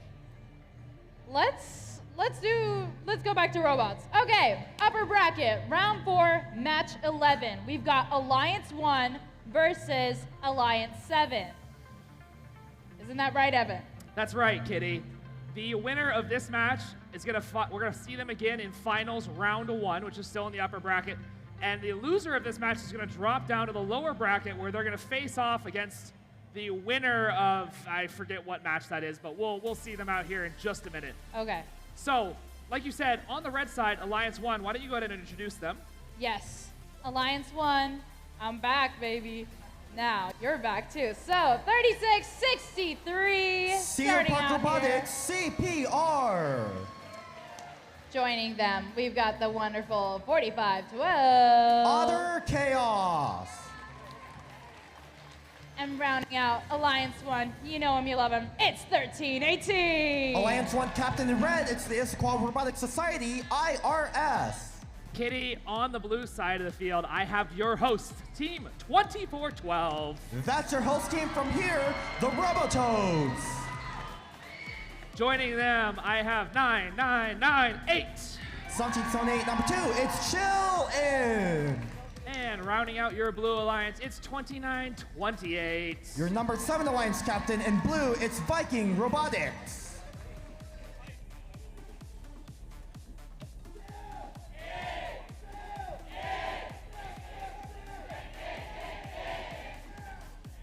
Let's go back to robots. Okay, upper bracket, round 4, match 11. We've got Alliance 1 versus Alliance 7. Isn't that right, Evan? That's right, Kitty. The winner of this match is we're gonna see them again in finals round 1, which is still in the upper bracket. And the loser of this match is gonna drop down to the lower bracket where they're gonna face off against the winner of, I forget what match that is, but we'll see them out here in just a minute. Okay. So, like you said, on the red side, Alliance 1, why don't you go ahead and introduce them? Yes. Alliance 1, I'm back, baby. Now, you're back too. So, 36-63. CR Park Robotics, CPR. Joining them, we've got the wonderful 45-12. Utter Chaos. And rounding out Alliance 1, you know him, you love him, it's 13-18. Alliance 1 Captain in red, it's the Issaquah Robotics Society, IRS. Kitty, on the blue side of the field, I have your host, Team 2412. That's your host team from here, the Robototes. Joining them, I have 9998. 1778, number 2, it's Chill In. And rounding out your blue alliance, it's 2928. Your number 7 alliance captain in blue, it's Viking Robotics.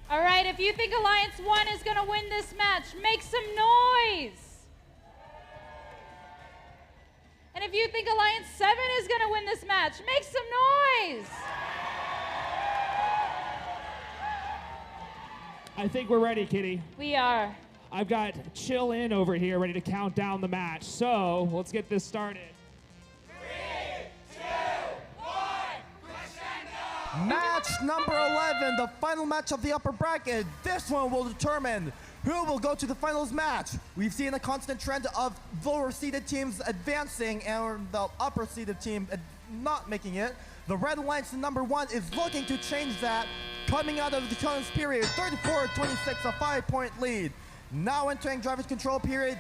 All right, if you think Alliance 1 is gonna win this match, make some noise. And if you think Alliance 7 is gonna win this match, make some noise. I think we're ready, Kitty. We are. I've got Chill In over here ready to count down the match. So let's get this started. 3, 2, 1, crescendo! Match number 11, the final match of the upper bracket. This one will determine who will go to the finals match. We've seen a constant trend of lower seeded teams advancing and the upper seeded team not making it. The Red Alliance number 1 is looking to change that, coming out of the challenge period, 34-26, a 5-point lead. Now entering driver's control period,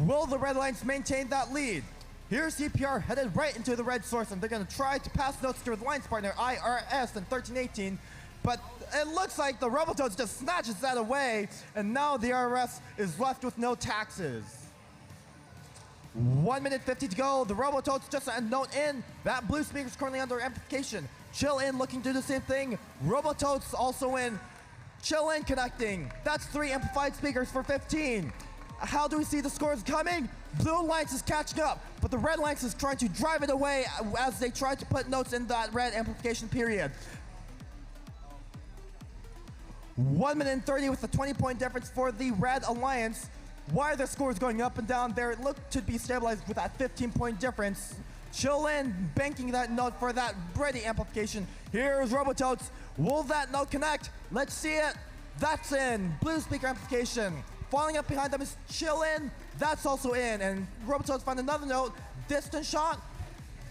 will the Red Alliance maintain that lead? Here's CPR headed right into the red source, and they're gonna try to pass notes to the alliance partner, IRS, and 1318. But it looks like the Robototes just snatches that away, and now the IRS is left with no taxes. 1 minute 50 to go. The Robototes just a note in. That blue speaker is currently under amplification. Chill in looking to do the same thing. Robototes also in. Chill in connecting. That's 3 amplified speakers for 15. How do we see the scores coming? Blue Alliance is catching up, but the Red Alliance is trying to drive it away as they try to put notes in that red amplification period. 1 minute and 30 with a 20-point difference for the Red Alliance. Why are their scores going up and down there? It looked to be stabilized with that 15-point difference. Chill in, banking that note for that Bordie amplification. Here's Robototes. Will that note connect? Let's see it. That's in. Blue speaker amplification. Falling up behind them is Chill in. That's also in. And Robototes find another note. Distant shot.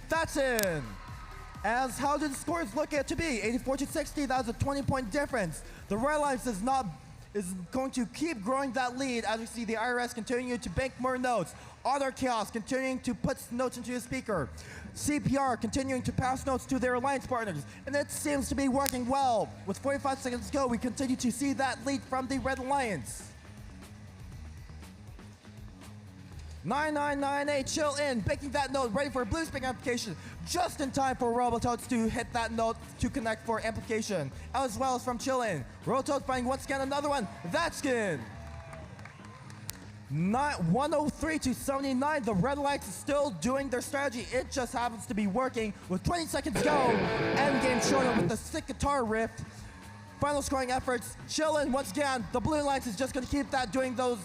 That's in. As how did the scores look at to be? 84 to 60. That was a 20-point difference. The Red Alliance is going to keep growing that lead as we see the IRS continue to bank more notes. Other Chaos continuing to put notes into the speaker. CPR continuing to pass notes to their alliance partners. And it seems to be working well. With 45 seconds to go, we continue to see that lead from the Red Alliance. 9998, Chill in, banking that note, ready for a blue speaker amplification. Just in time for Robototes to hit that note to connect for amplification, as well as from Chill in. Robototes finding once again another one. That's good. 103 to 79. The Red Alliance is still doing their strategy. It just happens to be working. With 20 seconds to go, endgame showing up with the sick guitar riff. Final scoring efforts. Chill in once again. The Blue Alliance is just going to keep that doing those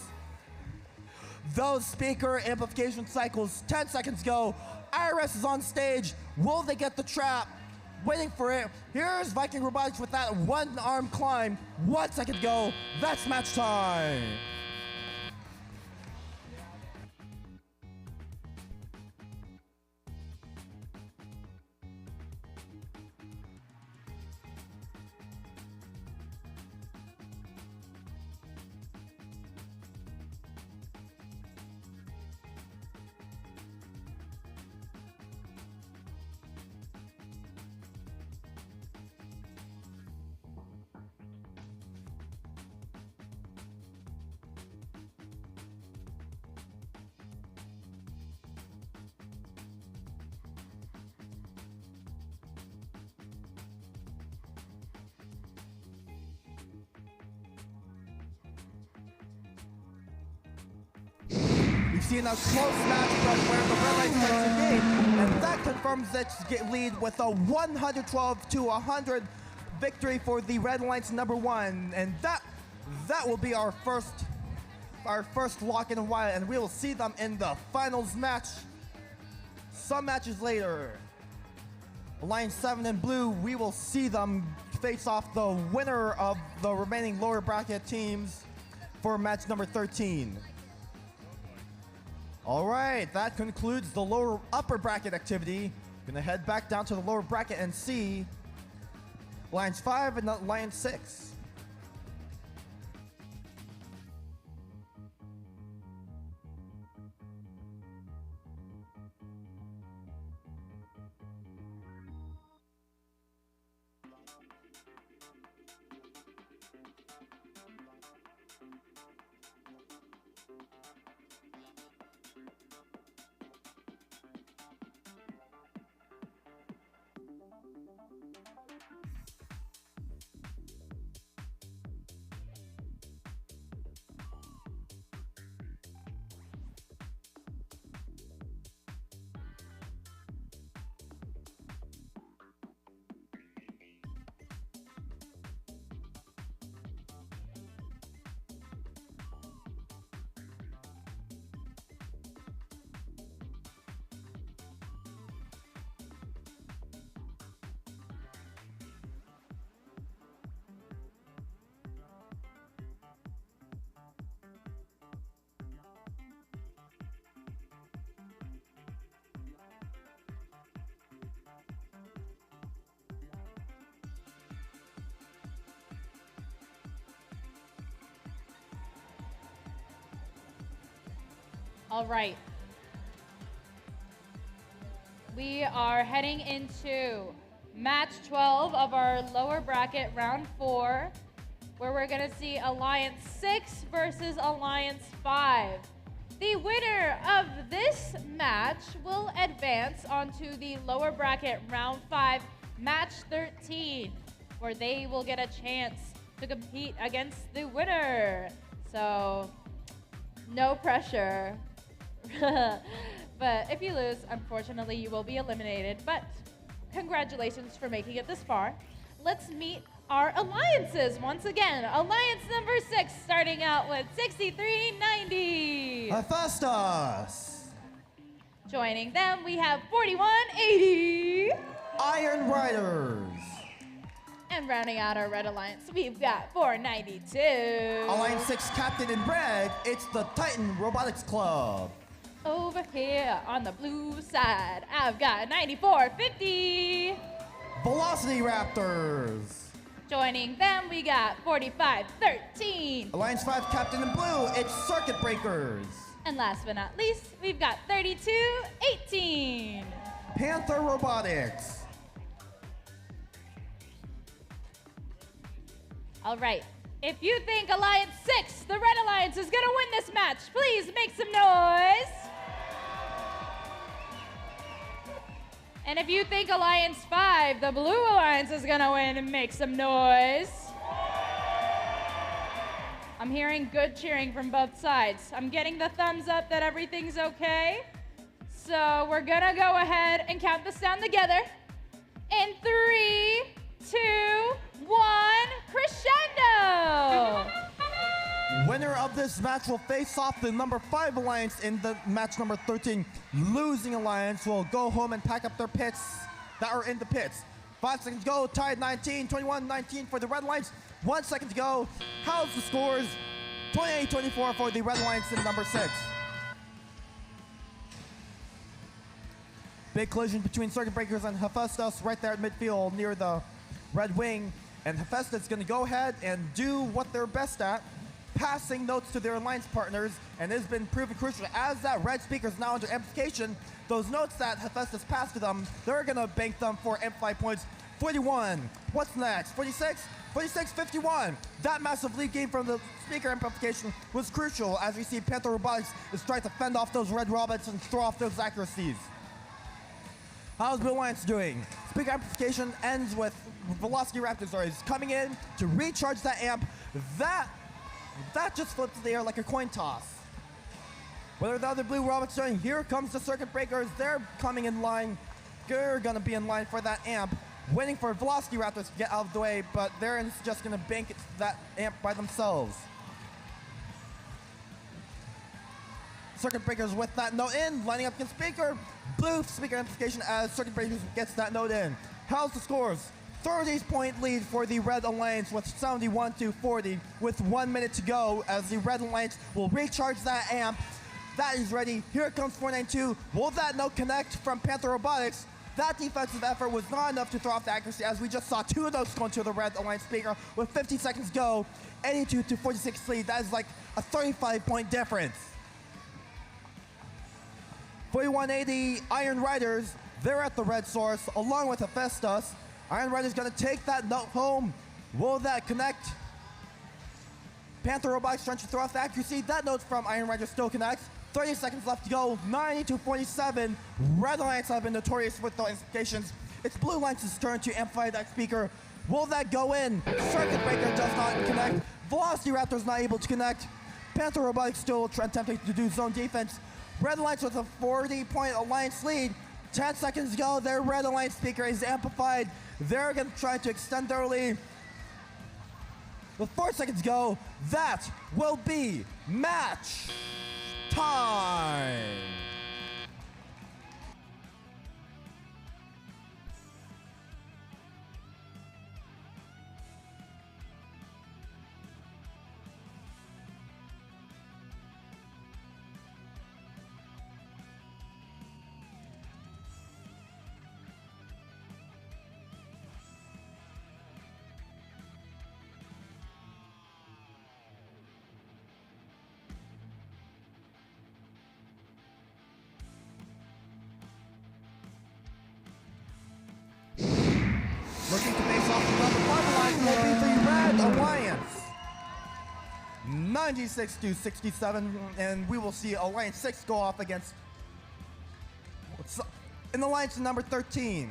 speaker amplification cycles. 10 seconds go. IRS is on stage. Will they get the trap? Waiting for it. Here's Viking Robotics with that one-arm climb. 1 second go. That's match time. We've seen a close match from where the Red Alliance takes the game, and that confirms its lead with a 112 to 100 victory for the Red Alliance #1, and that will be our first lock in a while, and we will see them in the finals match some matches later. Alliance 7 and Blue, we will see them face off the winner of the remaining lower bracket teams for match number 13. All right, that concludes the upper bracket activity. Gonna head back down to the lower bracket and see Alliance 5 and Alliance 6. All right. We are heading into match 12 of our lower bracket, round 4, where we're gonna see Alliance 6 versus Alliance 5. The winner of this match will advance onto the lower bracket, round 5, match 13, where they will get a chance to compete against the winner. So, no pressure. But if you lose, unfortunately, you will be eliminated. But congratulations for making it this far. Let's meet our alliances once again. Alliance number 6, starting out with 6390. Hephaestus. Joining them, we have 4180. Iron Riders. And rounding out our red alliance, we've got 492. Alliance 6 captain in red, it's the Titan Robotics Club. Over here on the blue side, I've got 9450. Velocity Raptors. Joining them, we got 4513. Alliance 5 captain in blue, it's Circuit Breakers. And last but not least, we've got 3218. Panther Robotics. All right, if you think Alliance 6, the Red Alliance, is gonna win this match, please make some noise. And if you think Alliance 5, the Blue Alliance, is gonna win, make some noise. I'm hearing good cheering from both sides. I'm getting the thumbs up that everything's okay. So we're gonna go ahead and count this down together. In 3, 2, 1, crescendo! Winner of this match will face off the number 5 alliance in the match number 13. Losing alliance will go home and pack up their pits that are in the pits. 5 seconds to go, tied 19, 21-19 for the Red Alliance. 1 second to go. How's the scores? 28-24 for the Red Alliance in number 6. Big collision between Circuit Breakers and Hephaestus right there at midfield near the red wing. And Hephaestus is going to go ahead and do what they're best at, passing notes to their alliance partners, and it has been proven crucial as that red speaker is now under amplification. Those notes that Hephaestus passed to them, they're going to bank them for amplified points. 41. What's next? 46? 46, 51. That massive lead gain from the speaker amplification was crucial as we see Panther Robotics is trying to fend off those red robots and throw off those accuracies. How's Blue Alliance doing? Speaker amplification ends with Velocity Raptors is coming in to recharge that amp. That just flips in the air like a coin toss. What are the other blue robots doing? Here comes the Circuit Breakers. They're coming in line. They're going to be in line for that amp, waiting for Velocity Raptors to get out of the way, but they're just going to bank that amp by themselves. Circuit Breakers with that note in, lining up against speaker. Blue speaker amplification as Circuit Breakers gets that note in. How's the scores? 30-point lead for the Red Alliance with 71-40 with 1 minute to go as the Red Alliance will recharge that amp. That is ready. Here comes 492. Will that note connect from Panther Robotics? That defensive effort was not enough to throw off the accuracy as we just saw 2 of those going to the Red Alliance speaker with 50 seconds to go. 82-46 lead. That is like a 35-point difference. 4180 Iron Riders, they're at the red source along with Hephaestus. Iron Rider's gonna take that note home. Will that connect? Panther Robotics trying to throw off the accuracy. That note from Iron Rider still connects. 30 seconds left to go. 90-47. Red Alliance have been notorious with the amplifications. It's Blue Alliance's turn to amplify that speaker. Will that go in? Circuit Breaker does not connect. Velocity Raptor's not able to connect. Panther Robotics still attempting to do zone defense. Red Alliance with a 40-point alliance lead. 10 seconds to go. Their Red Alliance speaker is amplified. They're going to try to extend their lead. With 4 seconds to go, that will be match time. Looking to face off the rubber fiber line will be the Red Alliance. 96-67, and we will see Alliance 6 go off against in Alliance number 13.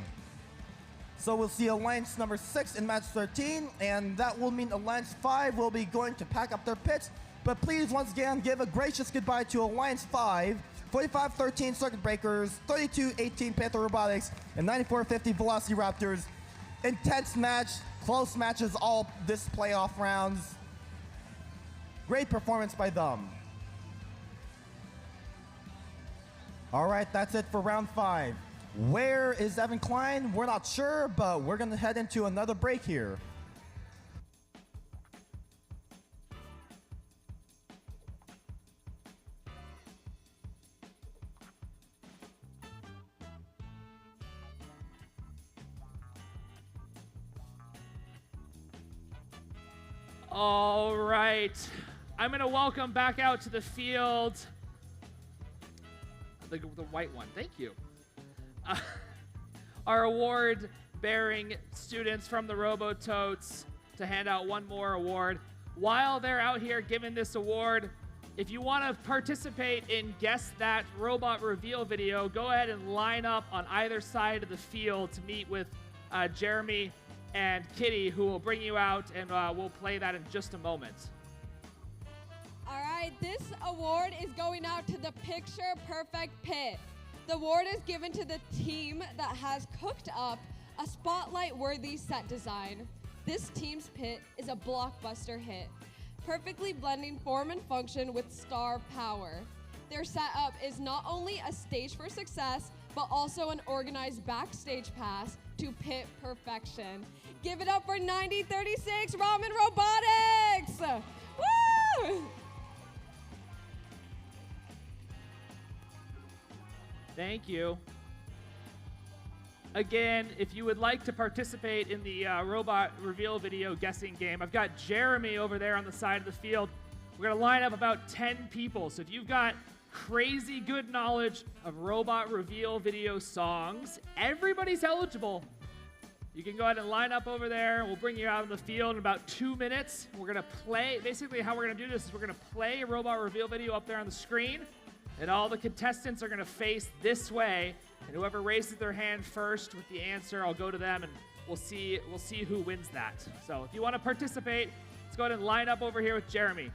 So we'll see Alliance number 6 in match 13, and that will mean Alliance 5 will be going to pack up their pits. But please, once again, give a gracious goodbye to Alliance 5, 45-13 Circuit Breakers, 32-18 Panther Robotics, and 94-50 Velocity Raptors. Intense match, close matches all this playoff rounds. Great performance by them. All right, that's it for round 5. Where is Evan Klein? We're not sure, but we're gonna head into another break here. All right, I'm gonna welcome back out to the field the white one. Thank you. Our award-bearing students from the Robototes to hand out one more award. While they're out here giving this award, if you want to participate in Guess That Robot Reveal video, go ahead and line up on either side of the field to meet with Jeremy and Kitty, who will bring you out, and we'll play that in just a moment. All right, this award is going out to the Picture Perfect Pit. The award is given to the team that has cooked up a spotlight-worthy set design. This team's pit is a blockbuster hit, perfectly blending form and function with star power. Their setup is not only a stage for success, but also an organized backstage pass to pit perfection. Give it up for 9036 Ramen Robotics! Woo! Thank you. Again, if you would like to participate in the robot reveal video guessing game, I've got Jeremy over there on the side of the field. We're going to line up about 10 people. So if you've got crazy good knowledge of robot reveal video songs, everybody's eligible. You can go ahead and line up over there. We'll bring you out in the field in about 2 minutes. We're going to play, basically how we're going to do this is we're going to play a robot reveal video up there on the screen, and all the contestants are going to face this way, and whoever raises their hand first with the answer, I'll go to them, and we'll see who wins that. So if you want to participate, let's go ahead and line up over here with Jeremy.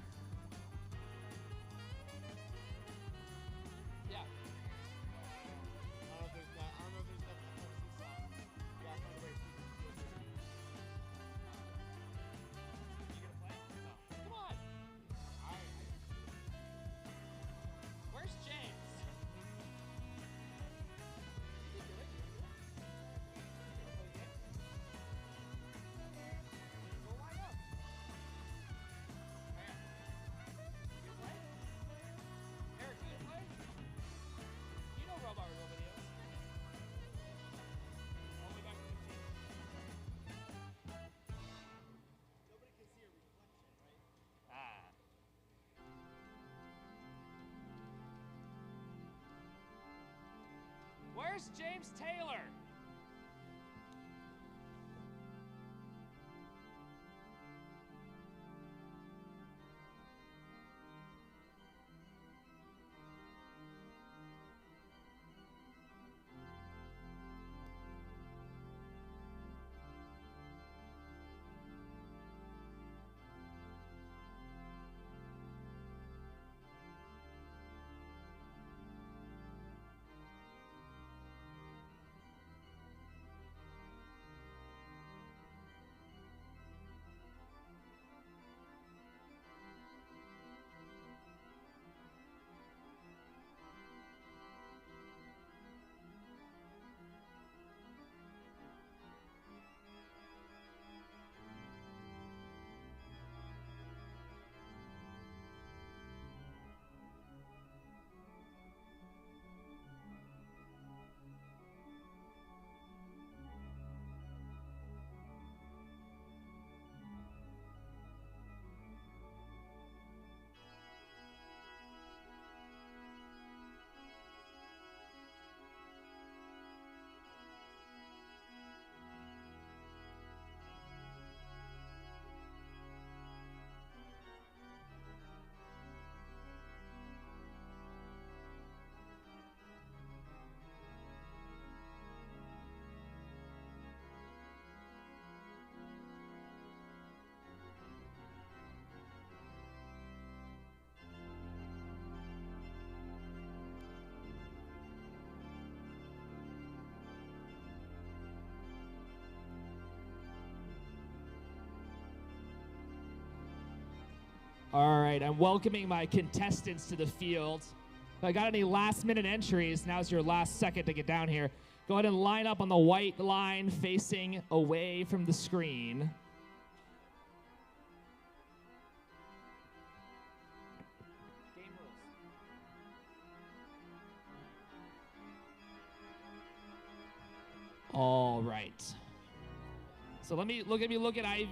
Where's James Taylor? All right, I'm welcoming my contestants to the field. If I got any last-minute entries, now's your last second to get down here. Go ahead and line up on the white line facing away from the screen. All right. So let me look at AV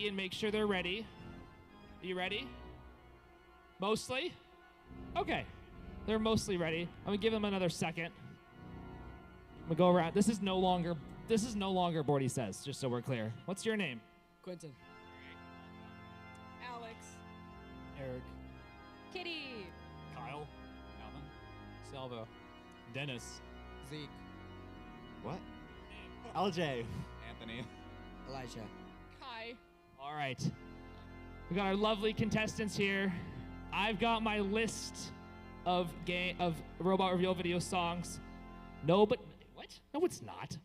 and make sure they're ready. Are you ready? Mostly? Okay. They're mostly ready. I'm gonna give them another second. I'm gonna go around. This is no longer Bordie Says, just so we're clear. What's your name? Quentin. Alex. Eric. Kitty. Kyle. Alvin. Salvo. Dennis. Zeke. What? LJ. Anthony. Elijah. Kai. All right. We got our lovely contestants here. I've got my list of robot reveal video songs. No, but what? No, it's not.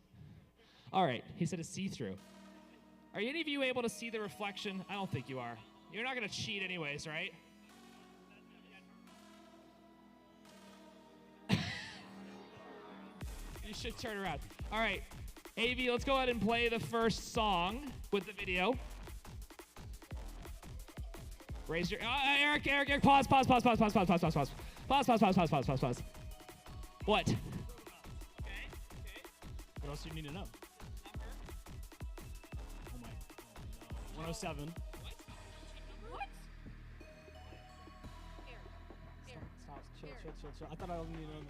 All right. He said it's see-through. Are any of you able to see the reflection? I don't think you are. You're not gonna cheat anyways, right? You should turn around. All right, AV, let's go ahead and play the first song with the video. Raise your, Eric, pause. What? What else do you need to know? Oh my. 107. What? Stop. Chill. I thought I only needed to know.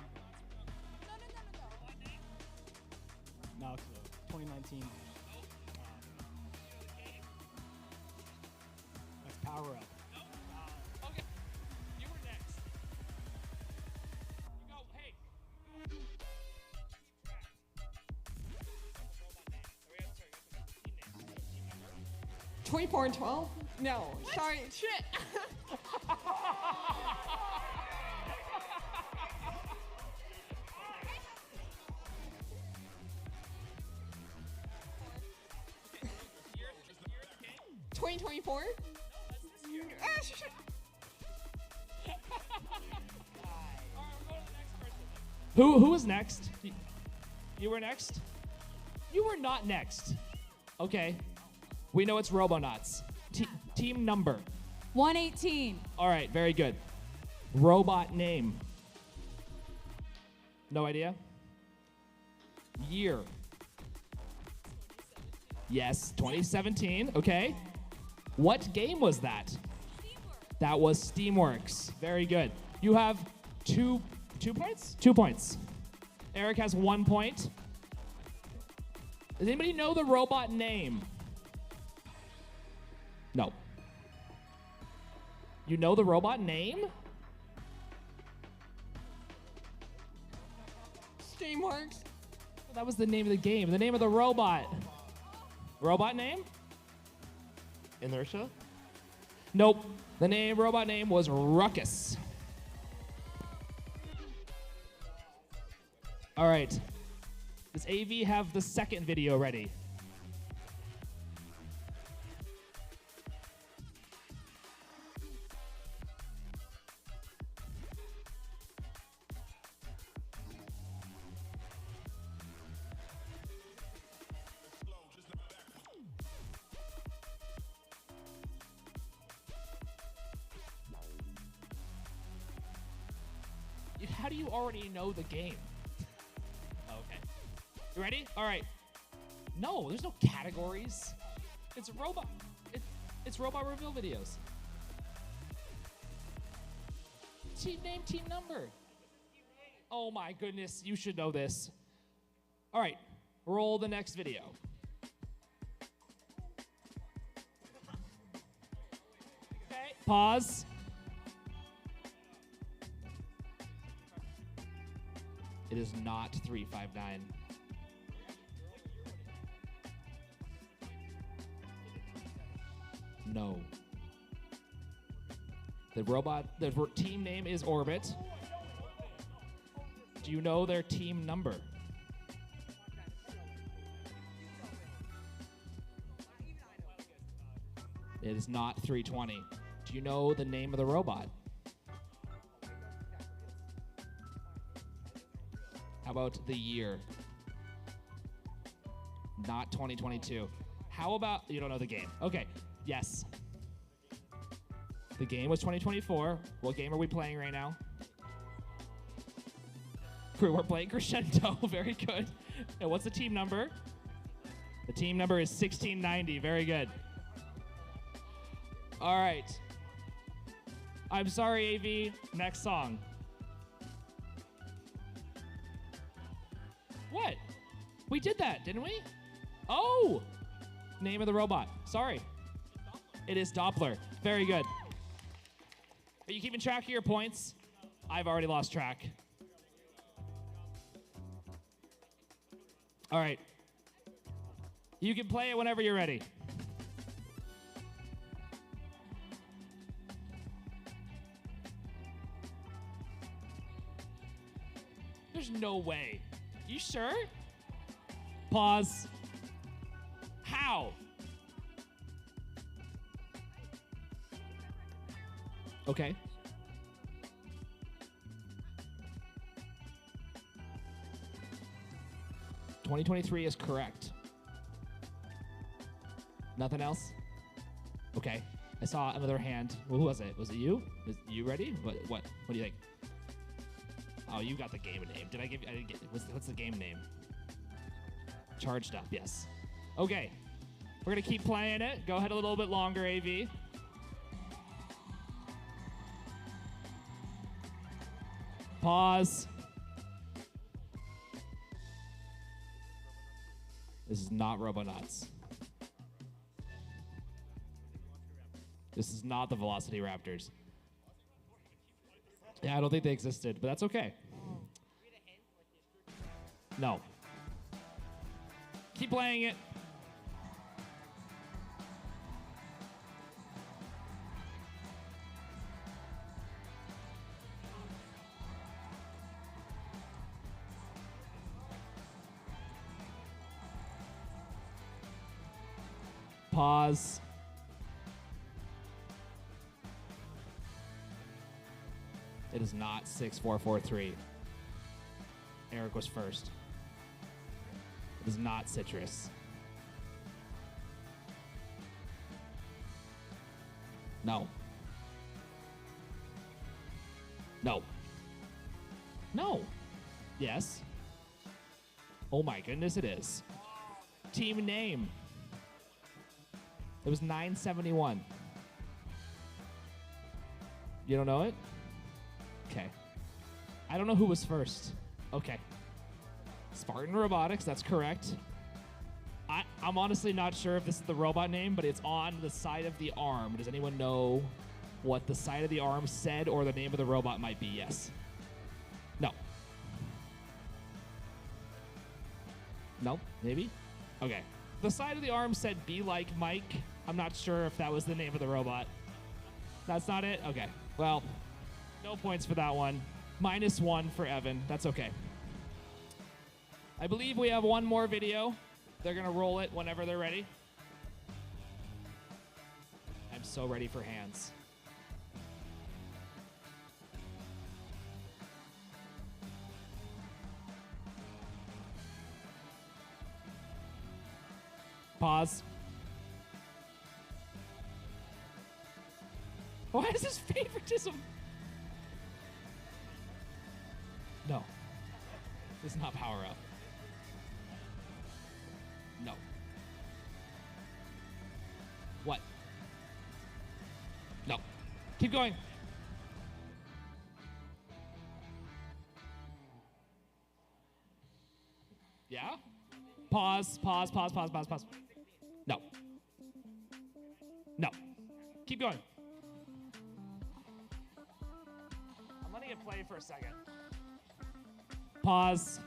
No, it's 2019. That's Power Up. Okay, you were next. You go, hey. 24 and 12? No, sorry, shit. $2024? Who was next? You were next? You were not next. Okay. We know it's Robototes. Team number. 118. All right, very good. Robot name. No idea? Year. Yes, 2017. Okay. What game was that? That was Steamworks. Very good. You have two points? 2 points. Eric has 1 point. Does anybody know the robot name? No. You know the robot name? Steamworks. That was the name of the game. The name of the robot. Robot name? Inertia? Nope. The robot name was Ruckus. All right. Does AV have the second video ready? How do you already know the game? Okay. You ready? All right. No, there's no categories. It's robot. It's robot reveal videos. Team name, team number. Oh my goodness, you should know this. All right, roll the next video. Okay, pause. It is not 359. No. The team name is Orbit. Do you know their team number? It is not 320. Do you know the name of the robot? How about the year? Not 2022. How about, you don't know the game? Okay, yes. The game was 2024. What game are we playing right now? We're playing Crescendo. Very good. And what's the team number? The team number is 1690. Very good. All right. I'm sorry, AV. Next song. What? We did that, didn't we? Oh! Name of the robot. Sorry. It is Doppler. Very good. Are you keeping track of your points? I've already lost track. All right. You can play it whenever you're ready. There's no way. You sure? Pause. How? Okay. '23 is correct. Nothing else? Okay. I saw another hand. Who was it? Was it you? Is you ready? What do you think? Oh, you got the game name. Did I give you? I didn't get. What's the game name? Charged Up. Yes. Okay. We're gonna keep playing it. Go ahead a little bit longer, AV. Pause. This is not Robototes. This is not the Velocity Raptors. Yeah, I don't think they existed, but that's okay. No. Keep playing it. Pause. It is not 6443. Eric was first. It is not Citrus. No. No. No. Yes. Oh my goodness, it is. Team name. It was 971. You don't know it? Okay. I don't know who was first. Okay. Spartan Robotics, that's correct. I'm honestly not sure if this is the robot name, but it's on the side of the arm. Does anyone know what the side of the arm said or the name of the robot might be? Yes. No. No? Maybe? Okay. The side of the arm said "Be like Mike." I'm not sure if that was the name of the robot. That's not it? Okay. Well, no points for that one. -1 for Evan. That's okay. I believe we have one more video. They're going to roll it whenever they're ready. I'm so ready for hands. Pause. Why is this favoritism? No. This is not Power Up. No. What? No. Keep going. Yeah? Pause, pause, pause, pause, pause, pause. No. No. Keep going. I'm letting it play for a second. Pause.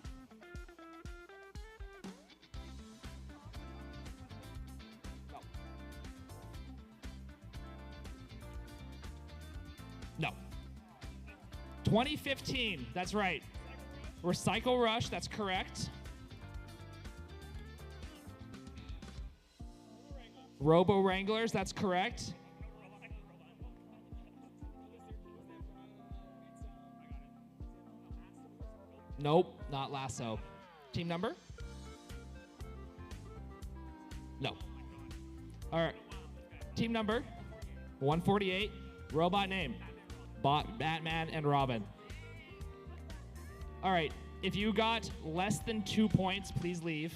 No. 2015, that's right. Recycle Rush, that's correct. Robo Wranglers, that's correct. Nope, not lasso. Team number? No. All right. Team number 148. Robot name. Batman and Robin. All right. If you got less than 2 points, please leave.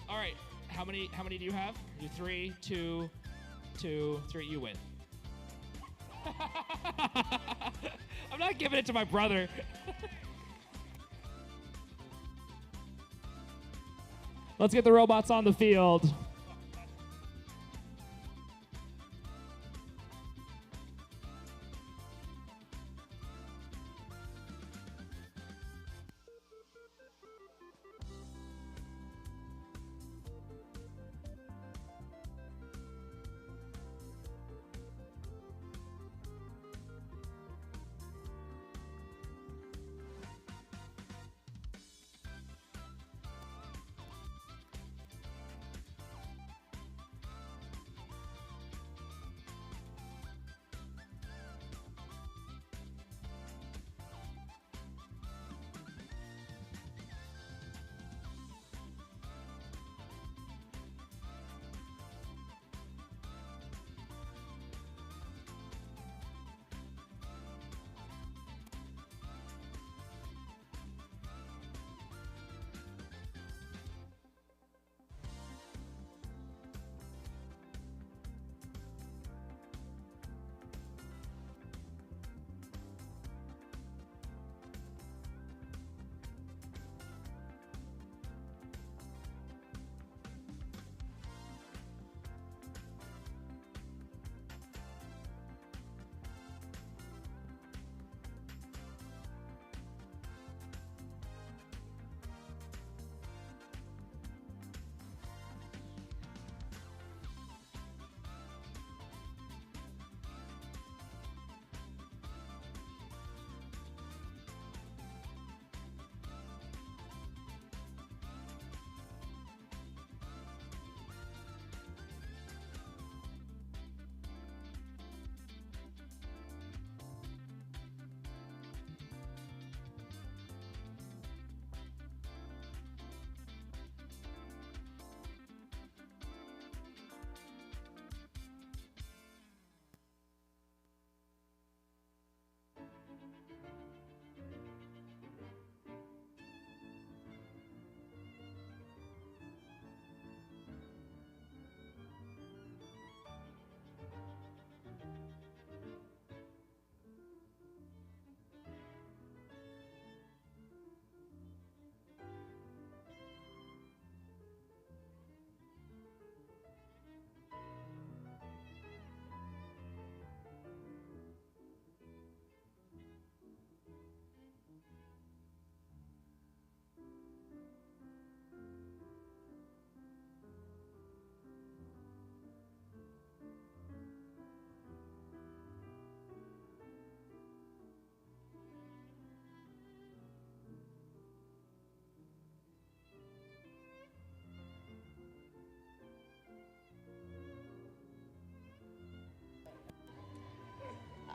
All right. How many do you have? You 3, 2, 2, 3. You win. I'm not giving it to my brother. Let's get the robots on the field.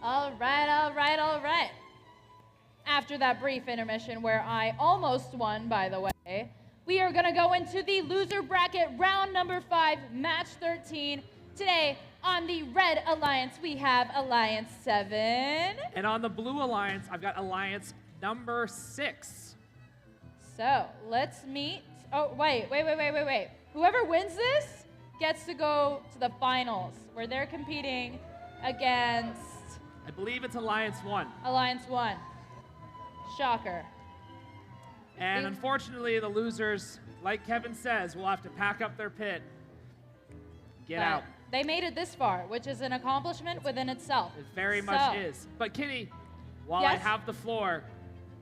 All right. After that brief intermission where I almost won, by the way, we are going to go into the loser bracket, round number 5, match 13. Today, on the Red Alliance, we have Alliance 7. And on the Blue Alliance, I've got Alliance number 6. So, let's meet. Oh, wait. Whoever wins this gets to go to the finals, where they're competing against... I believe it's Alliance 1. Alliance 1. Shocker. And unfortunately, the losers, like Kevin says, will have to pack up their pit. Get out. They made it this far, which is an accomplishment within itself. It very much is. But Kitty, while I have the floor,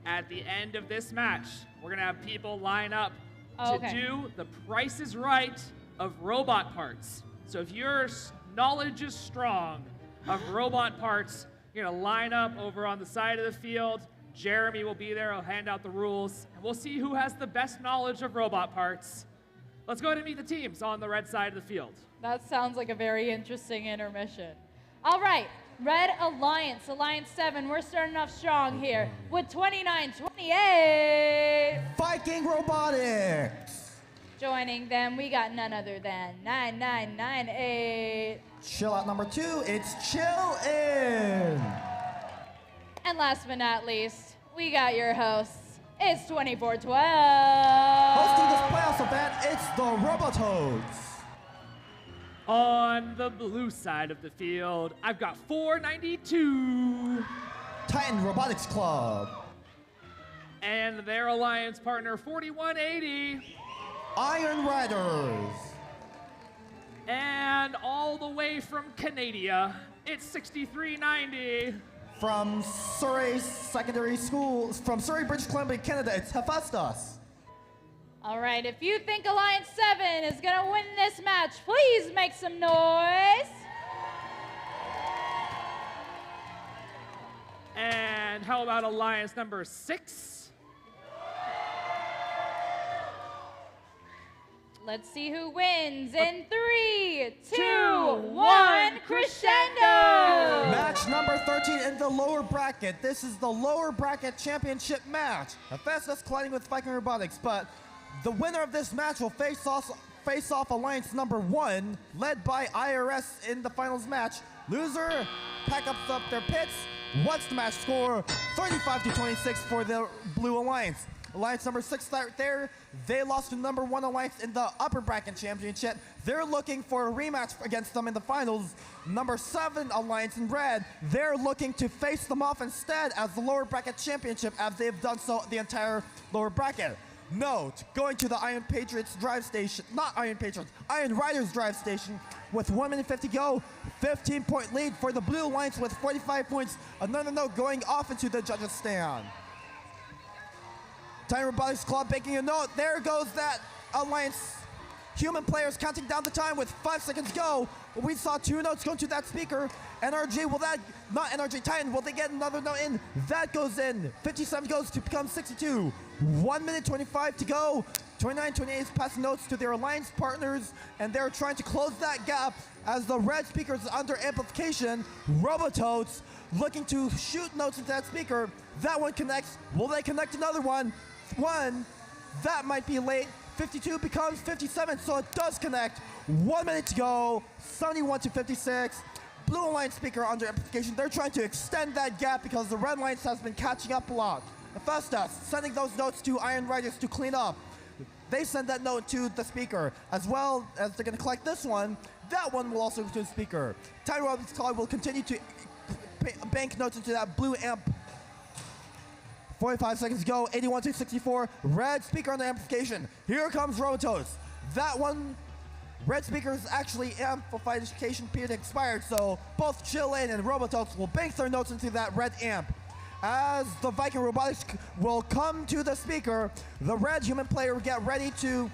at the end of this match, we're going to have people line up to do the Price is Right of robot parts. So if your knowledge is strong of robot parts, you're going to line up over on the side of the field. Jeremy will be there. He'll hand out the rules. And we'll see who has the best knowledge of robot parts. Let's go ahead and meet the teams on the red side of the field. That sounds like a very interesting intermission. All right, Red Alliance, Alliance 7, we're starting off strong here with 29-28. Viking Robotics. Joining them, we got none other than 9998. Chill out number 2, it's Chill In. And last but not least, we got your hosts. It's 2412. Hosting this playoffs event, it's the Robototes. On the blue side of the field, I've got 492. Titan Robotics Club. And their alliance partner, 4180. Iron Riders. And all the way from Canada, it's 6390. From Surrey Secondary School, from Surrey, British Columbia, Canada, it's Hephaestus. All right, if you think Alliance 7 is going to win this match, please make some noise. And how about Alliance number 6? Let's see who wins in 3, 2, 1, crescendo! Match number 13 in the lower bracket. This is the lower bracket championship match. Hephaestus colliding with Viking Robotics, but the winner of this match will face off Alliance number 1, led by IRS in the finals match. Loser pack up their pits. What's the match score? 35-26 for the Blue Alliance. Alliance number 6 right there, they lost to number 1 Alliance in the upper bracket championship. They're looking for a rematch against them in the finals. Number 7 Alliance in red, they're looking to face them off instead as the lower bracket championship, as they've done so the entire lower bracket. Note, going to the Iron Patriots drive station, not Iron Patriots, Iron Riders drive station with 1 minute 50 go, 15-point lead for the Blue Alliance with 45 points. Another note going off into the judges' stand. Titan Robotics Club making a note. There goes that Alliance human players counting down the time with 5 seconds go. We saw 2 notes going to that speaker. NRG, will that, not NRG, Titan, will they get another note in? That goes in. 57 goes to become 62. 1 minute 25 to go. 29-28 is passing notes to their alliance partners, and they're trying to close that gap as the red speaker is under amplification. Robototes looking to shoot notes into that speaker. That one connects. Will they connect another one? That might be late. 52 becomes 57, so it does connect. 1 minute to go, 71-56. Blue Alliance speaker under amplification. They're trying to extend that gap because the Red Alliance has been catching up a lot. Hephaestus sending those notes to Iron Riders to clean up. They send that note to the speaker, as well as they're going to collect this one. That one will also go to the speaker. Titan Robotics Club will continue to bank notes into that blue amp. 45 seconds go, 81-64. Red speaker on the amplification. Here comes Robototes. That one, red speaker is actually amplification period expired, so both Chill In and Robototes will bank their notes into that red amp. As the Viking Robotics will come to the speaker, the red human player will get ready to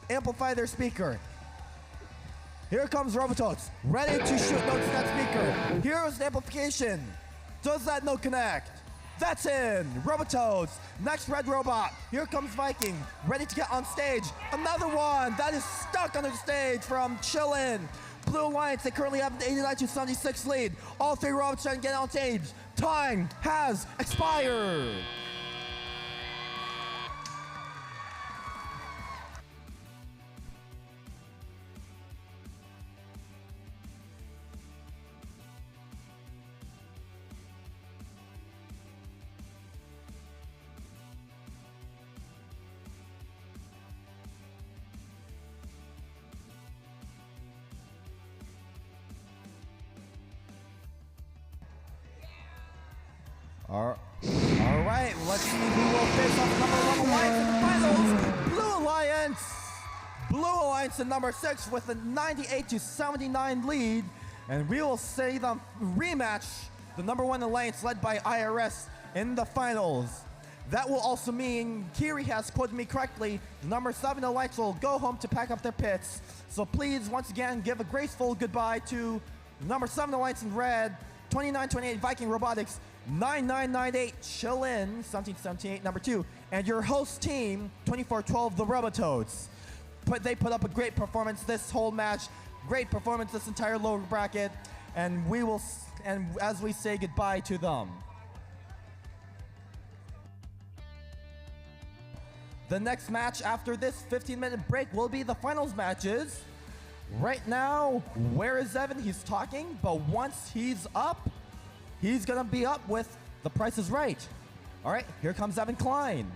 amplify their speaker. Here comes Robototes, ready to shoot notes in that speaker. Here's the amplification. Does that note connect? That's in. Robototes. Next red robot. Here comes Viking. Ready to get on stage. Another one that is stuck under the stage from Chill In. Blue Alliance, they currently have an 89-76 lead. All 3 robots trying to get on stage. Time has expired. All right, let's see who will face off number 1 Alliance in the finals. Blue Alliance. Blue Alliance in number 6 with a 98-79 lead. And we will see them rematch the number 1 Alliance led by IRS in the finals. That will also mean Kiri has quoted me correctly. The number 7 Alliance will go home to pack up their pits. So please, once again, give a graceful goodbye to number 7 Alliance in red, 29-28 Viking Robotics, 9998 Chill In, 1778 number 2, and your host team 2412 the Robototes. They put up a great performance this whole match, great performance this entire lower bracket, and we will and as we say goodbye to them. The next match after this 15-minute break will be the finals matches. Right now, where is Evan? He's talking, but once he's up, he's gonna be up with The Price is Right. All right, here comes Evan Klein.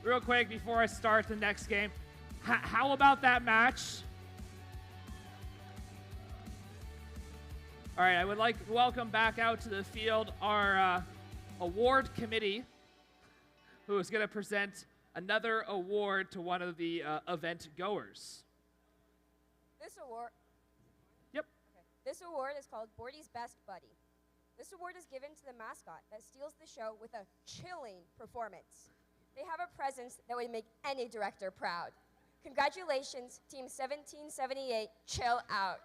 Real quick before I start the next game, how about that match? All right, I would like to welcome back out to the field our award committee, who is going to present another award to one of the event goers. This award. Yep. Okay. This award is called Bordie's Best Buddy. This award is given to the mascot that steals the show with a chilling performance. They have a presence that would make any director proud. Congratulations, Team 1778, chill out.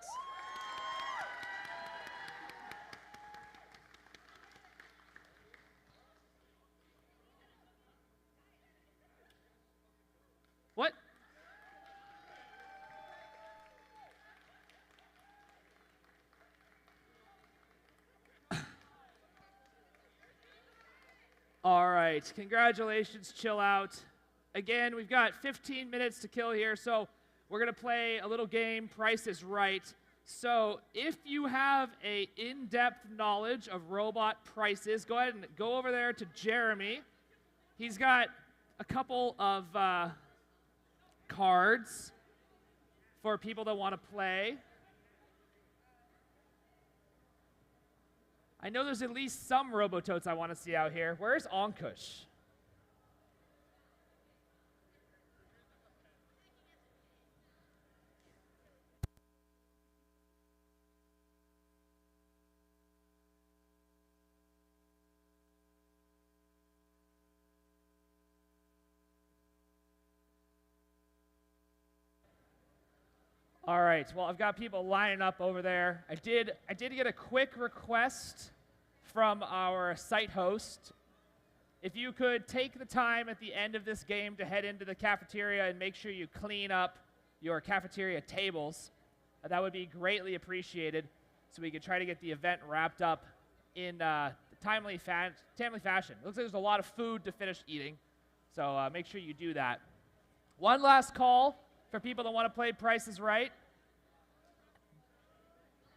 What? All right, congratulations, chill out. Again, we've got 15 minutes to kill here, so we're gonna play a little game, Price is Right. So if you have a in-depth knowledge of robot prices, go ahead and go over there to Jeremy. He's got a couple of cards for people that want to play. I know there's at least some Robototes I want to see out here. Where's Ankush? All right, well, I've got people lining up over there. I did get a quick request from our site host. If you could take the time at the end of this game to head into the cafeteria and make sure you clean up your cafeteria tables, that would be greatly appreciated so we could try to get the event wrapped up in timely fashion. It looks like there's a lot of food to finish eating, so make sure you do that. One last call for people that want to play Price is Right.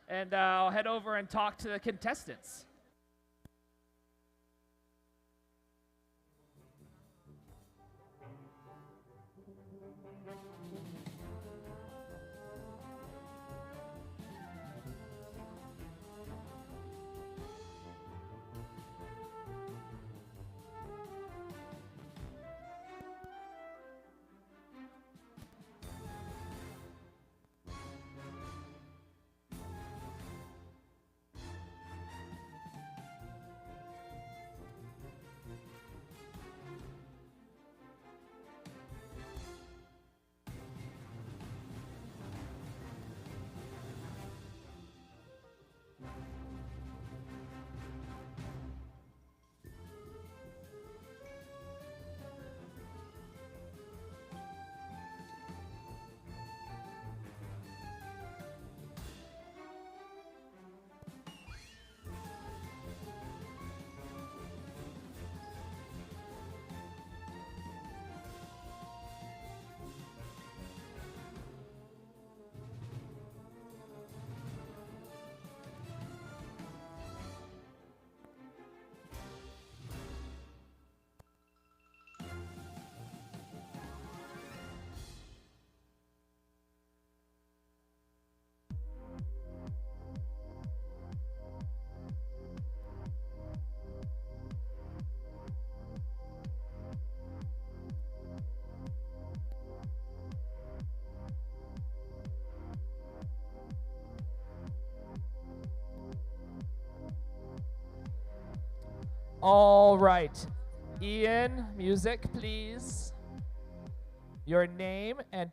And I'll head over and talk to the contestants. All right. Ian, music, please. Your name and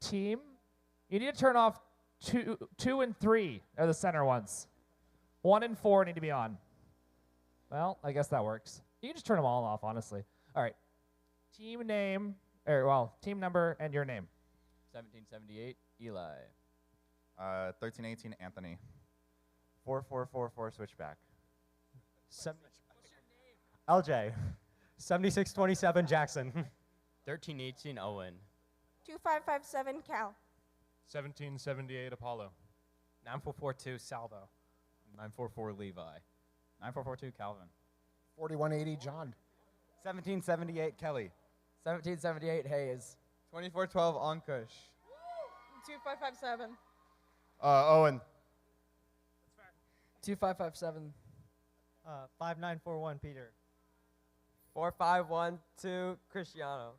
team. You need to turn off 2 and 3 are the center ones. 1 and 4 need to be on. Well, I guess that works. You can just turn them all off, honestly. All right. Team name, team number and your name. 1778, Eli. 1318, Anthony. 4444, switchback. LJ. 7627, Jackson. 1318, Owen. 2557, Cal. 1778, Apollo. 9442, Salvo. 944, Levi. 9442, Calvin. 4180, John. 1778, Kelly. 1778, Hayes. 2412, Ankush. 2557. Owen. 2557. 5941, Peter. 4512, Cristiano.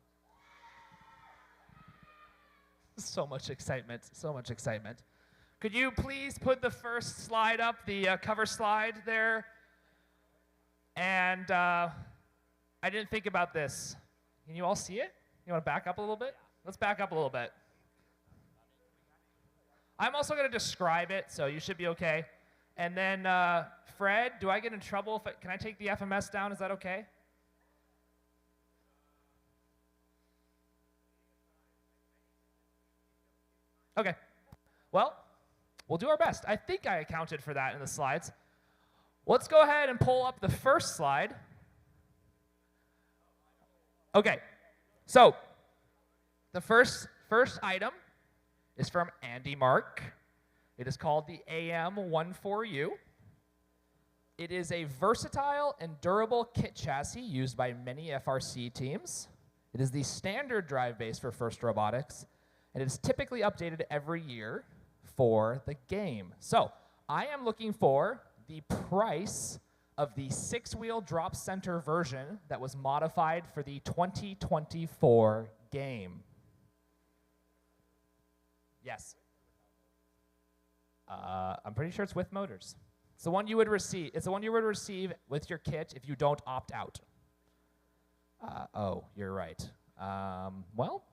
So much excitement, so much excitement. Could you please put the first slide up, the cover slide there? And I didn't think about this. Can you all see it? You want to back up a little bit? Let's back up a little bit. I'm also going to describe it, so you should be okay. And then, Fred, do I get in trouble if can I take the FMS down? Is that okay? Okay. Well, we'll do our best. I think I accounted for that in the slides. Let's go ahead and pull up the first slide. Okay. So, the first item is from Andy Mark. It is called the AM14U. It is a versatile and durable kit chassis used by many FRC teams. It is the standard drive base for FIRST Robotics, and it is typically updated every year for the game. So, I am looking for the price of the 6-wheel drop center version that was modified for the 2024 game. Yes. I'm pretty sure it's with motors. It's the one you would receive. It's the one you would receive with your kit if you don't opt out. Oh, you're right. Well,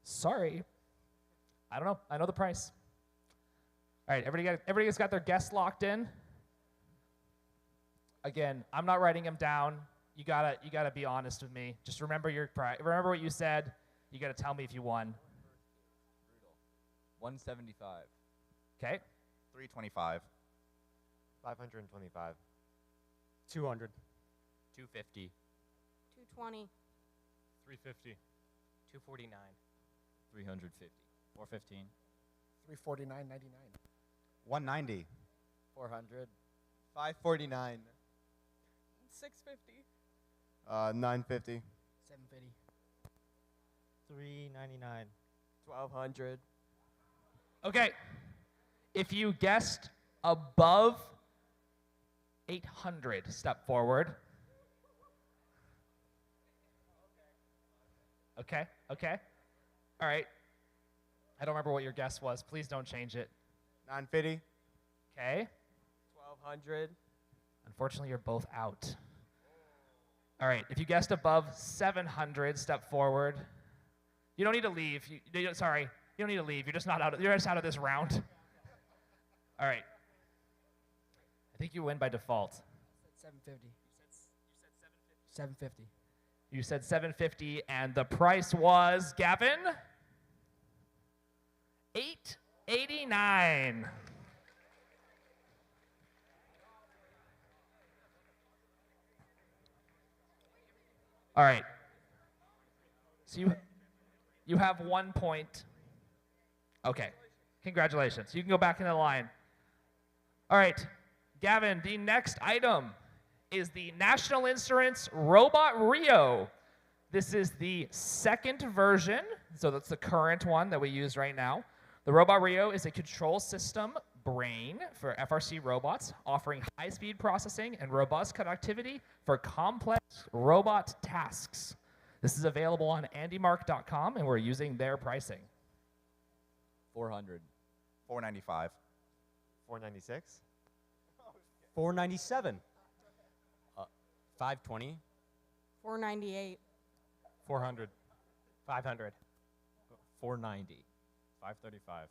sorry. I don't know. I know the price. All right, everybody's got their guess locked in. Again, I'm not writing them down. You gotta be honest with me. Just remember remember what you said. You gotta tell me if you won. 175. Okay. 325. 525. 200. 250. 220. 350. 249. 350. 415. 349.99. 190. 400. 549. 650. 950. 750. 399. 1200. Okay. If you guessed above 800, step forward. Okay. All right. I don't remember what your guess was. Please don't change it. 950. Okay. 1200. Unfortunately, you're both out. All right. If you guessed above 700, step forward. You don't need to leave. Sorry. You don't need to leave. You're just not out. You're just out of this round. All right. I think you win by default. 750. You said 750. You said 750, and the price was, Gavin? $889. All right. So you have 1 point. Okay. Congratulations. You can go back in the line. All right. Gavin, the next item is the National Instruments Robot Rio. This is the second version, so that's the current one that we use right now. The Robot Rio is a control system brain for FRC robots, offering high-speed processing and robust connectivity for complex robot tasks. This is available on andymark.com, and we're using their pricing. 400. 495. 496. 497. 520. 498. 400. 500. 490. 535.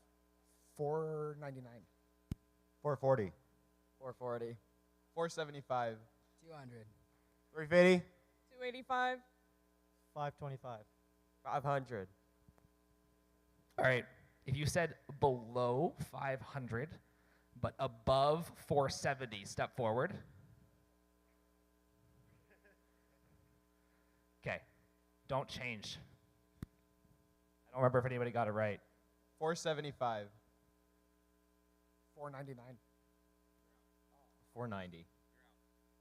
499. 440. 440. 475. 200. 350. 285. 525. 500. All right. If you said below 500, but above 470, step forward. Okay. Don't change. I don't remember if anybody got it right. 475. 499. 490.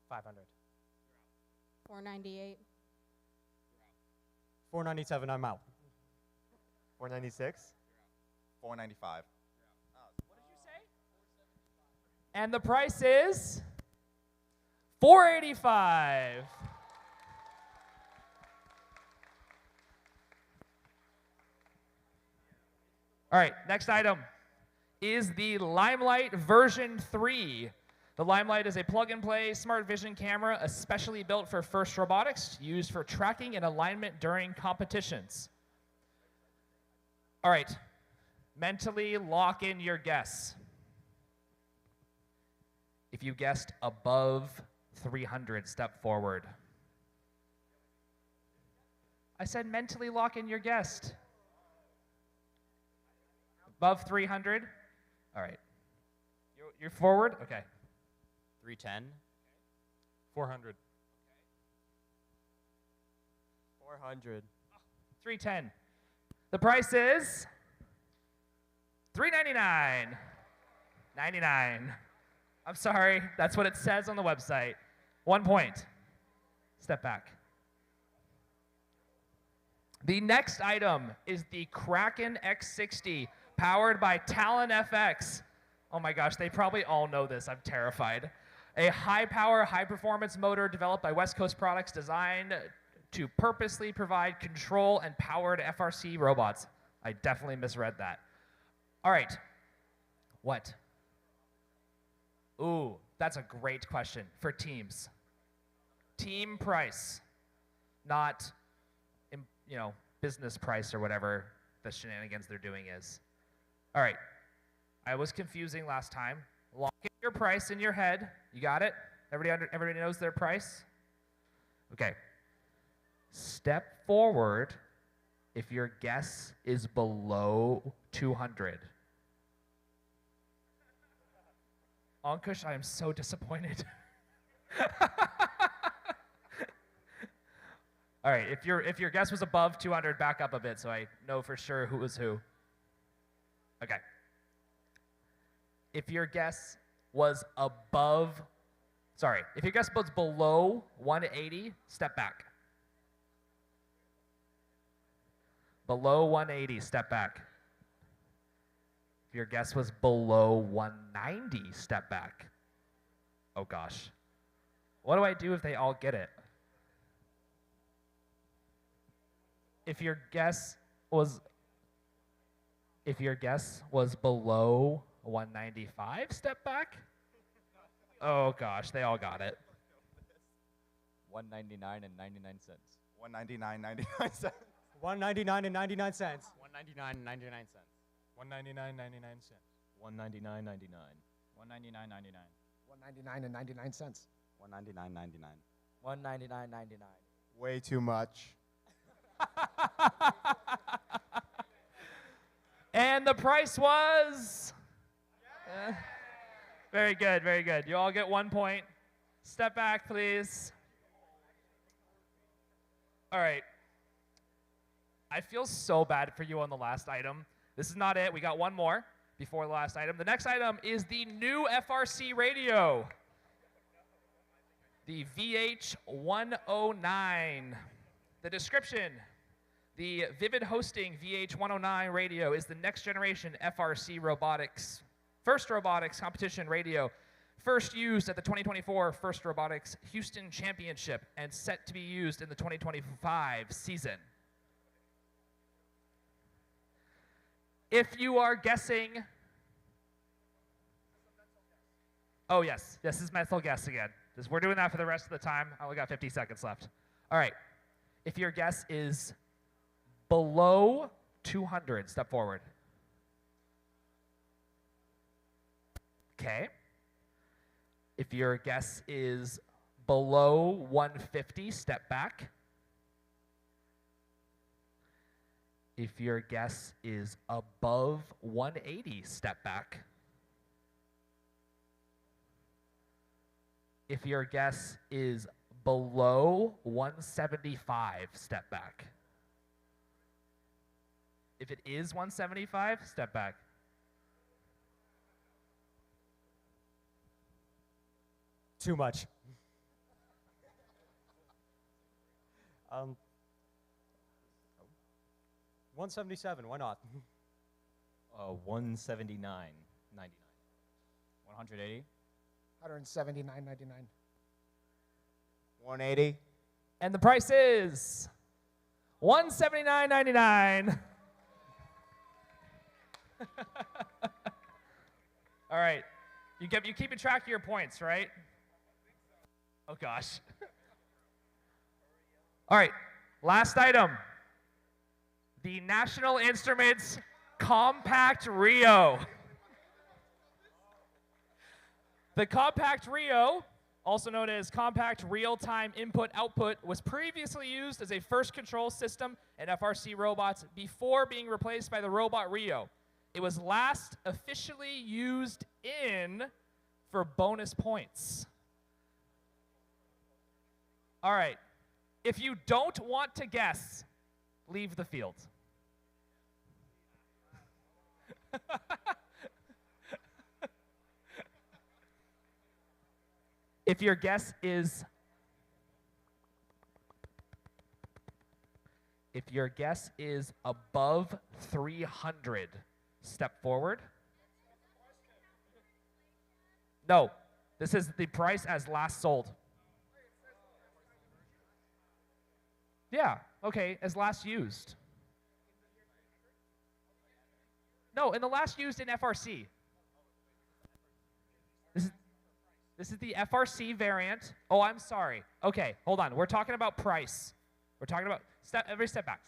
500. 498. 497, I'm out. 496. 495. And the price is $485. All right, next item is the Limelight version 3. The Limelight is a plug-and-play smart vision camera especially built for FRC Robotics, used for tracking and alignment during competitions. All right, mentally lock in your guess. If you guessed above 300, step forward. I said mentally lock in your guess. Above 300? All right. You're forward? Okay. 310. 400. 400. 310. The price is $399. 99. I'm sorry, that's what it says on the website. 1 point. Step back. The next item is the Kraken X60, powered by Talon FX. Oh my gosh, they probably all know this. I'm terrified. A high-power, high-performance motor developed by West Coast Products, designed to purposely provide control and power to FRC robots. I definitely misread that. All right. What? Ooh, that's a great question for teams. Team price, not, business price or whatever the shenanigans they're doing is. All right. I was confusing last time. Lock in your price in your head. You got it? Everybody knows their price? Okay. Step forward if your guess is below 200. Ankush, I am so disappointed. All right, if your guess was above 200, back up a bit so I know for sure who was who. Okay. If your guess was if your guess was below 180, step back. Below 180, step back. If your guess was below 190, step back. Oh gosh. What do I do if they all get it? If your guess was below 195, step back. Oh gosh, they all got it. 199 and 99 cents. 199.99 cents. 199 and 99 cents. 199 and 99 cents. 199.99 cents. 199.99. 199.99. 199 and 99 cents. 199.99. 199.99. Way too much. And the price was? Very good, very good. You all get 1 point. Step back, please. All right. I feel so bad for you on the last item. This is not it. We got one more before the last item. The next item is the new FRC radio. The VH109. The description. The Vivid Hosting VH109 radio is the next generation FRC robotics, FRC Robotics competition radio, first used at the 2024 FRC Robotics Houston Championship and set to be used in the 2025 season. If you are guessing, oh yes, this is mental guess again. We're doing that for the rest of the time. I only got 50 seconds left. All right, if your guess is below 200, step forward. Okay. If your guess is below 150, step back. If your guess is above 180, step back. If your guess is below 175, step back. If it is 175, step back. Too much. 177, why not? 179.99. 180. 179.99. 180. And the price is $179.99. All right. You keeping track of your points, right? Oh, gosh. All right. Last item. The National Instruments Compact Rio. The Compact Rio, also known as Compact Real-Time Input-Output, was previously used as a first control system in FRC robots before being replaced by the Robot Rio. It was last officially used for bonus points. All right. If you don't want to guess, leave the field. If your guess is above 300, step forward. No, this is the price as last sold. Yeah, okay, as last used. No, in the last used in FRC. This is the FRC variant. Oh, I'm sorry. Okay, hold on. We're talking about price. We're talking about every step back.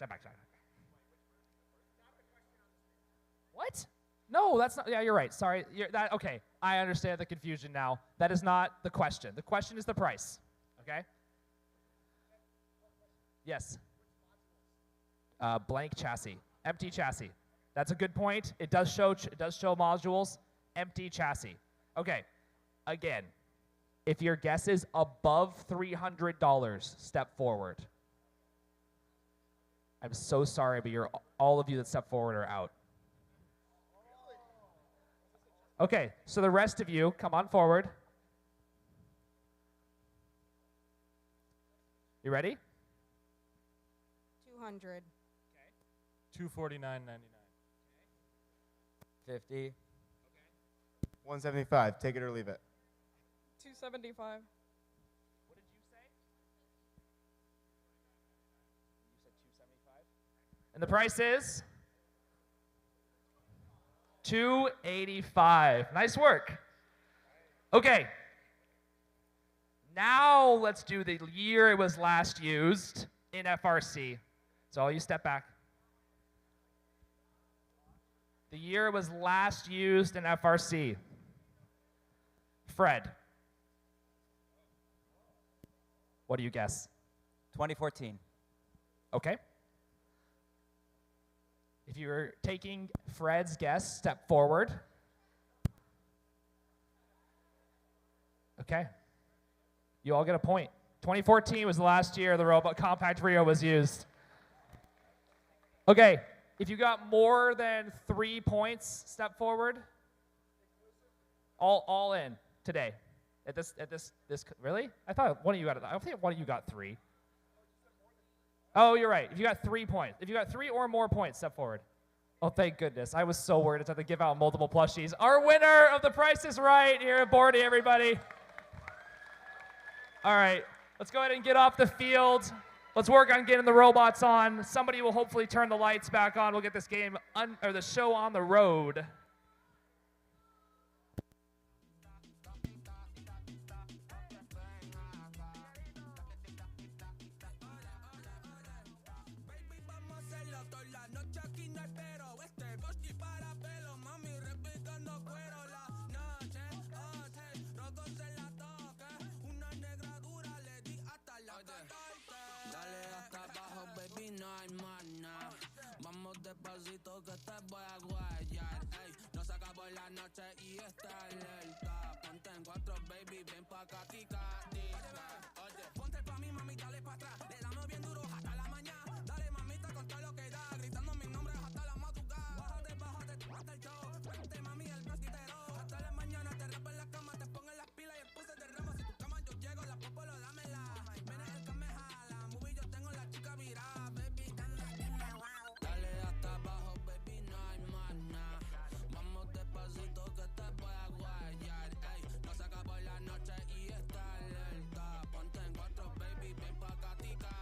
What? No, that's not. Yeah, you're right. Sorry. Okay, I understand the confusion now. That is not the question. The question is the price. Okay. Yes. Blank chassis, empty chassis. That's a good point. It does show modules, empty chassis. Okay. Again, if your guess is above $300, step forward. I'm so sorry, but all of you that step forward are out. Okay, so the rest of you, come on forward. You ready? 200. 249.99. 50. 175. Take it or leave it. 275. What did you say? You said 275? And the price is $285. Nice work. Okay. Now let's do the year it was last used in FRC. So all you step back. The year it was last used in FRC. Fred. What do you guess? 2014. Okay. If you're taking Fred's guess, step forward. Okay. You all get a point. 2014 was the last year the Robot Compact Rio was used. Okay. If you got more than 3 points, step forward. All in today. At this really? I thought one of you got 3. Oh, you're right. If you got 3 points. If you got 3 or more points, step forward. Oh, thank goodness. I was so worried to have to give out multiple plushies. Our winner of the Price is Right here at Bordie, everybody. All right. Let's go ahead and get off the field. Let's work on getting the robots on. Somebody will hopefully turn the lights back on. We'll get this game or the show on the road. Rotos en la toque, una negra dura no hay más nada. Vamos despacito que te voy a guayar. Ey, no se acabó la noche y está alerta. Ponte en cuatro, baby, ven pa' acá, tica. Oye, ponte pa' mí, mami, dale pa' atrás. Le damos bien duro hasta la mañana. Dale, mamita, con todo lo que da. Gritando mi nombre hasta la madrugada. Bájate, bájate, hasta el show. Vente, mami, el basquitero. Hasta la mañana te rapo en la cama, te pongo en las pilas y el puse de ramo. Si tu cama yo llego, la popo lo dámela. Ven el que me jala. Movie, yo tengo la chica virada. Baby, dale hasta abajo, baby, no hay más nada. Vamos despacito que te voy a guayar. Ey, no se acabó la noche y está alerta. Ponte en cuatro, baby, ven pa' acá, tica.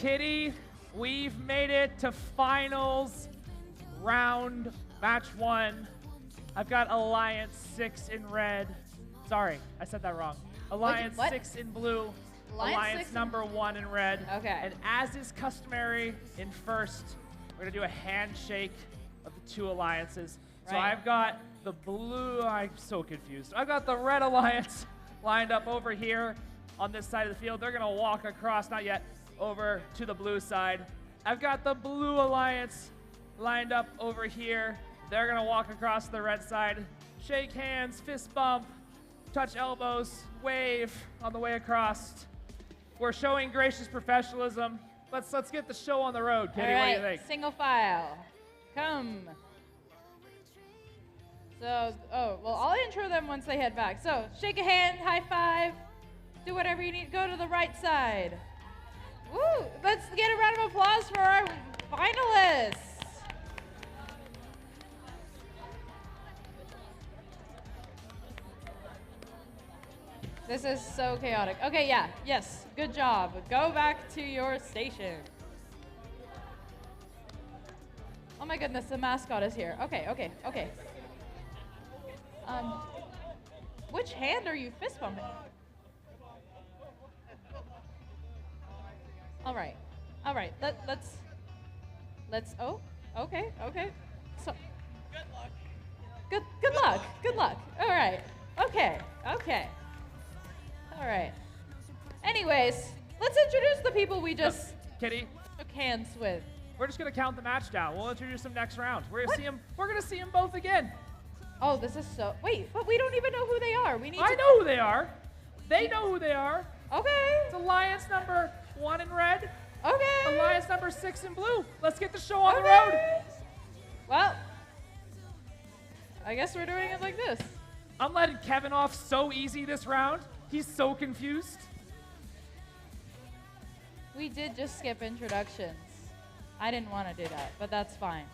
Kitty, we've made it to finals round match 1. I've got Alliance 6 in red. Sorry, I said that wrong. Alliance What? 6 in blue. Alliance Alliance 6 number 1 in red. Okay. And as is customary in first, we're gonna do a handshake of the two alliances. So Right. I've got the blue, I'm so confused. I've got the red alliance lined up over here on this side of the field. They're gonna walk across, not yet, over to the blue side. I've got the blue alliance lined up over here. They're gonna walk across the red side. Shake hands, fist bump, touch elbows, wave on the way across. We're showing gracious professionalism. Let's get the show on the road, Kitty. All What right, do you think? single file. Come. So, well, I'll intro them once they head back. So, shake a hand, high five, do whatever you need. Go to the right side. Woo! Let's get a round of applause for our finalists. This is so chaotic. Okay, yeah, yes, good job. Go back to your station. Oh my goodness, the mascot is here. Okay. Which hand are you fist bumping? All right. Let's. Oh, okay. So. Good luck. All right. Okay. All right. Anyways, let's introduce the people we just Kitty, shook hands with. we're just gonna count the match down. We'll introduce them next round. We're gonna see them both again. Oh, this is so. Wait, but we don't even know who they are. We need. I know who they are. They know who they are. Okay. It's Alliance number 1 in red. Okay. Alliance number 6 in blue. Let's get the show on the road. Well, I guess we're doing it like this. I'm letting Kevin off so easy this round. He's so confused. We did just skip introductions. I didn't want to do that, but that's fine.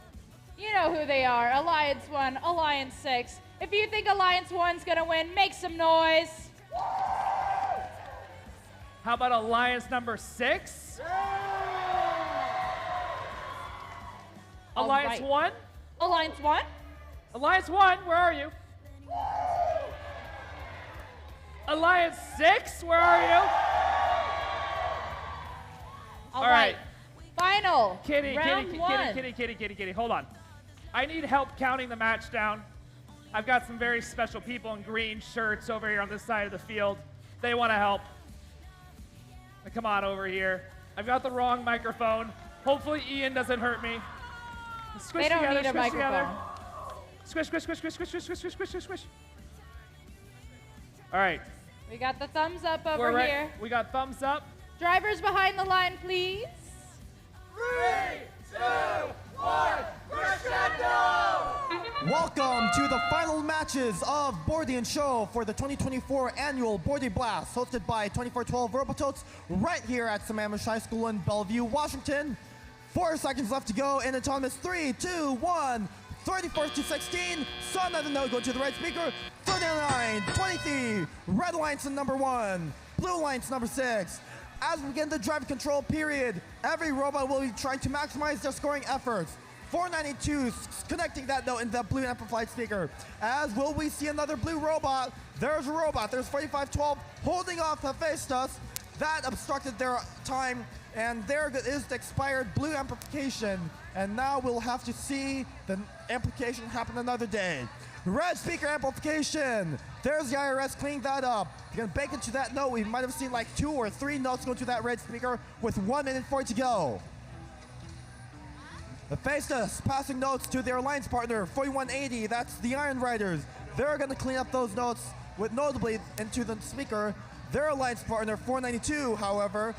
You know who they are. Alliance 1, Alliance 6. If you think Alliance 1's gonna win, make some noise. How about Alliance number 6? Alliance 1? Alliance 1? Alliance 1, where are you? Alliance 6, where are you? All right. Final. Kitty, round one. Kitty, hold on. I need help counting the match down. I've got some very special people in green shirts over here on this side of the field. They want to help. Now, come on over here. I've got the wrong microphone. Hopefully Ian doesn't hurt me. Squish They don't together, need a squish together. microphone. Squish. All right. We got the thumbs up over We're here. We got thumbs up. Drivers behind the line, please. 3, 2, 1, crescendo! Welcome to the final matches of Bordie and Show for the 2024 annual Bordie Blast, hosted by 2412 Robototes right here at Sammamish High School in Bellevue, Washington. 4 seconds left to go in autonomous 3, 2, 1. 34th to 16, so another note go to the right speaker. 39, 23, red line's in number 1, blue line's number 6. As we begin the drive control period, every robot will be trying to maximize their scoring efforts. 492 connecting that note in the blue amplified speaker. As will we see another blue robot? There's a robot. There's 4512 holding off Hephaestus. That obstructed their time, and there is the expired blue amplification. And now we'll have to see the amplification happen another day. Red speaker amplification. There's the IRS cleaning that up. You're gonna bake into that note. We might have seen like 2 or 3 notes go to that red speaker with 1 minute for it to go. Hephaestus passing notes to their alliance partner, 4180. That's the Iron Riders. They're gonna clean up those notes with notably into the speaker. Their alliance partner, 492, however,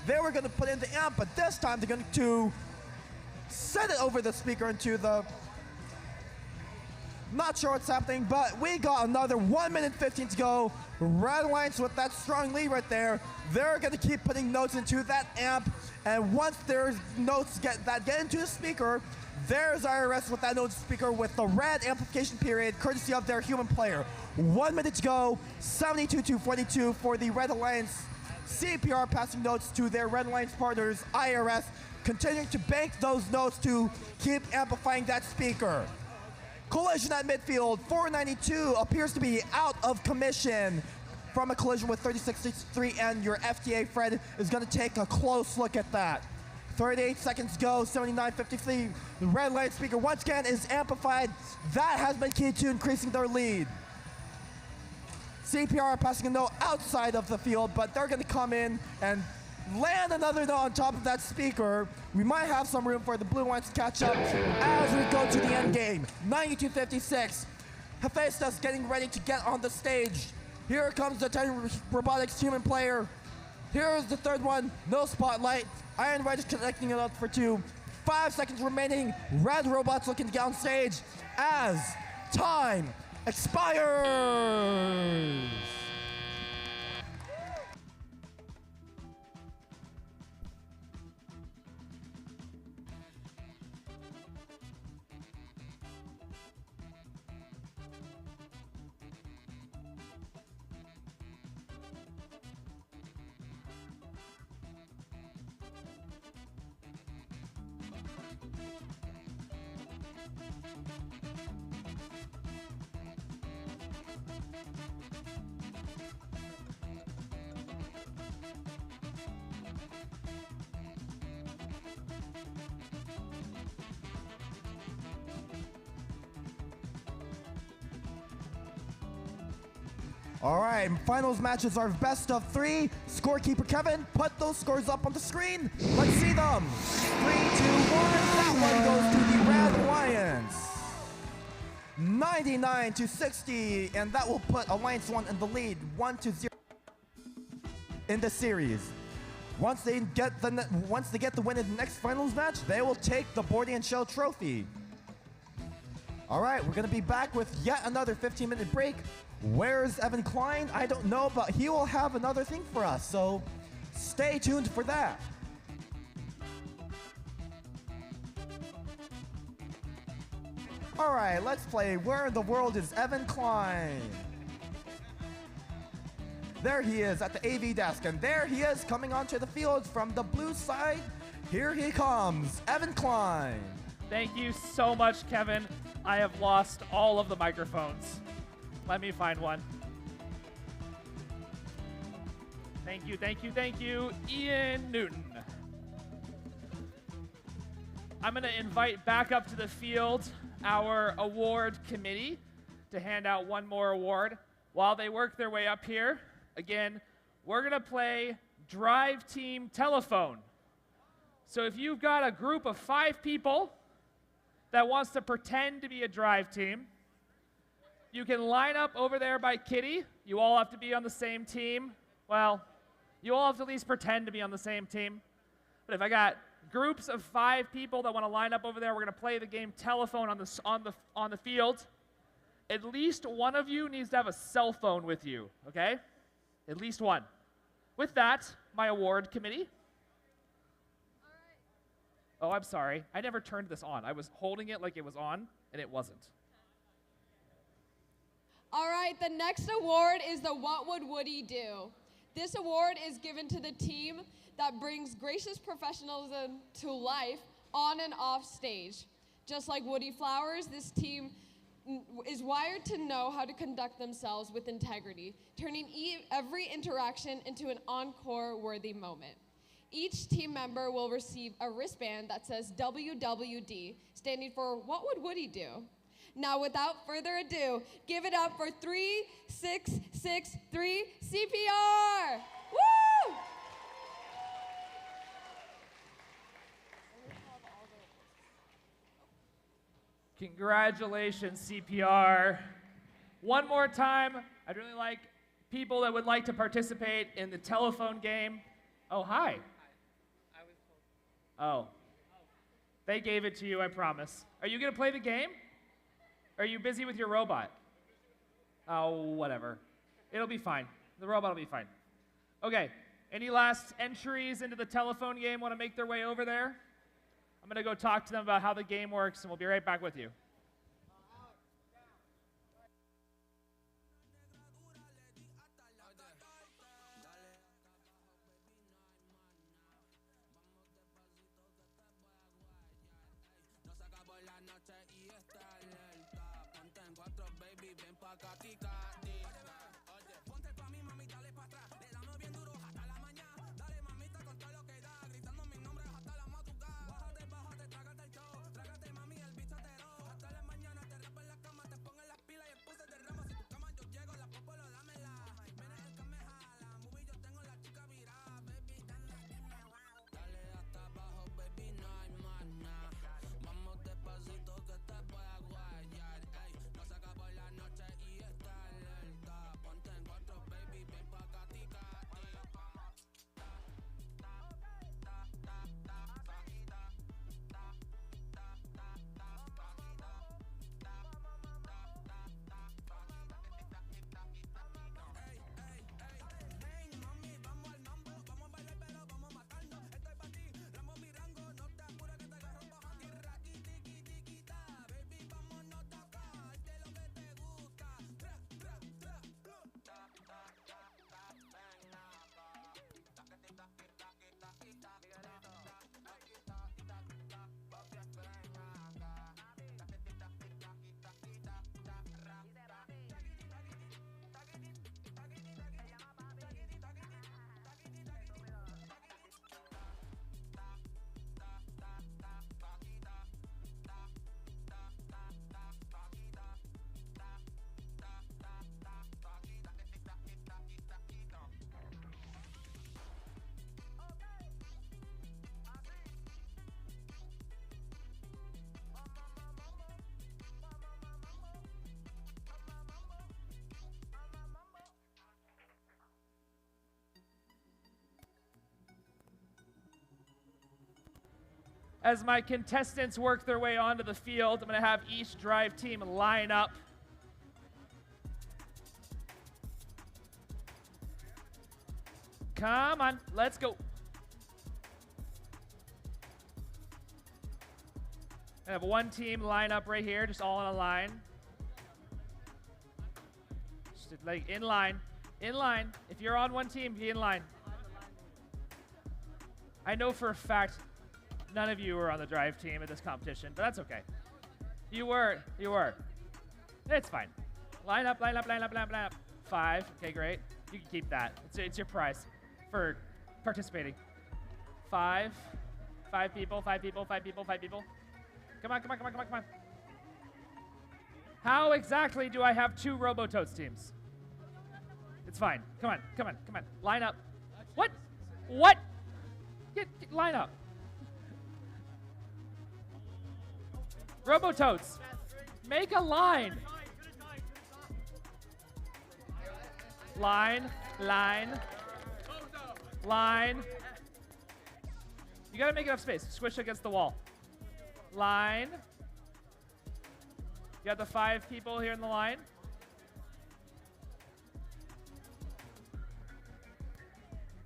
they were gonna put in the amp, but this time they're going to send it over the speaker into the... Not sure what's happening, but we got another 1 minute 15 to go. Red Alliance with that strong lead right there. They're gonna keep putting notes into that amp, and once there's notes get into the speaker, there's IRS with that note speaker with the red amplification period, courtesy of their human player. 1 minute to go, 72 to 42 for the Red Alliance. CPR passing notes to their Red Alliance partners, IRS, continuing to bank those notes to keep amplifying that speaker. Collision at midfield, 492 appears to be out of commission from a collision with 3663, and your FTA Fred is going to take a close look at that. 38 seconds go, 79.53. The red light speaker once again is amplified. That has been key to increasing their lead. CPR passing a note outside of the field, but they're going to come in and land another note on top of that speaker. We might have some room for the blue ones to catch up as we go to the end game. 92.56. Hephaestus getting ready to get on the stage. Here comes the 10 robotics human player. Here's the third one, no spotlight. Iron Red is connecting it up for 2. 5 seconds remaining. Red robots looking to get on stage as time expires. All right, finals matches are best of 3. Scorekeeper Kevin, put those scores up on the screen. Let's see them. 3, 2, 1. That one goes to the Red Lions. 99-60, and that will put Alliance 1 in the lead, 1-0 in the series. Once they get the win in the next finals match, they will take the Bordie and Shell trophy. All right, we're gonna be back with yet another 15-minute break. Where's Evan Klein? I don't know, but he will have another thing for us, so stay tuned for that. All right, let's play Where in the World is Evan Klein? There he is at the AV desk, and there he is coming onto the field from the blue side. Here he comes, Evan Klein. Thank you so much, Kevin. I have lost all of the microphones. Let me find one. Thank you, thank you, thank you, Ian Newton. I'm gonna invite back up to the field our award committee to hand out one more award. While they work their way up here, again, we're gonna play Drive Team Telephone. So if you've got a group of 5 people that wants to pretend to be a drive team, you can line up over there by Kitty. You all have to be on the same team. Well, you all have to at least pretend to be on the same team. But if I got groups of 5 people that want to line up over there, we're going to play the game telephone on the field. At least one of you needs to have a cell phone with you, okay? At least one. With that, my award committee. Oh, I'm sorry. I never turned this on. I was holding it like it was on, and it wasn't. All right, the next award is the What Would Woody Do? This award is given to the team that brings gracious professionalism to life on and off stage. Just like Woody Flowers, this team is wired to know how to conduct themselves with integrity, turning every interaction into an encore-worthy moment. Each team member will receive a wristband that says WWD, standing for What Would Woody Do? Now, without further ado, give it up for 3663 CPR! Woo! Congratulations, CPR. One more time, I'd really like people that would like to participate in the telephone game. Oh, hi. Oh. They gave it to you, I promise. Are you going to play the game? Are you busy with your robot? Oh, whatever. It'll be fine. The robot will be fine. Okay. Any last entries into the telephone game want to make their way over there? I'm going to go talk to them about how the game works, and we'll be right back with you. As my contestants work their way onto the field, I'm going to have each drive team line up. Come on, let's go. I have one team line up right here, just all in a line. Just like in line, in line. If you're on one team, be in line. I know for a fact none of you were on the drive team at this competition, but that's okay. You were. It's fine. Line up, line up, line up, line up, line up. 5, okay, great. You can keep that. It's your prize for participating. 5 people, 5 people, 5 people, 5 people. Come on, come on, come on, come on, come on. How exactly do I have 2 Robototes teams? It's fine. Come on, come on, come on. Line up. What? What? Get line up. Robototes, make a line. Line, line, line. You gotta make enough space. Squish against the wall. Line. You got the 5 people here in the line.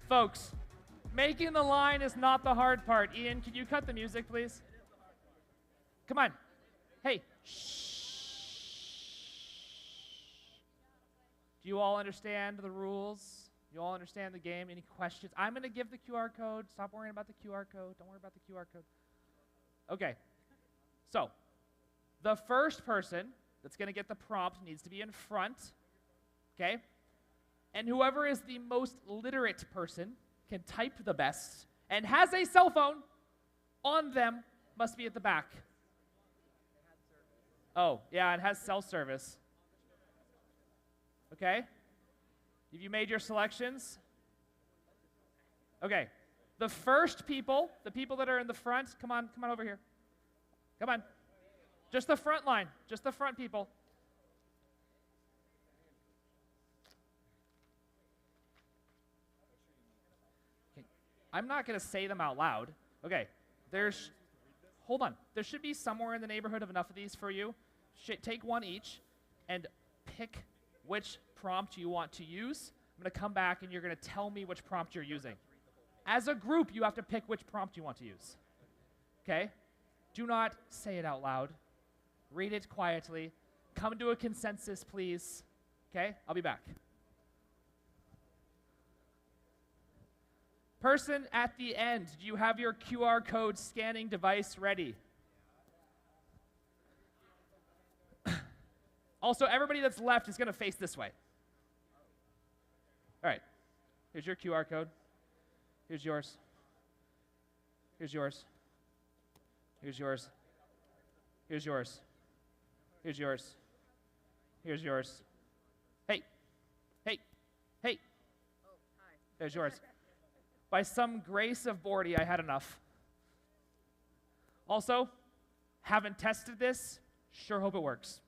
Folks, making the line is not the hard part. Ian, can you cut the music, please? Come on. Hey. Shh. Do you all understand the rules? You all understand the game? Any questions? I'm going to give the QR code. Stop worrying about the QR code. Don't worry about the QR code. Okay. So, the first person that's going to get the prompt needs to be in front. Okay? And whoever is the most literate person can type the best and has a cell phone on them must be at the back. Oh, yeah, it has cell service. Okay? Have you made your selections? Okay. The first people, the people that are in the front, come on over here. Come on. Just the front line, just the front people. Okay. I'm not going to say them out loud. Okay. Hold on. There should be somewhere in the neighborhood of enough of these for you. Take one each and pick which prompt you want to use. I'm going to come back and you're going to tell me which prompt you're using. As a group, you have to pick which prompt you want to use. Okay? Do not say it out loud. Read it quietly. Come to a consensus, please. Okay? I'll be back. Person at the end, do you have your QR code scanning device ready? Also, everybody that's left is going to face this way. All right. Here's your QR code. Here's yours. Here's yours. Here's yours. Here's yours. Here's yours. Here's yours. Hey. Hey. Hey. There's yours. By some grace of Bordie, I had enough. Also, haven't tested this. Sure hope it works.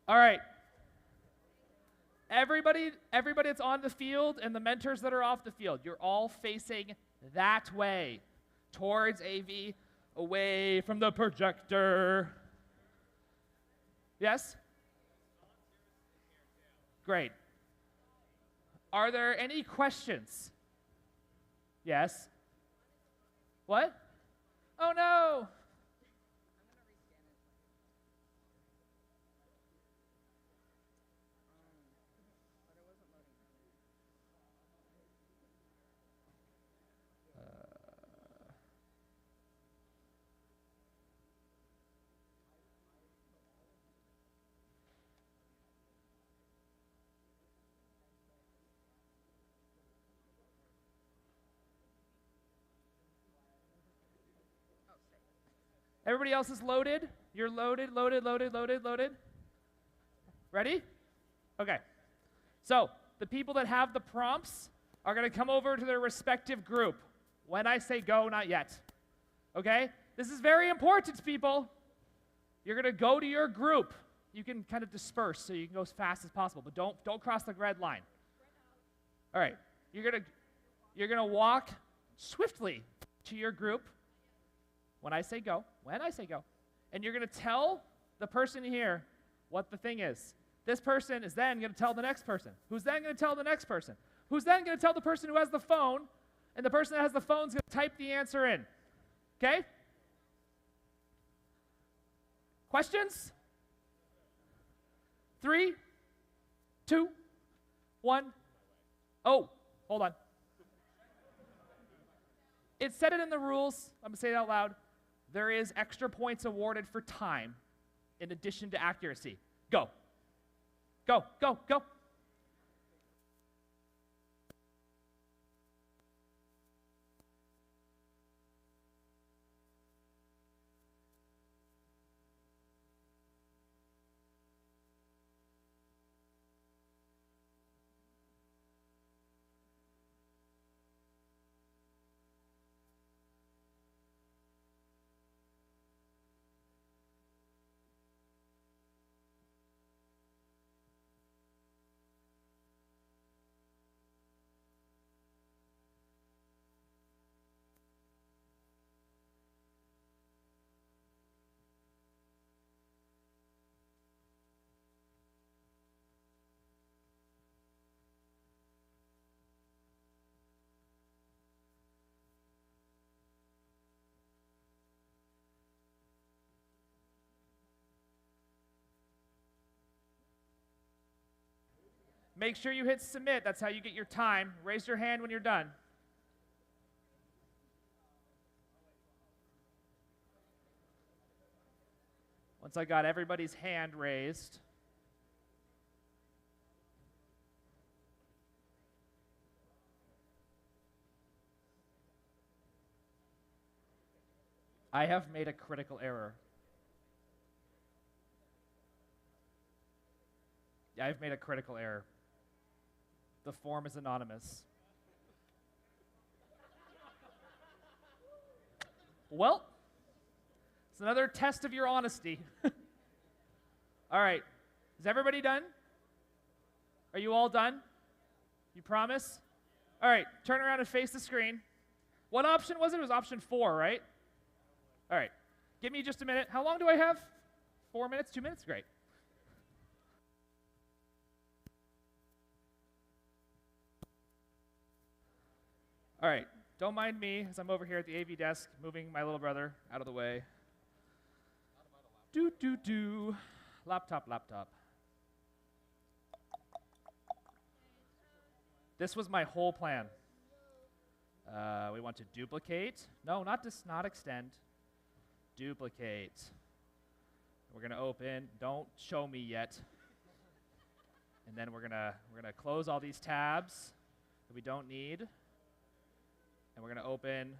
All right. Everybody that's on the field and the mentors that are off the field, you're all facing that way, towards AV, away from the projector. Yes? Great. Are there any questions? Yes? What? Oh no! Everybody else is loaded? You're loaded, loaded, loaded, loaded, loaded? Ready? Okay. So the people that have the prompts are going to come over to their respective group. When I say go, not yet. Okay? This is very important, people. You're going to go to your group. You can kind of disperse so you can go as fast as possible, but don't cross the red line. All right. You're going to walk swiftly to your group when I say go. When I say go. And you're going to tell the person here what the thing is. This person is then going to tell the next person, who's then going to tell the next person, who's then going to tell the person who has the phone, and the person that has the phone is going to type the answer in. Okay? Questions? 3, 2, 1. Oh, hold on. It said it in the rules. I'm going to say it out loud. There is extra points awarded for time in addition to accuracy. Go. Go, go, go. Make sure you hit submit. That's how you get your time. Raise your hand when you're done. Once I got everybody's hand raised, I have made a critical error. Yeah, I've made a critical error. The form is anonymous. Well, it's another test of your honesty. All right. Is everybody done? Are you all done? You promise? All right. Turn around and face the screen. What option was it? It was option 4, right? All right. Give me just a minute. How long do I have? 4 minutes? 2 minutes? Great. All right, don't mind me as I'm over here at the AV desk moving my little brother out of the way. Do. Laptop. This was my whole plan. We want to duplicate. No, not extend. Duplicate. We're gonna open. Don't show me yet. And then we're gonna close all these tabs that we don't need. And we're going to open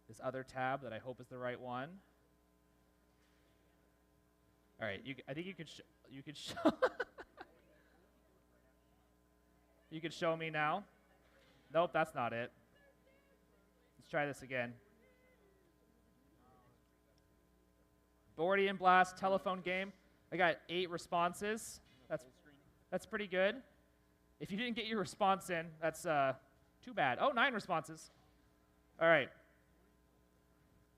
this other tab that I hope is the right one. All right, I think you could show you could show me now. Nope, that's not it. Let's try this again. Bordie and Blast telephone game. I got 8 responses. That's pretty good. If you didn't get your response in, that's too bad. Oh, 9 responses. All right.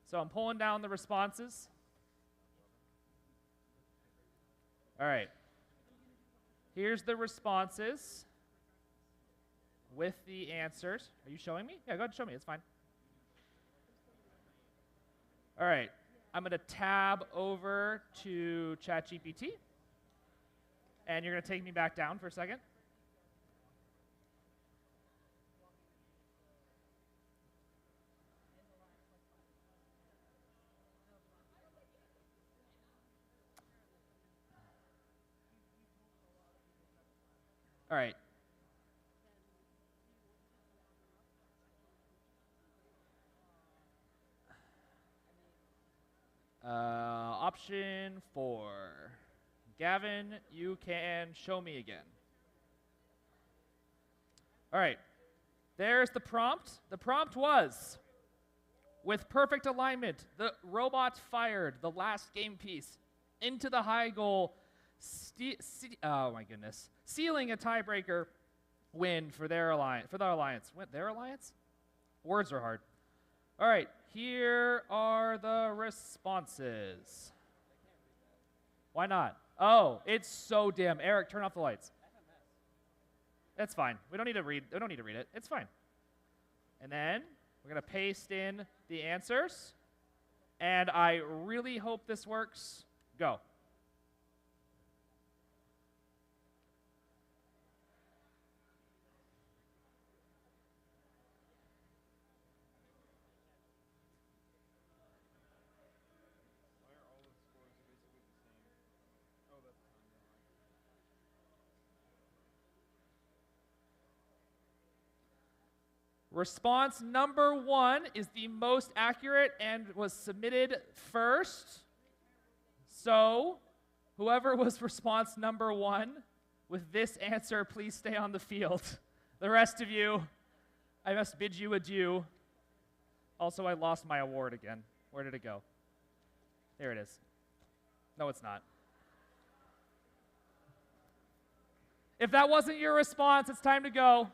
So I'm pulling down the responses. All right. Here's the responses with the answers. Are you showing me? Yeah, go ahead and show me. It's fine. All right. I'm going to tab over to ChatGPT. And you're going to take me back down for a second. All right. Option 4. Gavin, you can show me again. All right. There's the prompt. The prompt was, with perfect alignment, the robot fired the last game piece into the high goal, oh my goodness, sealing a tiebreaker win for their alliance. Their alliance? Words are hard. All right, here are the responses. Why not? Oh, it's so dim. Eric, turn off the lights. That's fine. We don't need to read it. It's fine. And then we're going to paste in the answers. And I really hope this works. Go. Response number 1 is the most accurate and was submitted first. So, whoever was response number 1 with this answer, please stay on the field. The rest of you, I must bid you adieu. Also, I lost my award again. Where did it go? There it is. No, it's not. If that wasn't your response, it's time to go.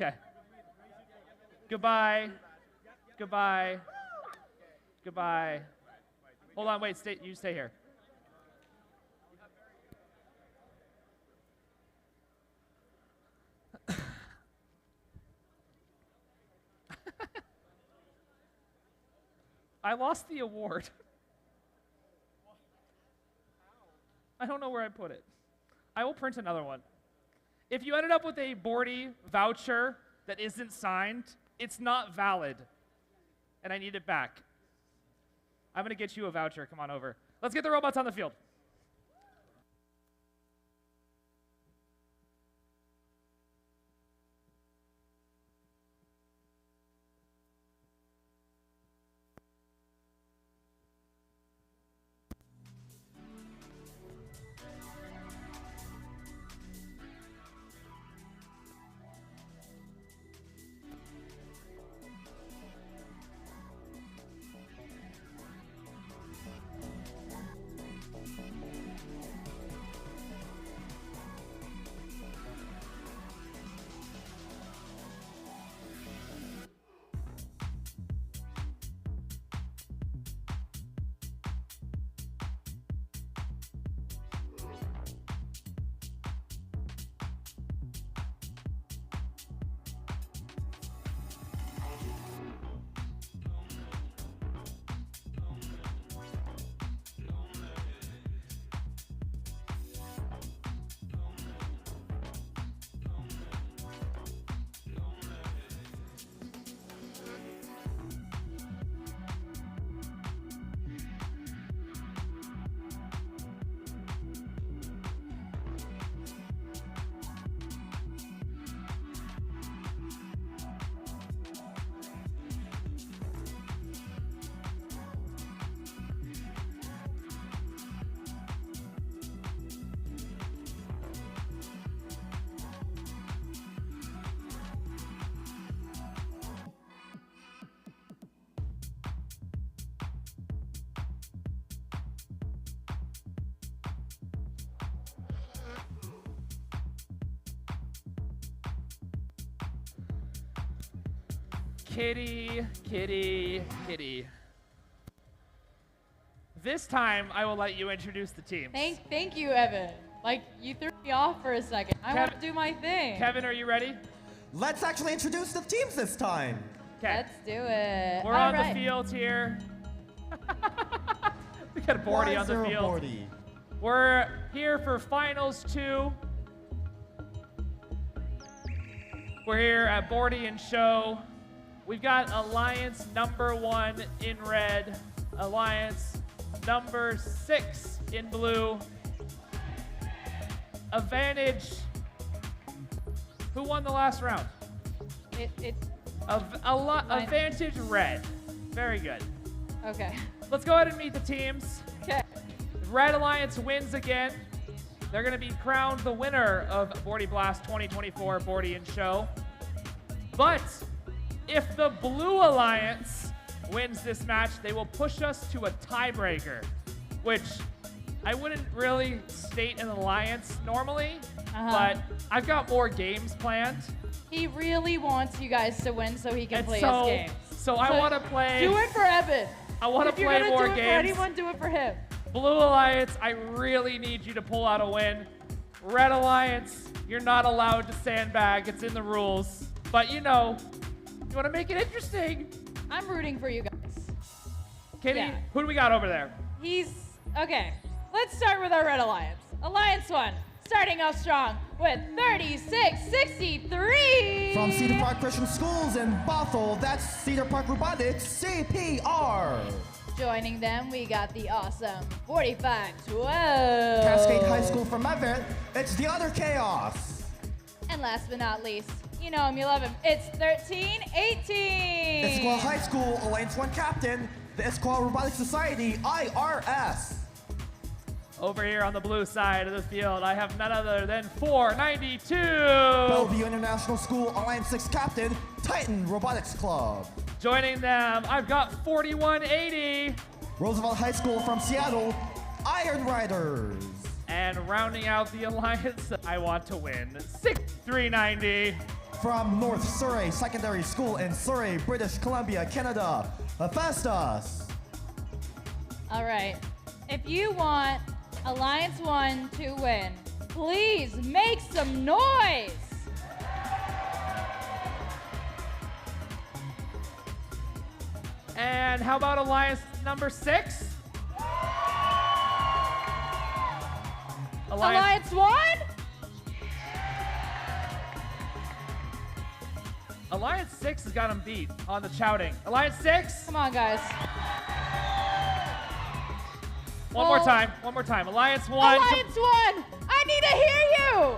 Okay. Goodbye. Goodbye. Goodbye. Hold on, wait, you stay here. I lost the award. I don't know where I put it. I will print another one. If you ended up with a Bordie voucher that isn't signed, it's not valid, and I need it back. I'm going to get you a voucher. Come on over. Let's get the robots on the field. Kitty, kitty, kitty. This time, I will let you introduce the teams. Thank you, Evan. Like, you threw me off for a second. I want to do my thing. Kevin, are you ready? Let's actually introduce the teams this time. Let's do it. We're on the field here. We got a Bordie on the field. Bordie? We're here for finals 2. We're here at Bordie and Show. We've got Alliance number 1 in red, Alliance number 6 in blue. Advantage. Who won the last round? Advantage red. Very good. Okay. Let's go ahead and meet the teams. Okay. Red Alliance wins again. They're going to be crowned the winner of Bordie Blast 2024 Bordie and Show. But if the Blue Alliance wins this match, they will push us to a tiebreaker, which I wouldn't really state an alliance normally, but I've got more games planned. He really wants you guys to win so he can And play so- his games. so I wanna play- Do it for Evan. I want to If you're play gonna more do it games. for anyone, do it for him. Blue Alliance, I really need you to pull out a win. Red Alliance, you're not allowed to sandbag. It's in the rules. But you know, you want to make it interesting. I'm rooting for you guys. Katie, Yeah. who do we got over there? Okay. Let's start with our Red Alliance. Alliance 1, starting off strong with 36-63. From Cedar Park Christian Schools in Bothell, that's Cedar Park Robotics, CPR. Joining them, we got the awesome 45-12. Cascade High School from Everett, it's the other Chaos. And last but not least, you know him, you love him, it's 13-18. Issaquah High School Alliance 1 captain, the Issaquah Robotics Society, IRS. Over here on the blue side of the field, I have none other than 492. Bellevue International School Alliance 6 captain, Titan Robotics Club. Joining them, I've got 4180. Roosevelt High School from Seattle, Iron Riders. And rounding out the alliance that I want to win, 6390. From North Surrey Secondary School in Surrey, British Columbia, Canada, Hephaestus. All right. If you want Alliance 1 to win, please make some noise. And how about Alliance number 6? Alliance 1? Alliance 6 has got him beat on the shouting. Alliance 6? Come on, guys. One more time. Alliance 1. Alliance 1! I need to hear you!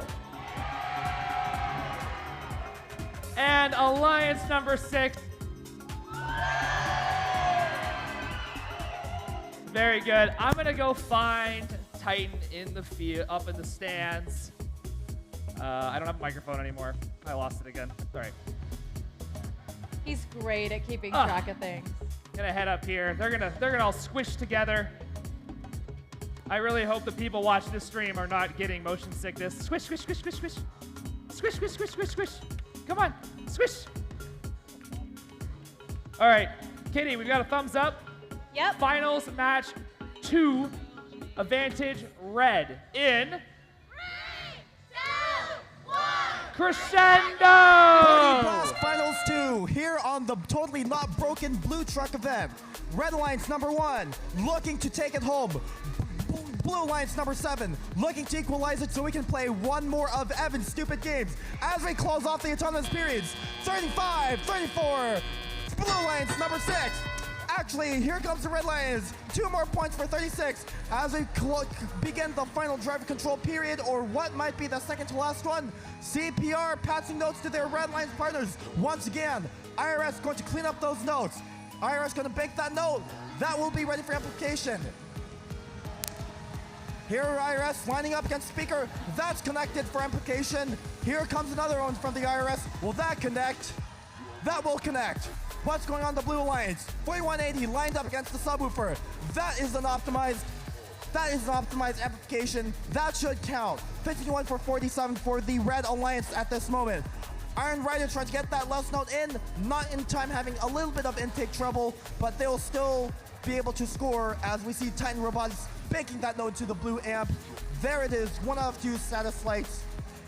And Alliance number 6. Very good. I'm going to go find Titan in the field, up in the stands. I don't have a microphone anymore. I lost it again. Sorry. He's great at keeping track of things. Gonna head up here. They're gonna all squish together. I really hope the people watching this stream are not getting motion sickness. Squish, squish, squish, squish, squish. Squish, squish, squish, squish, squish. Come on, squish. All right, Katie, we've got a thumbs up. Yep. Finals match 2, advantage red in Crescendo! Bordie Blast Finals 2, here on the totally not broken blue truck event. Red Alliance number 1, looking to take it home. Blue Alliance number 7, looking to equalize it so we can play one more of Evan's stupid games as we close off the autonomous periods. 35-34, Blue Alliance number 6. Actually, here comes the Red Lions. 2 more points for 36 as we begin the final driver control period, or what might be the second to last one. CPR passing notes to their Red Lions partners. Once again, IRS going to clean up those notes. IRS going to bank that note. That will be ready for application. Here IRS lining up against speaker. That's connected for application. Here comes another one from the IRS. Will that connect? That will connect. What's going on in the Blue Alliance? 4180 lined up against the subwoofer. That is an optimized application. That should count. 51 for 47 for the Red Alliance at this moment. Iron Rider trying to get that last note in. Not in time, having a little bit of intake trouble, but they'll still be able to score as we see Titan Robotics banking that note to the blue amp. There it is, 1 out of 2 status lights.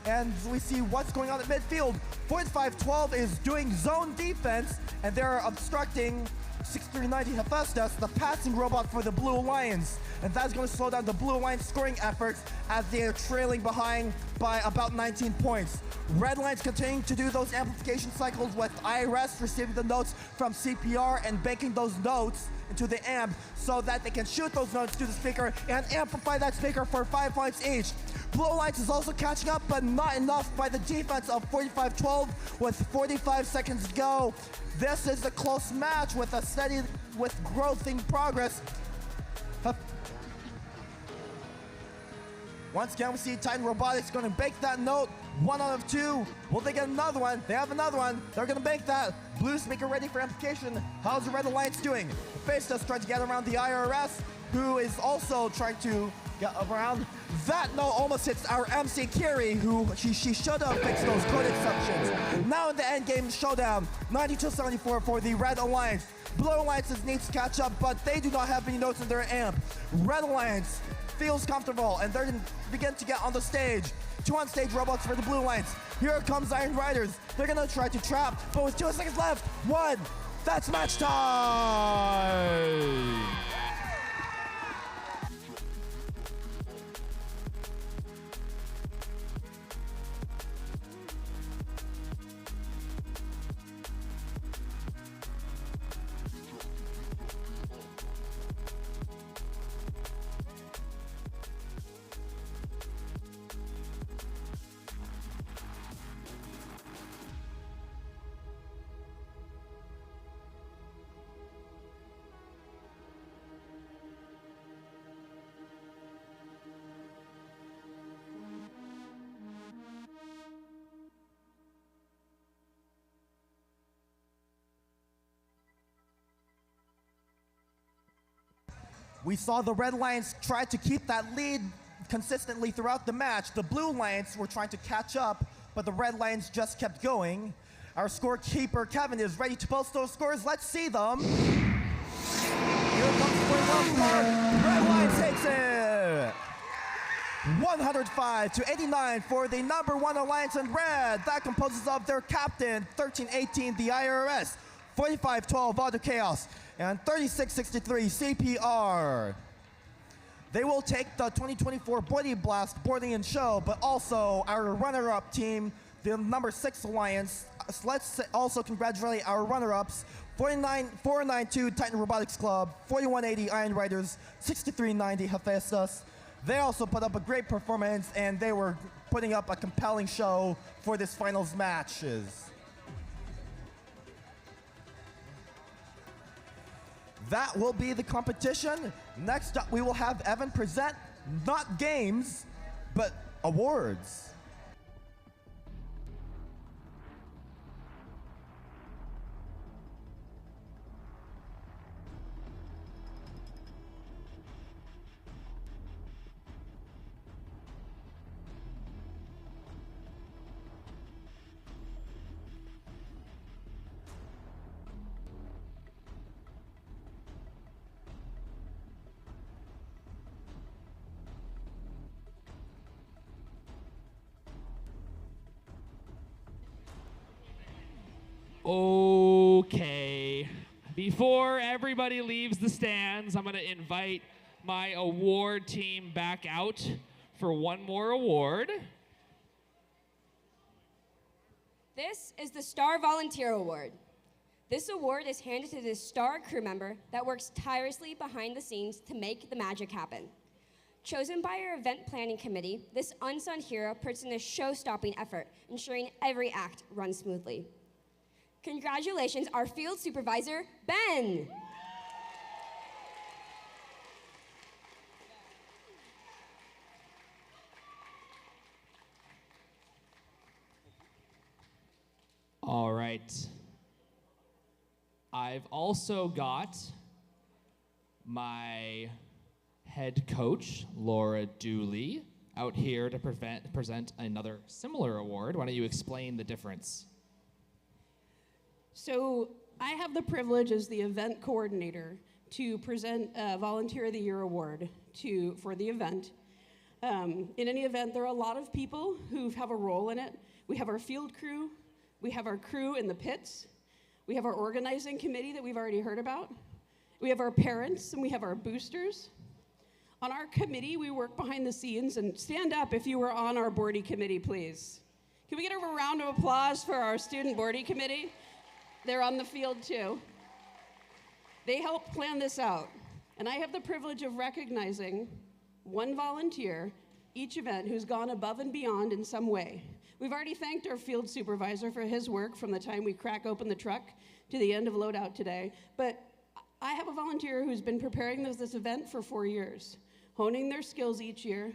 And we see what's going on at midfield. 45-12 is doing zone defense, and they're obstructing 6390 Hephaestus, the passing robot for the Blue Alliance. And that's going to slow down the Blue Alliance scoring efforts as they are trailing behind by about 19 points. Red Alliance continuing to do those amplification cycles with IRS receiving the notes from CPR and banking those notes into the amp so that they can shoot those notes to the speaker and amplify that speaker for 5 points each. Blue Alliance is also catching up, but not enough by the defense of 45-12 with 45 seconds to go. This is a close match with a steady, with growth in progress. Once again, we see Titan Robotics going to bank that note. 1 out of 2. Will they get another one? They have another one. They're going to bank that. Blue speaker ready for amplification. How's the Red Alliance doing? Hephaestus trying to get around the IRS, who is also trying to get around. That note almost hits our MC Kiri, who she should have fixed those code exceptions. Now in the end game showdown, 92-74 for the Red Alliance. Blue Alliances needs to catch up, but they do not have any notes in their amp. Red Alliance feels comfortable, and they're going to begin to get on the stage. 2 on-stage robots for the Blue Alliance. Here comes Iron Riders. They're going to try to trap, but with 2 seconds left, 1. That's match time! We saw the Red Lions try to keep that lead consistently throughout the match. The Blue Lions were trying to catch up, but the Red Lions just kept going. Our scorekeeper, Kevin, is ready to post those scores. Let's see them. Here comes the score. Red Lions takes it. 105-89 for the #1 Alliance in red. That composes of their captain, 13-18, the IRS, 45-12, Auto Chaos, and 36-63, CPR. They will take the 2024 Bordie Blast Bordie and Show, but also our runner-up team, the #6 Alliance. Let's also congratulate our runner-ups, 492 Titan Robotics Club, 4180 Iron Riders, 6390 Hephaestus. They also put up a great performance, and they were putting up a compelling show for this finals matches. That will be the competition. Next up, we will have Evan present not games, but awards. Okay. Before everybody leaves the stands, I'm going to invite my award team back out for one more award. This is the Star Volunteer Award. This award is handed to the Star crew member that works tirelessly behind the scenes to make the magic happen. Chosen by our event planning committee, this unsung hero puts in a show-stopping effort, ensuring every act runs smoothly. Congratulations, our field supervisor, Ben. All right. I've also got my head coach, Laura Dooley, out here to present another similar award. Why don't you explain the difference? So I have the privilege as the event coordinator to present a Volunteer of the Year award for the event. In any event, there are a lot of people who have a role in it. We have our field crew, we have our crew in the pits, we have our organizing committee that we've already heard about, we have our parents, and we have our boosters. On our committee, we work behind the scenes, and stand up if you were on our Bordie committee, please. Can we get a round of applause for our student Bordie committee? They're on the field too. They helped plan this out, and I have the privilege of recognizing one volunteer each event who's gone above and beyond in some way. We've already thanked our field supervisor for his work from the time we crack open the truck to the end of loadout today, but I have a volunteer who's been preparing this event for 4 years, honing their skills each year,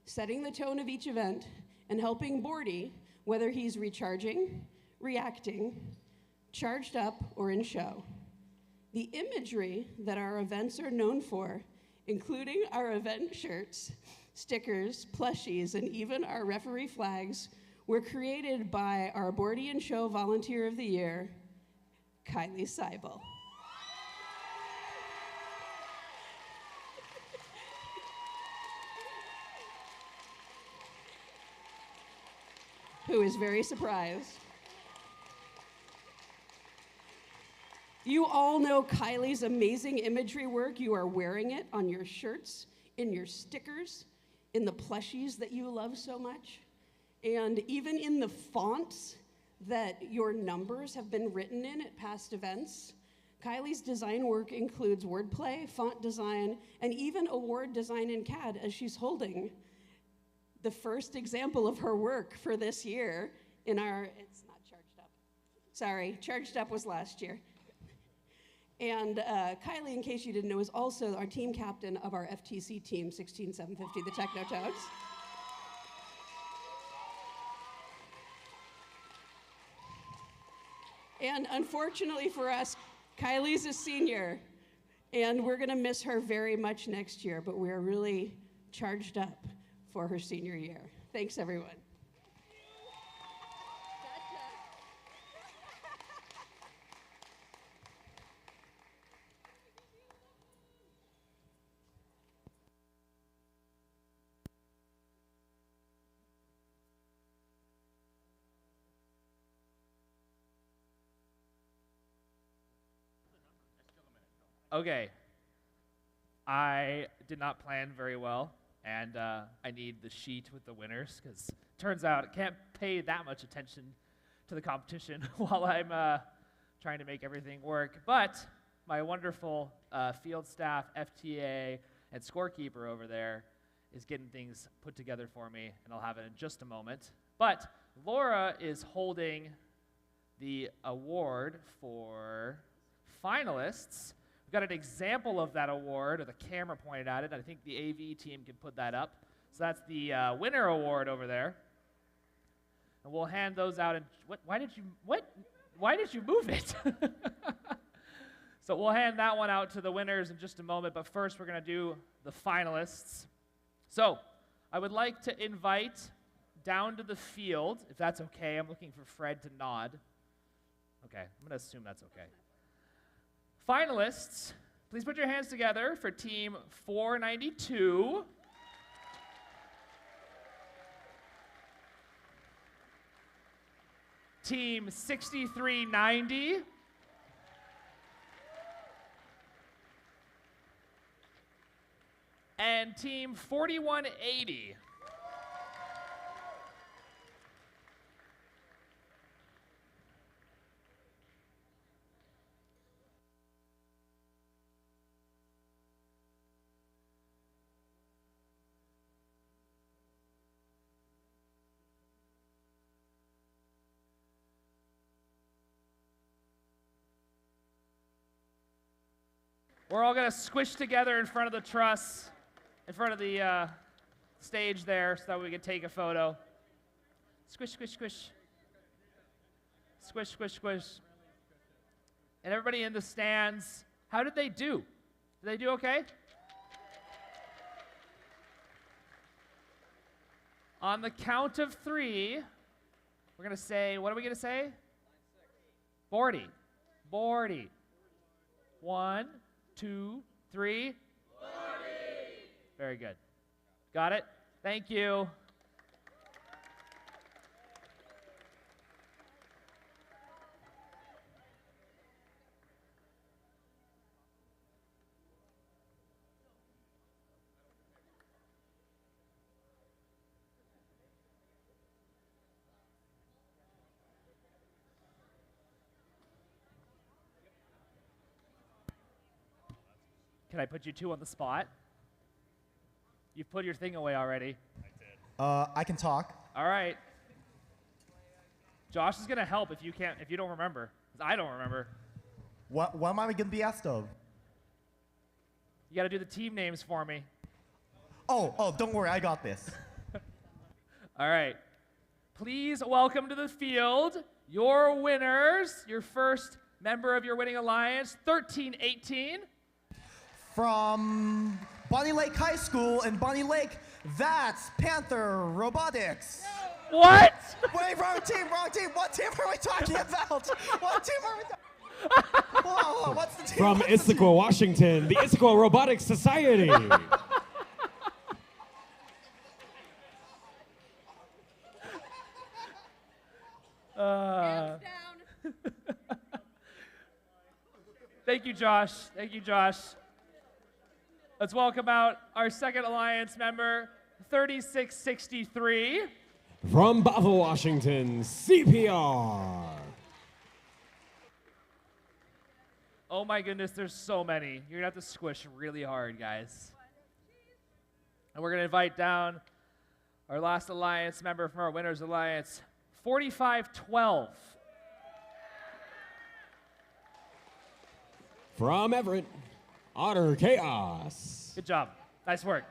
setting the tone of each event, and helping Bordie, whether he's recharging, reacting, charged up, or in show. The imagery that our events are known for, including our event shirts, stickers, plushies, and even our referee flags, were created by our Bordie and Show Volunteer of the Year, Kylie Seibel. Who is very surprised. You all know Kylie's amazing imagery work. You are wearing it on your shirts, in your stickers, in the plushies that you love so much, and even in the fonts that your numbers have been written in at past events. Kylie's design work includes wordplay, font design, and even award design in CAD, as she's holding the first example of her work for this year in our, it's not charged up. Sorry, charged up was last year. And Kylie, in case you didn't know, is also our team captain of our FTC team, 16750, the Technototes. And unfortunately for us, Kylie's a senior, and we're gonna miss her very much next year, but we're really charged up for her senior year. Thanks, everyone. Okay. I did not plan very well, and I need the sheet with the winners, because turns out I can't pay that much attention to the competition while I'm trying to make everything work. But my wonderful field staff, FTA, and scorekeeper over there is getting things put together for me, and I'll have it in just a moment. But Laura is holding the award for finalists. We've got an example of that award, or the camera pointed at it. I think the AV team can put that up. So that's the winner award over there. And we'll hand those out. And why did you move it? So we'll hand that one out to the winners in just a moment. But first, we're going to do the finalists. So I would like to invite down to the field, if that's okay. I'm looking for Fred to nod. Okay, I'm going to assume that's okay. Finalists, please put your hands together for Team 492. Team 6390. And Team 4180. We're all going to squish together in front of the truss, in front of the stage there, so that we can take a photo. Squish, squish, squish. Squish, squish, squish. And everybody in the stands, how did they do? Did they do okay? On the count of 3, we're going to say, what are we going to say? Bordie. Bordie. 1, 2, 3. Bordie. Very good. Got it? Thank you. Can I put you two on the spot? You've put your thing away already. I can talk. All right. Josh is gonna help if you don't remember. 'Cause I don't remember. What am I gonna be asked of? You gotta do the team names for me. Oh, don't worry, I got this. All right. Please welcome to the field your winners, your first member of your winning alliance, 1318. From Bonnie Lake High School in Bonnie Lake, that's Panther Robotics. What? Wait, wrong team. What team are we talking about? What team are we talking Whoa, what's the team? From Issaquah, Washington, the Issaquah Robotics Society. Thank you, Josh. Thank you, Josh. Let's welcome out our second alliance member, 3663. From Bellevue, Washington, CPR. Oh my goodness, there's so many. You're gonna have to squish really hard, guys. And we're gonna invite down our last alliance member from our winners alliance, 4512. From Everett, Otter Chaos. Good job. Nice work.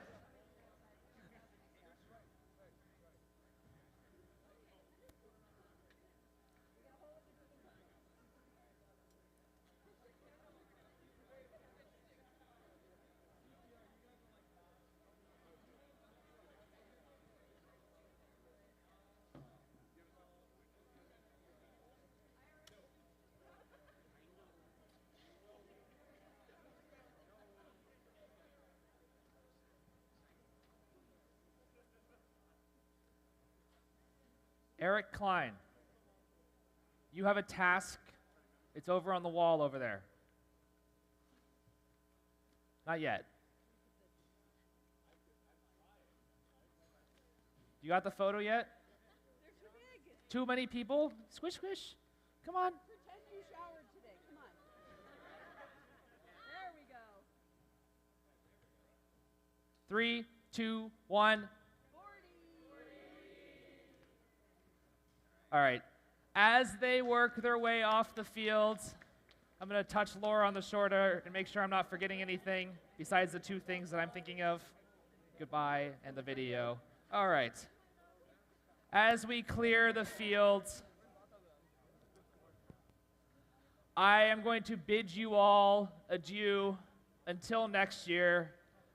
Eric Klein, you have a task. It's over on the wall over there. Not yet. You got the photo yet? Too many people? Squish, squish. Come on. Pretend you showered today. Come on. There we go. 3, 2, 1. All right. As they work their way off the field, I'm going to touch Laura on the shoulder and make sure I'm not forgetting anything besides the two things that I'm thinking of. Goodbye and the video. All right. As we clear the field, I am going to bid you all adieu until next year.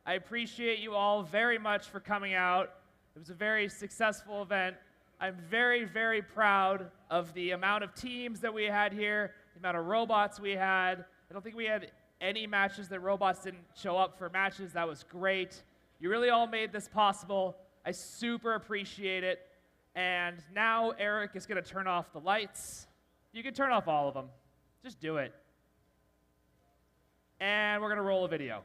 I appreciate you all very much for coming out. It was a very successful event. I'm very, very proud of the amount of teams that we had here, the amount of robots we had. I don't think we had any matches that robots didn't show up for matches. That was great. You really all made this possible. I super appreciate it. And now Eric is going to turn off the lights. You can turn off all of them. Just do it. And we're going to roll a video.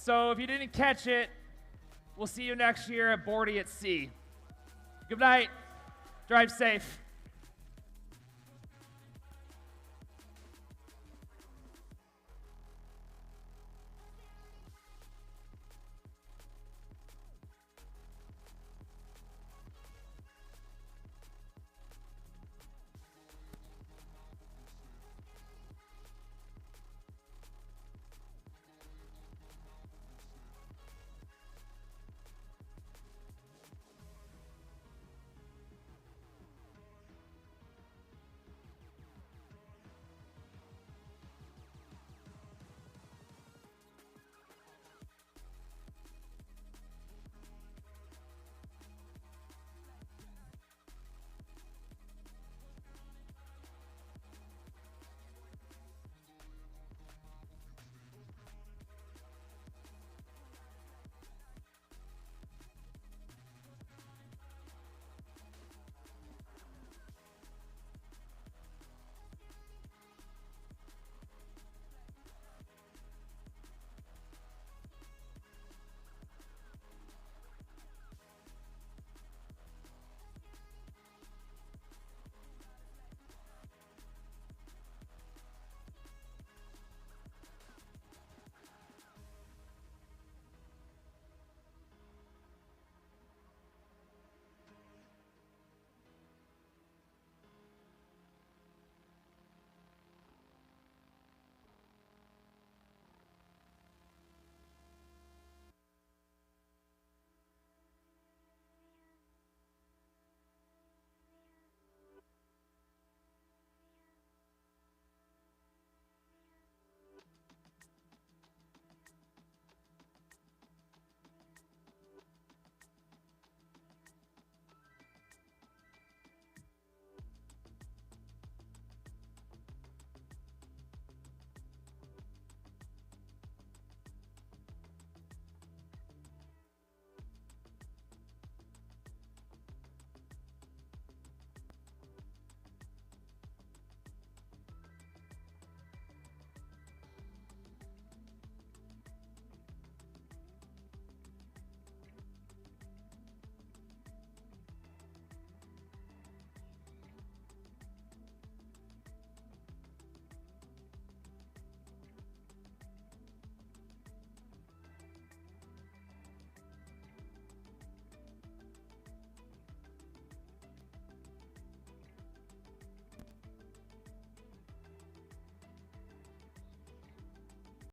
So if you didn't catch it, we'll see you next year at Bordie at Sea. Good night. Drive safe.